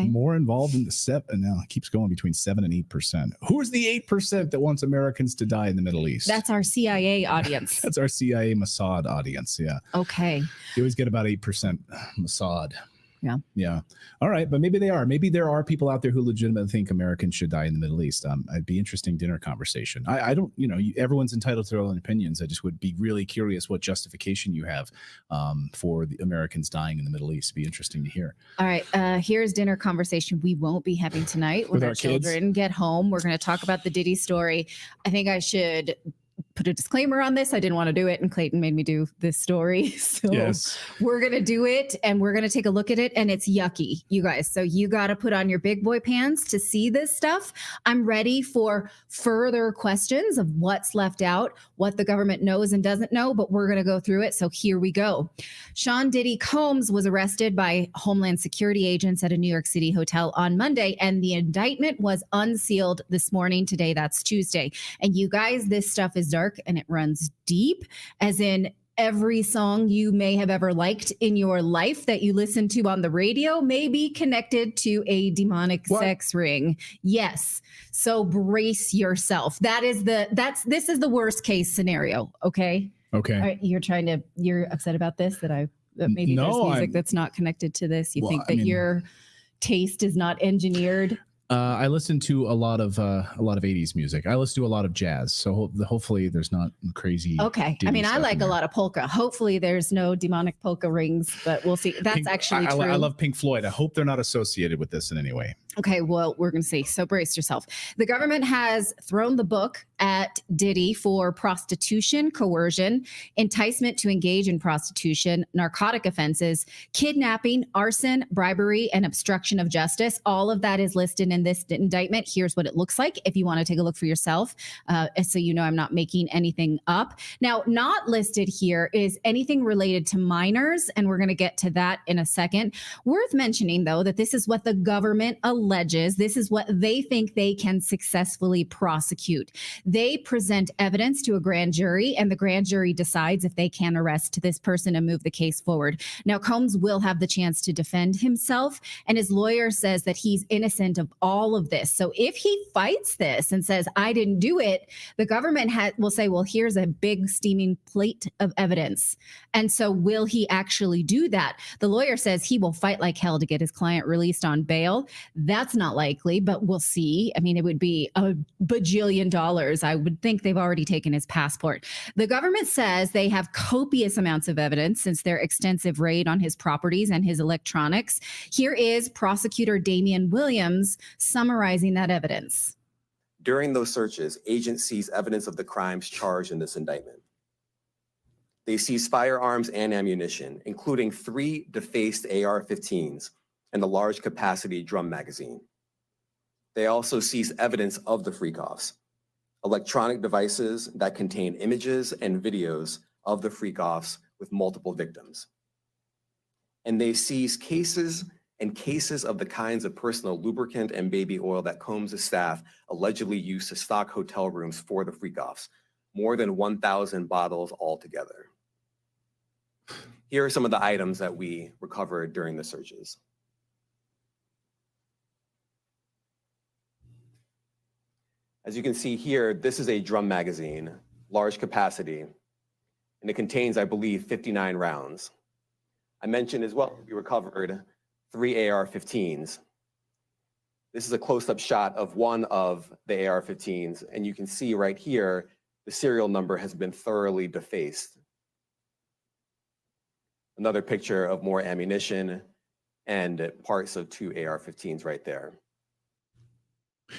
more involved in the and now it keeps going between 7 and 8%. Who's the 8% that wants Americans to die in the Middle East? That's our CIA audience. That's our CIA Mossad audience. Yeah. Okay. You always get about 8% Mossad. Yeah. Yeah. All right. But maybe they are. Maybe there are people out there who legitimately think Americans should die in the Middle East. It'd be interesting dinner conversation. I don't, everyone's entitled to their own opinions. I just would be really curious what justification you have for the Americans dying in the Middle East. It'd be interesting to hear. All right. Here's dinner conversation we won't be having tonight when our children get home. We're going to talk about the Diddy story. I think I should put a disclaimer on this. I didn't want to do it, and Clayton made me do this story. So yes, we're going to do it, and we're going to take a look at it, and it's yucky, you guys. So you got to put on your big boy pants to see this stuff. I'm ready for further questions of what's left out, what the government knows and doesn't know, but we're going to go through it. So here we go. Sean Diddy Combs was arrested by Homeland Security agents at a New York City hotel on Monday, and the indictment was unsealed this morning. Today, that's Tuesday. And you guys, this stuff is dark and it runs deep, as in every song you may have ever liked in your life that you listen to on the radio may be connected to a demonic sex ring. Yes. So brace yourself. This is the worst case scenario. Okay. Okay. All right, you're upset about this, that maybe there's music that's not connected to this. You think that your taste is not engineered? I listen to a lot of 80s music. I listen to a lot of jazz. So hopefully there's not crazy. Okay. I mean, I like a lot of polka. Hopefully there's no demonic polka rings, but we'll see. That's actually true. I love Pink Floyd. I hope they're not associated with this in any way. Okay, well, we're going to see. So brace yourself. The government has thrown the book at Diddy for prostitution, coercion, enticement to engage in prostitution, narcotic offenses, kidnapping, arson, bribery, and obstruction of justice. All of that is listed in this indictment. Here's what it looks like if you want to take a look for yourself, so you know I'm not making anything up. Now, not listed here is anything related to minors, and we're going to get to that in a second. Worth mentioning, though, that this is what the government alleges. This is what they think they can successfully prosecute. They present evidence to a grand jury, and the grand jury decides if they can arrest this person and move the case forward. Now, Combs will have the chance to defend himself, and his lawyer says that he's innocent of all of this. So if he fights this and says, I didn't do it, the government will say, well, here's a big steaming plate of evidence. And so will he actually do that? The lawyer says he will fight like hell to get his client released on bail. That's not likely, but we'll see. I mean, it would be $1 bajillion. I would think they've already taken his passport. The government says they have copious amounts of evidence since their extensive raid on his properties and his electronics. Here is prosecutor Damian Williams summarizing that evidence. During those searches, agents seized evidence of the crimes charged in this indictment. They seized firearms and ammunition, including 3 defaced AR-15s and a large capacity drum magazine. They also seized evidence of the freak-offs, electronic devices that contain images and videos of the freak-offs with multiple victims. And they seized cases of the kinds of personal lubricant and baby oil that Combs' staff allegedly used to stock hotel rooms for the freak-offs, more than 1,000 bottles altogether. Here are some of the items that we recovered during the searches. As you can see here, this is a drum magazine, large capacity, and it contains, I believe, 59 rounds. I mentioned as well, we recovered 3 AR-15s. This is a close-up shot of one of the AR-15s, and you can see right here, the serial number has been thoroughly defaced. Another picture of more ammunition and parts of 2 AR-15s right there.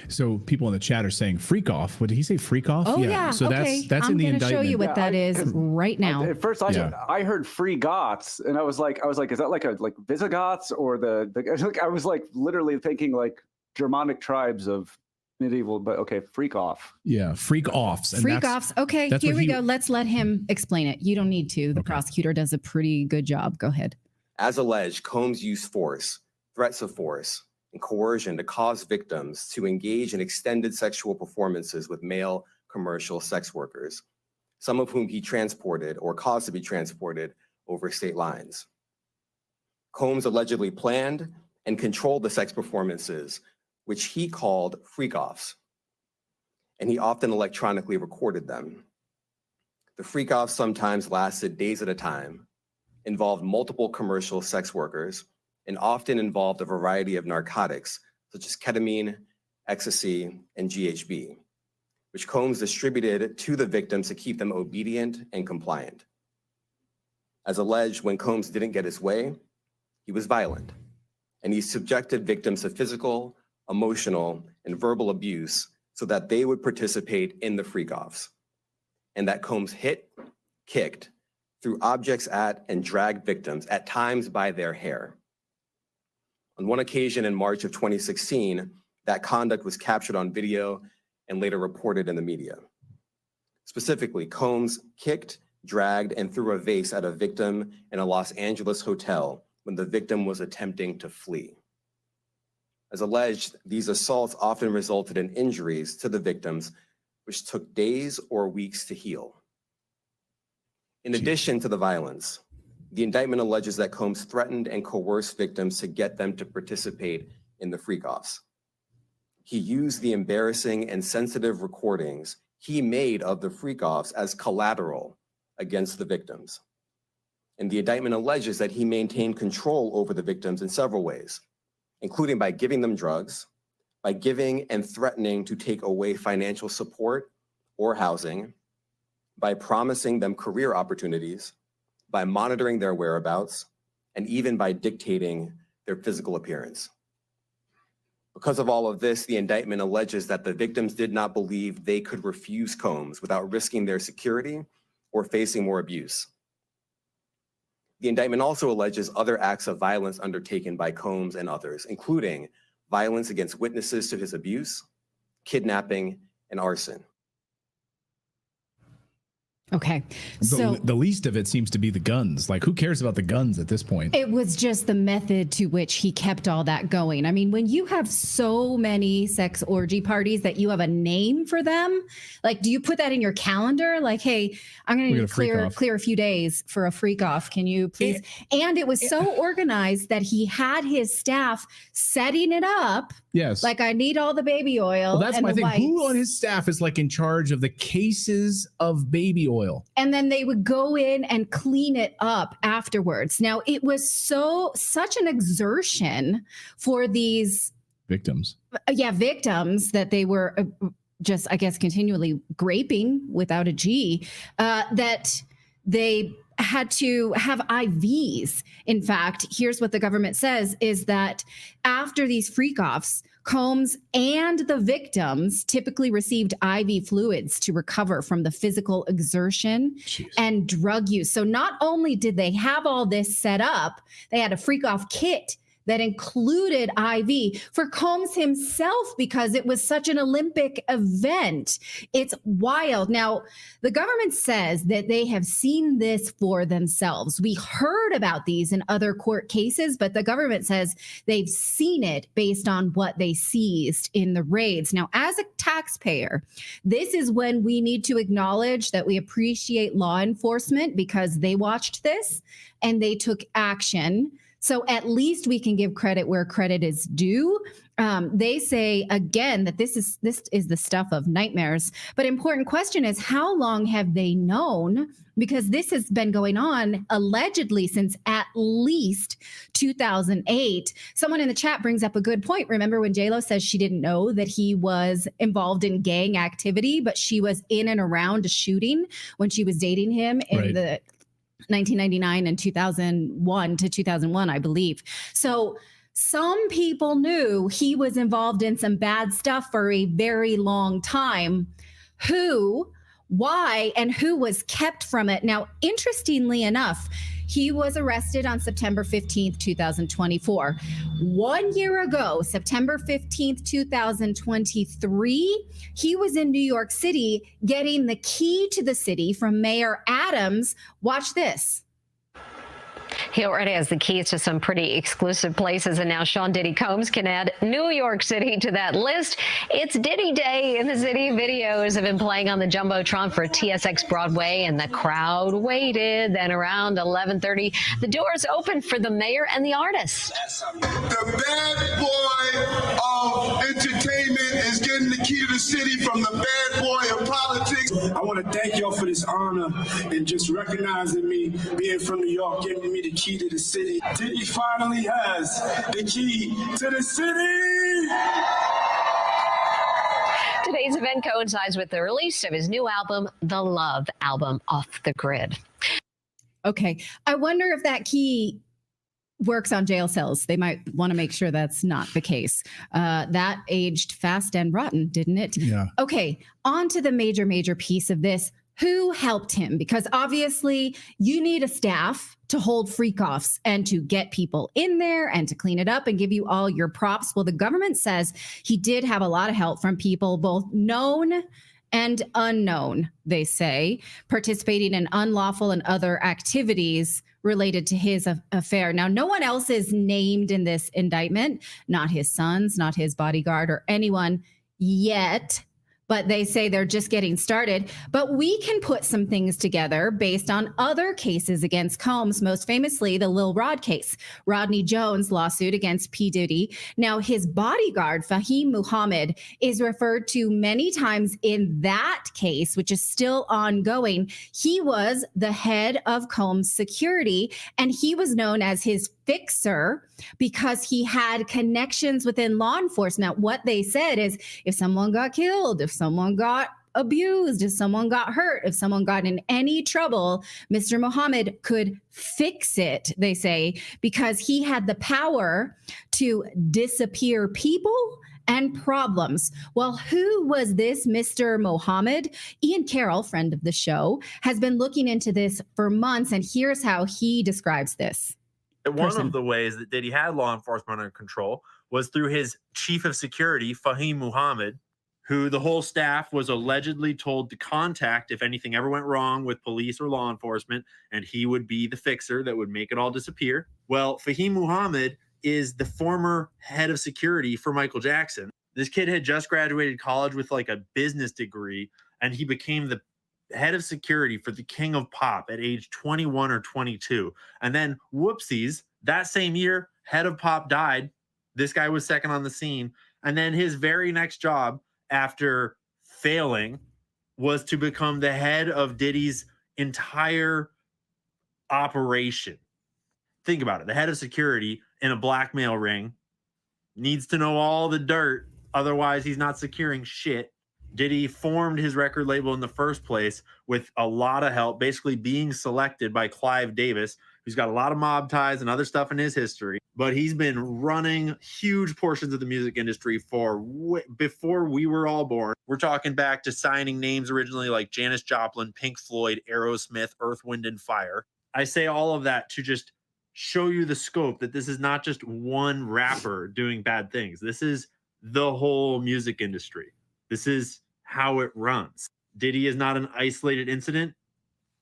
So people in the chat are saying freak off. What did he say? Freak off? Oh yeah. So okay. that's I'm in the gonna indictment. show you what that is right now. At first, I heard free Goths, and I was like, is that like Visigoths or the? I was like literally thinking like Germanic tribes of medieval, but okay, freak off. Yeah, freak offs. And freak offs. Okay, here we go. Let's let him explain it. You don't need to. The prosecutor does a pretty good job. Go ahead. As alleged, Combs used force, threats of force, and coercion to cause victims to engage in extended sexual performances with male commercial sex workers, some of whom he transported or caused to be transported over state lines. Combs allegedly planned and controlled the sex performances, which he called freak-offs, and he often electronically recorded them. The freak-offs sometimes lasted days at a time, involved multiple commercial sex workers, and often involved a variety of narcotics, such as ketamine, ecstasy, and GHB, which Combs distributed to the victims to keep them obedient and compliant. As alleged, when Combs didn't get his way, he was violent, and he subjected victims to physical, emotional, and verbal abuse so that they would participate in the freak-offs, and that Combs hit, kicked, threw objects at, and dragged victims, at times by their hair. On one occasion in March of 2016, that conduct was captured on video and later reported in the media. Specifically, Combs kicked, dragged, and threw a vase at a victim in a Los Angeles hotel when the victim was attempting to flee. As alleged, these assaults often resulted in injuries to the victims, which took days or weeks to heal. In addition to the violence, the indictment alleges that Combs threatened and coerced victims to get them to participate in the freak-offs. He used the embarrassing and sensitive recordings he made of the freak-offs as collateral against the victims. And the indictment alleges that he maintained control over the victims in several ways, including by giving them drugs, by giving and threatening to take away financial support or housing, by promising them career opportunities, by monitoring their whereabouts, and even by dictating their physical appearance. Because of all of this, the indictment alleges that the victims did not believe they could refuse Combs without risking their security or facing more abuse. The indictment also alleges other acts of violence undertaken by Combs and others, including violence against witnesses to his abuse, kidnapping, and arson. Okay. So the least of it seems to be the guns. Like, who cares about the guns at this point? It was just the method to which he kept all that going. I mean, when you have so many sex orgy parties that you have a name for them, like, do you put that in your calendar? Like, hey, I'm going to need to clear a few days for a freak off. Can you please? And it was so organized that he had his staff setting it up. Yes. Like, I need all the baby oil. Well, that's and my the thing. wipes. Who on his staff is like in charge of the cases of baby oil? And then they would go in and clean it up afterwards. Now, it was such an exertion for these victims. Victims that they were just, I guess, continually graping without a G, that they had to have IVs. In fact, here's what the government says is that after these freak-offs, Combs and the victims typically received IV fluids to recover from the physical exertion and drug use. So not only did they have all this set up, they had a freak-off kit that included IV for Combs himself because it was such an Olympic event. It's wild. Now, the government says that they have seen this for themselves. We heard about these in other court cases, but the government says they've seen it based on what they seized in the raids. Now, as a taxpayer, this is when we need to acknowledge that we appreciate law enforcement because they watched this and they took action. So at least we can give credit where credit is due. They say, again, that this is the stuff of nightmares. But important question is, how long have they known? Because this has been going on allegedly since at least 2008. Someone in the chat brings up a good point. Remember when JLo says she didn't know that he was involved in gang activity, but she was in and around a shooting when she was dating him in the 1999 and 2001 to 2001, I believe. So some people knew he was involved in some bad stuff for a very long time. Who, why, and who was kept from it? Now, interestingly enough, he was arrested on September 15th, 2024. 1 year ago, September 15th, 2023, he was in New York City getting the key to the city from Mayor Adams. Watch this. He already has the keys to some pretty exclusive places, and now Sean Diddy Combs can add New York City to that list. It's Diddy Day in the city. Videos have been playing on the Jumbotron for TSX Broadway, and the crowd waited. Then around 11:30, the doors opened for the mayor and the artists. The bad boy of entertainment is getting the key to the city from the bad boy of politics. I want to thank y'all for this honor and just recognizing me being from New York, giving me the key to the city. Diddy finally has the key to the city. Today's event coincides with the release of his new album, The Love Album, Off the Grid. Okay. I wonder if that key works on jail cells. They might want to make sure that's not the case. That aged fast and rotten, didn't it? Yeah. Okay. On to the major piece of this. Who helped him? Because obviously you need a staff to hold freak-offs and to get people in there and to clean it up and give you all your props. Well, the government says he did have a lot of help from people, both known and unknown, they say, participating in unlawful and other activities related to his affair. Now, no one else is named in this indictment, not his sons, not his bodyguard or anyone yet. But they say they're just getting started. But we can put some things together based on other cases against Combs, most famously the Lil Rod case, Rodney Jones' lawsuit against P. Diddy. Now, his bodyguard, Fahim Muhammad, is referred to many times in that case, which is still ongoing. He was the head of Combs' security, and he was known as his fixer because he had connections within law enforcement. What they said is if someone got killed, if someone got abused, if someone got hurt, if someone got in any trouble, Mr. Muhammad could fix it, they say, because he had the power to disappear people and problems. Well, who was this Mr. Muhammad? Ian Carroll, friend of the show, has been looking into this for months, and here's how he describes this. One of the ways that Diddy had law enforcement under control was through his chief of security, Fahim Muhammad, who the whole staff was allegedly told to contact if anything ever went wrong with police or law enforcement, and he would be the fixer that would make it all disappear. Well, Fahim Muhammad is the former head of security for Michael Jackson. This kid had just graduated college with like a business degree, and he became the head of security for the King of Pop at age 21 or 22. And then, whoopsies, that same year, head of Pop died. This guy was second on the scene. And then his very next job after failing was to become the head of Diddy's entire operation. Think about it. The head of security in a blackmail ring needs to know all the dirt. Otherwise, he's not securing shit. Diddy formed his record label in the first place with a lot of help, basically being selected by Clive Davis, who's got a lot of mob ties and other stuff in his history. But he's been running huge portions of the music industry before we were all born. We're talking back to signing names originally like Janis Joplin, Pink Floyd, Aerosmith, Earth, Wind, and Fire. I say all of that to just show you the scope that this is not just one rapper doing bad things. This is the whole music industry. This is how it runs. Diddy is not an isolated incident.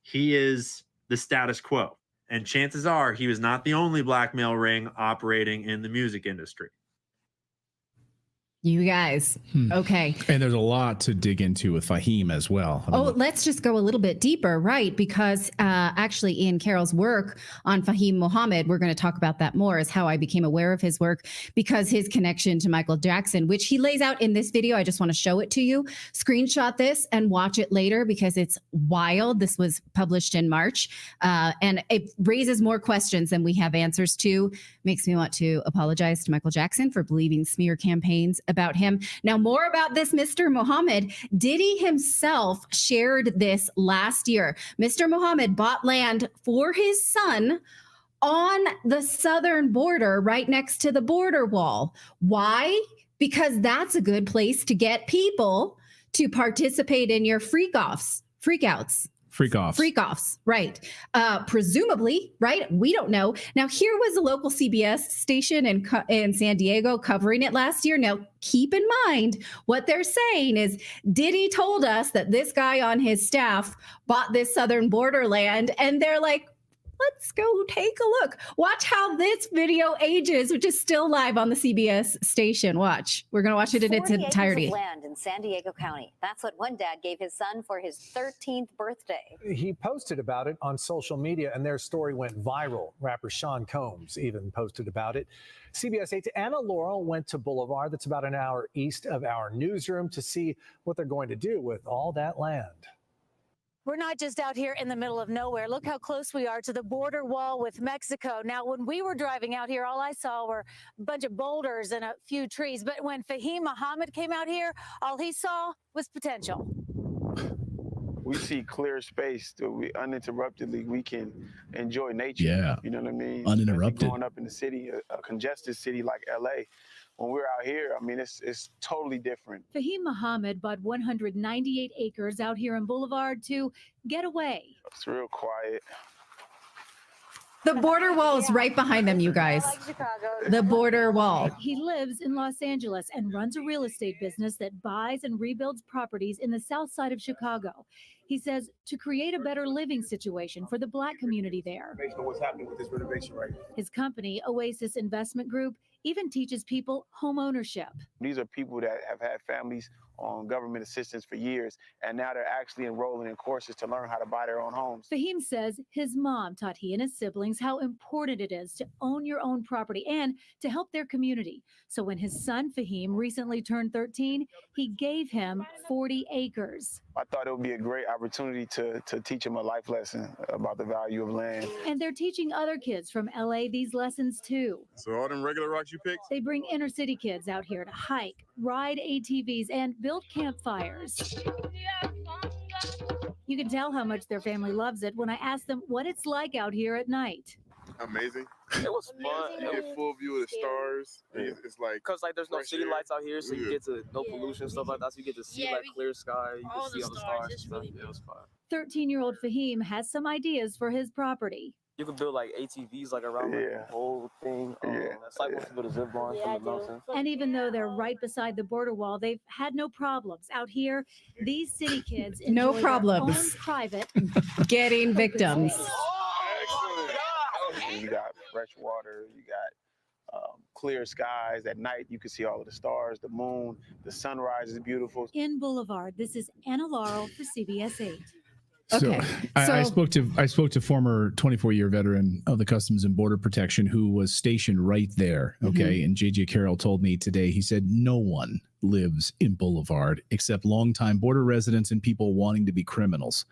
He is the status quo. And chances are he was not the only blackmail ring operating in the music industry. You guys. Okay. And there's a lot to dig into with Fahim as well. Let's just go a little bit deeper, right? Because actually Ian Carroll's work on Fahim Muhammad, we're going to talk about that more, is how I became aware of his work, because his connection to Michael Jackson, which he lays out in this video. I just want to show it to you. Screenshot this and watch it later because it's wild. This was published in March and it raises more questions than we have answers to. Makes me want to apologize to Michael Jackson for believing smear campaigns about him. Now, more about this Mr. Muhammad. Diddy himself shared this last year. Mr. Muhammad bought land for his son on the southern border, right next to the border wall. Why? Because that's a good place to get people to participate in your freak-outs. Freak-offs, right. Presumably, right? We don't know. Now, here was a local CBS station in San Diego covering it last year. Now, keep in mind, what they're saying is Diddy told us that this guy on his staff bought this southern borderland, and they're like, let's go take a look. Watch how this video ages, which is still live on the CBS station. Watch. We're going to watch it in its entirety. 40 acres of land in San Diego County. That's what one dad gave his son for his 13th birthday. He posted about it on social media, and their story went viral. Rapper Sean Combs even posted about it. CBS 8's Anna Laurel went to Boulevard, that's about an hour east of our newsroom, to see what they're going to do with all that land. We're not just out here in the middle of nowhere. Look how close we are to the border wall with Mexico. Now, when we were driving out here, all I saw were a bunch of boulders and a few trees. But when Fahim Muhammad came out here, all he saw was potential. We see clear space so we uninterruptedly we can enjoy nature. Yeah. You know what I mean? Uninterrupted. Growing up in the city, a congested city like LA. When we're out here, I mean, it's totally different. Fahim Muhammad bought 198 acres out here in Boulevard to get away. It's real quiet. The border wall is right behind them, you guys. The border wall. He lives in Los Angeles and runs a real estate business that buys and rebuilds properties in the south side of Chicago. He says to create a better living situation for the Black community there. What's happening with this renovation right now? His company, Oasis Investment Group, even teaches people home ownership. These are people that have had families on government assistance for years, and now they're actually enrolling in courses to learn how to buy their own homes. Fahim says his mom taught he and his siblings how important it is to own your own property and to help their community. So when his son Fahim recently turned 13, he gave him 40 acres. I thought it would be a great opportunity to teach him a life lesson about the value of land. And they're teaching other kids from LA these lessons too. So all them regular rocks you picked? They bring inner city kids out here to hike, ride ATVs, and build campfires. You can tell how much their family loves it when I ask them what it's like out here at night. Amazing. It was fun. You get full view of the stars. It's like, because like there's no city air. lights out here, so you get to no pollution, stuff like that. So you get to see like clear sky. You can see all the stars. And stuff. It was fun. 13-year-old Fahim has some ideas for his property. You could build like ATVs like around like, the whole thing. It's like once you build a zip line from the mountain. And even though they're right beside the border wall, they've had no problems. Out here, these city kids No enjoy problems. their own private Getting victims. You got fresh water. You got clear skies. At night, you can see all of the stars, the moon, the sunrise is beautiful. in Boulevard. This is Anna Laurel for CBS 8. So, I spoke to former 24-year veteran of the Customs and Border Protection who was stationed right there. Okay. And JJ Carroll told me today, he said, no one lives in Boulevard except longtime border residents and people wanting to be criminals.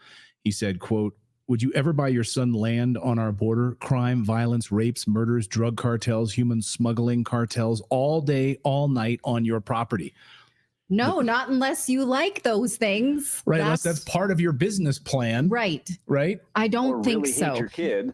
He said, quote, would you ever buy your son land on our border? Crime, violence, rapes, murders, drug cartels, human smuggling cartels, all day, all night on your property. No, not unless you like those things. Right. Unless that's part of your business plan. Right. Right. I don't think really so. hate your kid.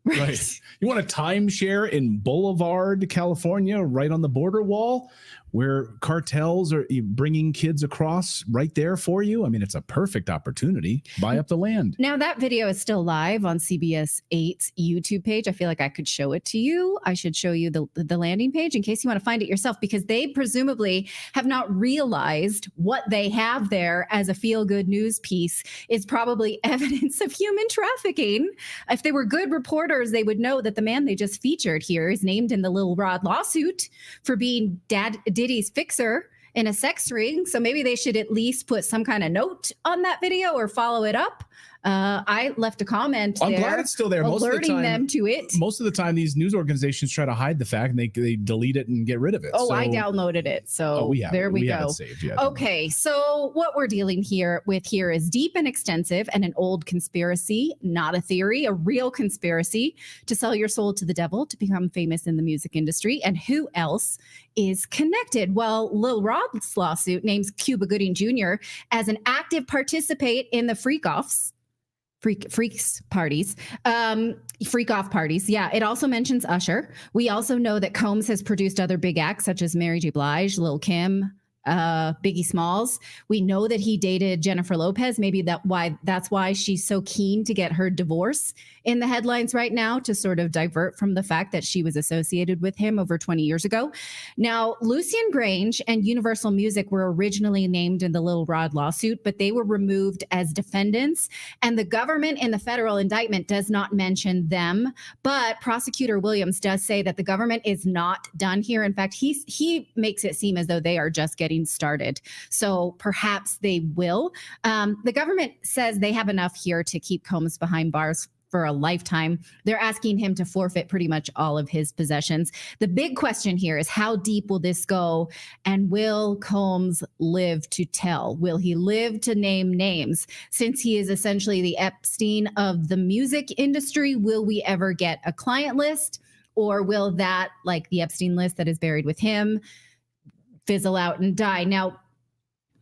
Right. You want a timeshare in Boulevard, California, right on the border wall where cartels are bringing kids across right there for you? I mean, it's a perfect opportunity. Buy up the land. Now, that video is still live on CBS 8's YouTube page. I feel like I could show it to you. I should show you the landing page in case you want to find it yourself, because they presumably have not realized what they have there as a feel-good news piece is probably evidence of human trafficking. If they were good reporters, they would know that the man they just featured here is named in the Lil Rod lawsuit for being Diddy's fixer in a sex ring. So maybe they should at least put some kind of note on that video or follow it up. I left a comment I'm there. glad it's still there. Most of the alerting time, them to it. Most of the time, these news organizations try to hide the fact and they delete it and get rid of it. Oh, So- I downloaded it. So we have there it. we have go. it saved. Yeah. Okay, so what we're dealing with here is deep and extensive and an old conspiracy, not a theory, a real conspiracy to sell your soul to the devil to become famous in the music industry. And who else is connected? Well, Lil Rod's lawsuit names Cuba Gooding Jr. as an active participant in the freak-off parties. Yeah, it also mentions Usher. We also know that Combs has produced other big acts such as Mary J. Blige, Lil Kim, Biggie Smalls. We know that he dated Jennifer Lopez. Maybe that's why she's so keen to get her divorce in the headlines right now, to sort of divert from the fact that she was associated with him over 20 years ago. Now, Lucian Grange and Universal Music were originally named in the Lil Rod lawsuit, but they were removed as defendants. And the government in the federal indictment does not mention them. But Prosecutor Williams does say that the government is not done here. In fact, he makes it seem as though they are just getting started. So perhaps they will. The government says they have enough here to keep Combs behind bars for a lifetime. They're asking him to forfeit pretty much all of his possessions. The big question here is, how deep will this go? And will Combs live to tell? Will he live to name names? Since he is essentially the Epstein of the music industry, will we ever get a client list? Or will that, like the Epstein list that is buried with him, fizzle out and die? Now,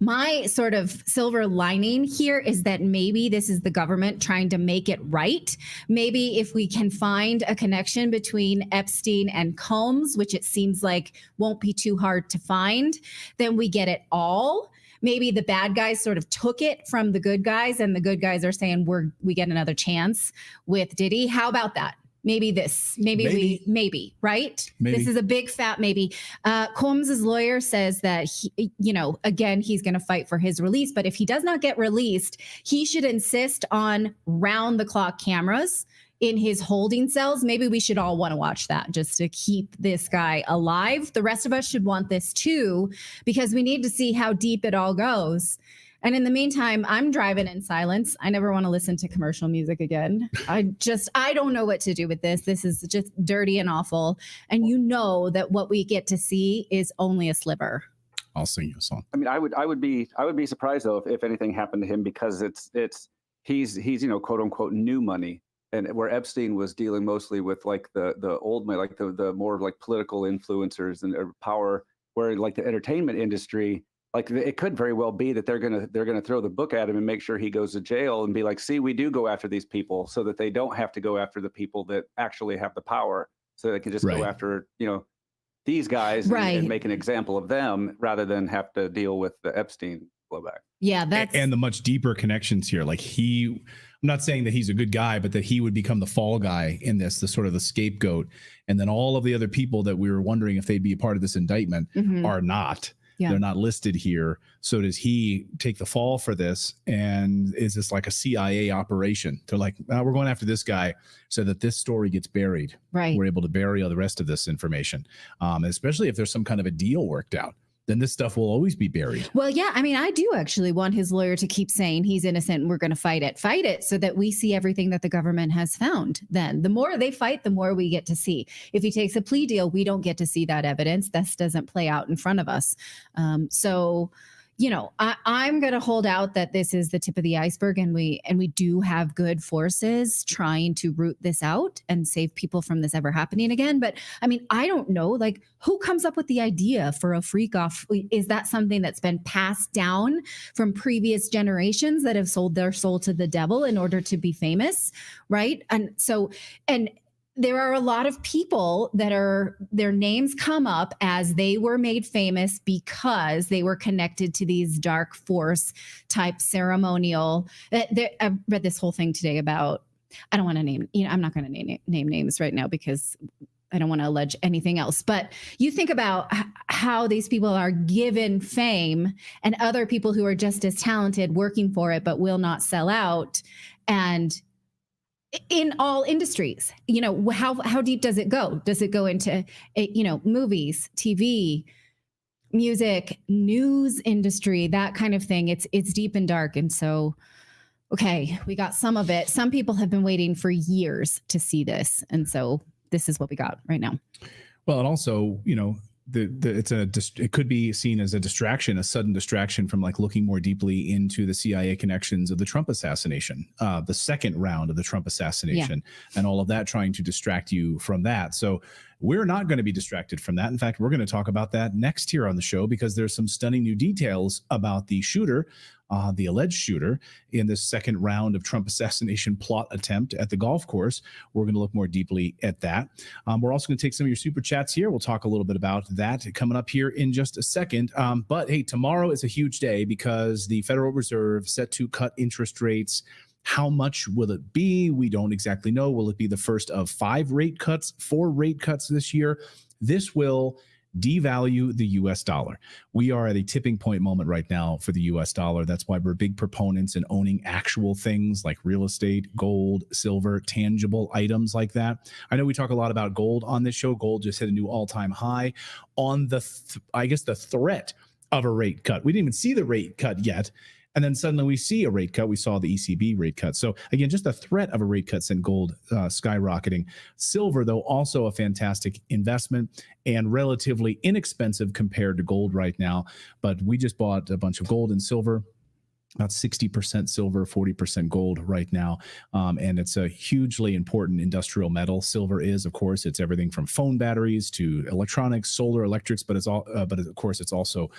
my sort of silver lining here is that maybe this is the government trying to make it right. Maybe if we can find a connection between Epstein and Combs, which it seems like won't be too hard to find, then we get it all. Maybe the bad guys sort of took it from the good guys, and the good guys are saying we get another chance with Diddy. How about that? Maybe this, maybe, right? Maybe. This is a big fat maybe. Combs' lawyer says that, again, he's going to fight for his release. But if he does not get released, he should insist on round-the-clock cameras in his holding cells. Maybe we should all want to watch that just to keep this guy alive. The rest of us should want this too, because we need to see how deep it all goes. And in the meantime, I'm driving in silence. I never want to listen to commercial music again. I don't know what to do with this. This is just dirty and awful. And you know that what we get to see is only a sliver. I'll sing you a song. I mean, I would be surprised though if anything happened to him, because he's quote unquote new money, and where Epstein was dealing mostly with like the old money, like the more like political influencers and power, where like the entertainment industry, like it could very well be that they're gonna throw the book at him and make sure he goes to jail and be like, see, we do go after these people so that they don't have to go after the people that actually have the power, so they can just go after, you know, these guys and make an example of them rather than have to deal with the Epstein blowback. Yeah, that's and the much deeper connections here. Like I'm not saying that he's a good guy, but that he would become the fall guy in this, the sort of the scapegoat. And then all of the other people that we were wondering if they'd be a part of this indictment are not. Yeah. They're not listed here. So does he take the fall for this? And is this like a CIA operation? They're like, we're going after this guy so that this story gets buried. Right. We're able to bury all the rest of this information, especially if there's some kind of a deal worked out. Then this stuff will always be buried. Well, yeah, I mean, I do actually want his lawyer to keep saying he's innocent and we're going to fight it so that we see everything that the government has found. Then the more they fight, the more we get to see. If he takes a plea deal, we don't get to see that evidence. This doesn't play out in front of us. So, you know, I'm going to hold out that this is the tip of the iceberg, and we do have good forces trying to root this out and save people from this ever happening again. But I mean, I don't know, like, who comes up with the idea for a freak off? Is that something that's been passed down from previous generations that have sold their soul to the devil in order to be famous? Right. And so, there are a lot of people that their names come up as they were made famous because they were connected to these dark force type ceremonial. I read this whole thing today about, I don't want to name, I'm not going to name names right now because I don't want to allege anything else. But you think about how these people are given fame and other people who are just as talented working for it, but will not sell out. And in all industries, you know, how deep does it go? Does it go into, you know, movies, TV, music, news industry, that kind of thing? It's deep and dark. And so, okay, we got some of it. Some people have been waiting for years to see this. And so this is what we got right now. Well, and also, you know, it could be seen as a distraction, a sudden distraction from like looking more deeply into the CIA connections of the Trump assassination, the second round of the Trump assassination, and all of that, trying to distract you from that. So we're not going to be distracted from that. In fact, we're going to talk about that next here on the show, because there's some stunning new details about the shooter, the alleged shooter in this second round of Trump assassination plot attempt at the golf course. We're going to look more deeply at that. We're also going to take some of your super chats here. We'll talk a little bit about that coming up here in just a second. But hey, tomorrow is a huge day because the Federal Reserve set to cut interest rates. How much will it be? We don't exactly know. Will it be the first of 4 rate cuts this year? This will devalue the U.S. dollar. We are at a tipping point moment right now for the U.S. dollar. That's why we're big proponents in owning actual things like real estate, gold, silver, tangible items like that. I know we talk a lot about gold on this show. Gold just hit a new all-time high on the threat of a rate cut. We didn't even see the rate cut yet. And then suddenly we see a rate cut. We saw the ECB rate cut. So again, just the threat of a rate cut sent gold skyrocketing. Silver, though, also a fantastic investment and relatively inexpensive compared to gold right now. But we just bought a bunch of gold and silver, about 60% silver, 40% gold right now. And it's a hugely important industrial metal. Silver is, of course, it's everything from phone batteries to electronics, solar electrics, but it's all, but of course, it's also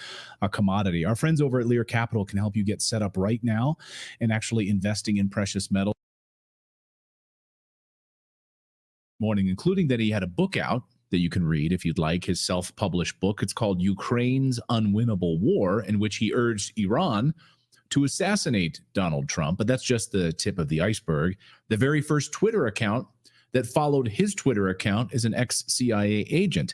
a commodity. Our friends over at Lear Capital can help you get set up right now and actually investing in precious metal. Morning, including that he had a book out that you can read if you'd like, his self-published book. It's called Ukraine's Unwinnable War, in which he urged Iran to assassinate Donald Trump. But that's just the tip of the iceberg. The very first Twitter account that followed his Twitter account is an ex-CIA agent.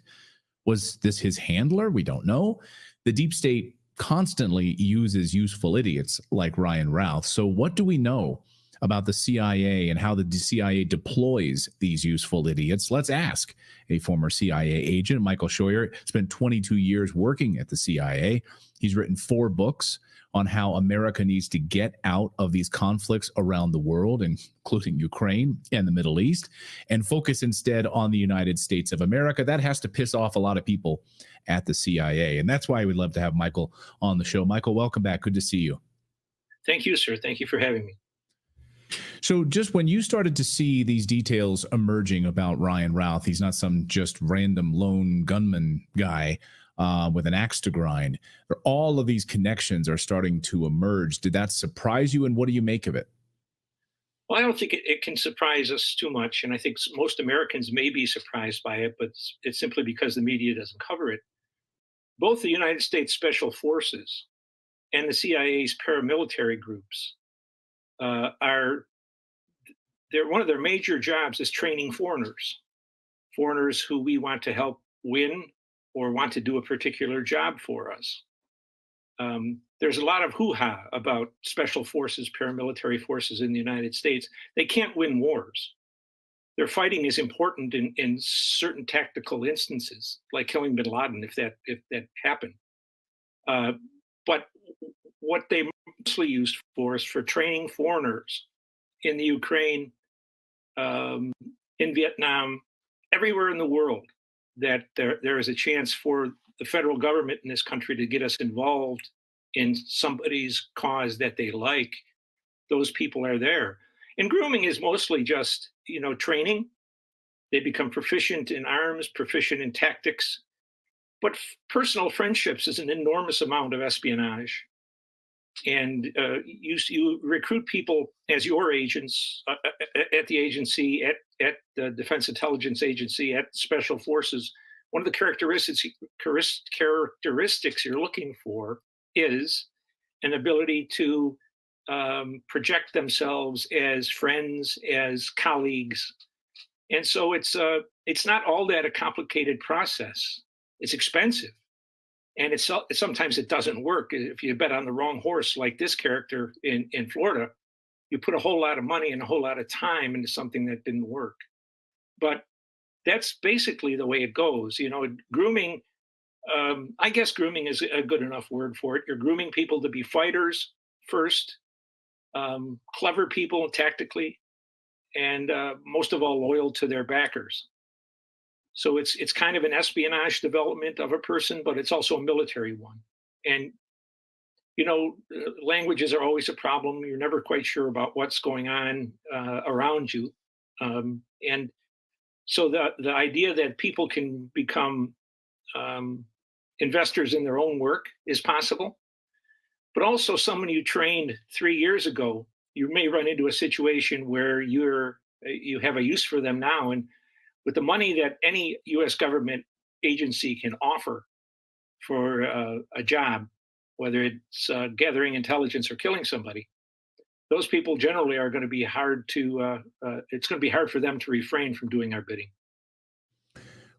Was this his handler? We don't know. The deep state constantly uses useful idiots like Ryan Routh. So what do we know about the CIA and how the CIA deploys these useful idiots? Let's ask a former CIA agent. Michael Scheuer spent 22 years working at the CIA. He's written 4 books on how America needs to get out of these conflicts around the world, including Ukraine and the Middle East, and focus instead on the United States of America. That has to piss off a lot of people at the CIA. And that's why we'd love to have Michael on the show. Michael, welcome back. Good to see you. Thank you, sir. Thank you for having me. So just when you started to see these details emerging about Ryan Routh, he's not some just random lone gunman guy. with an axe to grind. All of these connections are starting to emerge. Did that surprise you, and what do you make of it? Well, I don't think it can surprise us too much. And I think most Americans may be surprised by it, but it's simply because the media doesn't cover it. Both the United States Special Forces and the CIA's paramilitary groups one of their major jobs is training foreigners who we want to help win or want to do a particular job for us. There's a lot of hoo-ha about special forces, paramilitary forces in the United States. They can't win wars. Their fighting is important in certain tactical instances, like killing bin Laden, if that happened. But what they mostly used for is for training foreigners in the Ukraine, in Vietnam, everywhere in the world, that there is a chance for the federal government in this country to get us involved in somebody's cause that they like. Those people are there. And grooming is mostly just, training. They become proficient in arms, proficient in tactics. But personal friendships is an enormous amount of espionage. And you recruit people as your agents at the agency, at the Defense Intelligence Agency, at Special Forces. One of the characteristics you're looking for is an ability to project themselves as friends, as colleagues. And so it's not all that a complicated process. It's expensive. And sometimes it doesn't work. If you bet on the wrong horse, like this character in Florida, you put a whole lot of money and a whole lot of time into something that didn't work. But that's basically the way it goes. Grooming, I guess grooming is a good enough word for it. You're grooming people to be fighters first, clever people tactically, and most of all, loyal to their backers. So it's kind of an espionage development of a person, but it's also a military one. And, languages are always a problem. You're never quite sure about what's going on around you. And so the idea that people can become investors in their own work is possible. But also someone you trained 3 years ago, you may run into a situation where you have a use for them now. And with the money that any U.S. government agency can offer for a job, whether it's gathering intelligence or killing somebody, those people generally are going to be it's going to be hard for them to refrain from doing our bidding.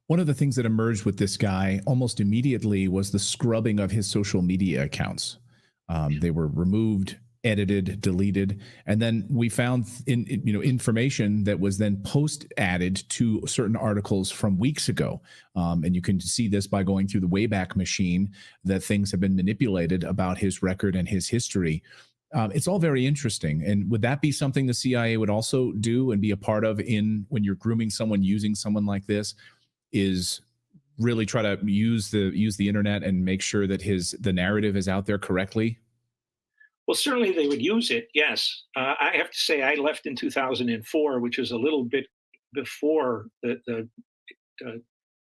One of the things that emerged with this guy almost immediately was the scrubbing of his social media accounts. They were removed, edited, deleted, and then we found information that was then added to certain articles from weeks ago. And you can see this by going through the Wayback Machine, that things have been manipulated about his record and his history. It's all very interesting. And would that be something the CIA would also do and be a part of when you're grooming someone, using someone like this, is really try to use the internet and make sure that the narrative is out there correctly? Well, certainly they would use it, yes. I have to say I left in 2004, which is a little bit before the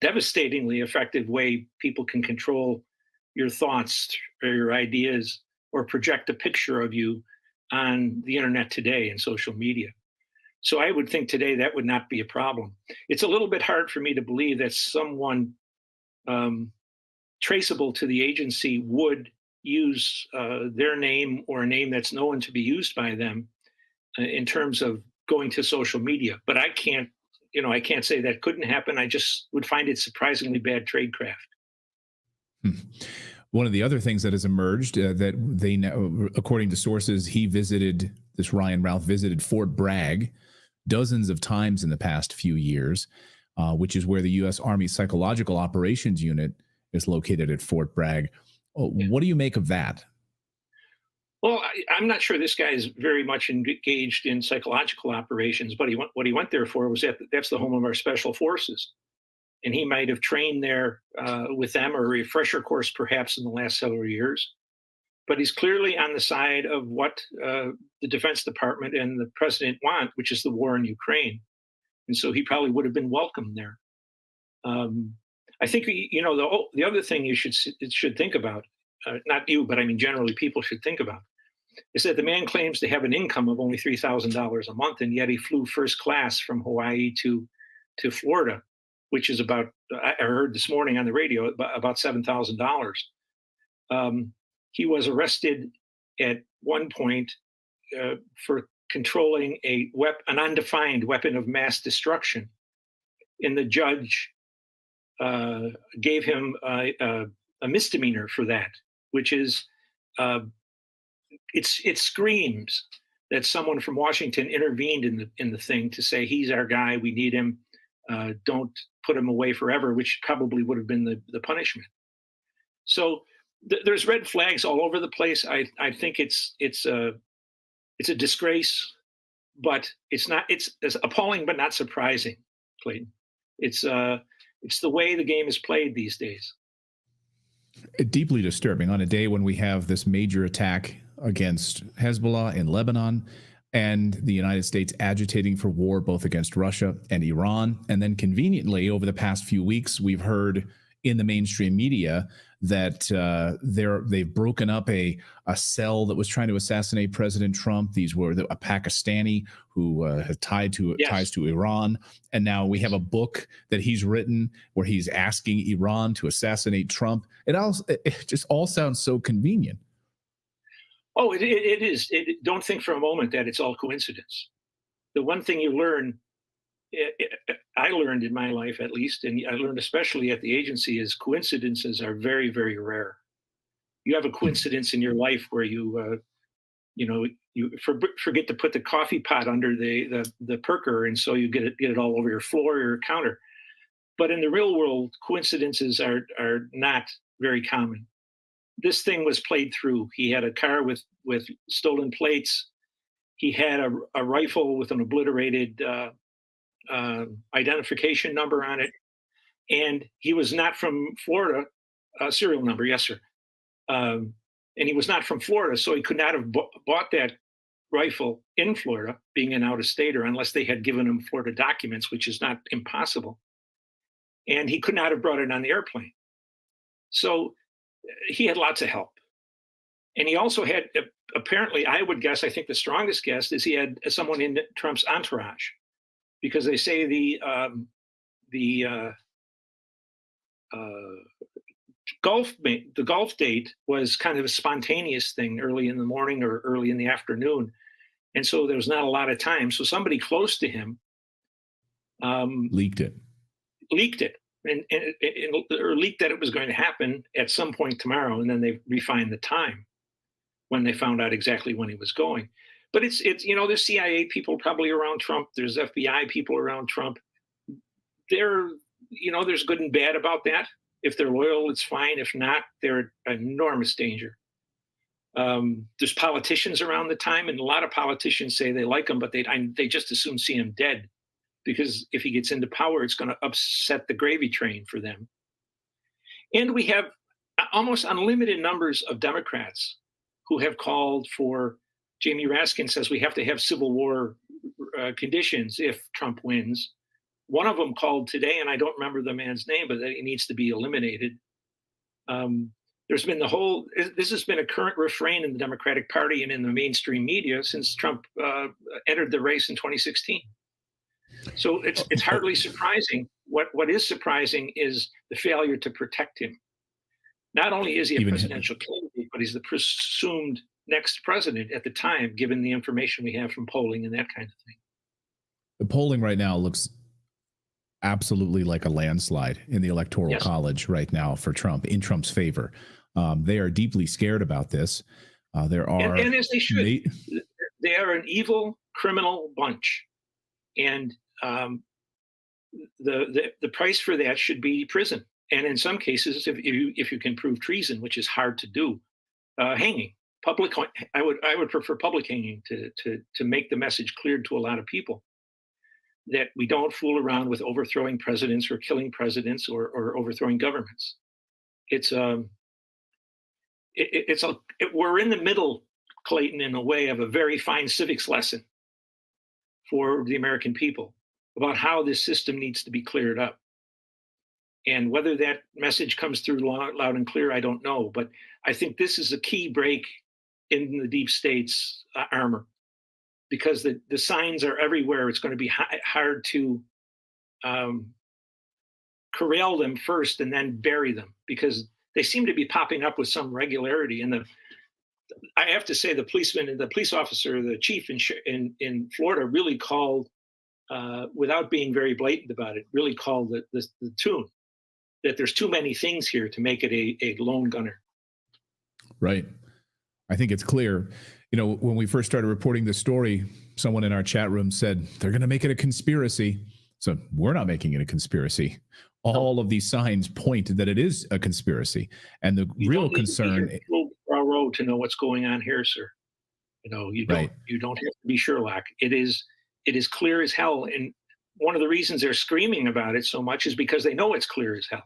devastatingly effective way people can control your thoughts or your ideas or project a picture of you on the internet today and social media. So I would think today that would not be a problem. It's a little bit hard for me to believe that someone traceable to the agency would use their name or a name that's known to be used by them in terms of going to social media. But I can't say that couldn't happen. I just would find it surprisingly bad tradecraft. One of the other things that has emerged that they know, according to sources, Ryan Ralph visited Fort Bragg dozens of times in the past few years, which is where the U.S. Army Psychological Operations Unit is located at Fort Bragg. What do you make of that? Well, I'm not sure this guy is very much engaged in psychological operations, but what he went there for was that's the home of our special forces. And he might have trained there with them, or a refresher course perhaps in the last several years. But he's clearly on the side of what the Defense Department and the president want, which is the war in Ukraine. And so he probably would have been welcomed there. I think, the other thing you should think about, not you, but I mean generally people should think about, is that the man claims to have an income of only $3,000 a month, and yet he flew first class from Hawaii to Florida, which is about, I heard this morning on the radio, about $7,000. He was arrested at one point for controlling an undefined weapon of mass destruction, and the judge gave him a misdemeanor for that, which is it screams that someone from Washington intervened in the thing to say, he's our guy, we need him, don't put him away forever, which probably would have been the punishment. So there's red flags all over the place. I think it's a disgrace, but it's appalling but not surprising, Clayton. It's the way the game is played these days. Deeply disturbing on a day when we have this major attack against Hezbollah in Lebanon and the United States agitating for war both against Russia and Iran. And then conveniently, over the past few weeks, we've heard in the mainstream media that they've broken up a cell that was trying to assassinate President Trump. These were a Pakistani who had ties to Iran. And now we have a book that he's written where he's asking Iran to assassinate Trump. It just all sounds so convenient. Oh, it is. Don't think for a moment that it's all coincidence. The one thing you learn, I learned in my life at least, and I learned especially at the agency, is coincidences are very, very rare. You have a coincidence in your life where you forget to put the coffee pot under the perker, and so you get it all over your floor or your counter. But in the real world, coincidences are not very common. This thing was played through. He had a car with stolen plates. He had a rifle with an obliterated identification number on it, and he was not from Florida. Serial number, yes, sir. And he was not from Florida, so he could not have bought that rifle in Florida, being an out-of-stater, unless they had given him Florida documents, which is not impossible. And he could not have brought it on the airplane. So he had lots of help. And he also had, apparently, I would guess, I think the strongest guess is he had someone in Trump's entourage, because they say the golf date was kind of a spontaneous thing, early in the morning or early in the afternoon. And so there was not a lot of time. So somebody close to him leaked it. Or leaked that it was going to happen at some point tomorrow, and then they refined the time when they found out exactly when he was going. But it's there's CIA people probably around Trump. There's FBI people around Trump. There's good and bad about that. If they're loyal, it's fine. If not, they're an enormous danger. There's politicians around the time, and a lot of politicians say they like him, but they just as soon see him dead, because if he gets into power, it's going to upset the gravy train for them. And we have almost unlimited numbers of Democrats who have called for, Jamie Raskin says we have to have civil war conditions if Trump wins. One of them called today, and I don't remember the man's name, but that he needs to be eliminated. There's been this has been a current refrain in the Democratic Party and in the mainstream media since Trump entered the race in 2016. So it's hardly surprising. What is surprising is the failure to protect him. Not only is he a presidential candidate, but he's the presumed next president at the time, given the information we have from polling and that kind of thing. The polling right now looks absolutely like a landslide in the Electoral College right now for Trump, in Trump's favor. They are deeply scared about this. And as they should. They are an evil, criminal bunch. And the price for that should be prison, and in some cases, if you can prove treason, which is hard to do, hanging. I would prefer public hanging to make the message clear to a lot of people that we don't fool around with overthrowing presidents or killing presidents or overthrowing governments. We're in the middle, Clayton, in a way, of a very fine civics lesson for the American people about how this system needs to be cleared up. And whether that message comes through loud and clear, I don't know. But I think this is a key break in the deep state's armor, because the signs are everywhere. It's going to be hard to corral them first and then bury them, because they seem to be popping up with some regularity. And I have to say, the policeman and the police officer, the chief in Florida, really called, without being very blatant about it, really called the tune, that there's too many things here to make it a lone gunner. Right. I think it's clear. You know, when we first started reporting this story, someone in our chat room said they're going to make it a conspiracy. So we're not making it a conspiracy. All of these signs point that it is a conspiracy. And the real concern to know what's going on here, sir. You know, you don't have to be Sherlock. It is clear as hell. And one of the reasons they're screaming about it so much is because they know it's clear as hell.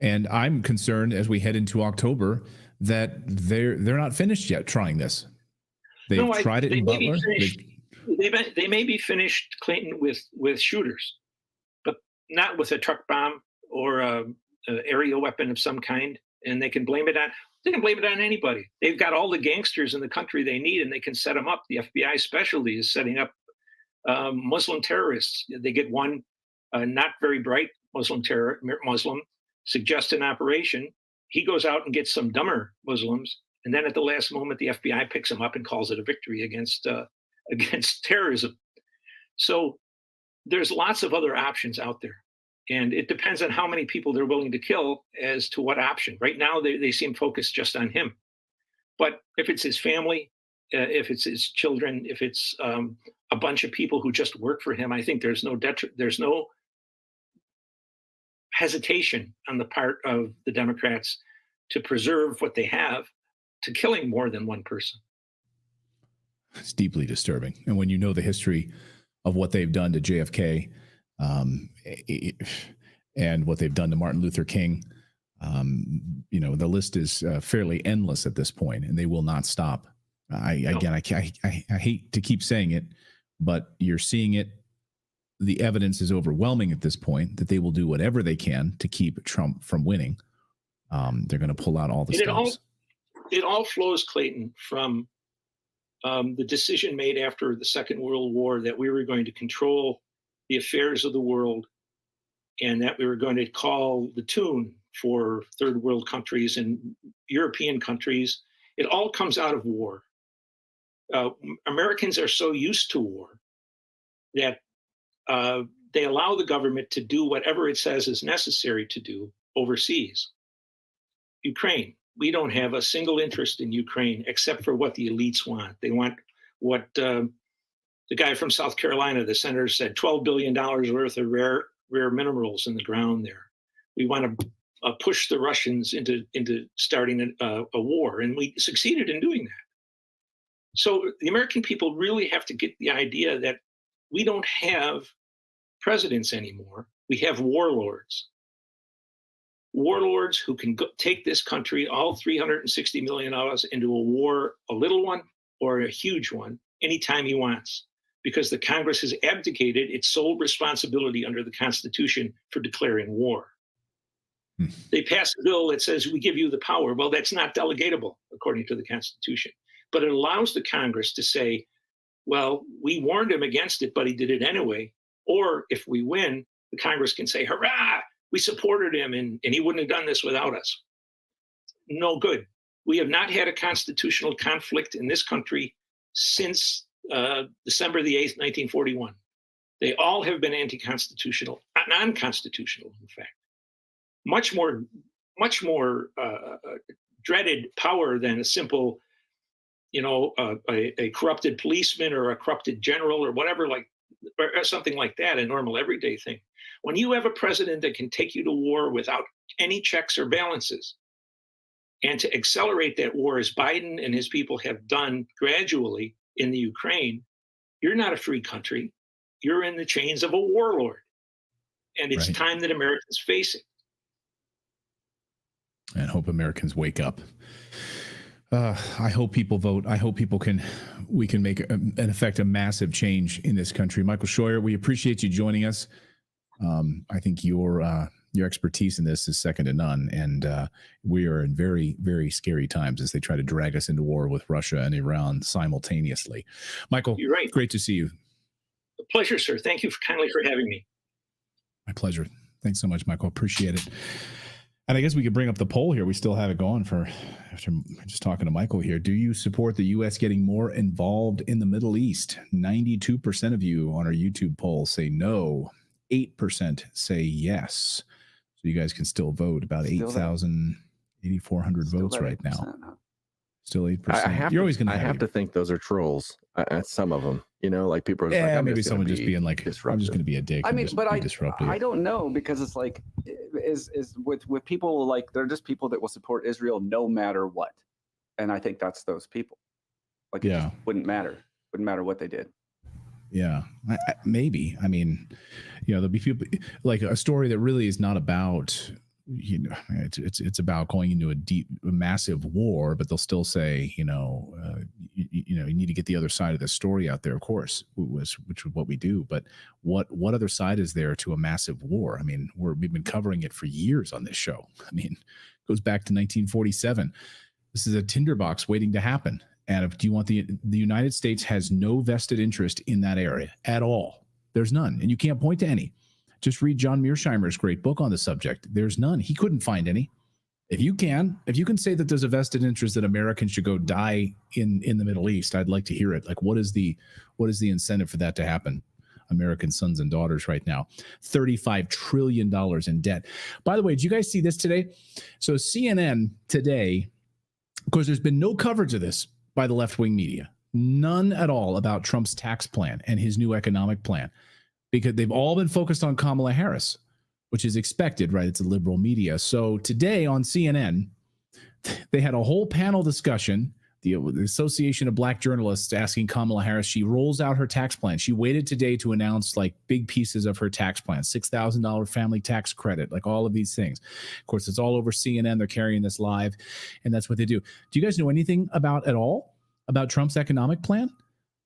And I'm concerned as we head into October that they're not finished yet trying this. They've tried it in Butler. They may be finished, Clayton, with shooters, but not with a truck bomb or an aerial weapon of some kind. And they can blame it on anybody. They've got all the gangsters in the country they need, and they can set them up. The FBI specialty is setting up Muslim terrorists. They get one not very bright Muslim suggest an operation. He goes out and gets some dumber Muslims, and then at the last moment, the FBI picks him up and calls it a victory against terrorism. So there's lots of other options out there, and it depends on how many people they're willing to kill as to what option. Right now, they seem focused just on him. But if it's his family, if it's his children, if it's a bunch of people who just work for him, I think there's no hesitation on the part of the Democrats to preserve what they have, to killing more than one person. It's deeply disturbing. And when you know the history of what they've done to JFK and what they've done to Martin Luther King, you know, the list is fairly endless at this point, and they will not stop. I hate to keep saying it, but you're seeing it. The evidence is overwhelming at this point that they will do whatever they can to keep Trump from winning. They're going to pull out all the stops. It all flows, Clayton, from the decision made after the Second World War that we were going to control the affairs of the world, and that we were going to call the tune for third world countries and European countries. It all comes out of war. Americans are so used to war that they allow the government to do whatever it says is necessary to do overseas. Ukraine, we don't have a single interest in Ukraine except for what the elites want. They want what the guy from South Carolina, the senator, said, $12 billion worth of rare minerals in the ground there. We want to push the Russians into starting a war, and we succeeded in doing that. So the American people really have to get the idea that we don't have presidents anymore. We have warlords. Warlords who can take this country, all $360 million, into a war, a little one or a huge one, anytime he wants, because the Congress has abdicated its sole responsibility under the Constitution for declaring war. They pass a bill that says we give you the power. Well, that's not delegatable according to the Constitution, but it allows the Congress to say, well, we warned him against it, but he did it anyway. Or if we win, the Congress can say, hurrah, we supported him and he wouldn't have done this without us. No good. We have not had a constitutional conflict in this country since December the 8th, 1941. They all have been anti-constitutional, non-constitutional, in fact. Much more dreaded power than a simple, a corrupted policeman or a corrupted general or whatever, or something like that, a normal everyday thing. When you have a president that can take you to war without any checks or balances, and to accelerate that war as Biden and his people have done gradually in the Ukraine, you're not a free country. You're in the chains of a warlord. And it's time that Americans face it. And hope Americans wake up. I hope people vote. I hope we can make an effect a massive change in this country. Michael Scheuer, we appreciate you joining us. I think your expertise in this is second to none, and we are in very, very scary times as they try to drag us into war with Russia and Iran simultaneously. Michael, You're right. great to see you. A pleasure, sir. Thank you kindly for having me. My pleasure. Thanks so much, Michael. Appreciate it. And I guess we could bring up the poll here. We still have it going after just talking to Michael here. Do you support the U.S. getting more involved in the Middle East? 92% of you on our YouTube poll say no. 8% say yes. So you guys can still vote. About 8,400 votes right now. Still 8%. You're always going to have to think those are trolls. Some of them, like people are just like, maybe someone just being like, I'm just going to be a dick. I mean, but disruptive. I don't know, because it's like, is with people, like, they're just people that will support Israel no matter what. And I think that's those people. Like, it just wouldn't matter what they did. Yeah, maybe. I mean, there'll be people like a story that really is not about, it's about going into a massive war, but they'll still say, you need to get the other side of the story out there, of course, which is what we do. But what other side is there to a massive war? I mean, we've been covering it for years on this show. I mean, it goes back to 1947. This is a tinderbox waiting to happen. And do you want the United States has no vested interest in that area at all? There's none. And you can't point to any. Just read John Mearsheimer's great book on the subject. There's none. He couldn't find any. If you can say that there's a vested interest that Americans should go die in the Middle East, I'd like to hear it. Like, what is the incentive for that to happen? American sons and daughters right now, $35 trillion in debt. By the way, did you guys see this today? So CNN today, of course, there's been no coverage of this by the left-wing media. None at all about Trump's tax plan and his new economic plan, because they've all been focused on Kamala Harris, which is expected, right? It's a liberal media. So today on CNN, they had a whole panel discussion, the Association of Black Journalists asking Kamala Harris. She rolls out her tax plan. She waited today to announce like big pieces of her tax plan, $6,000 family tax credit, like all of these things. Of course, it's all over CNN. They're carrying this live, and that's what they do. Do you guys know anything about Trump's economic plan?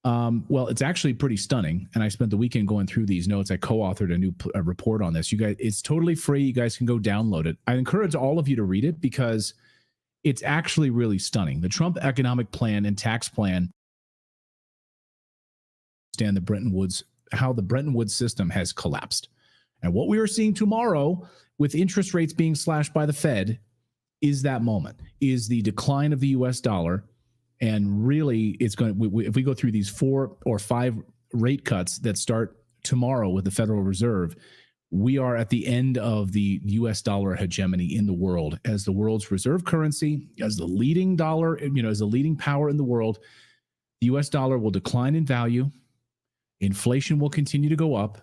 Well, it's actually pretty stunning. And I spent the weekend going through these notes. I co-authored a new report on this. You guys, it's totally free. You guys can go download it. I encourage all of you to read it because it's actually really stunning. The Trump economic plan and tax plan, understand how the Bretton Woods system has collapsed. And what we are seeing tomorrow with interest rates being slashed by the Fed is that moment, is the decline of the US dollar. And really, it's going to, if we go through these 4 or 5 rate cuts that start tomorrow with the Federal Reserve, we are at the end of the US dollar hegemony in the world as the world's reserve currency, as the leading dollar, as the leading power in the world. The US dollar will decline in value. Inflation will continue to go up.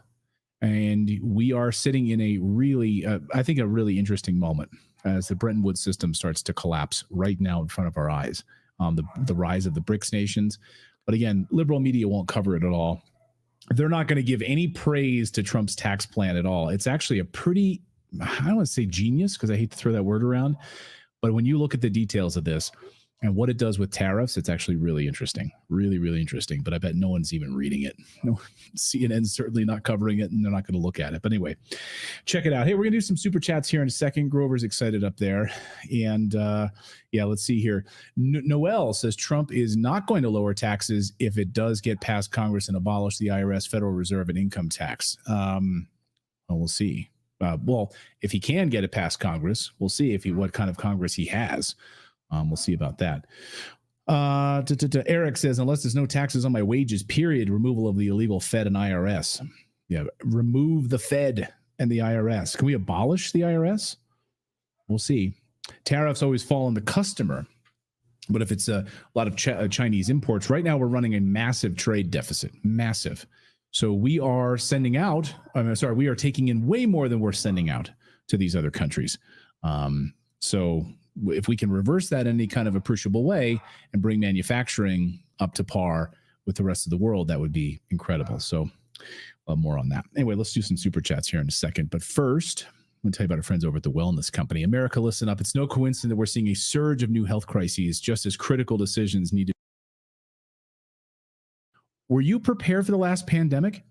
And we are sitting in a really, I think, a really interesting moment as the Bretton Woods system starts to collapse right now in front of our eyes. The rise of the BRICS nations. But again, liberal media won't cover it at all. They're not going to give any praise to Trump's tax plan at all. It's actually a pretty, I don't want to say genius because I hate to throw that word around, but when you look at the details of this and what it does with tariffs, it's actually really interesting, really, really interesting. But I bet no one's even reading it. No, CNN's certainly not covering it, and they're not going to look at it. But anyway, check it out. Hey, we're going to do some super chats here in a second. Grover's excited up there. And yeah, let's see here. Noel says Trump is not going to lower taxes if it does get past Congress and abolish the IRS, Federal Reserve, and income tax. Well, we'll see. Well, if he can get it past Congress, we'll see what kind of Congress he has. We'll see about that. Eric says, unless there's no taxes on my wages, period, removal of the illegal Fed and IRS. Yeah, remove the Fed and the IRS. Can we abolish the IRS? We'll see. Tariffs always fall on the customer. But if it's a lot of Chinese imports, right now we're running a massive trade deficit, massive. So we are sending out, we are taking in way more than we're sending out to these other countries. So if we can reverse that in any kind of appreciable way and bring manufacturing up to par with the rest of the world, that would be incredible. So more on that. Anyway, let's do some super chats here in a second. But first, I'm going to tell you about our friends over at the Wellness Company. America, listen up. It's no coincidence that we're seeing a surge of new health crises just as critical decisions need to. Were you prepared for the last pandemic?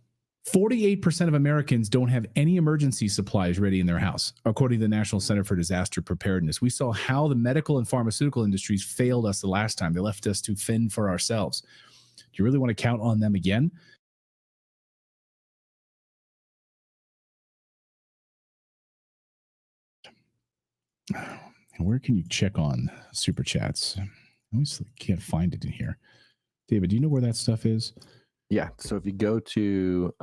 48% of Americans don't have any emergency supplies ready in their house, according to the National Center for Disaster Preparedness. We saw how the medical and pharmaceutical industries failed us the last time. They left us to fend for ourselves. Do you really want to count on them again? Where can you check on super chats? I always can't find it in here. David, do you know where that stuff is? Yeah. So if you go to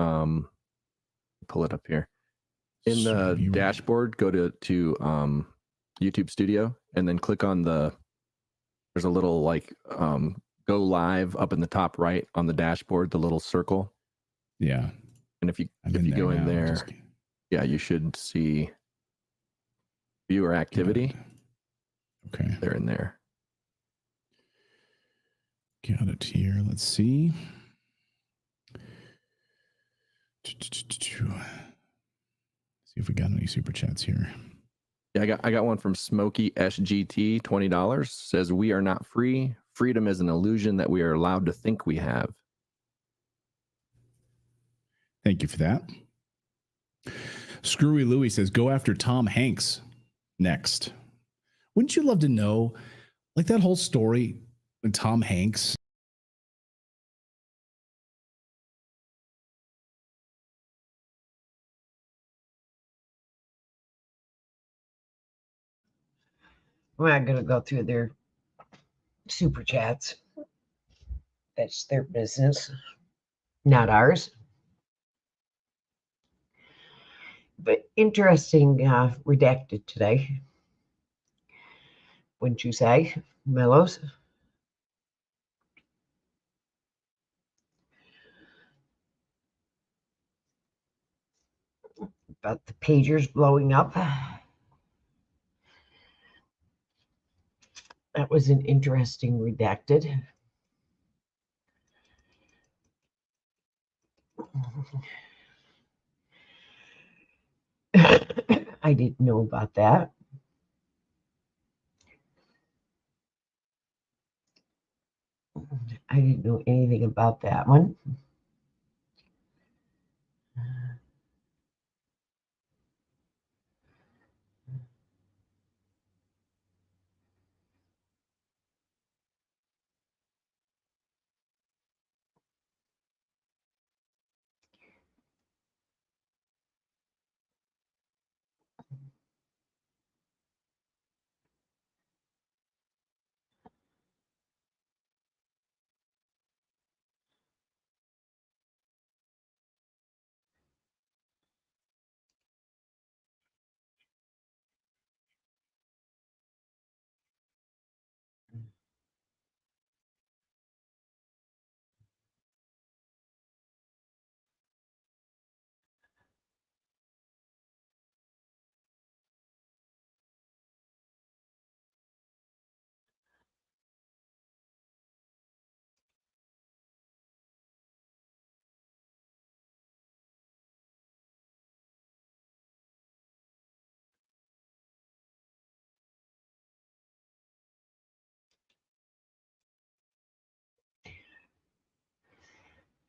pull it up here in the dashboard, go to YouTube Studio, and then click on there's a little go live up in the top right on the dashboard, the little circle. Yeah. And if you go in there, yeah, you should see viewer activity. Okay. They're in there. Got it here. Let's see. See if we got any super chats here. Yeah, I got one from Smokey SGT, $20. Says, we are not free. Freedom is an illusion that we are allowed to think we have. Thank you for that. Screwy Louie says, go after Tom Hanks next. Wouldn't you love to know, like, that whole story when Tom Hanks We're not going to go through their super chats. That's their business, not ours. But interesting redacted today. Wouldn't you say, Mellows? About the pagers blowing up. That was an interesting redacted. I didn't know about that. I didn't know anything about that one.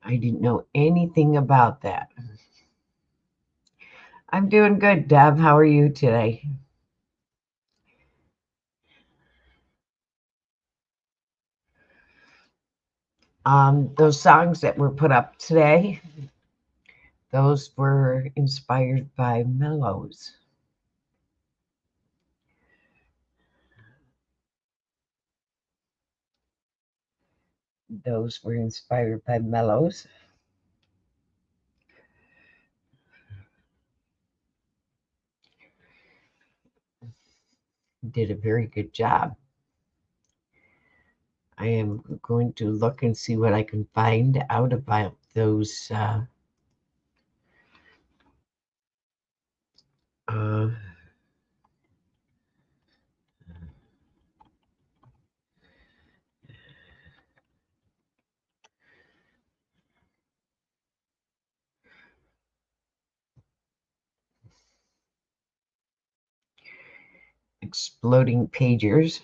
I didn't know anything about that. I'm doing good, Deb. How are you today? Those songs that were put up today, those were inspired by Mellows. Those were inspired by Mellows. Did a very good job. I am going to look and see what I can find out about those exploding pagers.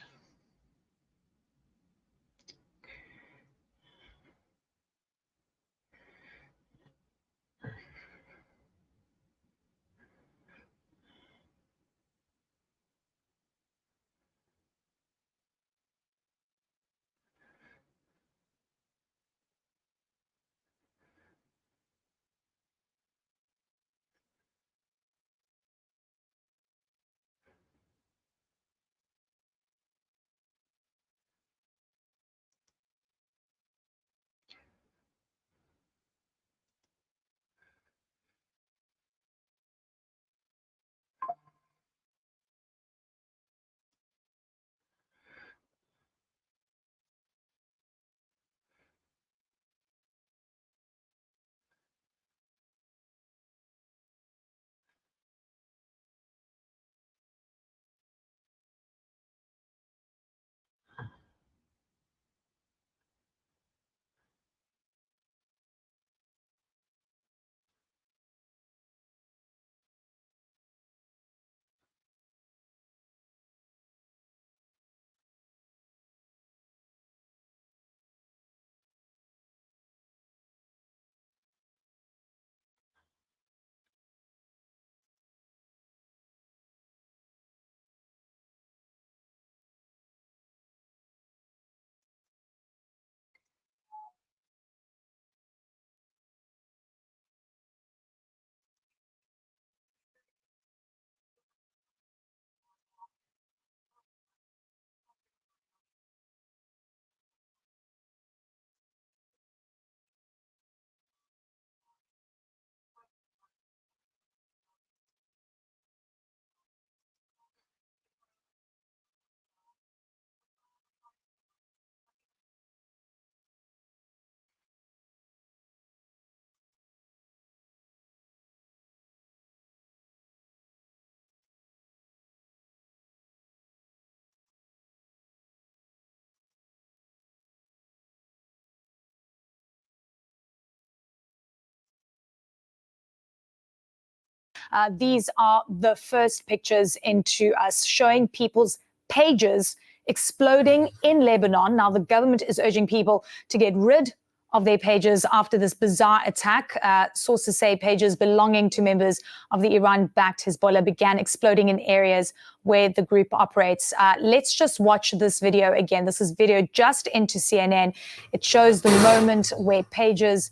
These are the first pictures into us showing people's pages exploding in Lebanon. Now, the government is urging people to get rid of their pages after this bizarre attack. Sources say pages belonging to members of the Iran-backed Hezbollah began exploding in areas where the group operates. Let's just watch this video again. This is video just into CNN. It shows the moment where pages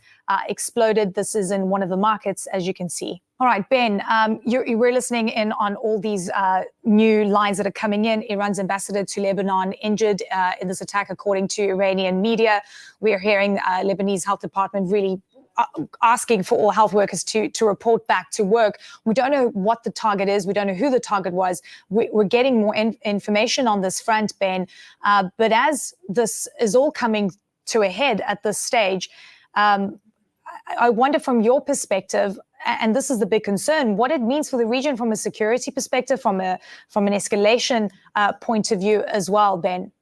exploded. This is in one of the markets, as you can see. All right, Ben, you were listening in on all these new lines that are coming in. Iran's ambassador to Lebanon injured in this attack, according to Iranian media. We are hearing Lebanese health department really asking for all health workers to report back to work. We don't know what the target is. We don't know who the target was. We're getting more information on this front, Ben. But as this is all coming to a head at this stage, I wonder from your perspective, and this is the big concern, what it means for the region from a security perspective, from an escalation point of view as well, Ben.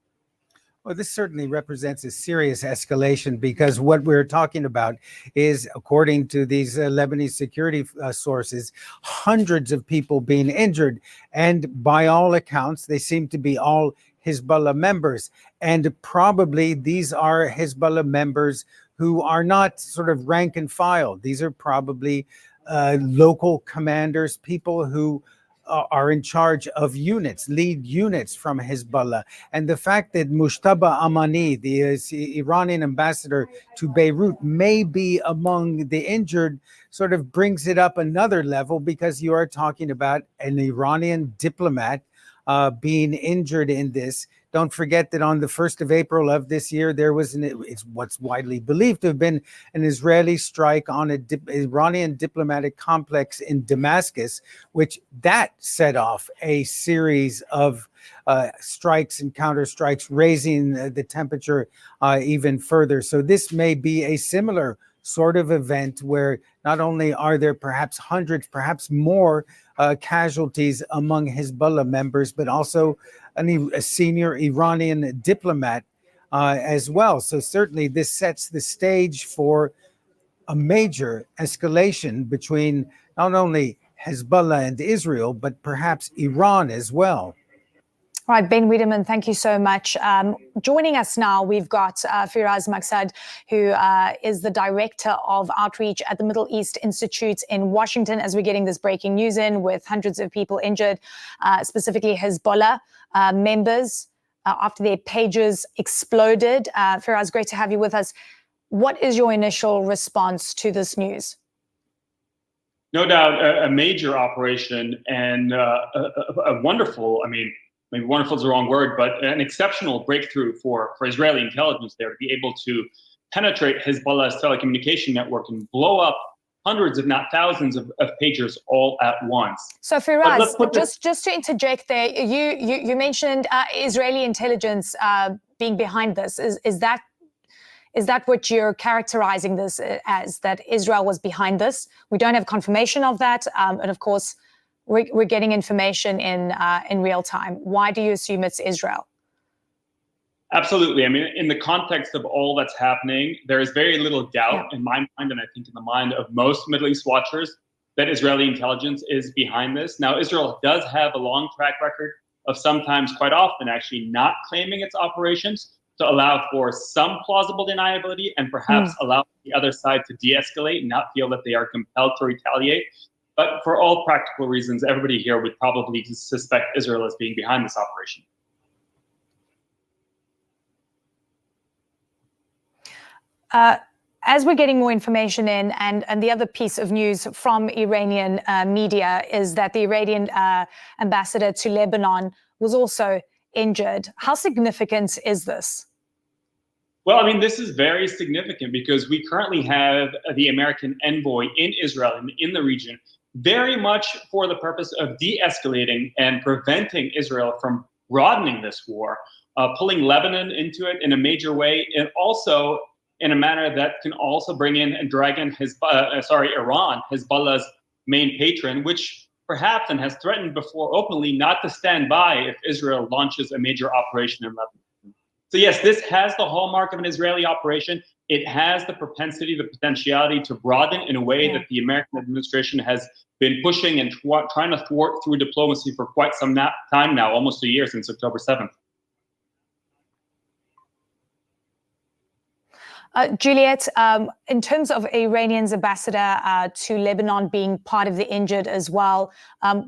Well, this certainly represents a serious escalation, because what we're talking about is, according to these Lebanese security sources, hundreds of people being injured. And by all accounts, they seem to be all Hezbollah members. And probably these are Hezbollah members who are not sort of rank and file. These are probably local commanders, people who are in charge of units, lead units from Hezbollah. And the fact that Mushtaba Amani, the Iranian ambassador to Beirut, may be among the injured sort of brings it up another level, because you are talking about an Iranian diplomat being injured in this. Don't forget that on the 1st of April of this year, there was it's what's widely believed to have been an Israeli strike on an Iranian diplomatic complex in Damascus, which that set off a series of strikes and counterstrikes, raising the temperature even further. So this may be a similar sort of event where not only are there perhaps hundreds, perhaps more casualties among Hezbollah members, but also a senior Iranian diplomat as well. So certainly this sets the stage for a major escalation between not only Hezbollah and Israel, but perhaps Iran as well. All right, Ben Wiedemann, thank you so much. Joining us now, we've got Firaz Maqsad, who is the Director of Outreach at the Middle East Institute in Washington, as we're getting this breaking news in with hundreds of people injured, specifically Hezbollah members, after their pages exploded. Firaz, great to have you with us. What is your initial response to this news? No doubt a major operation and a wonderful, maybe wonderful is the wrong word, but an exceptional breakthrough for Israeli intelligence there to be able to penetrate Hezbollah's telecommunication network and blow up hundreds, if not thousands, of pagers all at once. So Firaz, just to interject there, you mentioned Israeli intelligence being behind this. Is that what you're characterizing this as, that Israel was behind this? We don't have confirmation of that, and of course, we're getting information in real time. Why do you assume it's Israel? Absolutely. In the context of all that's happening, there is very little doubt in my mind, and I think in the mind of most Middle East watchers, that Israeli intelligence is behind this. Now, Israel does have a long track record of sometimes, quite often, actually not claiming its operations to allow for some plausible deniability and perhaps allow the other side to de-escalate and not feel that they are compelled to retaliate. But for all practical reasons, everybody here would probably suspect Israel as being behind this operation. As we're getting more information in, and the other piece of news from Iranian media is that the Iranian ambassador to Lebanon was also injured. How significant is this? Well, this is very significant because we currently have the American envoy in Israel and in the region, very much for the purpose of de-escalating and preventing Israel from broadening this war, pulling Lebanon into it in a major way, and also in a manner that can also bring in and drag in Iran, Hezbollah's main patron, which perhaps and has threatened before openly not to stand by if Israel launches a major operation in Lebanon. So yes, this has the hallmark of an Israeli operation. it has the propensity, the potentiality to broaden in a way that the American administration has been pushing and trying to thwart through diplomacy for quite some time now, almost a year since October 7th. Juliet, in terms of Iranian's ambassador to Lebanon being part of the injured as well,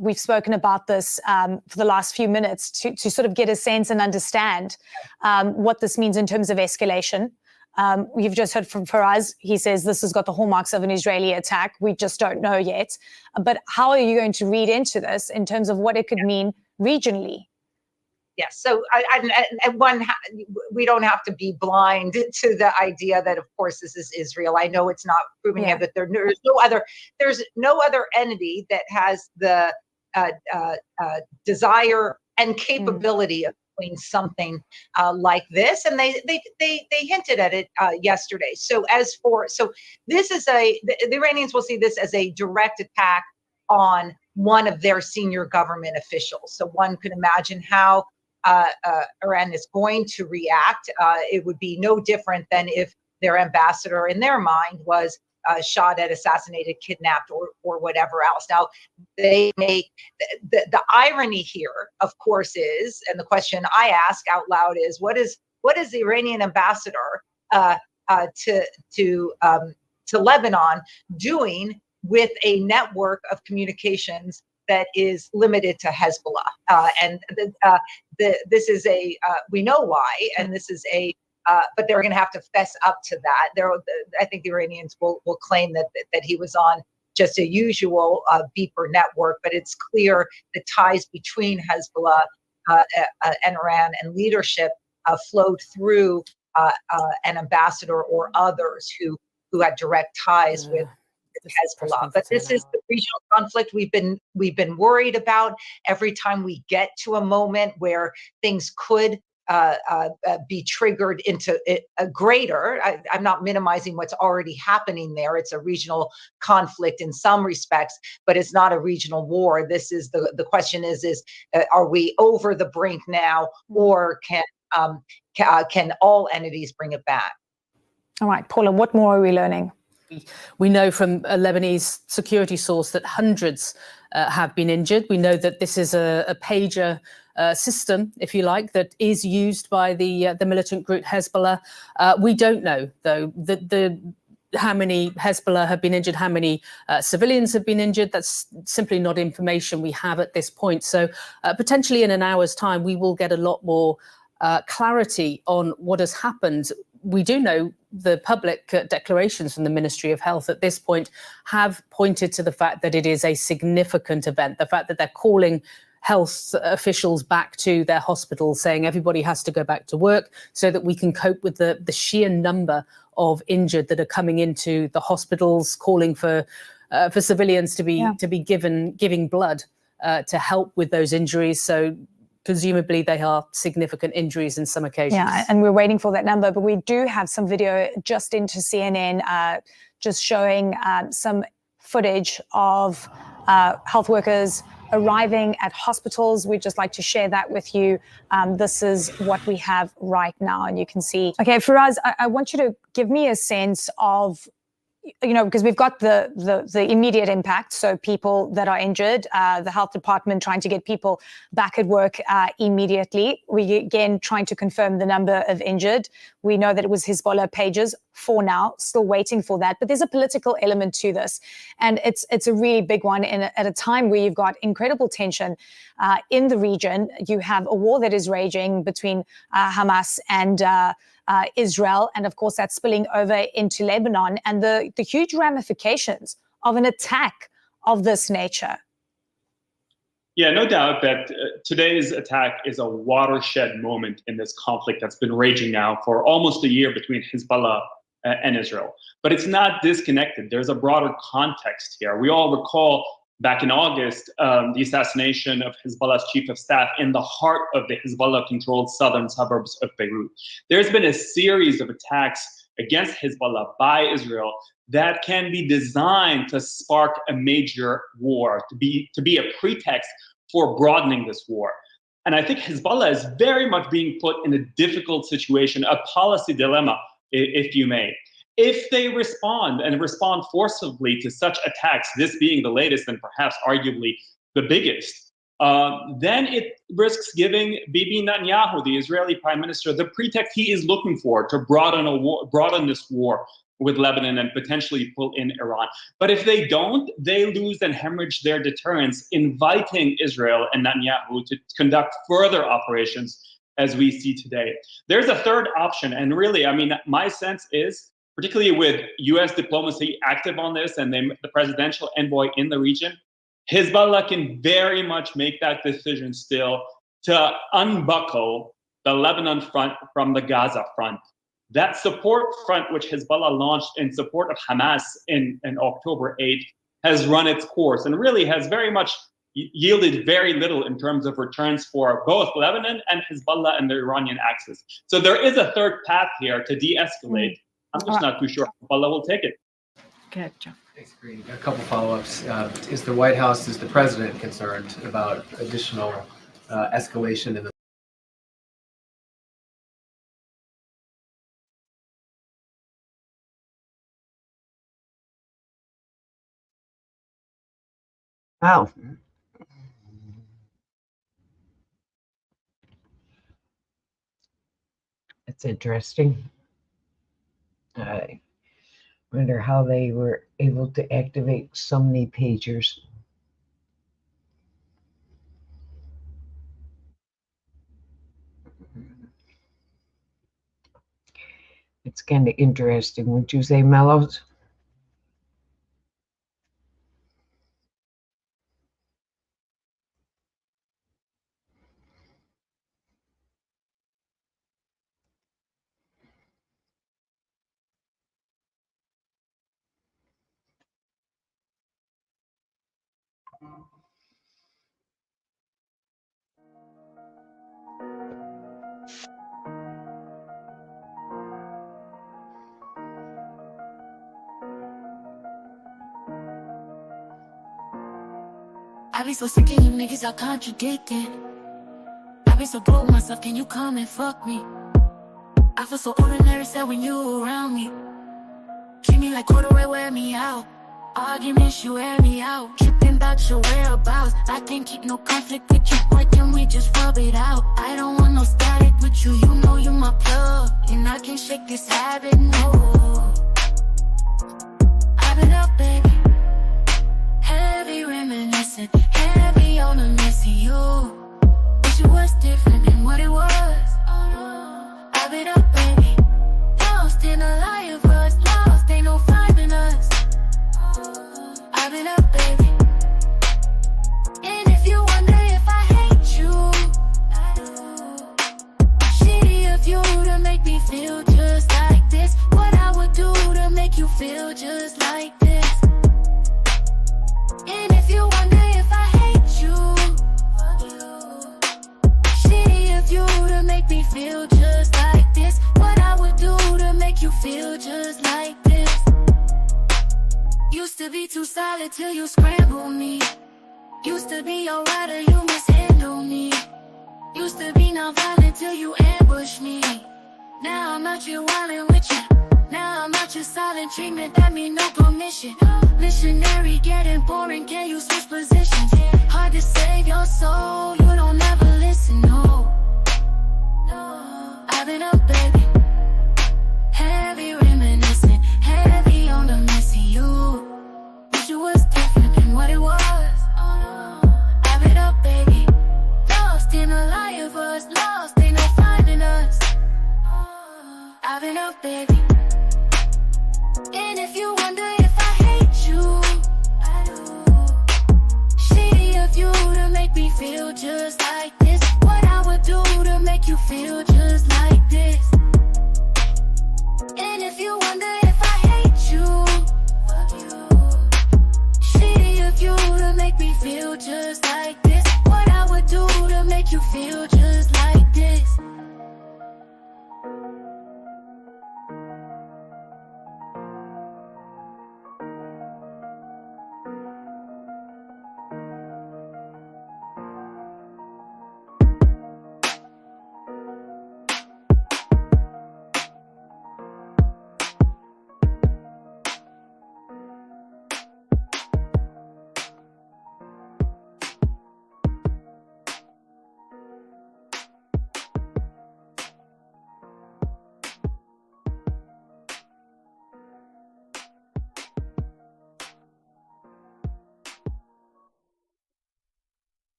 we've spoken about this for the last few minutes to sort of get a sense and understand what this means in terms of escalation. You've just heard from Faraz. He says this has got the hallmarks of an Israeli attack. We just don't know yet. But how are you going to read into this in terms of what it could mean regionally? Yes. So we don't have to be blind to the idea that, of course, this is Israel. I know it's not proving it, but there's no other entity that has the desire and capability of doing something like this. And they hinted at it yesterday. So this is the Iranians will see this as a direct attack on one of their senior government officials. So one could imagine how Iran is going to react. It would be no different than if their ambassador, in their mind, was shot at, assassinated, kidnapped, or whatever else. Now, they make the irony here, of course, is, and the question I ask out loud is, what is the Iranian ambassador to Lebanon doing with a network of communications that is limited to Hezbollah? This is we know why, and this is but they're going to have to fess up to that. I think the Iranians will claim that he was on just a usual beeper network, but it's clear the ties between Hezbollah and Iran and leadership flowed through an ambassador or others who had direct ties with Hezbollah. But this is the regional conflict we've been worried about. Every time we get to a moment where things could be triggered into a greater, I'm not minimizing what's already happening there. It's a regional conflict in some respects, but it's not a regional war. This is the question is are we over the brink now, or can all entities bring it back? All right, Paula, what more are we learning? We know from a Lebanese security source that hundreds have been injured. We know that this is a pager system, if you like, that is used by the militant group Hezbollah. We don't know, though, how many Hezbollah have been injured, how many civilians have been injured. That's simply not information we have at this point. So potentially in an hour's time, we will get a lot more clarity on what has happened. We do know the public declarations from the Ministry of Health at this point have pointed to the fact that it is a significant event, the fact that they're calling health officials back to their hospitals, saying everybody has to go back to work so that we can cope with the sheer number of injured that are coming into the hospitals, calling for civilians to be giving blood to help with those injuries. So presumably they are significant injuries in some occasions. Yeah, and we're waiting for that number, but we do have some video just into CNN just showing some footage of health workers arriving at hospitals. We'd just like to share that with you. This is what we have right now, and you can see. Okay, Faraz, I want you to give me a sense of, because we've got the immediate impact. So people that are injured, the health department trying to get people back at work immediately. We again trying to confirm the number of injured. We know that it was Hezbollah pages for now, still waiting for that. But there's a political element to this. And it's a really big one at a time where you've got incredible tension in the region. You have a war that is raging between Hamas and Israel, and of course that's spilling over into Lebanon, and the huge ramifications of an attack of this nature. Yeah, no doubt that today's attack is a watershed moment in this conflict that's been raging now for almost a year between Hezbollah and Israel. But it's not disconnected. There's a broader context here. We all recall back in August, the assassination of Hezbollah's chief of staff in the heart of the Hezbollah-controlled southern suburbs of Beirut. There's been a series of attacks against Hezbollah by Israel that can be designed to spark a major war, to be a pretext for broadening this war. And I think Hezbollah is very much being put in a difficult situation, a policy dilemma, if you may. if they respond and respond forcibly to such attacks, this being the latest and perhaps arguably the biggest, then it risks giving Bibi Netanyahu, the Israeli prime minister, the pretext he is looking for to broaden this war with Lebanon and potentially pull in Iran. But if they don't, they lose and hemorrhage their deterrence, inviting Israel and Netanyahu to conduct further operations as we see today. There's a third option, and really, I mean, my sense is, particularly with US diplomacy active on this and the presidential envoy in the region, Hezbollah can very much make that decision still to unbuckle the Lebanon front from the Gaza front. That support front, which Hezbollah launched in support of Hamas in October 8th, has run its course and really has very much yielded very little in terms of returns for both Lebanon and Hezbollah and the Iranian axis. So there is a third path here to de-escalate. I'm just not too sure Hezbollah will take it. Good, Joe. Thanks, Green. A couple follow-ups. Is the White House, is the president concerned about additional escalation in the Wow. That's interesting. I wonder how they were able to activate so many pagers. It's kind of interesting, wouldn't you say, Mellows? I be so sick of you niggas, y'all contradicting. I be so broke myself, can you come and fuck me? I feel so ordinary, said when you around me. Treat me like corduroy, wear me out. Arguments, you wear me out. Tripping about your whereabouts. I can't keep no conflict with you, boy, can we just rub it out? I don't want no static with you, you know you my plug. And I can't shake this habit, no. I've been up, baby. Heavy reminiscing, heavy on the messy you. Wish it was different than what it was. I've been up, baby. Lost in a lie of us, lost, ain't no finding us. I've been up, baby. And if you wonder if I hate you, I do. Shitty of you to make me feel just like this. What I would do to make you feel just like this. And if you wonder if I hate you, fuck you. Shitty of you to make me feel just like this. What I would do to make you feel just like this. Used to be too solid till you scramble me. Used to be alright or you mishandle me. Used to be non-violent till you ambush me. Now I'm out here wildin' with you. Now I'm out here silent treatment, that mean no permission. Missionary getting boring, can you switch positions? Hard to save your soul, you don't ever listen, no. I've been up, baby. Heavy reminiscing, heavy on the messy you. Wish it was different than what it was. I've been up, baby. Lost in a lie of us, lost, ain't no finding us. I've been up, baby. And if you wonder if I hate you, I do. Shitty of you to make me feel just like this. What I would do to make you feel just like this. And if you wonder if I hate you, fuck you. Shitty of you to make me feel just like this. What I would do to make you feel just like this.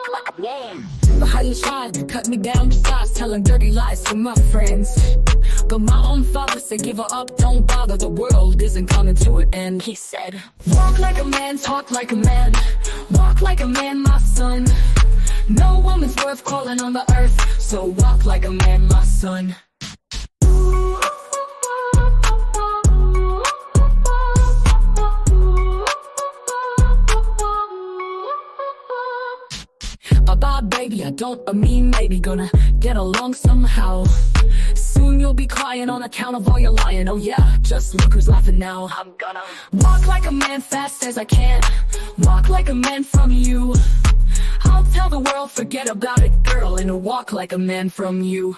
walk like a man. But how you tried to cut me down to size, telling dirty lies to my friends. But my own father said, give her up, don't bother, the world isn't coming to an end. He said, walk like a man, talk like a man, walk like a man, my son. No woman's worth calling on the earth, so walk like a man, my son. Bye-bye, baby, I don't mean maybe gonna get along somehow. Soon you'll be crying on account of all your lying. Oh yeah, just look who's laughing now. I'm gonna walk like a man fast as I can, walk like a man from you. I'll tell the world, forget about it, girl, and walk like a man from you.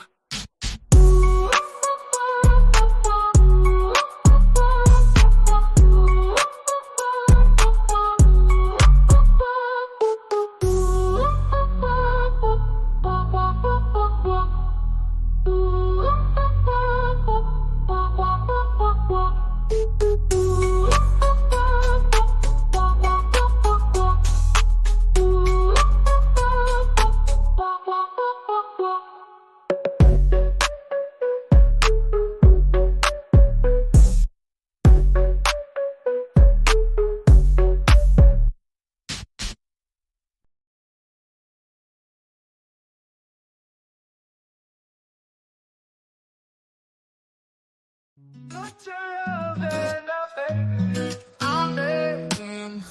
I'm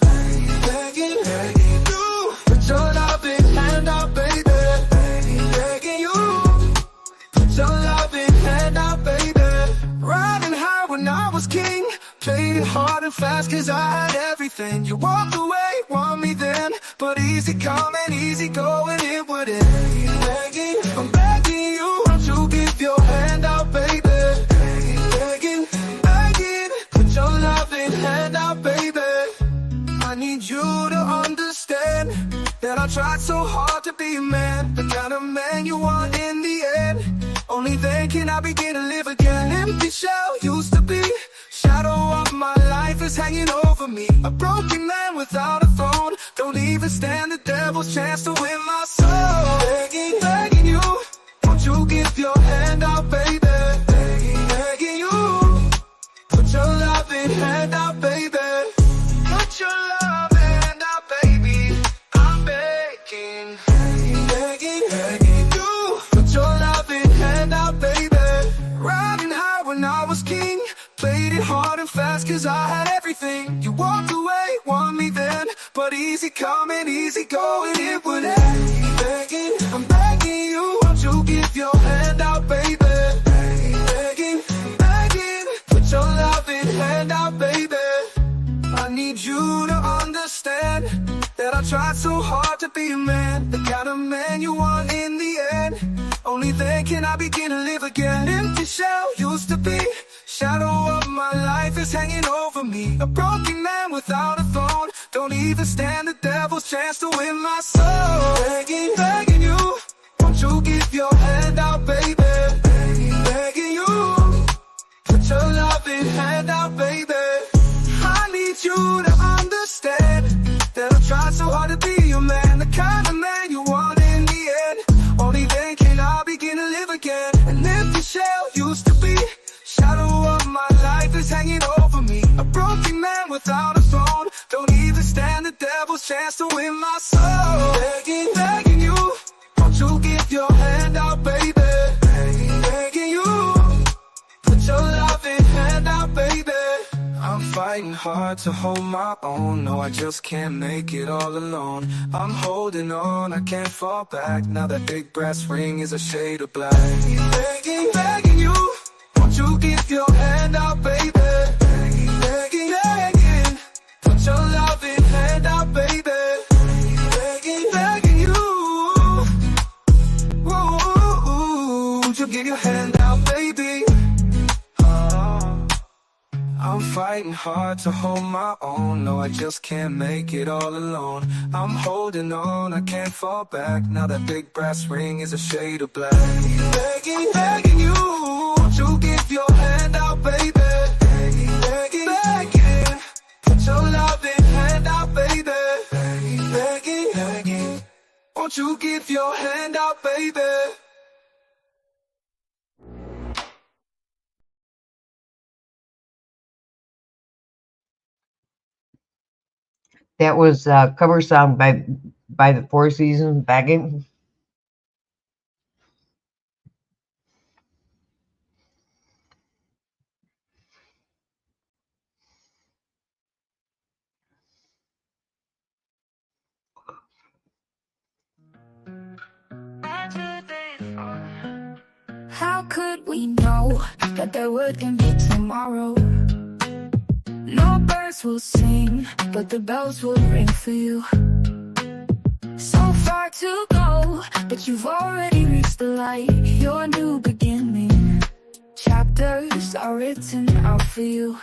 begging you, put your loving hand out, baby. Begging you, put your loving hand out, baby. Riding high when I was king, played it hard and fast 'cause I had everything. You walked away, want me then, but easy coming, easy going, it wouldn't. Begging, I'm begging you, won't you give your hand out, baby? Begging, put your loving hand out, baby. I need you to understand that I tried so hard to be a man, the kind of man you want in the end. Only then can I begin to live again. Empty shell used to be, shadow of my life is hanging over me. A broken man without a throne, don't even stand the devil's chance to win my soul. Begging, begging you, won't you give your hand out, baby? Begging you, put your loving hand out, baby. Put your loving hand out, baby. I'm begging, begging, begging you. Put your loving hand out, baby. Riding high when I was king, played it hard and fast 'cause I had everything. You walked away, want me then, but easy coming, easy going, it would end. Begging, I'm begging you, won't you give your hand out, baby? Begging, begging, put your loving hand out, baby. I need you to understand that I tried so hard to be a man, the kind of man you want in the end. Only then can I begin to live again. Empty shell used to be, shadow of my life is hanging over me. A broken man without a throne, don't even stand the devil's chance to win my soul. Begging, begging you, won't you give your hand out, baby? Begging, begging you, put your loving hand out, baby. I need you to understand that I tried so hard to be your man, the kind of man you want in the end. Only then can I begin to live again. An empty shell used to be, shadow of my life is hanging over me. A broken man without a throne, don't even stand the devil's chance to win my soul. Begging, begging you, won't you give your hand out, baby? Begging, begging you, put your loving hand out, baby. I'm fighting hard to hold my own. No, I just can't make it all alone. I'm holding on, I can't fall back. Now that big brass ring is a shade of black. Begging, begging you, won't you give your hand out, baby? Begging, begging, begging, put your loving hand out, baby. Begging, begging you, won't you give your hand out, baby? I'm fighting hard to hold my own. No, I just can't make it all alone. I'm holding on, I can't fall back. Now that big brass ring is a shade of black. Begging, begging you, won't you give your hand out, baby? Begging, begging, begging, put your loving hand out, baby. Begging, begging, begging, won't Give your hand out, baby. That was a cover song by the Four Seasons Begging. How could we know that there wouldn't be tomorrow? No birds will sing, but the bells will ring for you. So far to go, but you've already reached the light. Your new beginning, chapters are written out for you.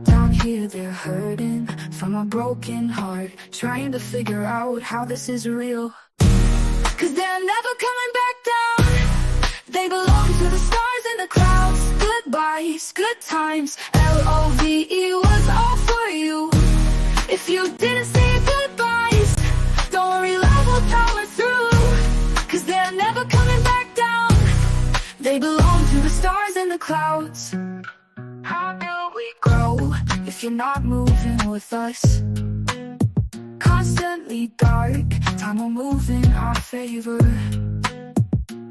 Down here they're hurting from a broken heart, trying to figure out how this is real. 'Cause they're never coming back down. They belong to the stars and the clouds. Goodbyes, good times, L-O-V-E was all for you. If you didn't say goodbyes, don't worry, love will power through. 'Cause they're never coming back down. They belong to the stars and the clouds. How do we grow if you're not moving with us? Constantly dark, time will move in our favor.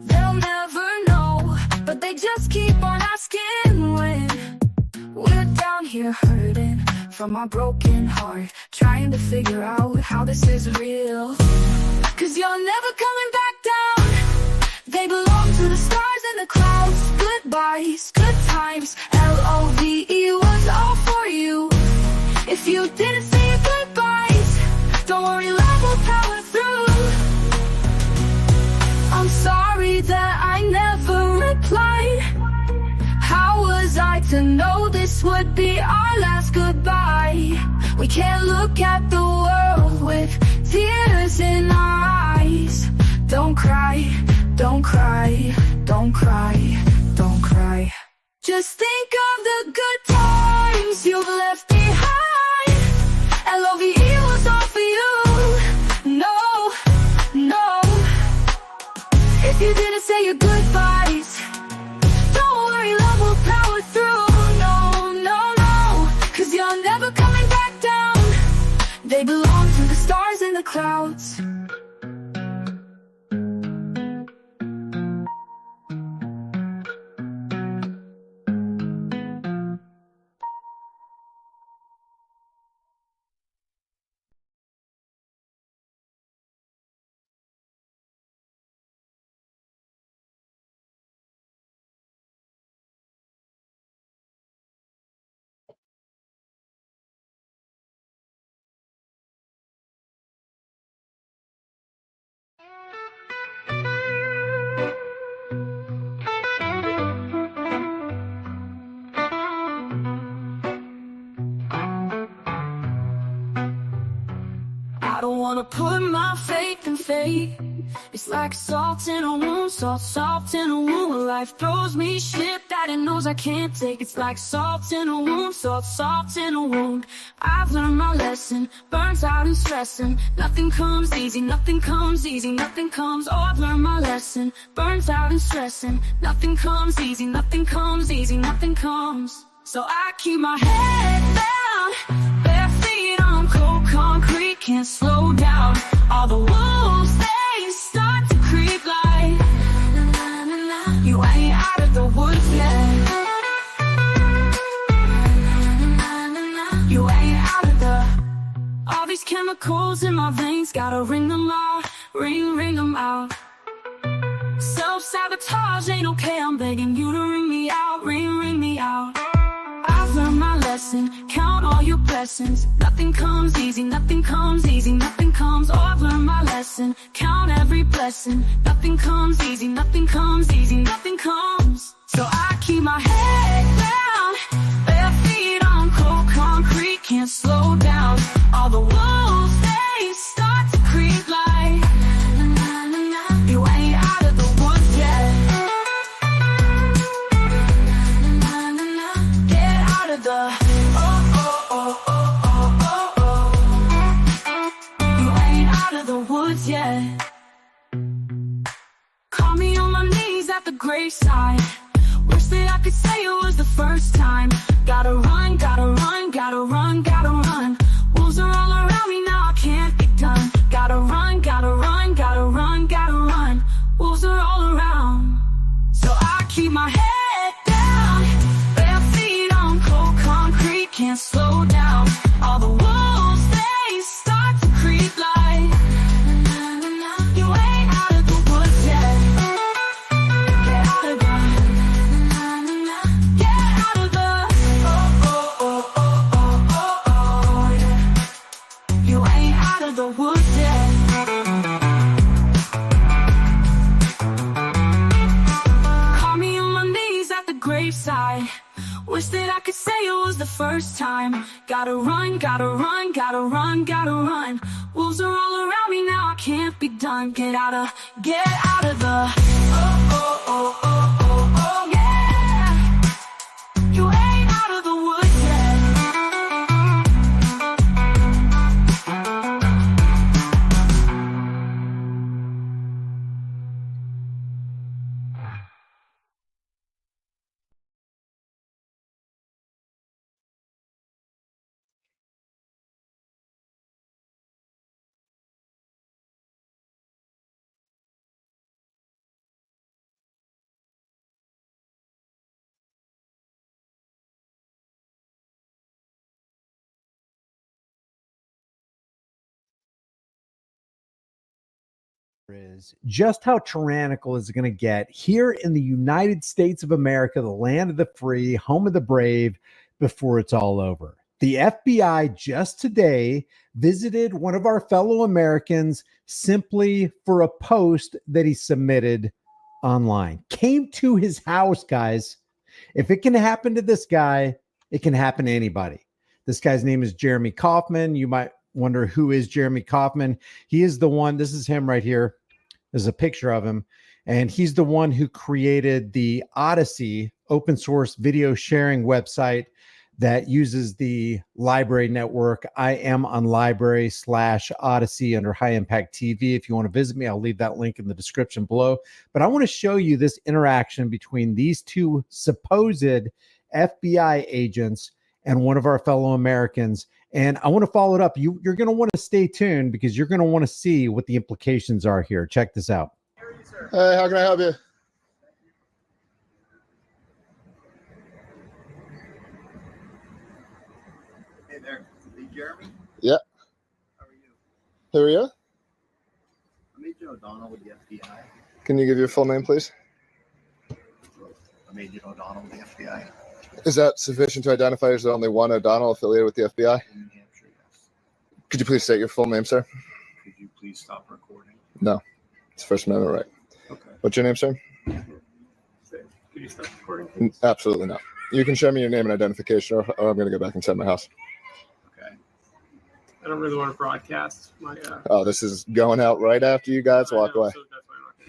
They'll never know, but they just keep on asking when. We're down here hurting from our broken heart, trying to figure out how this is real. 'Cause you're never coming back down. They belong to the stars and the clouds. Goodbyes, good times, L-O-V-E was all for you. If you didn't say goodbyes, don't worry, love will power through. I'm sorry that I never replied. How was I to know this would be our last goodbye? We can't look at the world with tears in our eyes. Don't cry, don't cry, don't cry, don't cry. Just think of the good times you've left behind. L-O-V-E was all for you. No, no. If you didn't say your goodbyes, don't worry, love will power through. No, no, no. 'Cause you're never coming back down. They belong to the stars and the clouds. I don't wanna put my faith in fate. It's like salt in a wound, salt in a wound. Life throws me shit that it knows I can't take. It's like salt in a wound, salt in a wound. I've learned my lesson, burnt out and stressing. Nothing comes easy, nothing comes easy, nothing comes. Oh, I've learned my lesson, burnt out and stressing. Nothing comes easy, nothing comes easy, nothing comes. So I keep my head down, bare feet on cold concrete, can't slow down. All the wolves, they start to creep like you ain't out of the woods yet. You ain't out of the. All these chemicals in my veins, gotta ring them out, ring them out. Self-sabotage ain't okay, I'm begging you to ring me out, ring me out. I've learned my lesson, count all your blessings. Nothing comes easy, nothing comes easy, nothing comes. Oh, I've learned my lesson, count every blessing. Nothing comes easy, nothing comes easy, nothing comes. So I keep my head down, bare feet on cold concrete, can't slow down. All the wolves, they start to creep like you ain't out of the woods yet. Get out of the you ain't out of the woods yet. graveside. Wish that I could say it was the first time. Gotta run, gotta run, gotta run, gotta run. Wolves are all around me now, I can't be done. Gotta run, gotta run, gotta run, gotta run. Wolves are all around. So I keep my head down, bare feet on cold concrete, can't slow down. All the wolves, they start to creep like, you ain't out of the woods yet. Get out of the, get out of the, yeah. You ain't out of the woods yet. Call me on my knees at the graveside. Wish that I could say it was the first time. Gotta run, gotta run, gotta run, gotta run. Wolves are all around me now, I can't be done. Get out of the, yeah. You ain't out of the woods yet. Is just how tyrannical is it going to get here in the United States of America, the land of the free, home of the brave, before it's all over. The FBI just today visited one of our fellow Americans simply for a post that he submitted online. Came to his house, guys. If it can happen to this guy, it can happen to anybody. This guy's name is Jeremy Kauffman. You might wonder, who is Jeremy Kauffman? He is the one, this is him right here. There's a picture of him. And he's the one who created the Odyssey open source video sharing website that uses the library network. I am on library/Odyssey under High Impact TV. If you want to visit me, I'll leave that link in the description below. But I want to show you this interaction between these two supposed FBI agents and one of our fellow Americans. And I want to follow it up. You're going to want to stay tuned because you're going to want to see what the implications are here. Check this out. Hey, how can I help you? Hey there, hey Jeremy. Yeah. How are you? Who are you? I'm Agent O'Donnell with the FBI. Can you give your full name, please? I'm Agent O'Donnell with the FBI. Is that sufficient to identify as the only one O'Donnell affiliated with the FBI? In New Hampshire, yes. Could you please state your full name, sir? Could you please stop recording? No. It's First Amendment right. Okay. What's your name, sir? Could you stop recording, please? Absolutely not. You can show me your name and identification, or I'm going to go back inside my house. Okay. I don't really want to broadcast my. Oh, this is going out right after you guys walk away.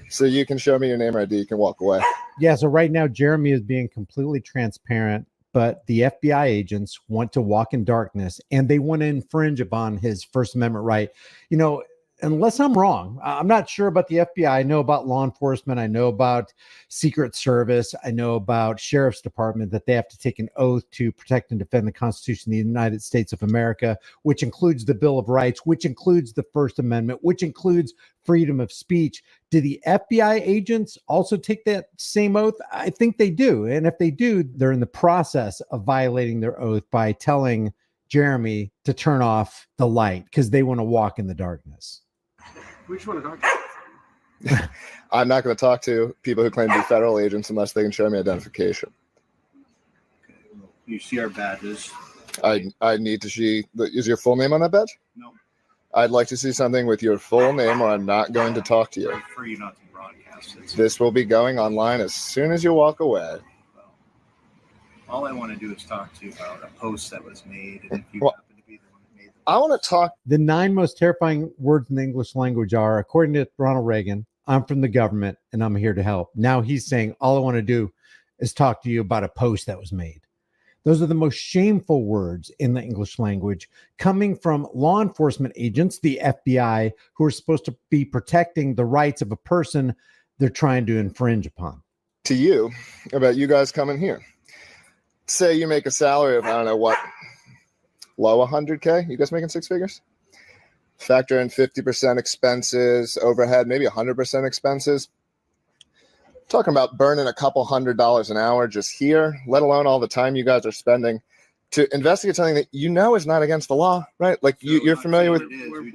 So you can show me your name or ID. You can walk away. Yeah, so right now, Jeremy is being completely transparent, but the FBI agents want to walk in darkness and they want to infringe upon his First Amendment right. You know, unless I'm wrong, I'm not sure about the FBI. I know about law enforcement. I know about Secret Service. I know about Sheriff's Department, that they have to take an oath to protect and defend the Constitution of the United States of America, which includes the Bill of Rights, which includes the First Amendment, which includes freedom of speech. Do the FBI agents also take that same oath? I think they do. And if they do, they're in the process of violating their oath by telling Jeremy to turn off the light because they want to walk in the darkness. We just want to talk. I'm not going to talk to people who claim to be federal agents unless they can show me identification. Okay. Well, you see our badges. I need to see. Is your full name on that badge? No. I'd like to see something with your full name, or I'm not going to talk to you. I prefer you not to broadcast it. This will be going online as soon as you walk away. Well, all I want to do is talk to you about a post that was made, and if you Well, happen to be the one that made the I want to talk. The 9 most terrifying words in the English language are, according to Ronald Reagan, I'm from the government and I'm here to help. Now he's saying, all I want to do is talk to you about a post that was made. Those are the most shameful words in the English language, coming from law enforcement agents, the FBI, who are supposed to be protecting the rights of a person they're trying to infringe upon. to you about you guys coming here. Say you make a salary of, I don't know what, low 100K? You guys making six figures? Factor in 50% expenses, overhead, maybe 100% expenses. Talking about burning a couple $100 an hour just here, let alone all the time you guys are spending to investigate something that you know is not against the law, right? Like you're familiar with.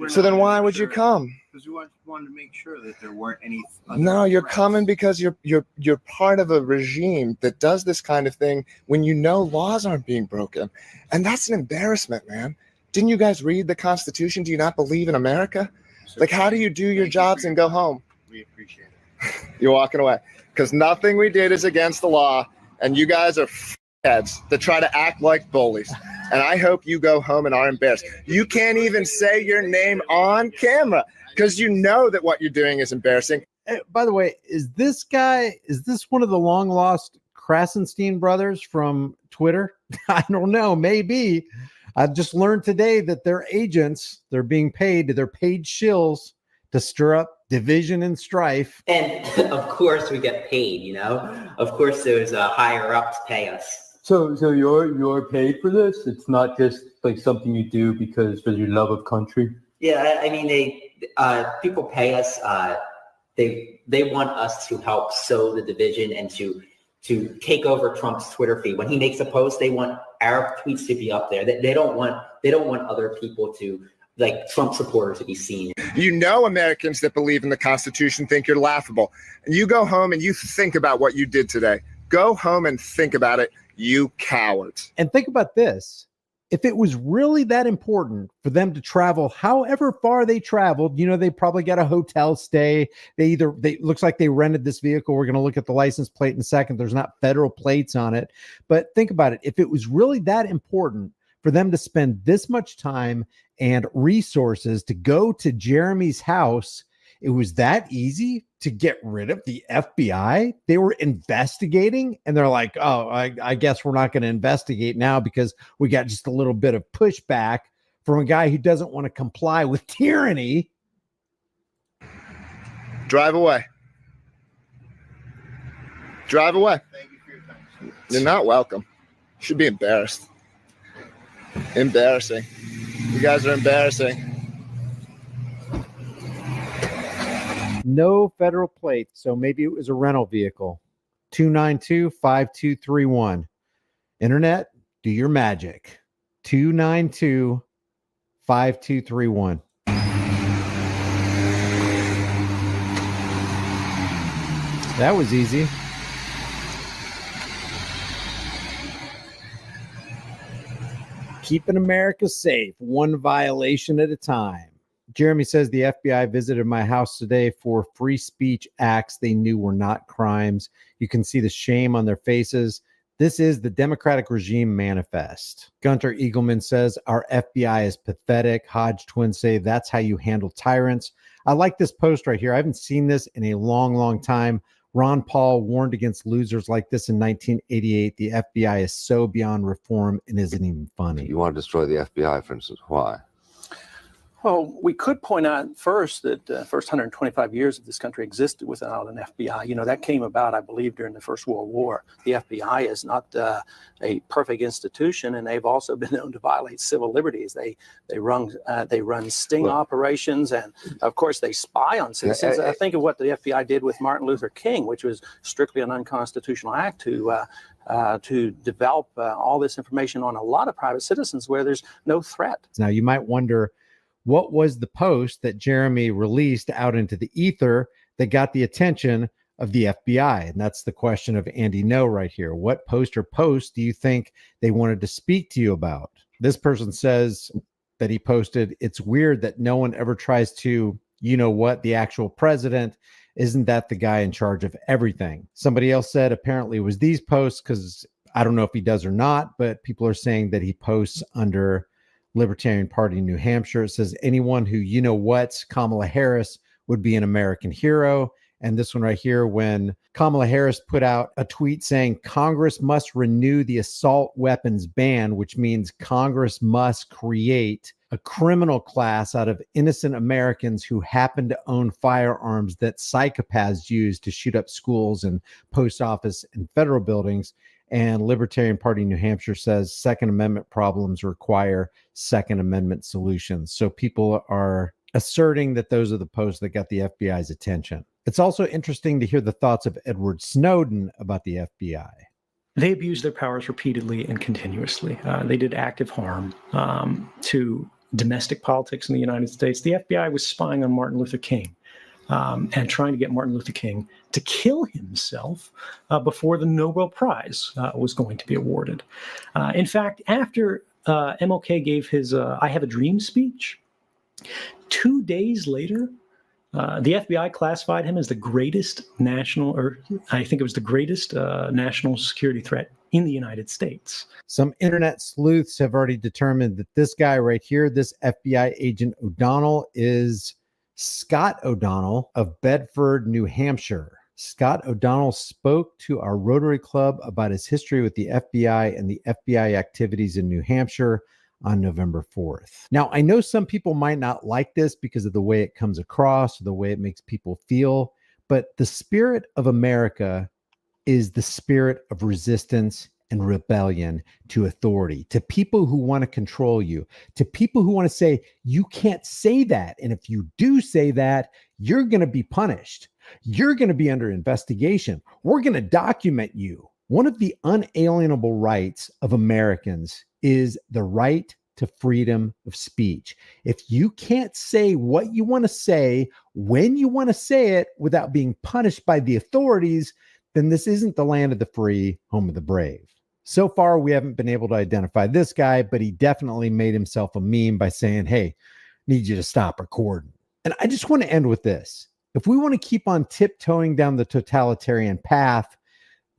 So then why would you come? Because we wanted to make sure that there weren't any. No, you're coming because you're part of a regime that does this kind of thing when you know laws aren't being broken, and that's an embarrassment, man. Didn't you guys read the Constitution? Do you not believe in America? Like, how do you do your jobs and go home? We appreciate it. You're walking away because nothing we did is against the law, and you guys are heads that try to act like bullies. And I hope you go home and are embarrassed. You can't even say your name on camera because you know that what you're doing is embarrassing. By the way, is this one of the long lost Krasenstein brothers from Twitter? I don't know. Maybe. I've just learned today that they're agents. They're being paid shills to stir up division and strife. And of course we get paid, you know, of course those higher ups pay us. So you're paid for this? It's not just like something you do because for your love of country? Yeah, I mean, people pay us. They want us to help sow the division and to take over Trump's Twitter feed. When he makes a post, they want our tweets to be up there. They don't want other people to, like Trump supporters, to be seen. You know, Americans that believe in the Constitution think you're laughable. And you go home and you think about what you did today. Go home and think about it, you cowards. And think about this. If it was really that important for them to travel however far they traveled, you know, they probably got a hotel stay. They looks like they rented this vehicle. We're going to look at the license plate in a second. There's not federal plates on it. But think about it. If it was really that important for them to spend this much time and resources to go to Jeremy's house, it was that easy to get rid of the FBI. They were investigating and they're like, oh, I guess we're not going to investigate now because we got just a little bit of pushback from a guy who doesn't want to comply with tyranny. Drive away. Drive away. Thank you for your time. You're not welcome. You should be embarrassed. Embarrassing. You guys are embarrassing. No federal plate, so maybe it was a rental vehicle. 292-5231. Internet, do your magic. 292-5231. That was easy. Keeping America safe, one violation at a time. Jeremy says the FBI visited my house today for free speech acts they knew were not crimes. You can see the shame on their faces. This is the Democratic regime manifest. Gunter Eagleman says our FBI is pathetic. Hodge twins say that's how you handle tyrants. I like this post right here. I haven't seen this in a long, long time. Ron Paul warned against losers like this in 1988. The FBI is so beyond reform and isn't even funny. You want to destroy the FBI, for instance. Why? Well, we could point out first that the first 125 years of this country existed without an FBI. You know, that came about, I believe, during the First World War. The FBI is not a perfect institution, and they've also been known to violate civil liberties. They run sting operations, and of course, they spy on citizens. I think of what the FBI did with Martin Luther King, which was strictly an unconstitutional act to develop all this information on a lot of private citizens where there's no threat. Now, you might wonder, what was the post that Jeremy released out into the ether that got the attention of the FBI? And that's the question of Andy No right here. What post or posts do you think they wanted to speak to you about? This person says that he posted, it's weird that no one ever tries to, you know what, the actual president. Isn't that the guy in charge of everything? Somebody else said apparently it was these posts, because I don't know if he does or not, but people are saying that he posts under Libertarian Party in New Hampshire. It says anyone who, you know what, Kamala Harris would be an American hero. And this one right here, when Kamala Harris put out a tweet saying Congress must renew the assault weapons ban, which means Congress must create a criminal class out of innocent Americans who happen to own firearms that psychopaths use to shoot up schools and post office and federal buildings. And Libertarian Party New Hampshire says Second Amendment problems require Second Amendment solutions. So people are asserting that those are the posts that got the FBI's attention. It's also interesting to hear the thoughts of Edward Snowden about the FBI. They abused their powers repeatedly and continuously. They did active harm to domestic politics in the United States. The FBI was spying on Martin Luther King and trying to get Martin Luther King to kill himself before the Nobel Prize was going to be awarded. In fact, after MLK gave his I Have a Dream speech, 2 days later, the FBI classified him as the greatest national security threat in the United States. Some internet sleuths have already determined that this guy right here, this FBI agent O'Donnell, is Scott O'Donnell of Bedford, New Hampshire. Scott O'Donnell spoke to our Rotary Club about his history with the FBI and the FBI activities in New Hampshire on November 4th. Now, I know some people might not like this because of the way it comes across or the way it makes people feel, but the spirit of America is the spirit of resistance and rebellion to authority, to people who want to control you, to people who want to say, you can't say that. And if you do say that, you're going to be punished. You're going to be under investigation. We're going to document you. One of the unalienable rights of Americans is the right to freedom of speech. If you can't say what you want to say, when you want to say it without being punished by the authorities, then this isn't the land of the free, home of the brave. So far, we haven't been able to identify this guy, but he definitely made himself a meme by saying, hey, need you to stop recording. And I just want to end with this. If we want to keep on tiptoeing down the totalitarian path,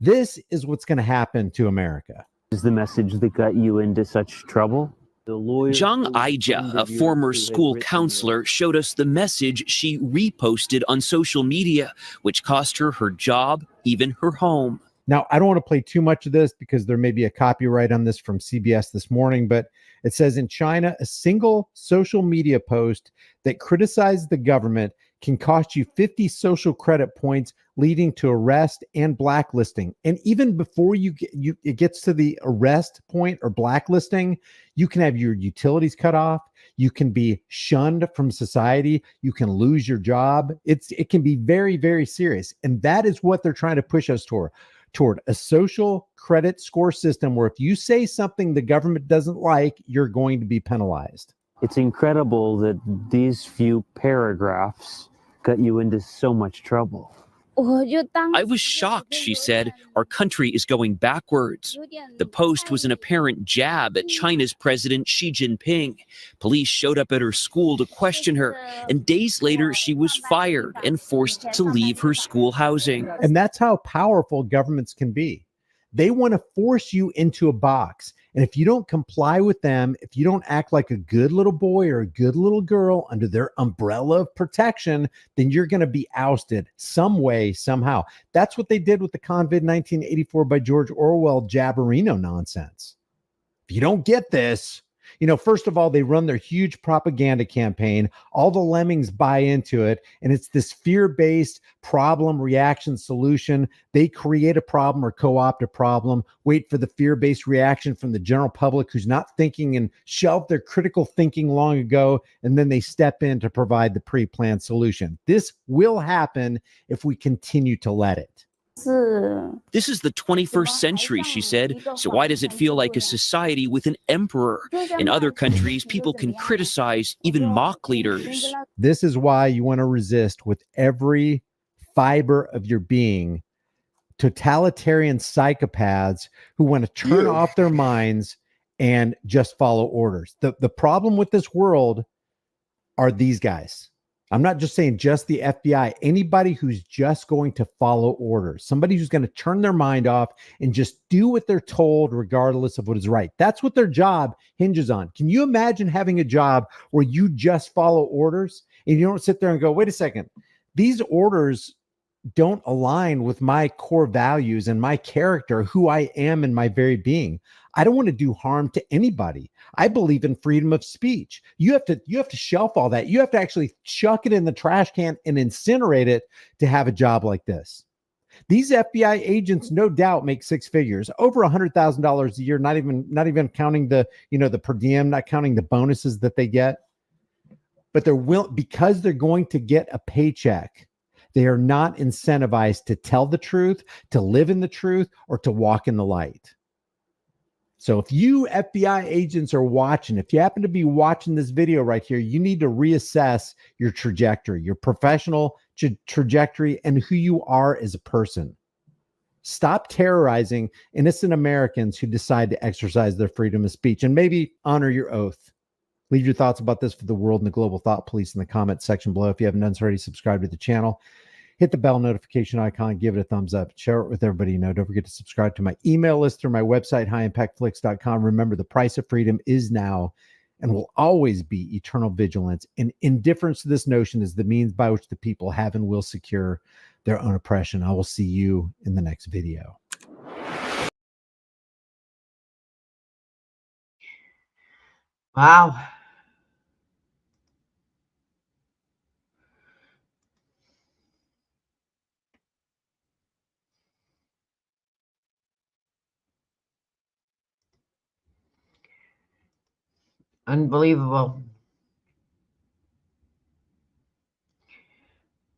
this is what's going to happen to America. Is the message that got you into such trouble? Zhang Aija, a former school counselor, showed us the message she reposted on social media, which cost her her job, even her home. Now, I don't want to play too much of this because there may be a copyright on this from CBS this morning, but it says in China, a single social media post that criticizes the government can cost you 50 social credit points, leading to arrest and blacklisting. And even before it gets to the arrest point or blacklisting, you can have your utilities cut off. You can be shunned from society. You can lose your job. It can be very, very serious. And that is what they're trying to push us toward a social credit score system where if you say something the government doesn't like, you're going to be penalized. It's incredible that these few paragraphs got you into so much trouble. I was shocked, she said. Our country is going backwards. The post was an apparent jab at China's President Xi Jinping. Police showed up at her school to question her, and days later she was fired and forced to leave her school housing. And that's how powerful governments can be. They want to force you into a box. And if you don't comply with them, if you don't act like a good little boy or a good little girl under their umbrella of protection, then you're going to be ousted some way, somehow. That's what they did with the Convid 1984 by George Orwell Jabberino nonsense. If you don't get this, first of all, they run their huge propaganda campaign. All the lemmings buy into it. And it's this fear-based problem, reaction, solution. They create a problem or co-opt a problem, wait for the fear-based reaction from the general public who's not thinking and shelved their critical thinking long ago. And then they step in to provide the pre-planned solution. This will happen if we continue to let it. This is the 21st century, she said, so why does it feel like a society with an emperor? In other countries, people can criticize, even mock leaders. This is why you want to resist with every fiber of your being totalitarian psychopaths who want to turn off their minds and just follow orders. The problem with this world are these guys. I'm not just saying just the FBI, anybody who's just going to follow orders, somebody who's going to turn their mind off and just do what they're told, regardless of what is right. That's what their job hinges on. Can you imagine having a job where you just follow orders and you don't sit there and go, wait a second, these orders don't align with my core values and my character, who I am in my very being. I don't want to do harm to anybody. I believe in freedom of speech. You have to shelf all that. You have to actually chuck it in the trash can and incinerate it to have a job like this. These FBI agents, no doubt, make six figures, over $100,000 a year. Not even counting the per diem, not counting the bonuses that they get. But because they're going to get a paycheck. They are not incentivized to tell the truth, to live in the truth, or to walk in the light. So if you FBI agents are watching, if you happen to be watching this video right here, you need to reassess your trajectory, your professional trajectory, and who you are as a person. Stop terrorizing innocent Americans who decide to exercise their freedom of speech, and maybe honor your oath. Leave your thoughts about this for the world and the global thought police in the comment section below. If you haven't already, subscribe to the channel. Hit the bell notification icon, give it a thumbs up, share it with everybody you know. Don't forget to subscribe to my email list through my website, highimpactflix.com. Remember, the price of freedom is now and will always be eternal vigilance. And indifference to this notion is the means by which the people have and will secure their own oppression. I will see you in the next video. Wow. Unbelievable.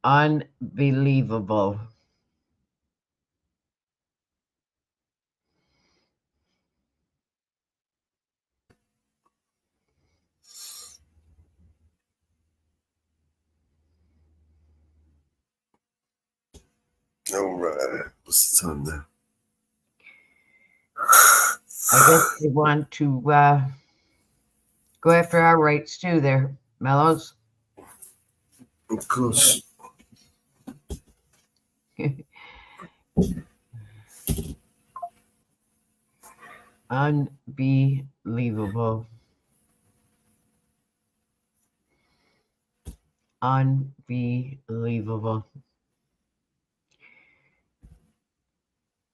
Unbelievable. All right. What's the time now? I guess they want to go after our rights too there, Mellows. Of course. Unbelievable. Unbelievable.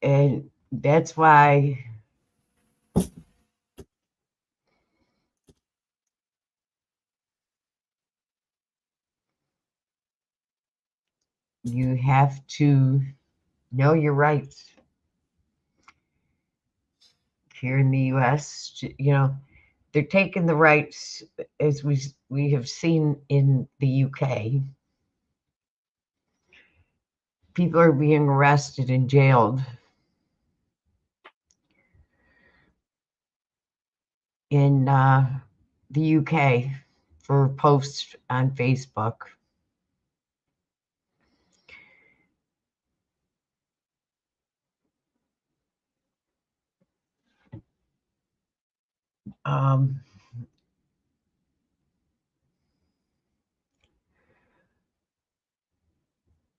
And that's why you have to know your rights. Here in the U.S., they're taking the rights, as we have seen in the U.K. People are being arrested and jailed in the UK for posts on Facebook.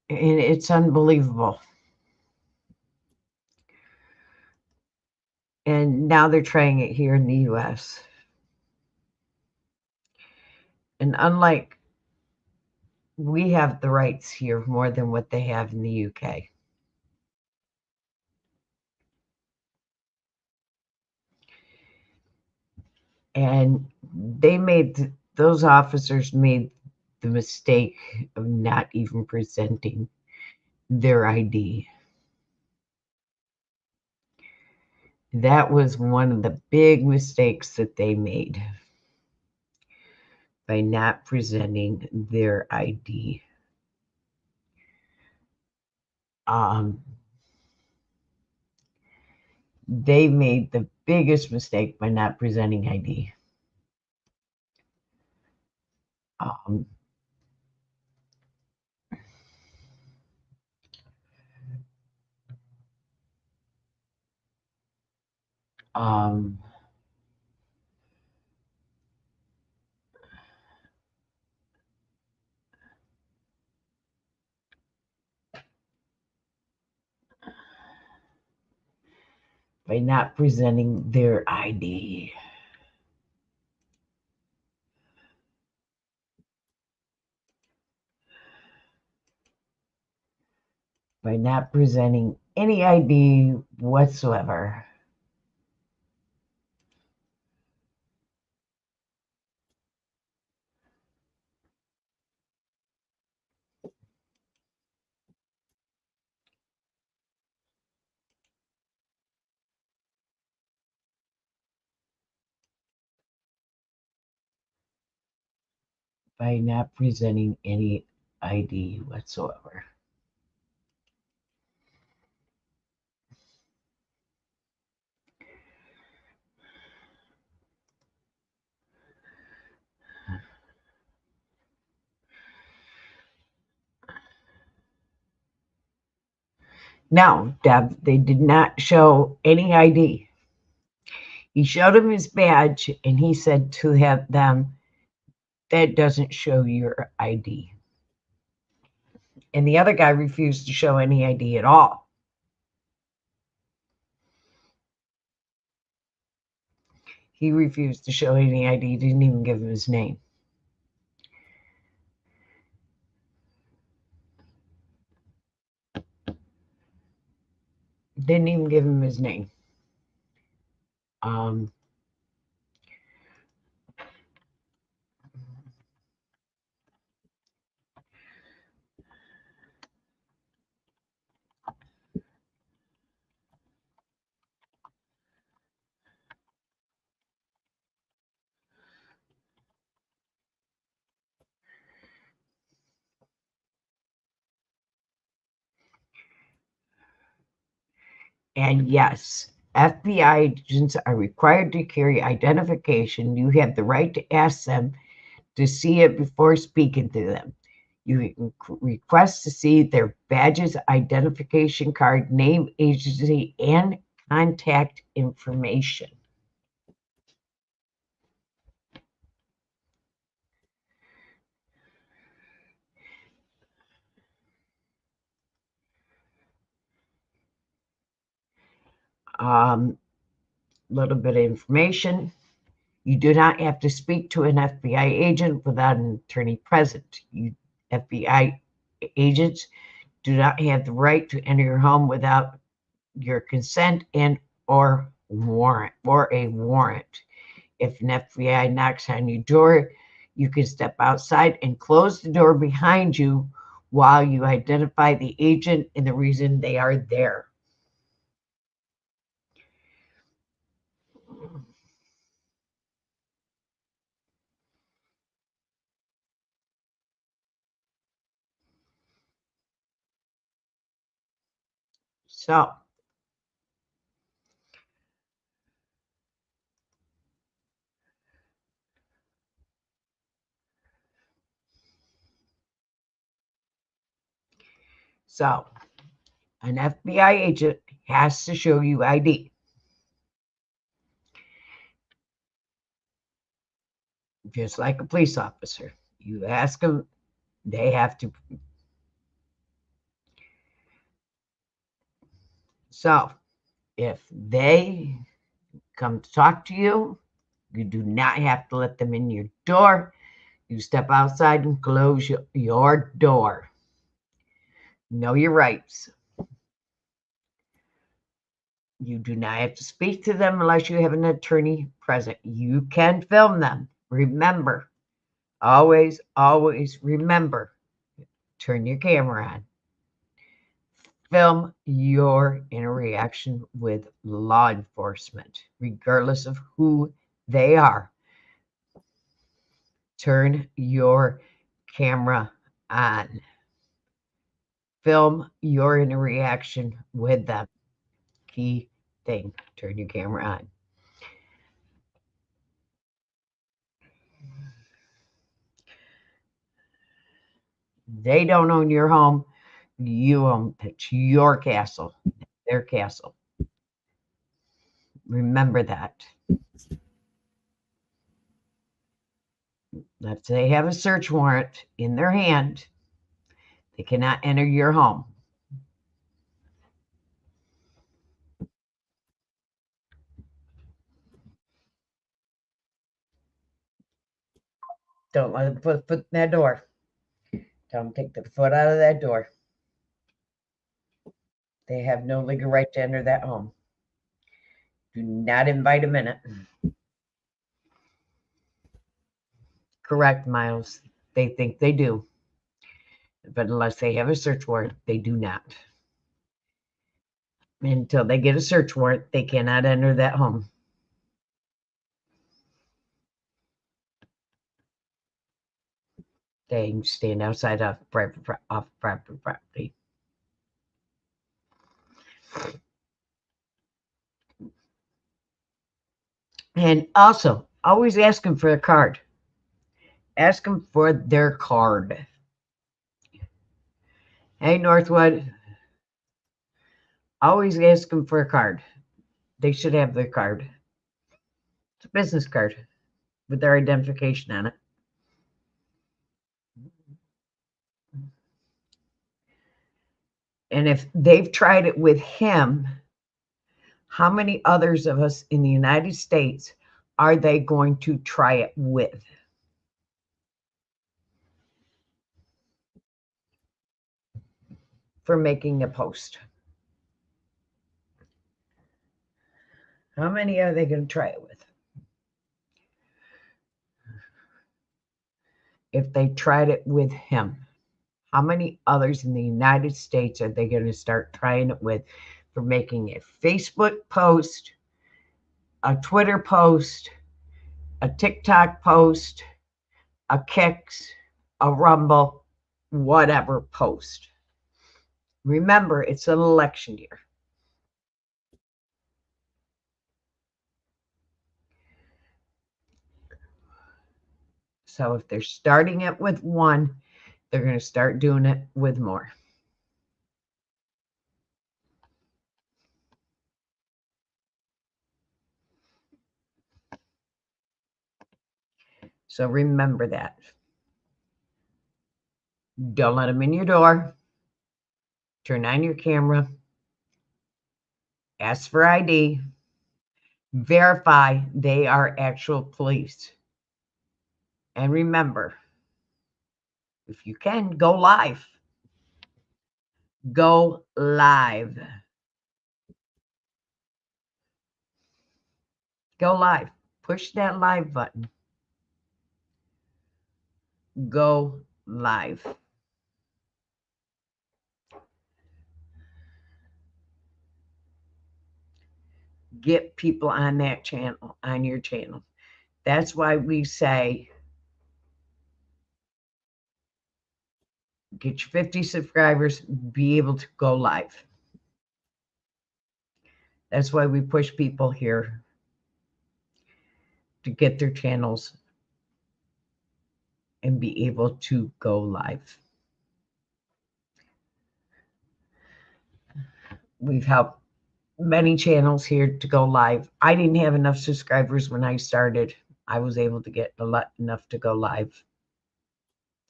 And it's unbelievable. And now they're trying it here in the US. And unlike, we have the rights here more than what they have in the UK. And those officers made the mistake of not even presenting their ID. That was one of the big mistakes that they made, by not presenting their ID. They made the biggest mistake by not presenting ID. By not presenting their ID. by not presenting any ID whatsoever. By not presenting any ID whatsoever. No, Deb, they did not show any ID. He showed him his badge and he said to have them, that doesn't show your ID. And the other guy refused to show any ID at all. He refused to show any ID, didn't even give him his name. Didn't even give him his name. And yes, FBI agents are required to carry identification. You have the right to ask them to see it before speaking to them. You can request to see their badges, identification card, name, agency, and contact information. Little bit of information. You do not have to speak to an FBI agent without an attorney present. FBI agents do not have the right to enter your home without your consent and or a warrant. If an FBI knocks on your door, you can step outside and close the door behind you while you identify the agent and the reason they are there. So, an FBI agent has to show you ID. Just like a police officer. You ask them, they have to. So, if they come to talk to you, you do not have to let them in your door. You step outside and close your door. Know your rights. You do not have to speak to them unless you have an attorney present. You can film them. Remember, always, always remember, turn your camera on. Film your interaction with law enforcement, regardless of who they are. Turn your camera on. Film your interaction with them. Key thing, turn your camera on. They don't own your home. You own it. It's your castle, their castle. Remember that. If they have a search warrant in their hand, they cannot enter your home. Don't let them put foot in that door. Tell them to take the foot out of that door. They have no legal right to enter that home. Do not invite them in it. Correct, Miles. They think they do. But unless they have a search warrant, they do not. Until they get a search warrant, they cannot enter that home. They stand outside of private property. And also, always ask them for a card. Ask them for their card. Hey, Northwood. Always ask them for a card. They should have their card. It's a business card with their identification on it. And if they've tried it with him, how many others of us in the United States are they going to try it with? For making a post. How many are they going to try it with? If they tried it with him, how many others in the United States are they going to start trying it with for making a Facebook post, a Twitter post, a TikTok post, a Kicks, a Rumble, whatever post? Remember, it's an election year. So if they're starting it with one, they're going to start doing it with more. So remember that. Don't let them in your door. Turn on your camera. Ask for ID. Verify they are actual police. And remember, if you can, go live. Go live. Go live. Push that live button. Go live. Get people on that channel, on your channel. That's why we say get your 50 subscribers, be able to go live. That's why we push people here to get their channels and be able to go live. We've helped many channels here to go live. I didn't have enough subscribers when I started. I was able to get enough to go live.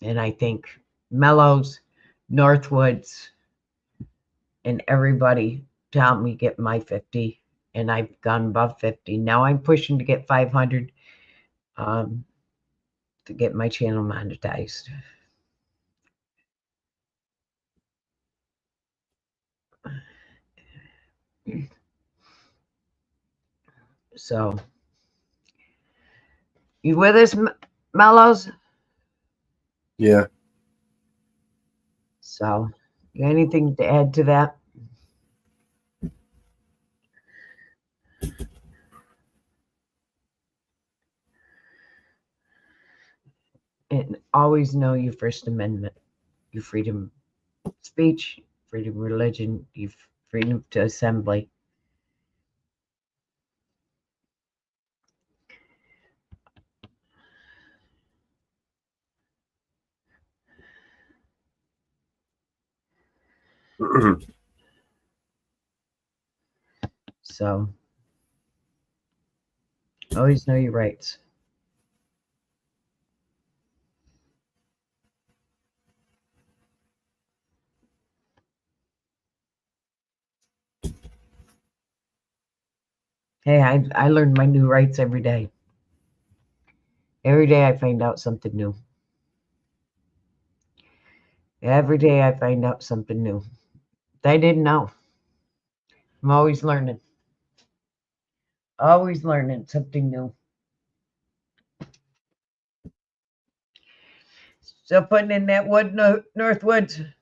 And I think Mellows, Northwoods, and everybody to help me get my 50. And I've gone above 50. Now I'm pushing to get 500 to get my channel monetized. So, you with us, Mellows? Yeah. So, you got anything to add to that? And always know your First Amendment, your freedom of speech, freedom of religion, your freedom to assembly. So, always know your rights. Hey, I learn my new rights every day. Every day I find out something new. Every day I find out something new that I didn't know. I'm always learning. Always learning something new. Still putting in that wood, Northwoods.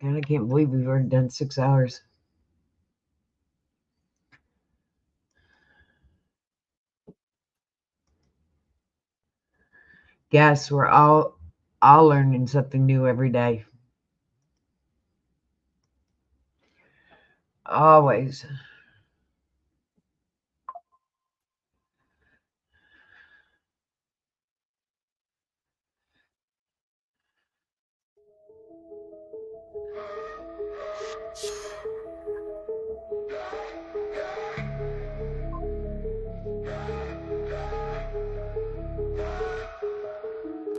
God, I can't believe we've already done 6 hours. Yes, we're all learning something new every day. Always.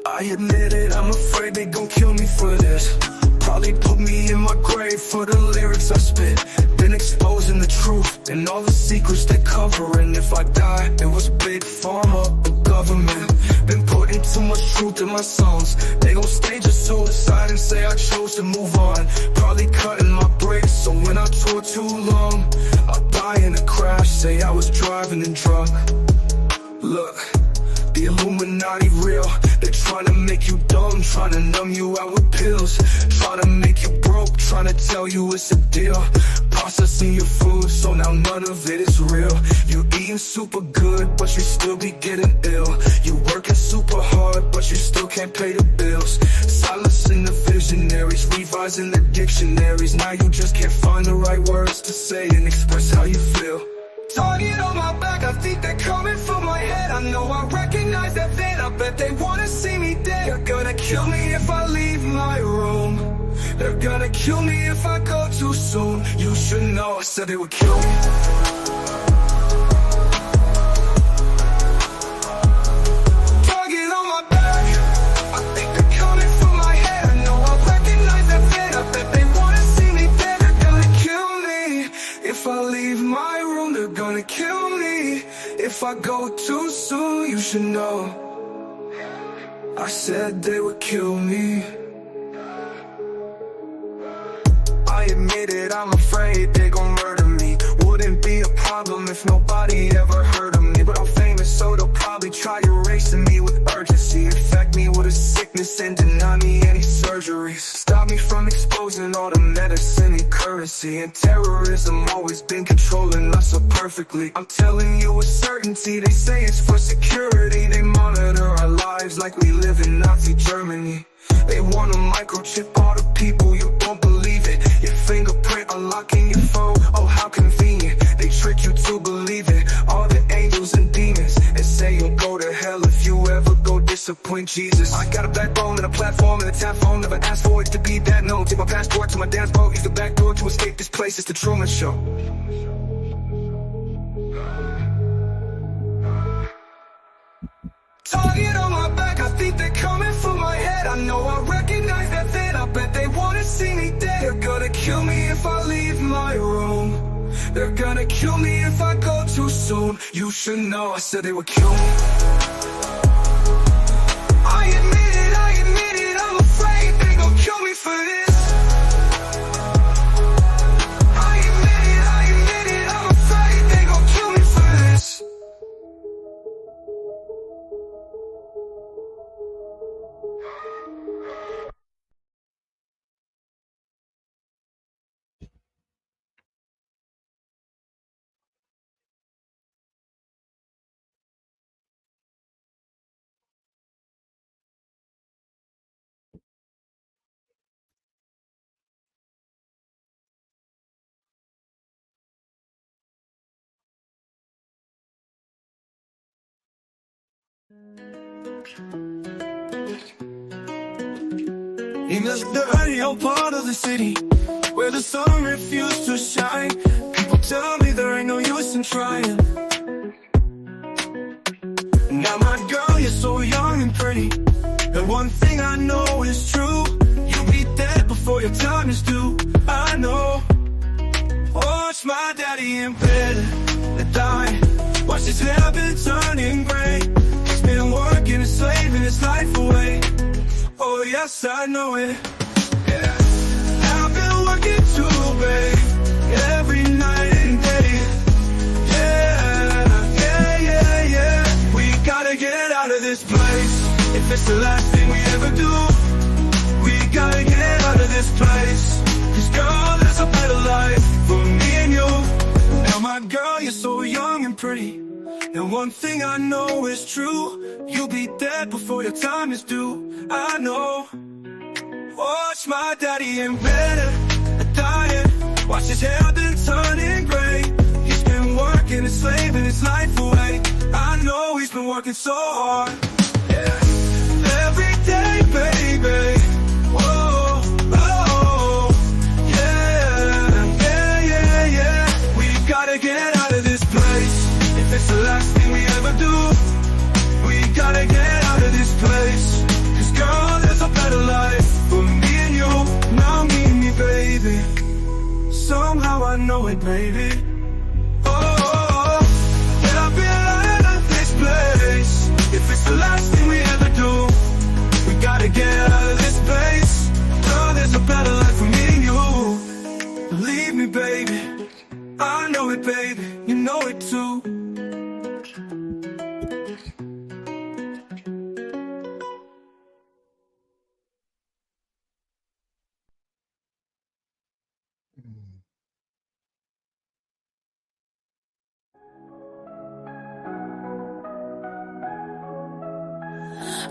I admit it, I'm afraid they gon' kill me for this. Probably put me in my grave for the lyrics I spit. Been exposing the truth and all the secrets they cover. And if I die, it was big pharma, the government. Been putting too much truth in my songs. They gon' stage a suicide and say I chose to move on. Probably cutting my brakes, so when I tour too long, I'll die in a crash, say I was driving and drunk. Look, the Illuminati real. They're trying to make you dumb, trying to numb you out with pills, trying to make you broke, trying to tell you it's a deal. Processing your food, so now none of it is real. You eating super good, but you still be getting ill. You working super hard, but you still can't pay the bills. Silencing the visionaries, revising their dictionaries. Now you just can't find the right words to say and express how you feel. Target on my back, I think they're coming for my head. I know I recognize that then, I bet they wanna see me dead. They're gonna kill me if I leave my room. They're gonna kill me if I go too soon. You should know, I said they would kill me. Target on my back, I think they're coming for my head. I know I recognize that then, I bet they wanna see me dead. They're gonna kill me if I leave my room. They're gonna kill me if I go too soon. You should know, I said they would kill me. I admit it, I'm afraid they gon' murder me. Wouldn't be a problem if nobody ever heard of me. But I'm famous, so they'll probably try erasing me with urgency. Infect me with a sickness and deny me any surgeries. Stop me from exposing all the medicine and currency. And terrorism always been controlling us so perfectly. I'm telling you with certainty, they say it's for security. They monitor our lives like we live in Nazi Germany. They wanna microchip all the people, you won't believe it. Your fingerprint unlocking your phone, oh how convenient. They trick you to believe it, all the angels and demons, and say you'll go to hell if you ever go disappoint Jesus. I got a backbone and a platform and a tap phone. Never asked for it to be that known. Take my passport to my dad's boat, use the back door to escape this place. It's the Truman Show. Target on my back, I think they're coming for my head. I know I recognize that then, I bet they wanna see me dead. They're gonna kill me if I leave my room. They're gonna kill me if I go too soon. You should know, I said they would kill me. I admit it, I'm afraid they gon' kill me for this. I admit it, I'm afraid they gon' kill me for this. In this dirty old part of the city where the sun refused to shine, people tell me there ain't no use in trying. Now my girl, you're so young and pretty, and one thing I know is true, you'll be dead before your time is due. I know. Watch my daddy in bed and die. Watch his hair been turning gray. He's been working and slaving his life away. Oh yes, I know it. Yeah. I've been working too, babe, every night and day. Yeah. We gotta get out of this place. If it's the last thing we ever do, we gotta get out of this place. 'Cause girl, there's a better life for me and you. Now my girl, you're so young and pretty, and one thing I know is true, you'll be dead before your time is due. I know. Watch my daddy in bed, dying. Watch his hair been turning gray. He's been working and slaving his life away. I know he's been working so hard. Yeah. Every day, baby. Whoa, oh, yeah. We gotta get out of this place. If it's the last thing we ever do, we gotta get out of this place. 'Cause girl, there's a better life for me and you. Now meet me, baby. Somehow I know it, baby. Oh, get up and out of this place. If it's the last thing we ever do, we gotta get out of this place. Girl, there's a better life for me and you. Believe me, baby. I know it, baby. You know it too.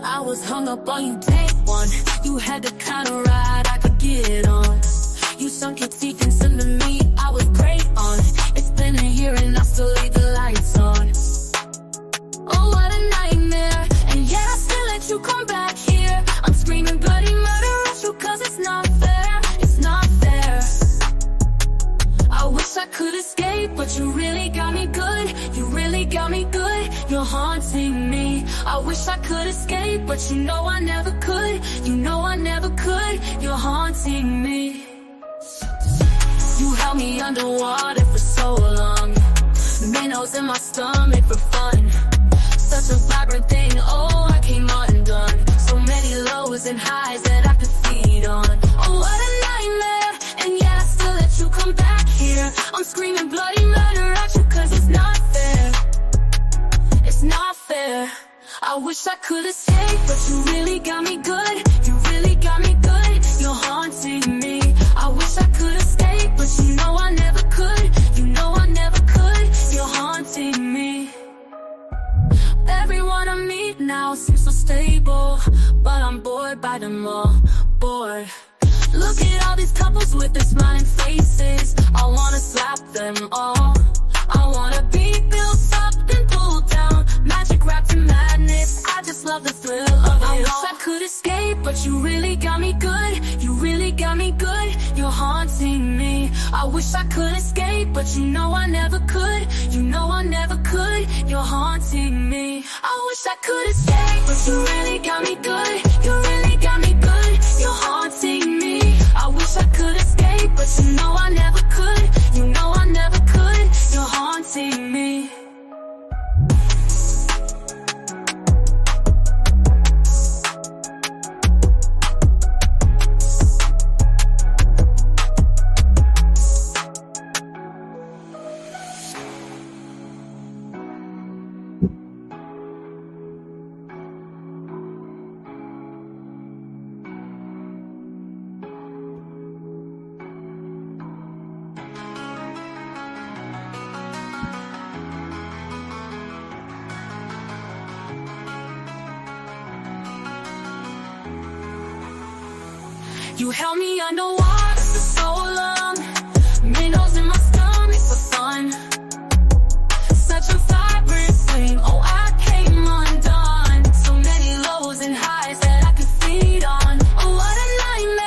I was hung up on you day one. You had the kind of ride I could get on. You sunk your teeth into me, I was great on. It's been a year and I still leave the lights on. Oh, what a nightmare. And yeah, I still let you come back here. I'm screaming bloody murder at you 'cause it's not fair. It's not fair. I wish I could escape, but you really got me good. You really got me good. You're haunting me. I wish I could escape, but you know I never could. You know I never could. You're haunting me. You held me underwater for so long. Minnows in my stomach for fun. Such a vibrant thing, oh, I came undone. So many lows and highs that I could feed on. Oh, what a nightmare. And yeah, I still let you come back here. I'm screaming bloody murder at you 'cause it's not fair. It's not fair. I wish I could escape, but you really got me good. You really got me good. You're haunting me. I wish I could escape, but you know I never could. You know I never could. You're haunting me. Everyone I meet now seems so stable, but I'm bored by them all. Bored. Look at all these couples with their smiling faces. I wanna slap them all. I wanna be built up and pulled down. Magic wrapped in madness. I just love the thrill of it. I wish I could escape, but you really got me good. You really got me good. You're haunting me. I wish I could escape, but you know I never could. You know I never could. You're haunting me. I wish I could escape, but you really got me good. You really got me good. You're haunting me. I wish I could escape, but you know I never could. You know I never could. You're haunting me. You held me underwater for so long. Minnows in my stomach for fun. Such a vibrant thing, oh, I came undone. So many lows and highs that I could feed on. Oh, what a nightmare.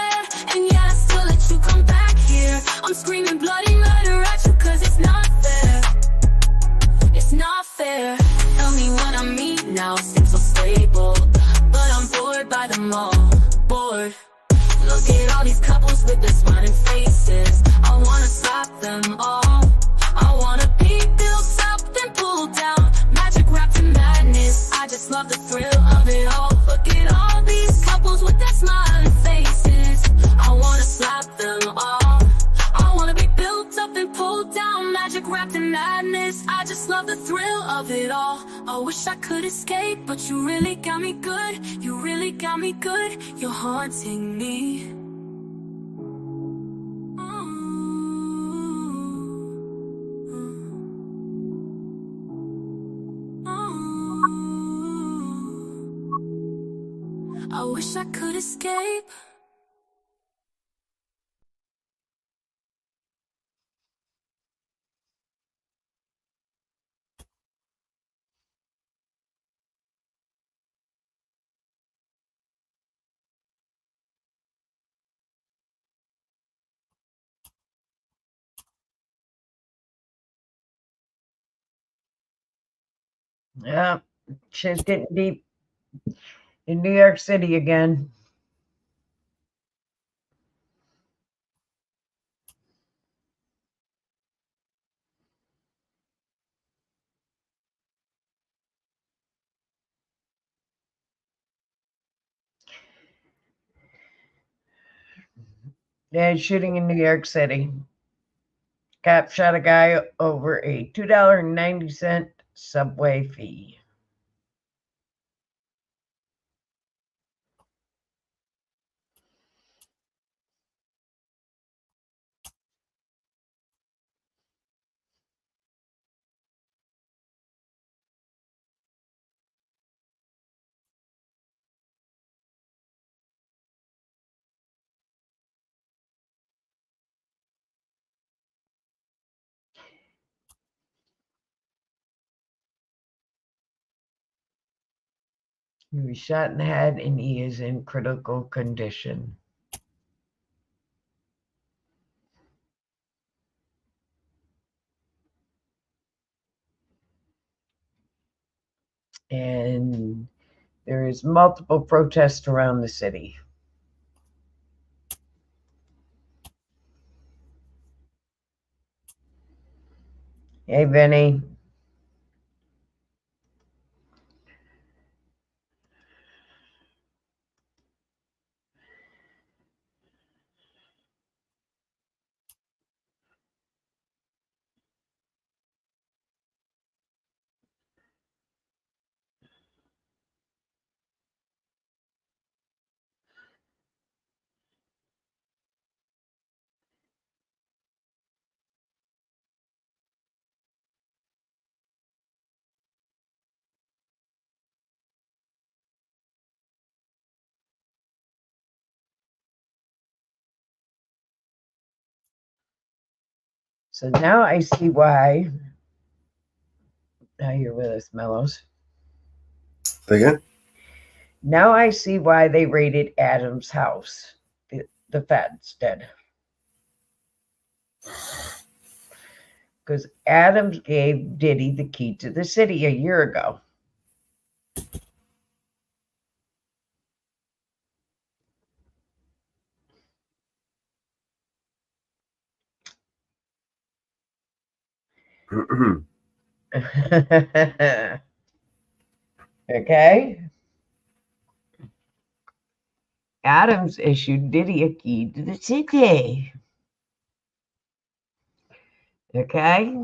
magic wrapped in madness. I just love the thrill of it all. I wish I could escape, but you really got me good. You really got me good. You're haunting me. I wish I could escape. Yeah, shit's getting deep in New York City again. Yeah, shooting in New York City. Cop shot a guy over a $2.90 subway fee. He was shot in the head and he is in critical condition. And there is multiple protests around the city. Hey, Vinny. So now I see why. Now you're with us, Mellows. Again? Now I see why they raided Adams' house. The feds did. Because Adams gave Diddy the key to the city a year ago. Okay. Adams issued Diddy a key to the city. Okay.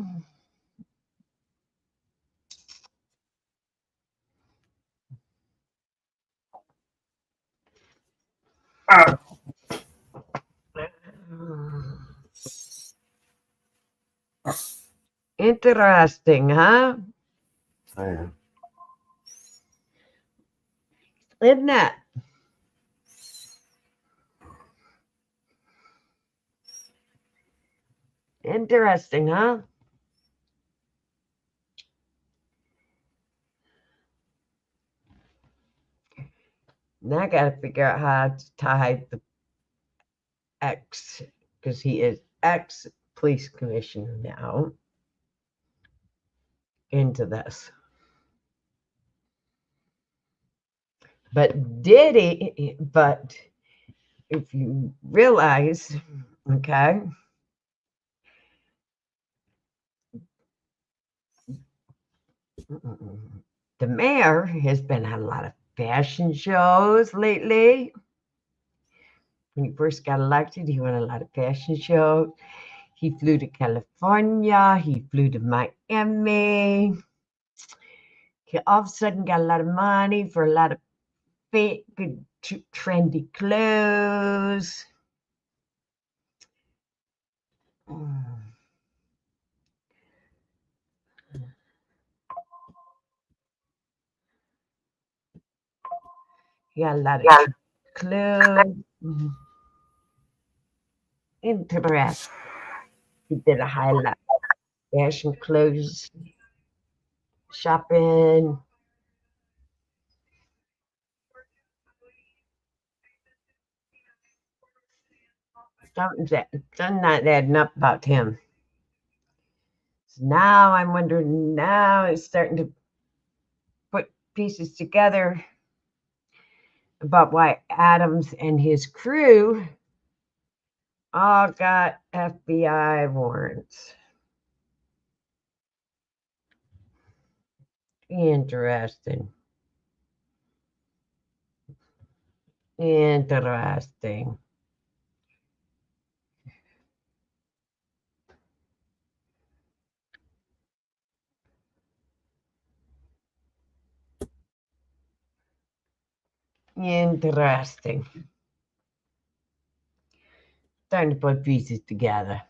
Interesting, huh? Yeah. Isn't that? Interesting, huh? Now I got to figure out how to tie the ex, because he is ex-police commissioner now, into this. But if you realize, okay, the mayor has been at a lot of fashion shows lately. When he first got elected, he went to a lot of fashion shows. He flew to California. He flew to Miami. He all of a sudden got a lot of money for a lot of fake, good, trendy clothes. He got a lot of clothes. Interesting. He did a high lot of fashion clothes shopping. Something's not adding up about him. So now I'm wondering, now it's starting to put pieces together about why Adams and his crew all got FBI warrants. Interesting. Interesting. Interesting. Starting to put pieces together.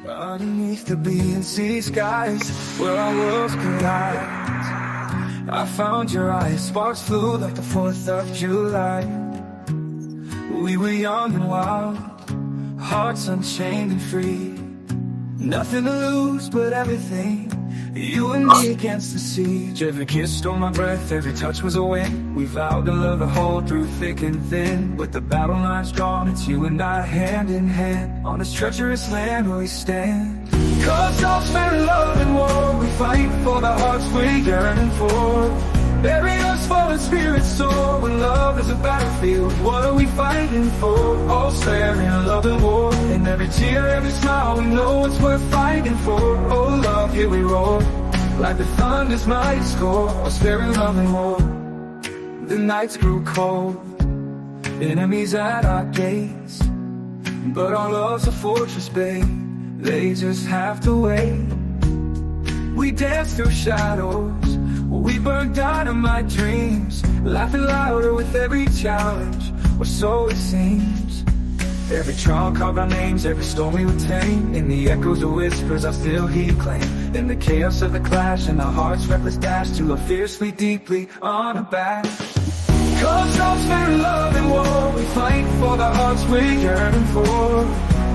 Underneath the B and C skies, where our worlds collide, I found your eyes, sparks flew like the 4th of July. We were young and wild, hearts unchained and free. Nothing to lose but everything, you and me against the siege. Every kiss stole my breath, every touch was a win. We vowed to love the whole through thick and thin. With the battle lines drawn, it's you and I hand in hand, on this treacherous land where we stand. Cause all spent love and war, we fight for the hearts we're yearning for. Barriers fallen, spirits soar, when love is a battlefield, what are we fighting for? All fair in love and war, in every tear, every smile, we know it's worth fighting for. Oh love, here we roar, like the thunder's mighty score. All fair in love and war. The nights grew cold, enemies at our gates, but our love's a fortress, babe, they just have to wait. We dance through shadows, we burn dynamite dreams, laughing louder with every challenge, or so it seems. Every trial carved our names, every storm we would tame. In the echoes of whispers I still hear claim. In the chaos of the clash, and our hearts' reckless dash to love fiercely, deeply, unabashed. Cause love's fair in love and war, we fight for the hearts we're yearning for.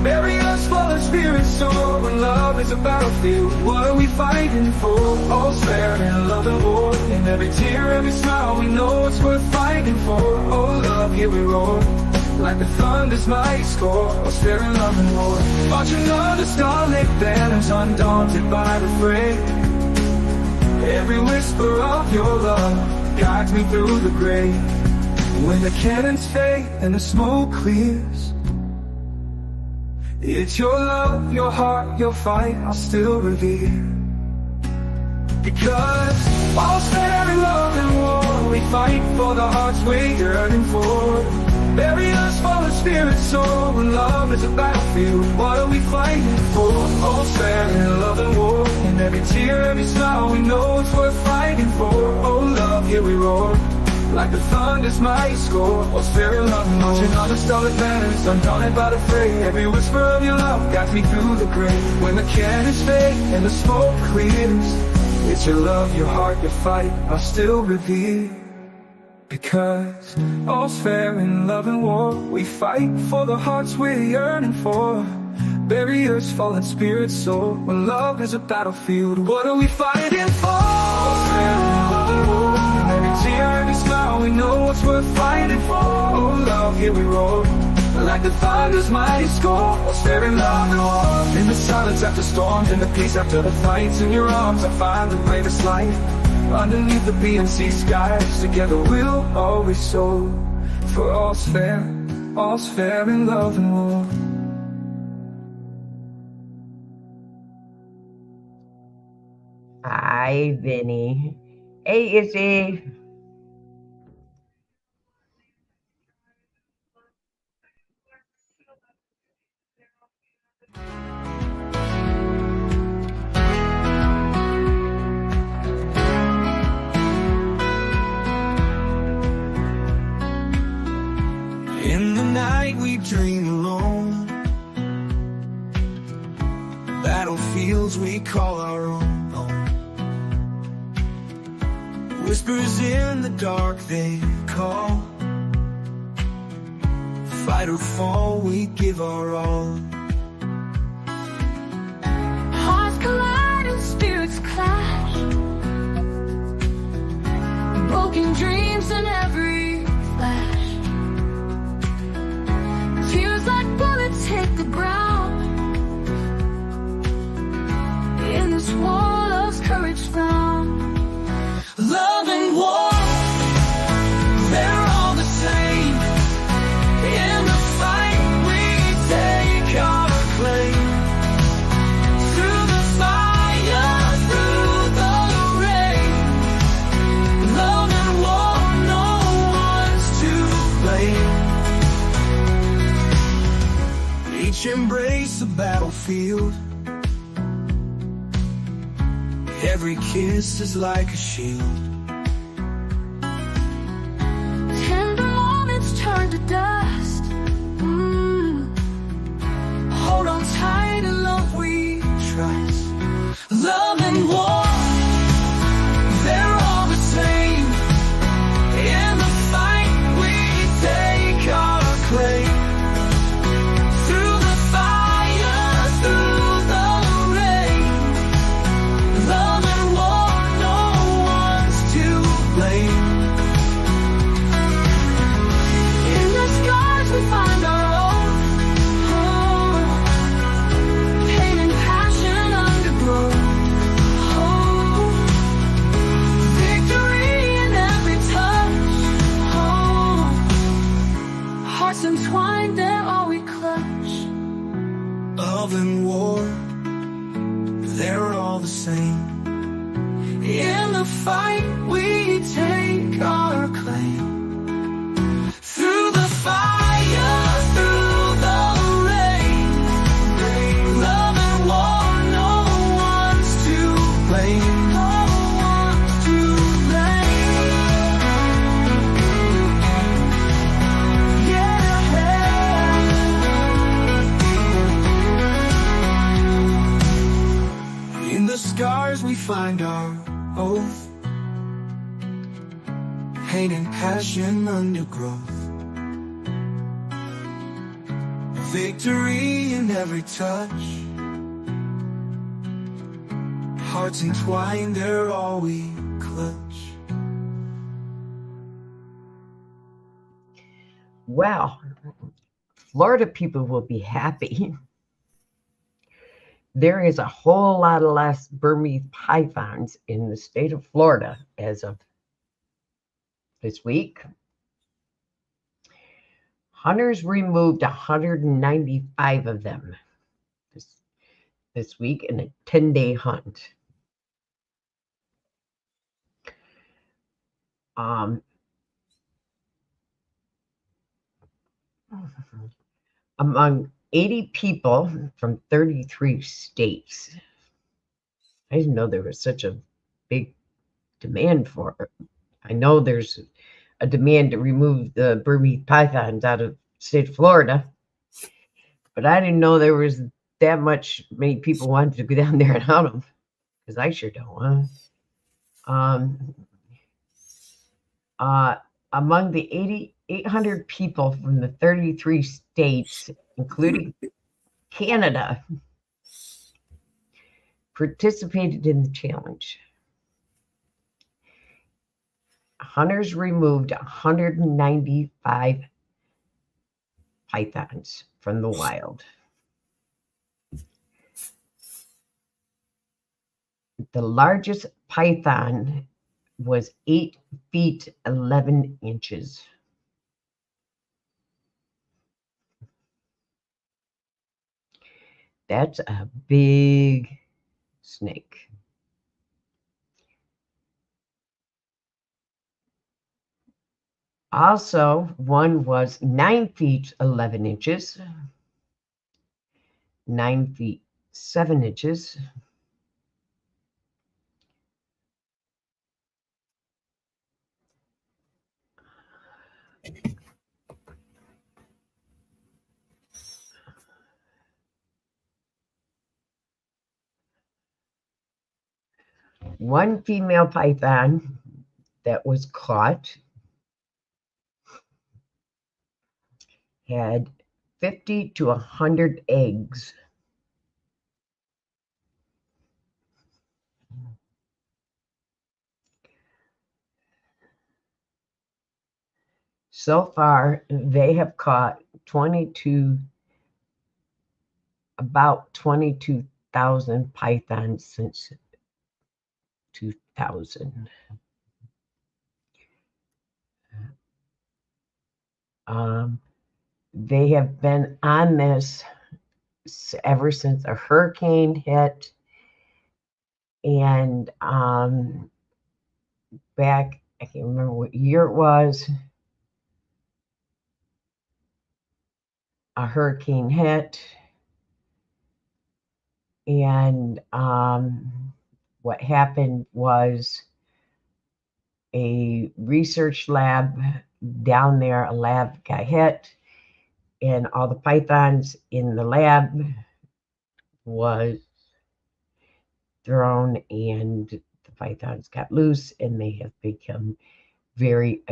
Barriers fall and spirits soar, when love is a battlefield, what are we fighting for? All's fair in love and war, in every tear, every smile, we know it's worth fighting for. Oh love, here we roar, like the thunder's mighty score. All's fair in love and war, marching under starlit banners, undaunted by the fray. Every whisper of your love guides me through the grave. When the cannons fade and the smoke clears, it's your love, your heart, your fight I'll still revere. Because all's fair in love and war, we fight for the hearts we're yearning for. Barriers fall and spirits soar, when love is a battlefield, what are we fighting for? All's fair in love and war, in every tear, every smile, we know it's worth fighting for. Oh love, here we roar, like the thunder's mighty score. All's fair in love and war, marching on the starlit banners, undaunted by the fray. Every whisper of your love guides me through the grave. When the cannons fade and the smoke clears, it's your love, your heart, your fight I'll still revere. Because all's fair in love and war, we fight for the hearts we're yearning for. Barriers fall and spirits soar, when love is a battlefield, what are we fighting for? All's fair in love and war, in every tear, every smile, we know what's worth fighting for. Oh love, here we roar, like the thunder's mighty score. All's fair in love and war, in the silence after storms, in the peace after the fights. In your arms I find the bravest light. Underneath the B and C skies, together we'll always soar. For all's fair in love and war. Hi, Vinny. Hey, Izzy. In the night we dream alone, battlefields we call our own. Whispers in the dark they call, fight or fall we give our all. Hearts collide and spirits clash, broken dreams in every flash. Tears like bullets hit the ground. In this war, love's courage found. Love and war, they're all the same. In the fight we take our claim. Through the fire, through the rain. Love and war, no one's to blame. Each embrace a battlefield, every kiss is like a shield. Tender moments turn to dust. Hold on tight to love we trust. Love and war, they're all the same. In the fight we take our claim. Through the fire, through the rain. Love and war, no one's to blame. In the scars we find our own. Pain and passion undergrown. Victory in every touch. Hearts entwined, they're all we clutch. Love and war, they're all the same. In the fight we take our claim. Through the fire, through the rain. Love and war, no one's to blame. No one's to blame. Yeah. In the scars we find our oath. Pain and passion undergrowth. Victory in every touch. Hearts entwined, they're all we clutch. Well, Florida people will be happy. There is a whole lot of less Burmese pythons in the state of Florida as of this week. Hunters removed 195 of them this week in a 10-day hunt. Among 80 people from 33 states. I didn't know there was such a big demand for it. I know there's a demand to remove the Burmese pythons out of the state of Florida, but I didn't know there was that many people wanted to go down there and hunt them, because I sure don't want to. Among the 800 people from the 33 states, including Canada, participated in the challenge. Hunters removed 195 pythons from the wild. The largest python was 8 feet 11 inches. That's a big snake. Also, one was 9 feet 11 inches, 9 feet 7 inches, one female python that was caught had 50 to 100 eggs. So far, they have caught about 22,000 pythons since 2000. They have been on this ever since a hurricane hit, and back, I can't remember what year it was, a hurricane hit, and what happened was a research lab down there, a lab got hit, and all the pythons in the lab was thrown, and the pythons got loose, and they have become very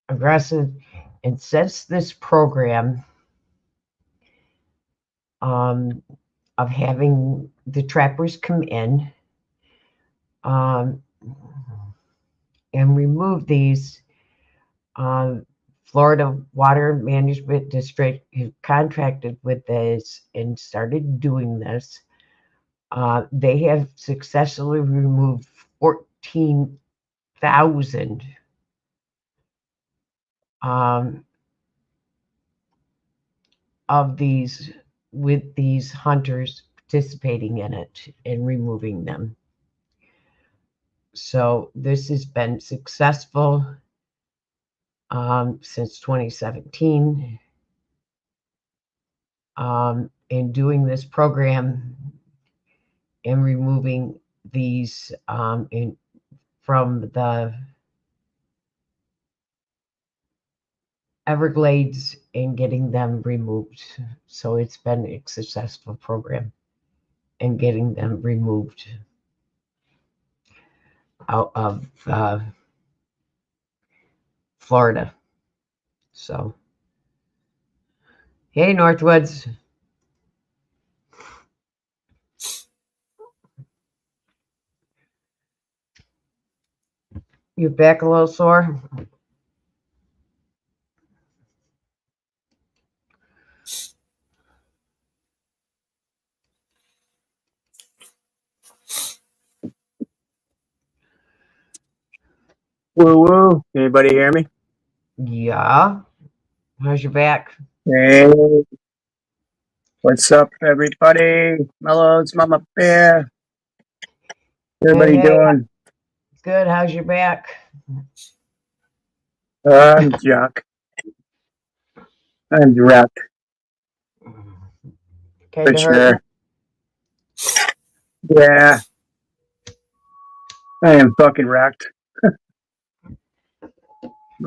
aggressive. And since this program of having the trappers come in and remove these, Florida Water Management District has contracted with this and started doing this. They have successfully removed 14,000 of these, with these hunters participating in it and removing them. So this has been successful since 2017. In doing this program and removing these from the Everglades and getting them removed. So it's been a successful program in getting them removed out of Florida. So, hey, Northwoods. Your back a little sore? Woo woo. Anybody hear me? Yeah. How's your back? Hey. What's up, everybody? Mellows, Mama Bear. Everybody Hey, doing? good. How's your back? I'm junk. I'm wrecked. Kind For of hurt. sure. Yeah. I am fucking wrecked.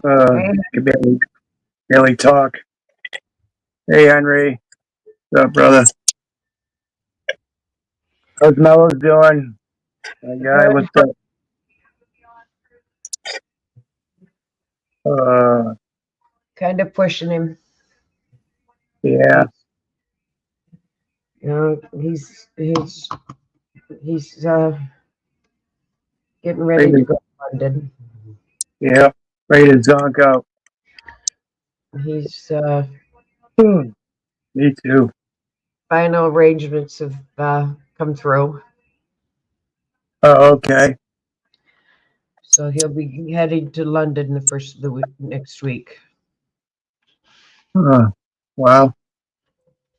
Can barely talk. Hey, Henry. What's up, brother? How's Mellows doing? My guy, what's up? Kind of pushing him. Yeah. You know, he's getting ready to go to London. Yeah. Ready to zonk out. He's Me too. final arrangements have come through. Oh, okay. So he'll be heading to London the first of the week next week. Wow.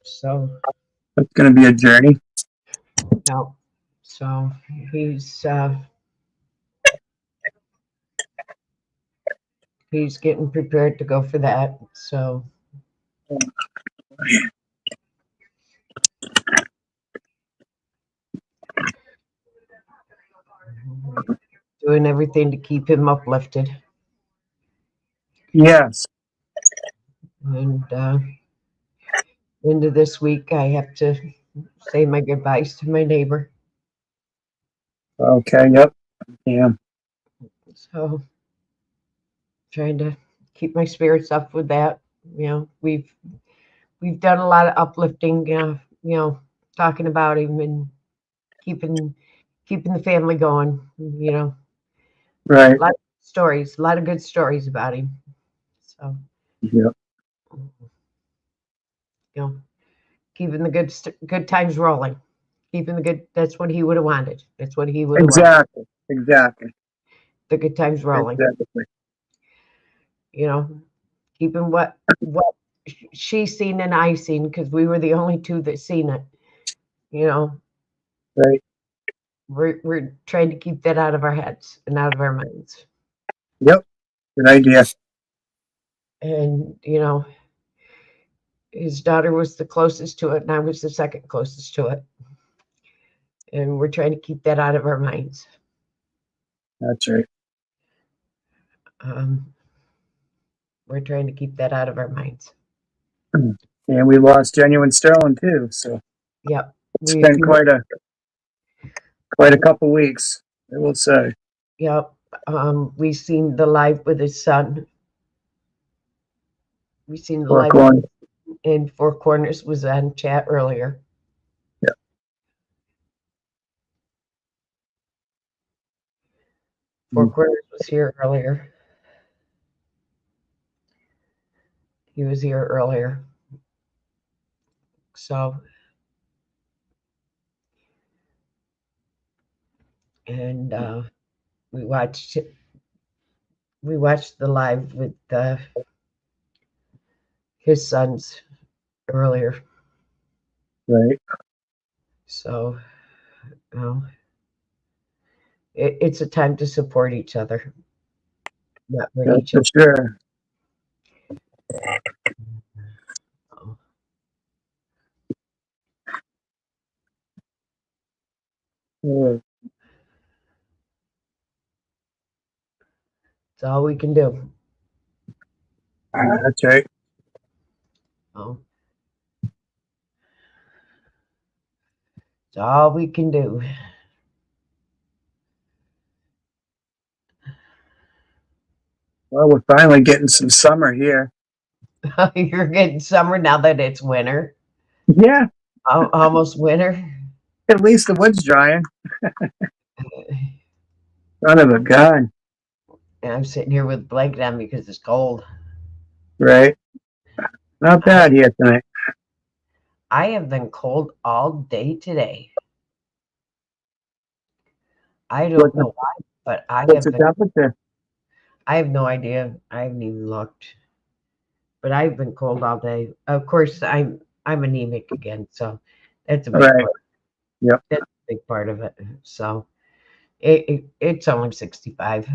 So It's going to be a journey. no, so he's getting prepared to go for that. So doing everything to keep him uplifted. Yes. And into this week, I have to say my goodbyes to my neighbor. Okay. Yep. Yeah. So trying to keep my spirits up with that. You know, we've done a lot of uplifting. You know, talking about him and keeping the family going. You know, Right. a lot of stories, a lot of good stories about him. So Yep. you know, keeping the good times rolling. Keeping the good. That's what he would have wanted. That's what he would have wanted. Exactly. The good times rolling. Exactly. You know, keeping what she's seen and I seen, because we were the only two that seen it. You know, Right. we're trying to keep that out of our heads and out of our minds. Yep. Good idea. And you know, his daughter was the closest to it, and I was the second closest to it. And we're trying to keep that out of our minds. That's right. We're trying to keep that out of our minds. And we lost Genuine Sterling too, so Yep. it's been quite a couple weeks, I will say. Yep. We seen the live with his son. We seen the Four live Corners. in Four Corners was on chat earlier. Yep. Four Corners was here earlier. He was here earlier. So, and we watched the live with his sons earlier. Right. So, you know, it's a time to support each other, not bring That's each for other. sure. Yeah. It's all we can do. That's right. Oh. It's all we can do. Well, we're finally getting some summer here. You're getting summer now that it's winter. Yeah. Almost winter. At least the wood's drying. Son of a gun. And I'm sitting here with a blanket on because it's cold. Right. Not bad here tonight. I have been cold all day today. I don't know why, but I What's have the been. temperature? I have no idea. I haven't even looked. But I've been cold all day. Of course, I'm anemic again, so that's a big Right. part. Yep. That's a big part of it. So it's only 65.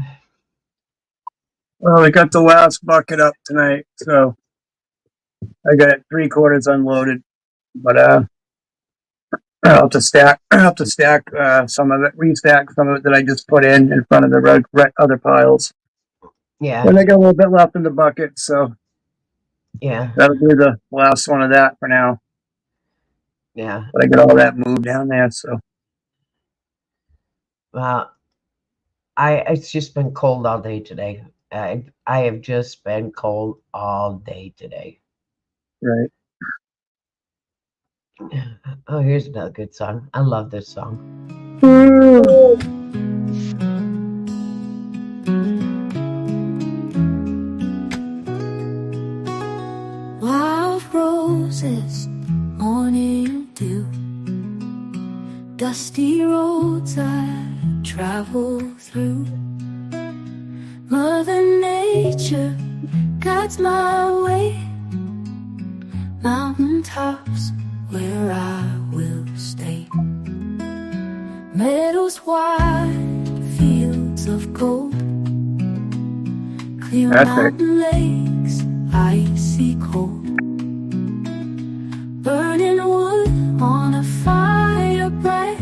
Well, we got the last bucket up tonight, so I got 3/4 unloaded. But I'll have to stack some of it, restack some of it that I just put in front of the other piles. Yeah. And I got a little bit left in the bucket, so Yeah. that'll be the last one of that for now. Yeah. But I got all that moved down there, so. Well, it's just been cold all day today. I have just been cold all day today. Right. Oh, here's another good song. I love this song. Wild roses, morning dew, dusty roads I travel through. Mother Nature guides my way, mountain mountaintops where I will stay. Meadows wide, fields of gold, clear mountain lakes, icy cold, burning wood on a fire bright.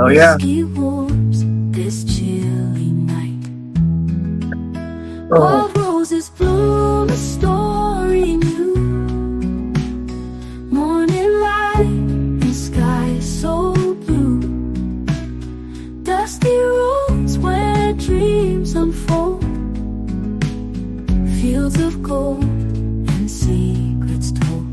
Oh yeah. Whiskey warms this chilly night. Oh. Wild roses bloom a story new. Morning light and sky so blue. Dusty roads where dreams unfold. Fields of gold and secrets told.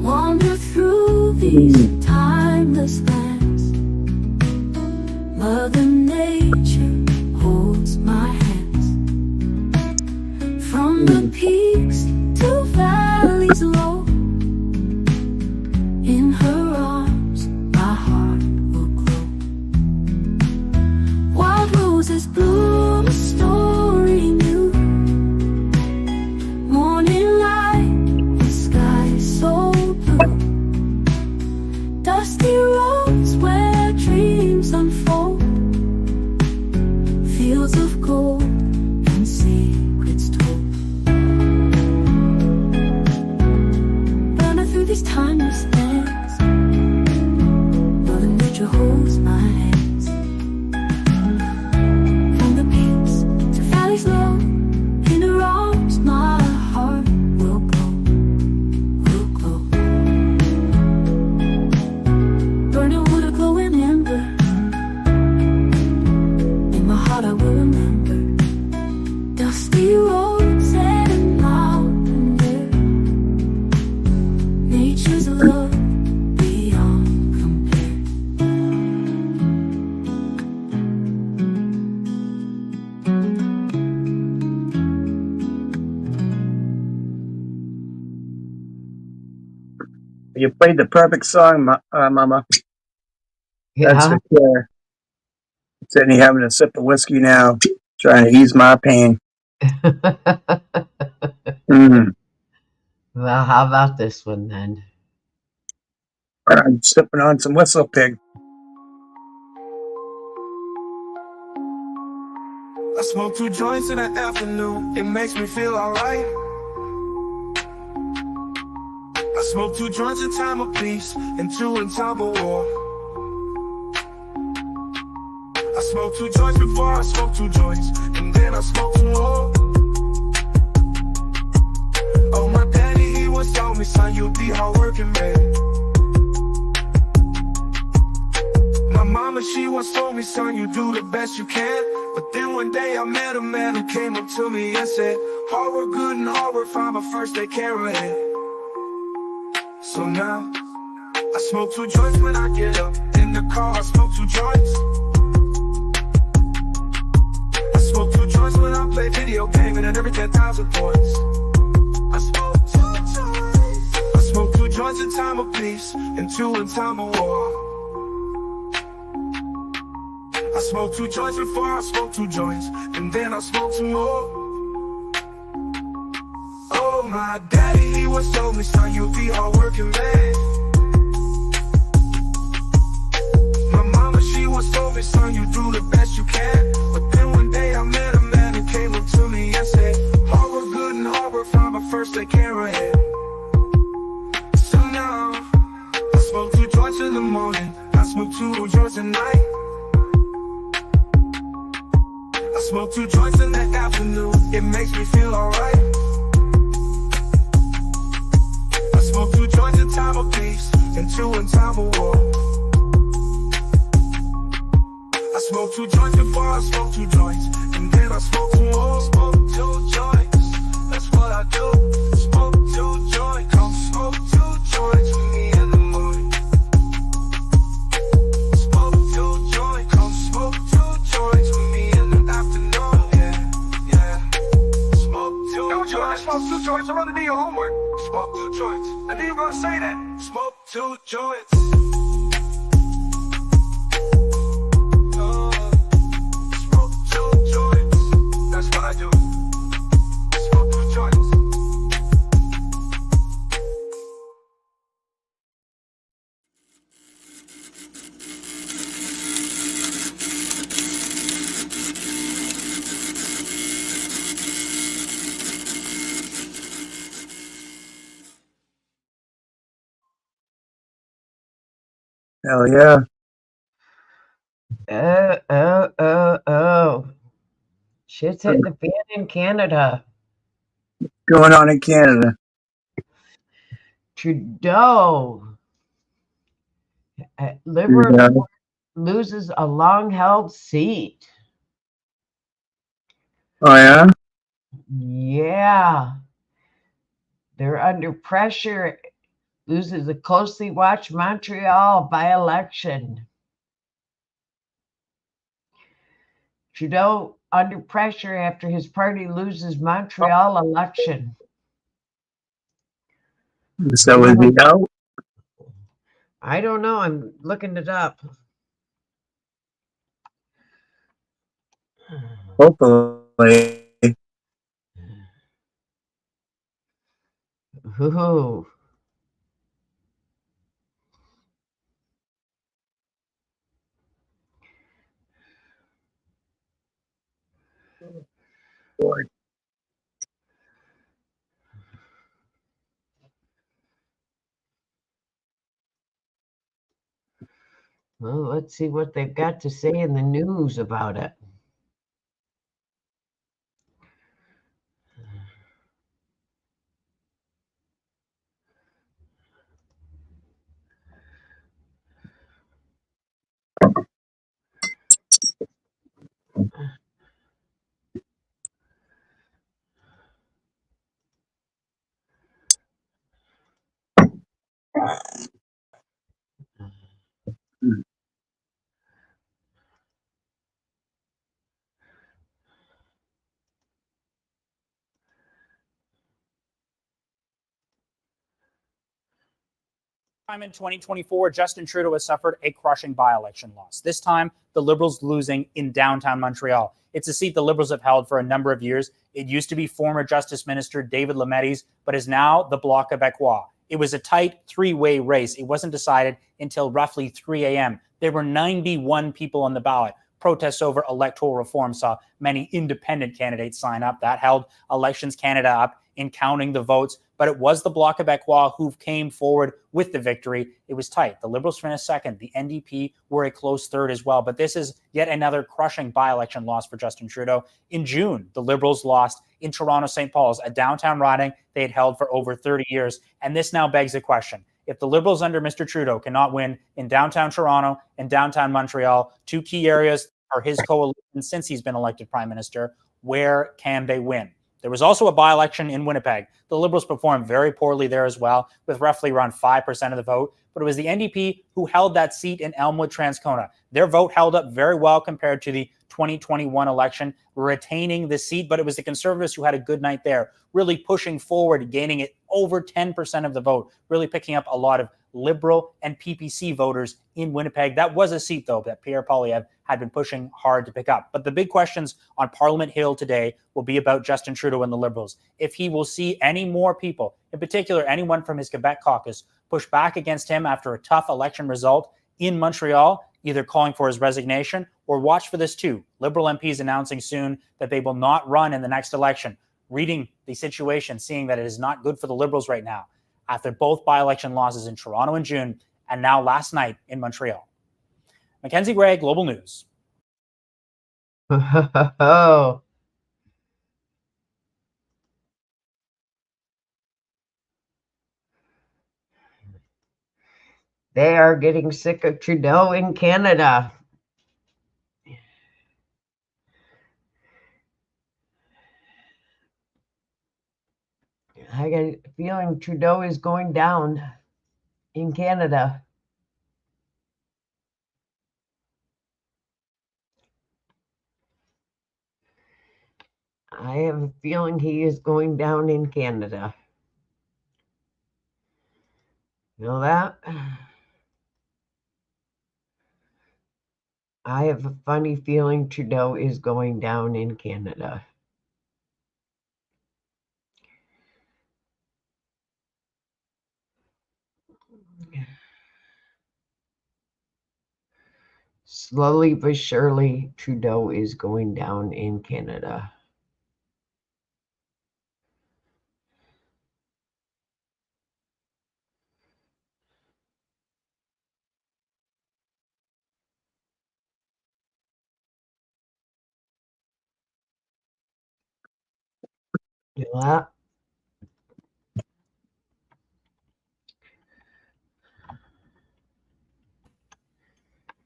Wander through these timeless lands. Mother Nature holds my hands. From the peaks to valleys low, in her arms my heart will grow. Wild roses bloom a story new. Morning light and sky so blue. Dusty roads where dreams unfold. Fields of gold and secrets told. Running through these timeless lands. Mother Nature holds my hands. From the peaks to valleys low, in her arms my heart will glow, will glow. Burning wood a glowing ember. In my heart I will remember. Dusty roads and mountain air. Nature's love beyond compare. You played the perfect song, Mama. Yeah. That's for sure. Sitting here having a sip of whiskey now, trying to ease my pain. Well, how about this one then? I'm sipping on some Whistle Pig. I smoke 2 joints in the afternoon, it makes me feel alright. I smoke 2 joints in time of peace, and 2 in time of war. I smoke 2 joints before I smoke 2 joints, and then I smoke 2 more. Oh, my daddy, he once told me, son, you'll be hardworking, man. My mama, she once told me, son, you do the best you can. But then one day I met a man who came up to me and said, hard work good and hard work fine, but first take care of it. So now, I smoke 2 joints when I get up. In the car, I smoke 2 joints. I smoke 2 joints when I play video gaming and every 10,000 points. I smoke 2 joints. I smoke 2 joints in time of peace and 2 in time of war. I smoke 2 joints before I smoke 2 joints, and then I smoke 2 more. Oh, my daddy, he once told me, son, you'll be hardworking, man. My mama, she once told me, son, you do the best you can. But then one day I met a man who came up to me and said, hard work good and hard work fine, but first take care of it. So now, I smoke 2 joints in the morning, I smoke 2 joints at night. I smoke 2 joints in the afternoon, it makes me feel alright. I smoke 2 joints in time of peace, and 2 in time of war. I smoke 2 joints before I smoke 2 joints, and then I smoke 2 more. Smoke 2 joints, that's what I do. Smoke 2 joints, come smoke 2 joints with me in the morning. Smoke 2 joints, come smoke 2 joints with me in the afternoon. Yeah. Smoke 2 joints. I smoke 2 joints, I'm gonna do your homework. Smoke 2 joints. I knew you were gonna say that. Smoke 2 joints. Hell yeah. Oh. Shit's hitting the fan in Canada. Going on in Canada. Trudeau. Liberal loses a long-held seat. Oh, yeah? Yeah. They're under pressure. Loses a closely watched Montreal by-election. Trudeau under pressure after his party loses Montreal election. So is he out? I don't know. I'm looking it up. Hopefully. Ooh. Boy. Well, let's see what they've got to say in the news about it. Time in 2024, Justin Trudeau has suffered a crushing by-election loss. This time, the Liberals losing in downtown Montreal. It's a seat the Liberals have held for a number of years. It used to be former Justice Minister David Lamette's, but is now the Bloc Québécois. It was a tight three-way race. It wasn't decided until roughly 3 a.m. There were 91 people on the ballot. Protests over electoral reform saw many independent candidates sign up. That held Elections Canada up in counting the votes, but it was the Bloc Québécois who came forward with the victory. It was tight. The Liberals finished second. The NDP were a close third as well. But this is yet another crushing by-election loss for Justin Trudeau. In June, the Liberals lost in Toronto, St. Paul's, a downtown riding they had held for over 30 years. And this now begs the question. If the Liberals under Mr. Trudeau cannot win in downtown Toronto and downtown Montreal, two key areas for his coalition since he's been elected prime minister, where can they win? There was also a by-election in Winnipeg. The Liberals performed very poorly there as well, with roughly around 5% of the vote. But it was the NDP who held that seat in Elmwood, Transcona. Their vote held up very well compared to the 2021 election, retaining the seat. But it was the Conservatives who had a good night there, really pushing forward, gaining it over 10% of the vote, really picking up a lot of Liberal and PPC voters in Winnipeg. That was a seat, though, that Pierre Poilievre had been pushing hard to pick up. But the big questions on Parliament Hill today will be about Justin Trudeau and the Liberals. If he will see any more people, in particular anyone from his Quebec caucus, push back against him after a tough election result in Montreal, either calling for his resignation or watch for this too. Liberal MPs announcing soon that they will not run in the next election. Reading the situation, seeing that it is not good for the Liberals right now after both by-election losses in Toronto in June and now last night in Montreal. Mackenzie Gray, Global News. Oh. They are getting sick of Trudeau in Canada. I got a feeling Trudeau is going down in Canada. I have a feeling he is going down in Canada. Know that? I have a funny feeling Trudeau is going down in Canada. Slowly but surely, Trudeau is going down in Canada. Yeah.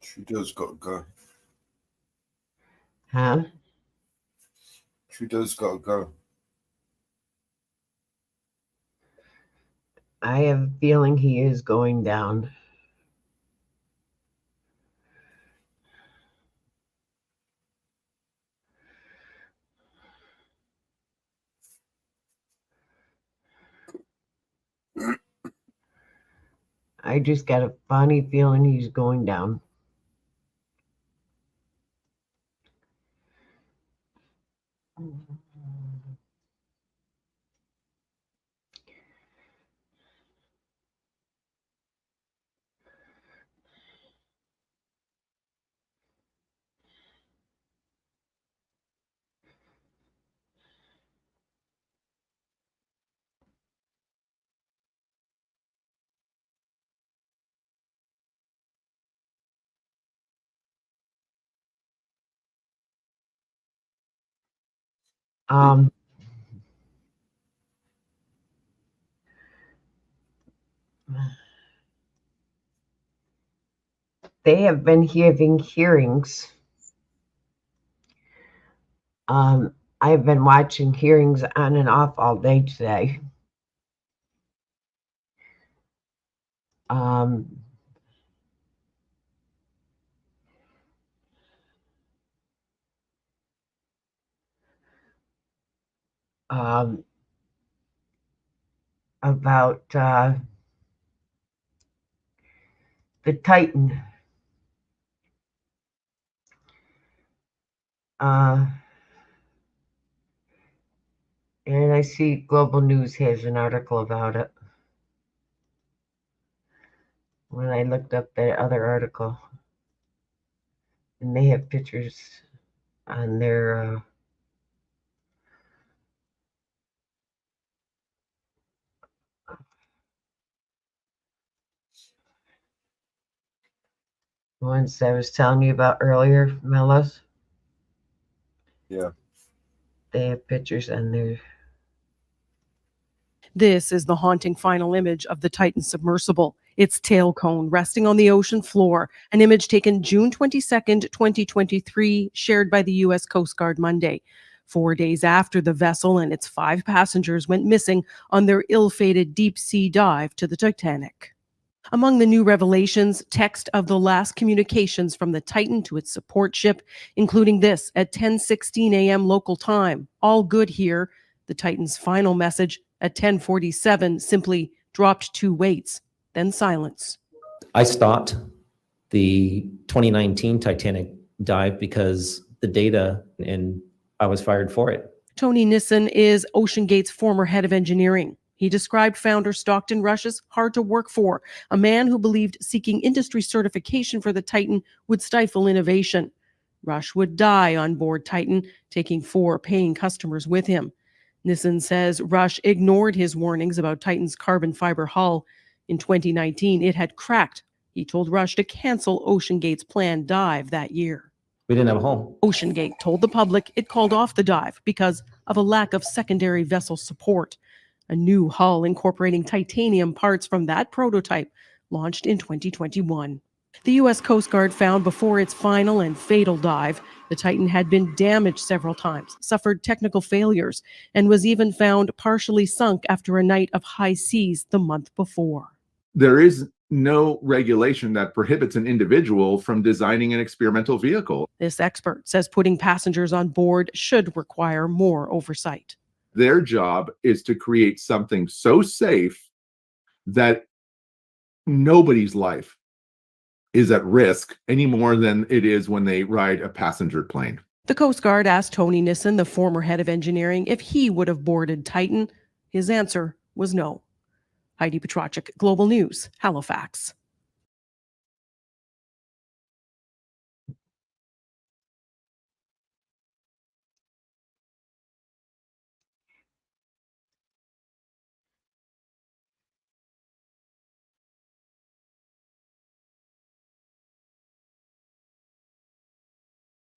Trudeau's got to go. Huh? Trudeau's got to go. I have a feeling he is going down. I just got a funny feeling he's going down. They have been having hearings. I've been watching hearings on and off all day today. About the Titan. And I see Global News has an article about it. When I looked up that other article, and they have pictures on their ones I was telling you about earlier, Mellos. Yeah. They have pictures on there. This is the haunting final image of the Titan submersible, its tail cone resting on the ocean floor, an image taken June 22nd, 2023, shared by the U.S. Coast Guard Monday, 4 days after the vessel and its 5 passengers went missing on their ill-fated deep-sea dive to the Titanic. Among the new revelations, text of the last communications from the Titan to its support ship, including this at 10:16 a.m. local time. All good here. The Titan's final message at 10:47 simply dropped 2 weights, then silence. I stopped the 2019 Titanic dive because the data, and I was fired for it. Tony Nissen is OceanGate's former head of engineering. He described founder Stockton Rush as hard to work for, a man who believed seeking industry certification for the Titan would stifle innovation. Rush would die on board Titan, taking 4 paying customers with him. Nissen says Rush ignored his warnings about Titan's carbon fiber hull. In 2019, it had cracked. He told Rush to cancel OceanGate's planned dive that year. We didn't have a home. OceanGate told the public it called off the dive because of a lack of secondary vessel support. A new hull incorporating titanium parts from that prototype launched in 2021. The U.S. Coast Guard found before its final and fatal dive, the Titan had been damaged several times, suffered technical failures, and was even found partially sunk after a night of high seas the month before. There is no regulation that prohibits an individual from designing an experimental vehicle. This expert says putting passengers on board should require more oversight. Their job is to create something so safe that nobody's life is at risk any more than it is when they ride a passenger plane. The Coast Guard asked Tony Nissen, the former head of engineering, if he would have boarded Titan. His answer was no. Heidi Petracek, Global News, Halifax.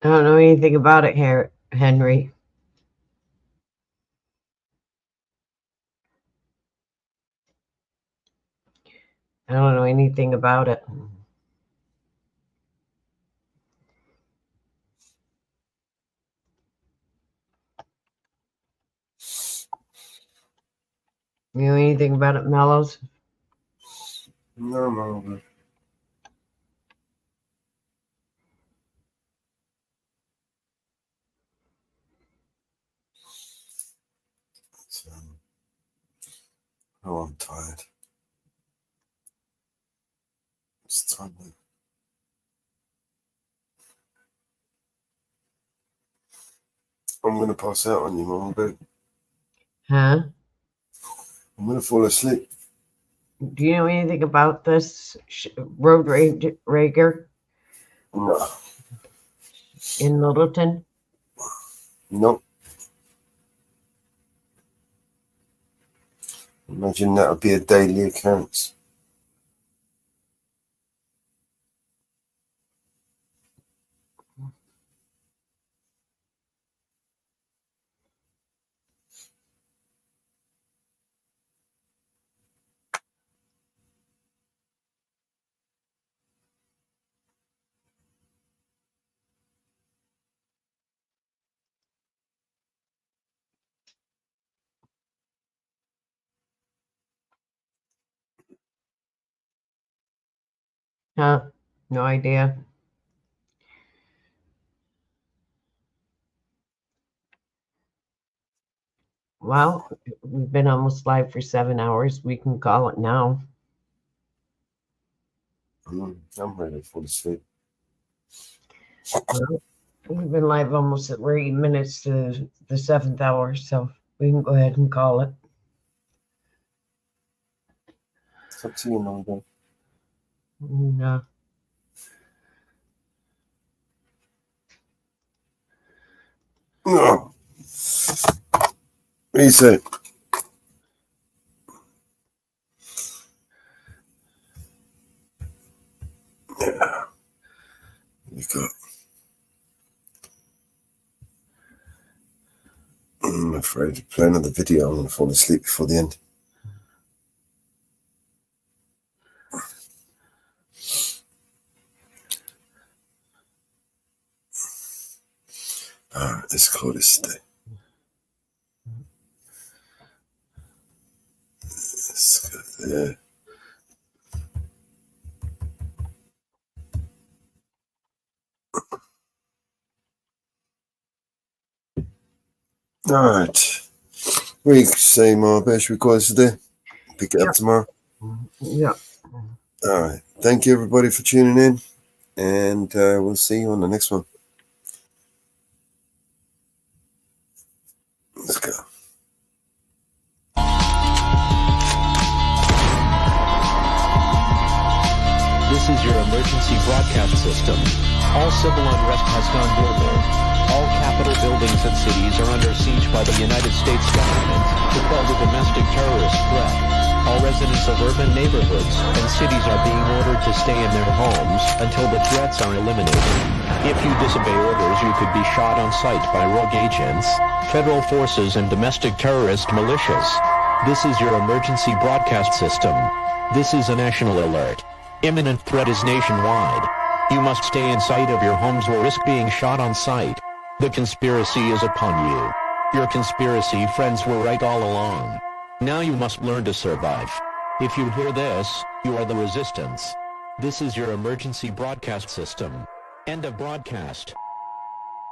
I don't know anything about it, Henry. I don't know anything about it. You know anything about it, Mellows? No, no. Oh, I'm tired. It's time. I'm going to pass out on you, Mum, but Huh? I'm going to fall asleep. Do you know anything about this road rager No. in Littleton? Nope. Imagine that would be a daily occurrence. Huh? No idea. Well, we've been almost live for 7 hours. We can call it now. I'm ready to fall asleep. Well, we've been live almost at 8 minutes to the 7th hour, so we can go ahead and call it. It's up to you, Mum. No. No. What do you say? Yeah. You got. I'm afraid to play another video. I'm going to fall asleep before the end. All right, let's call this day. Let's go there. All right. We say more best requests today. Pick it up tomorrow. Yeah. All right. Thank you, everybody, for tuning in. And we'll see you on the next one. Let's go. This is your emergency broadcast system. All civil unrest has gone global. All Capitol buildings and cities are under siege by the United States government to quell the domestic terrorist threat. All residents of urban neighborhoods and cities are being ordered to stay in their homes until the threats are eliminated. If you disobey orders, you could be shot on sight by rogue agents, federal forces, and domestic terrorist militias. This is your emergency broadcast system. This is a national alert. Imminent threat is nationwide. You must stay in sight of your homes or risk being shot on sight. The conspiracy is upon you. Your conspiracy friends were right all along. Now you must learn to survive. If you hear this, you are the resistance. This is your emergency broadcast system. End of broadcast.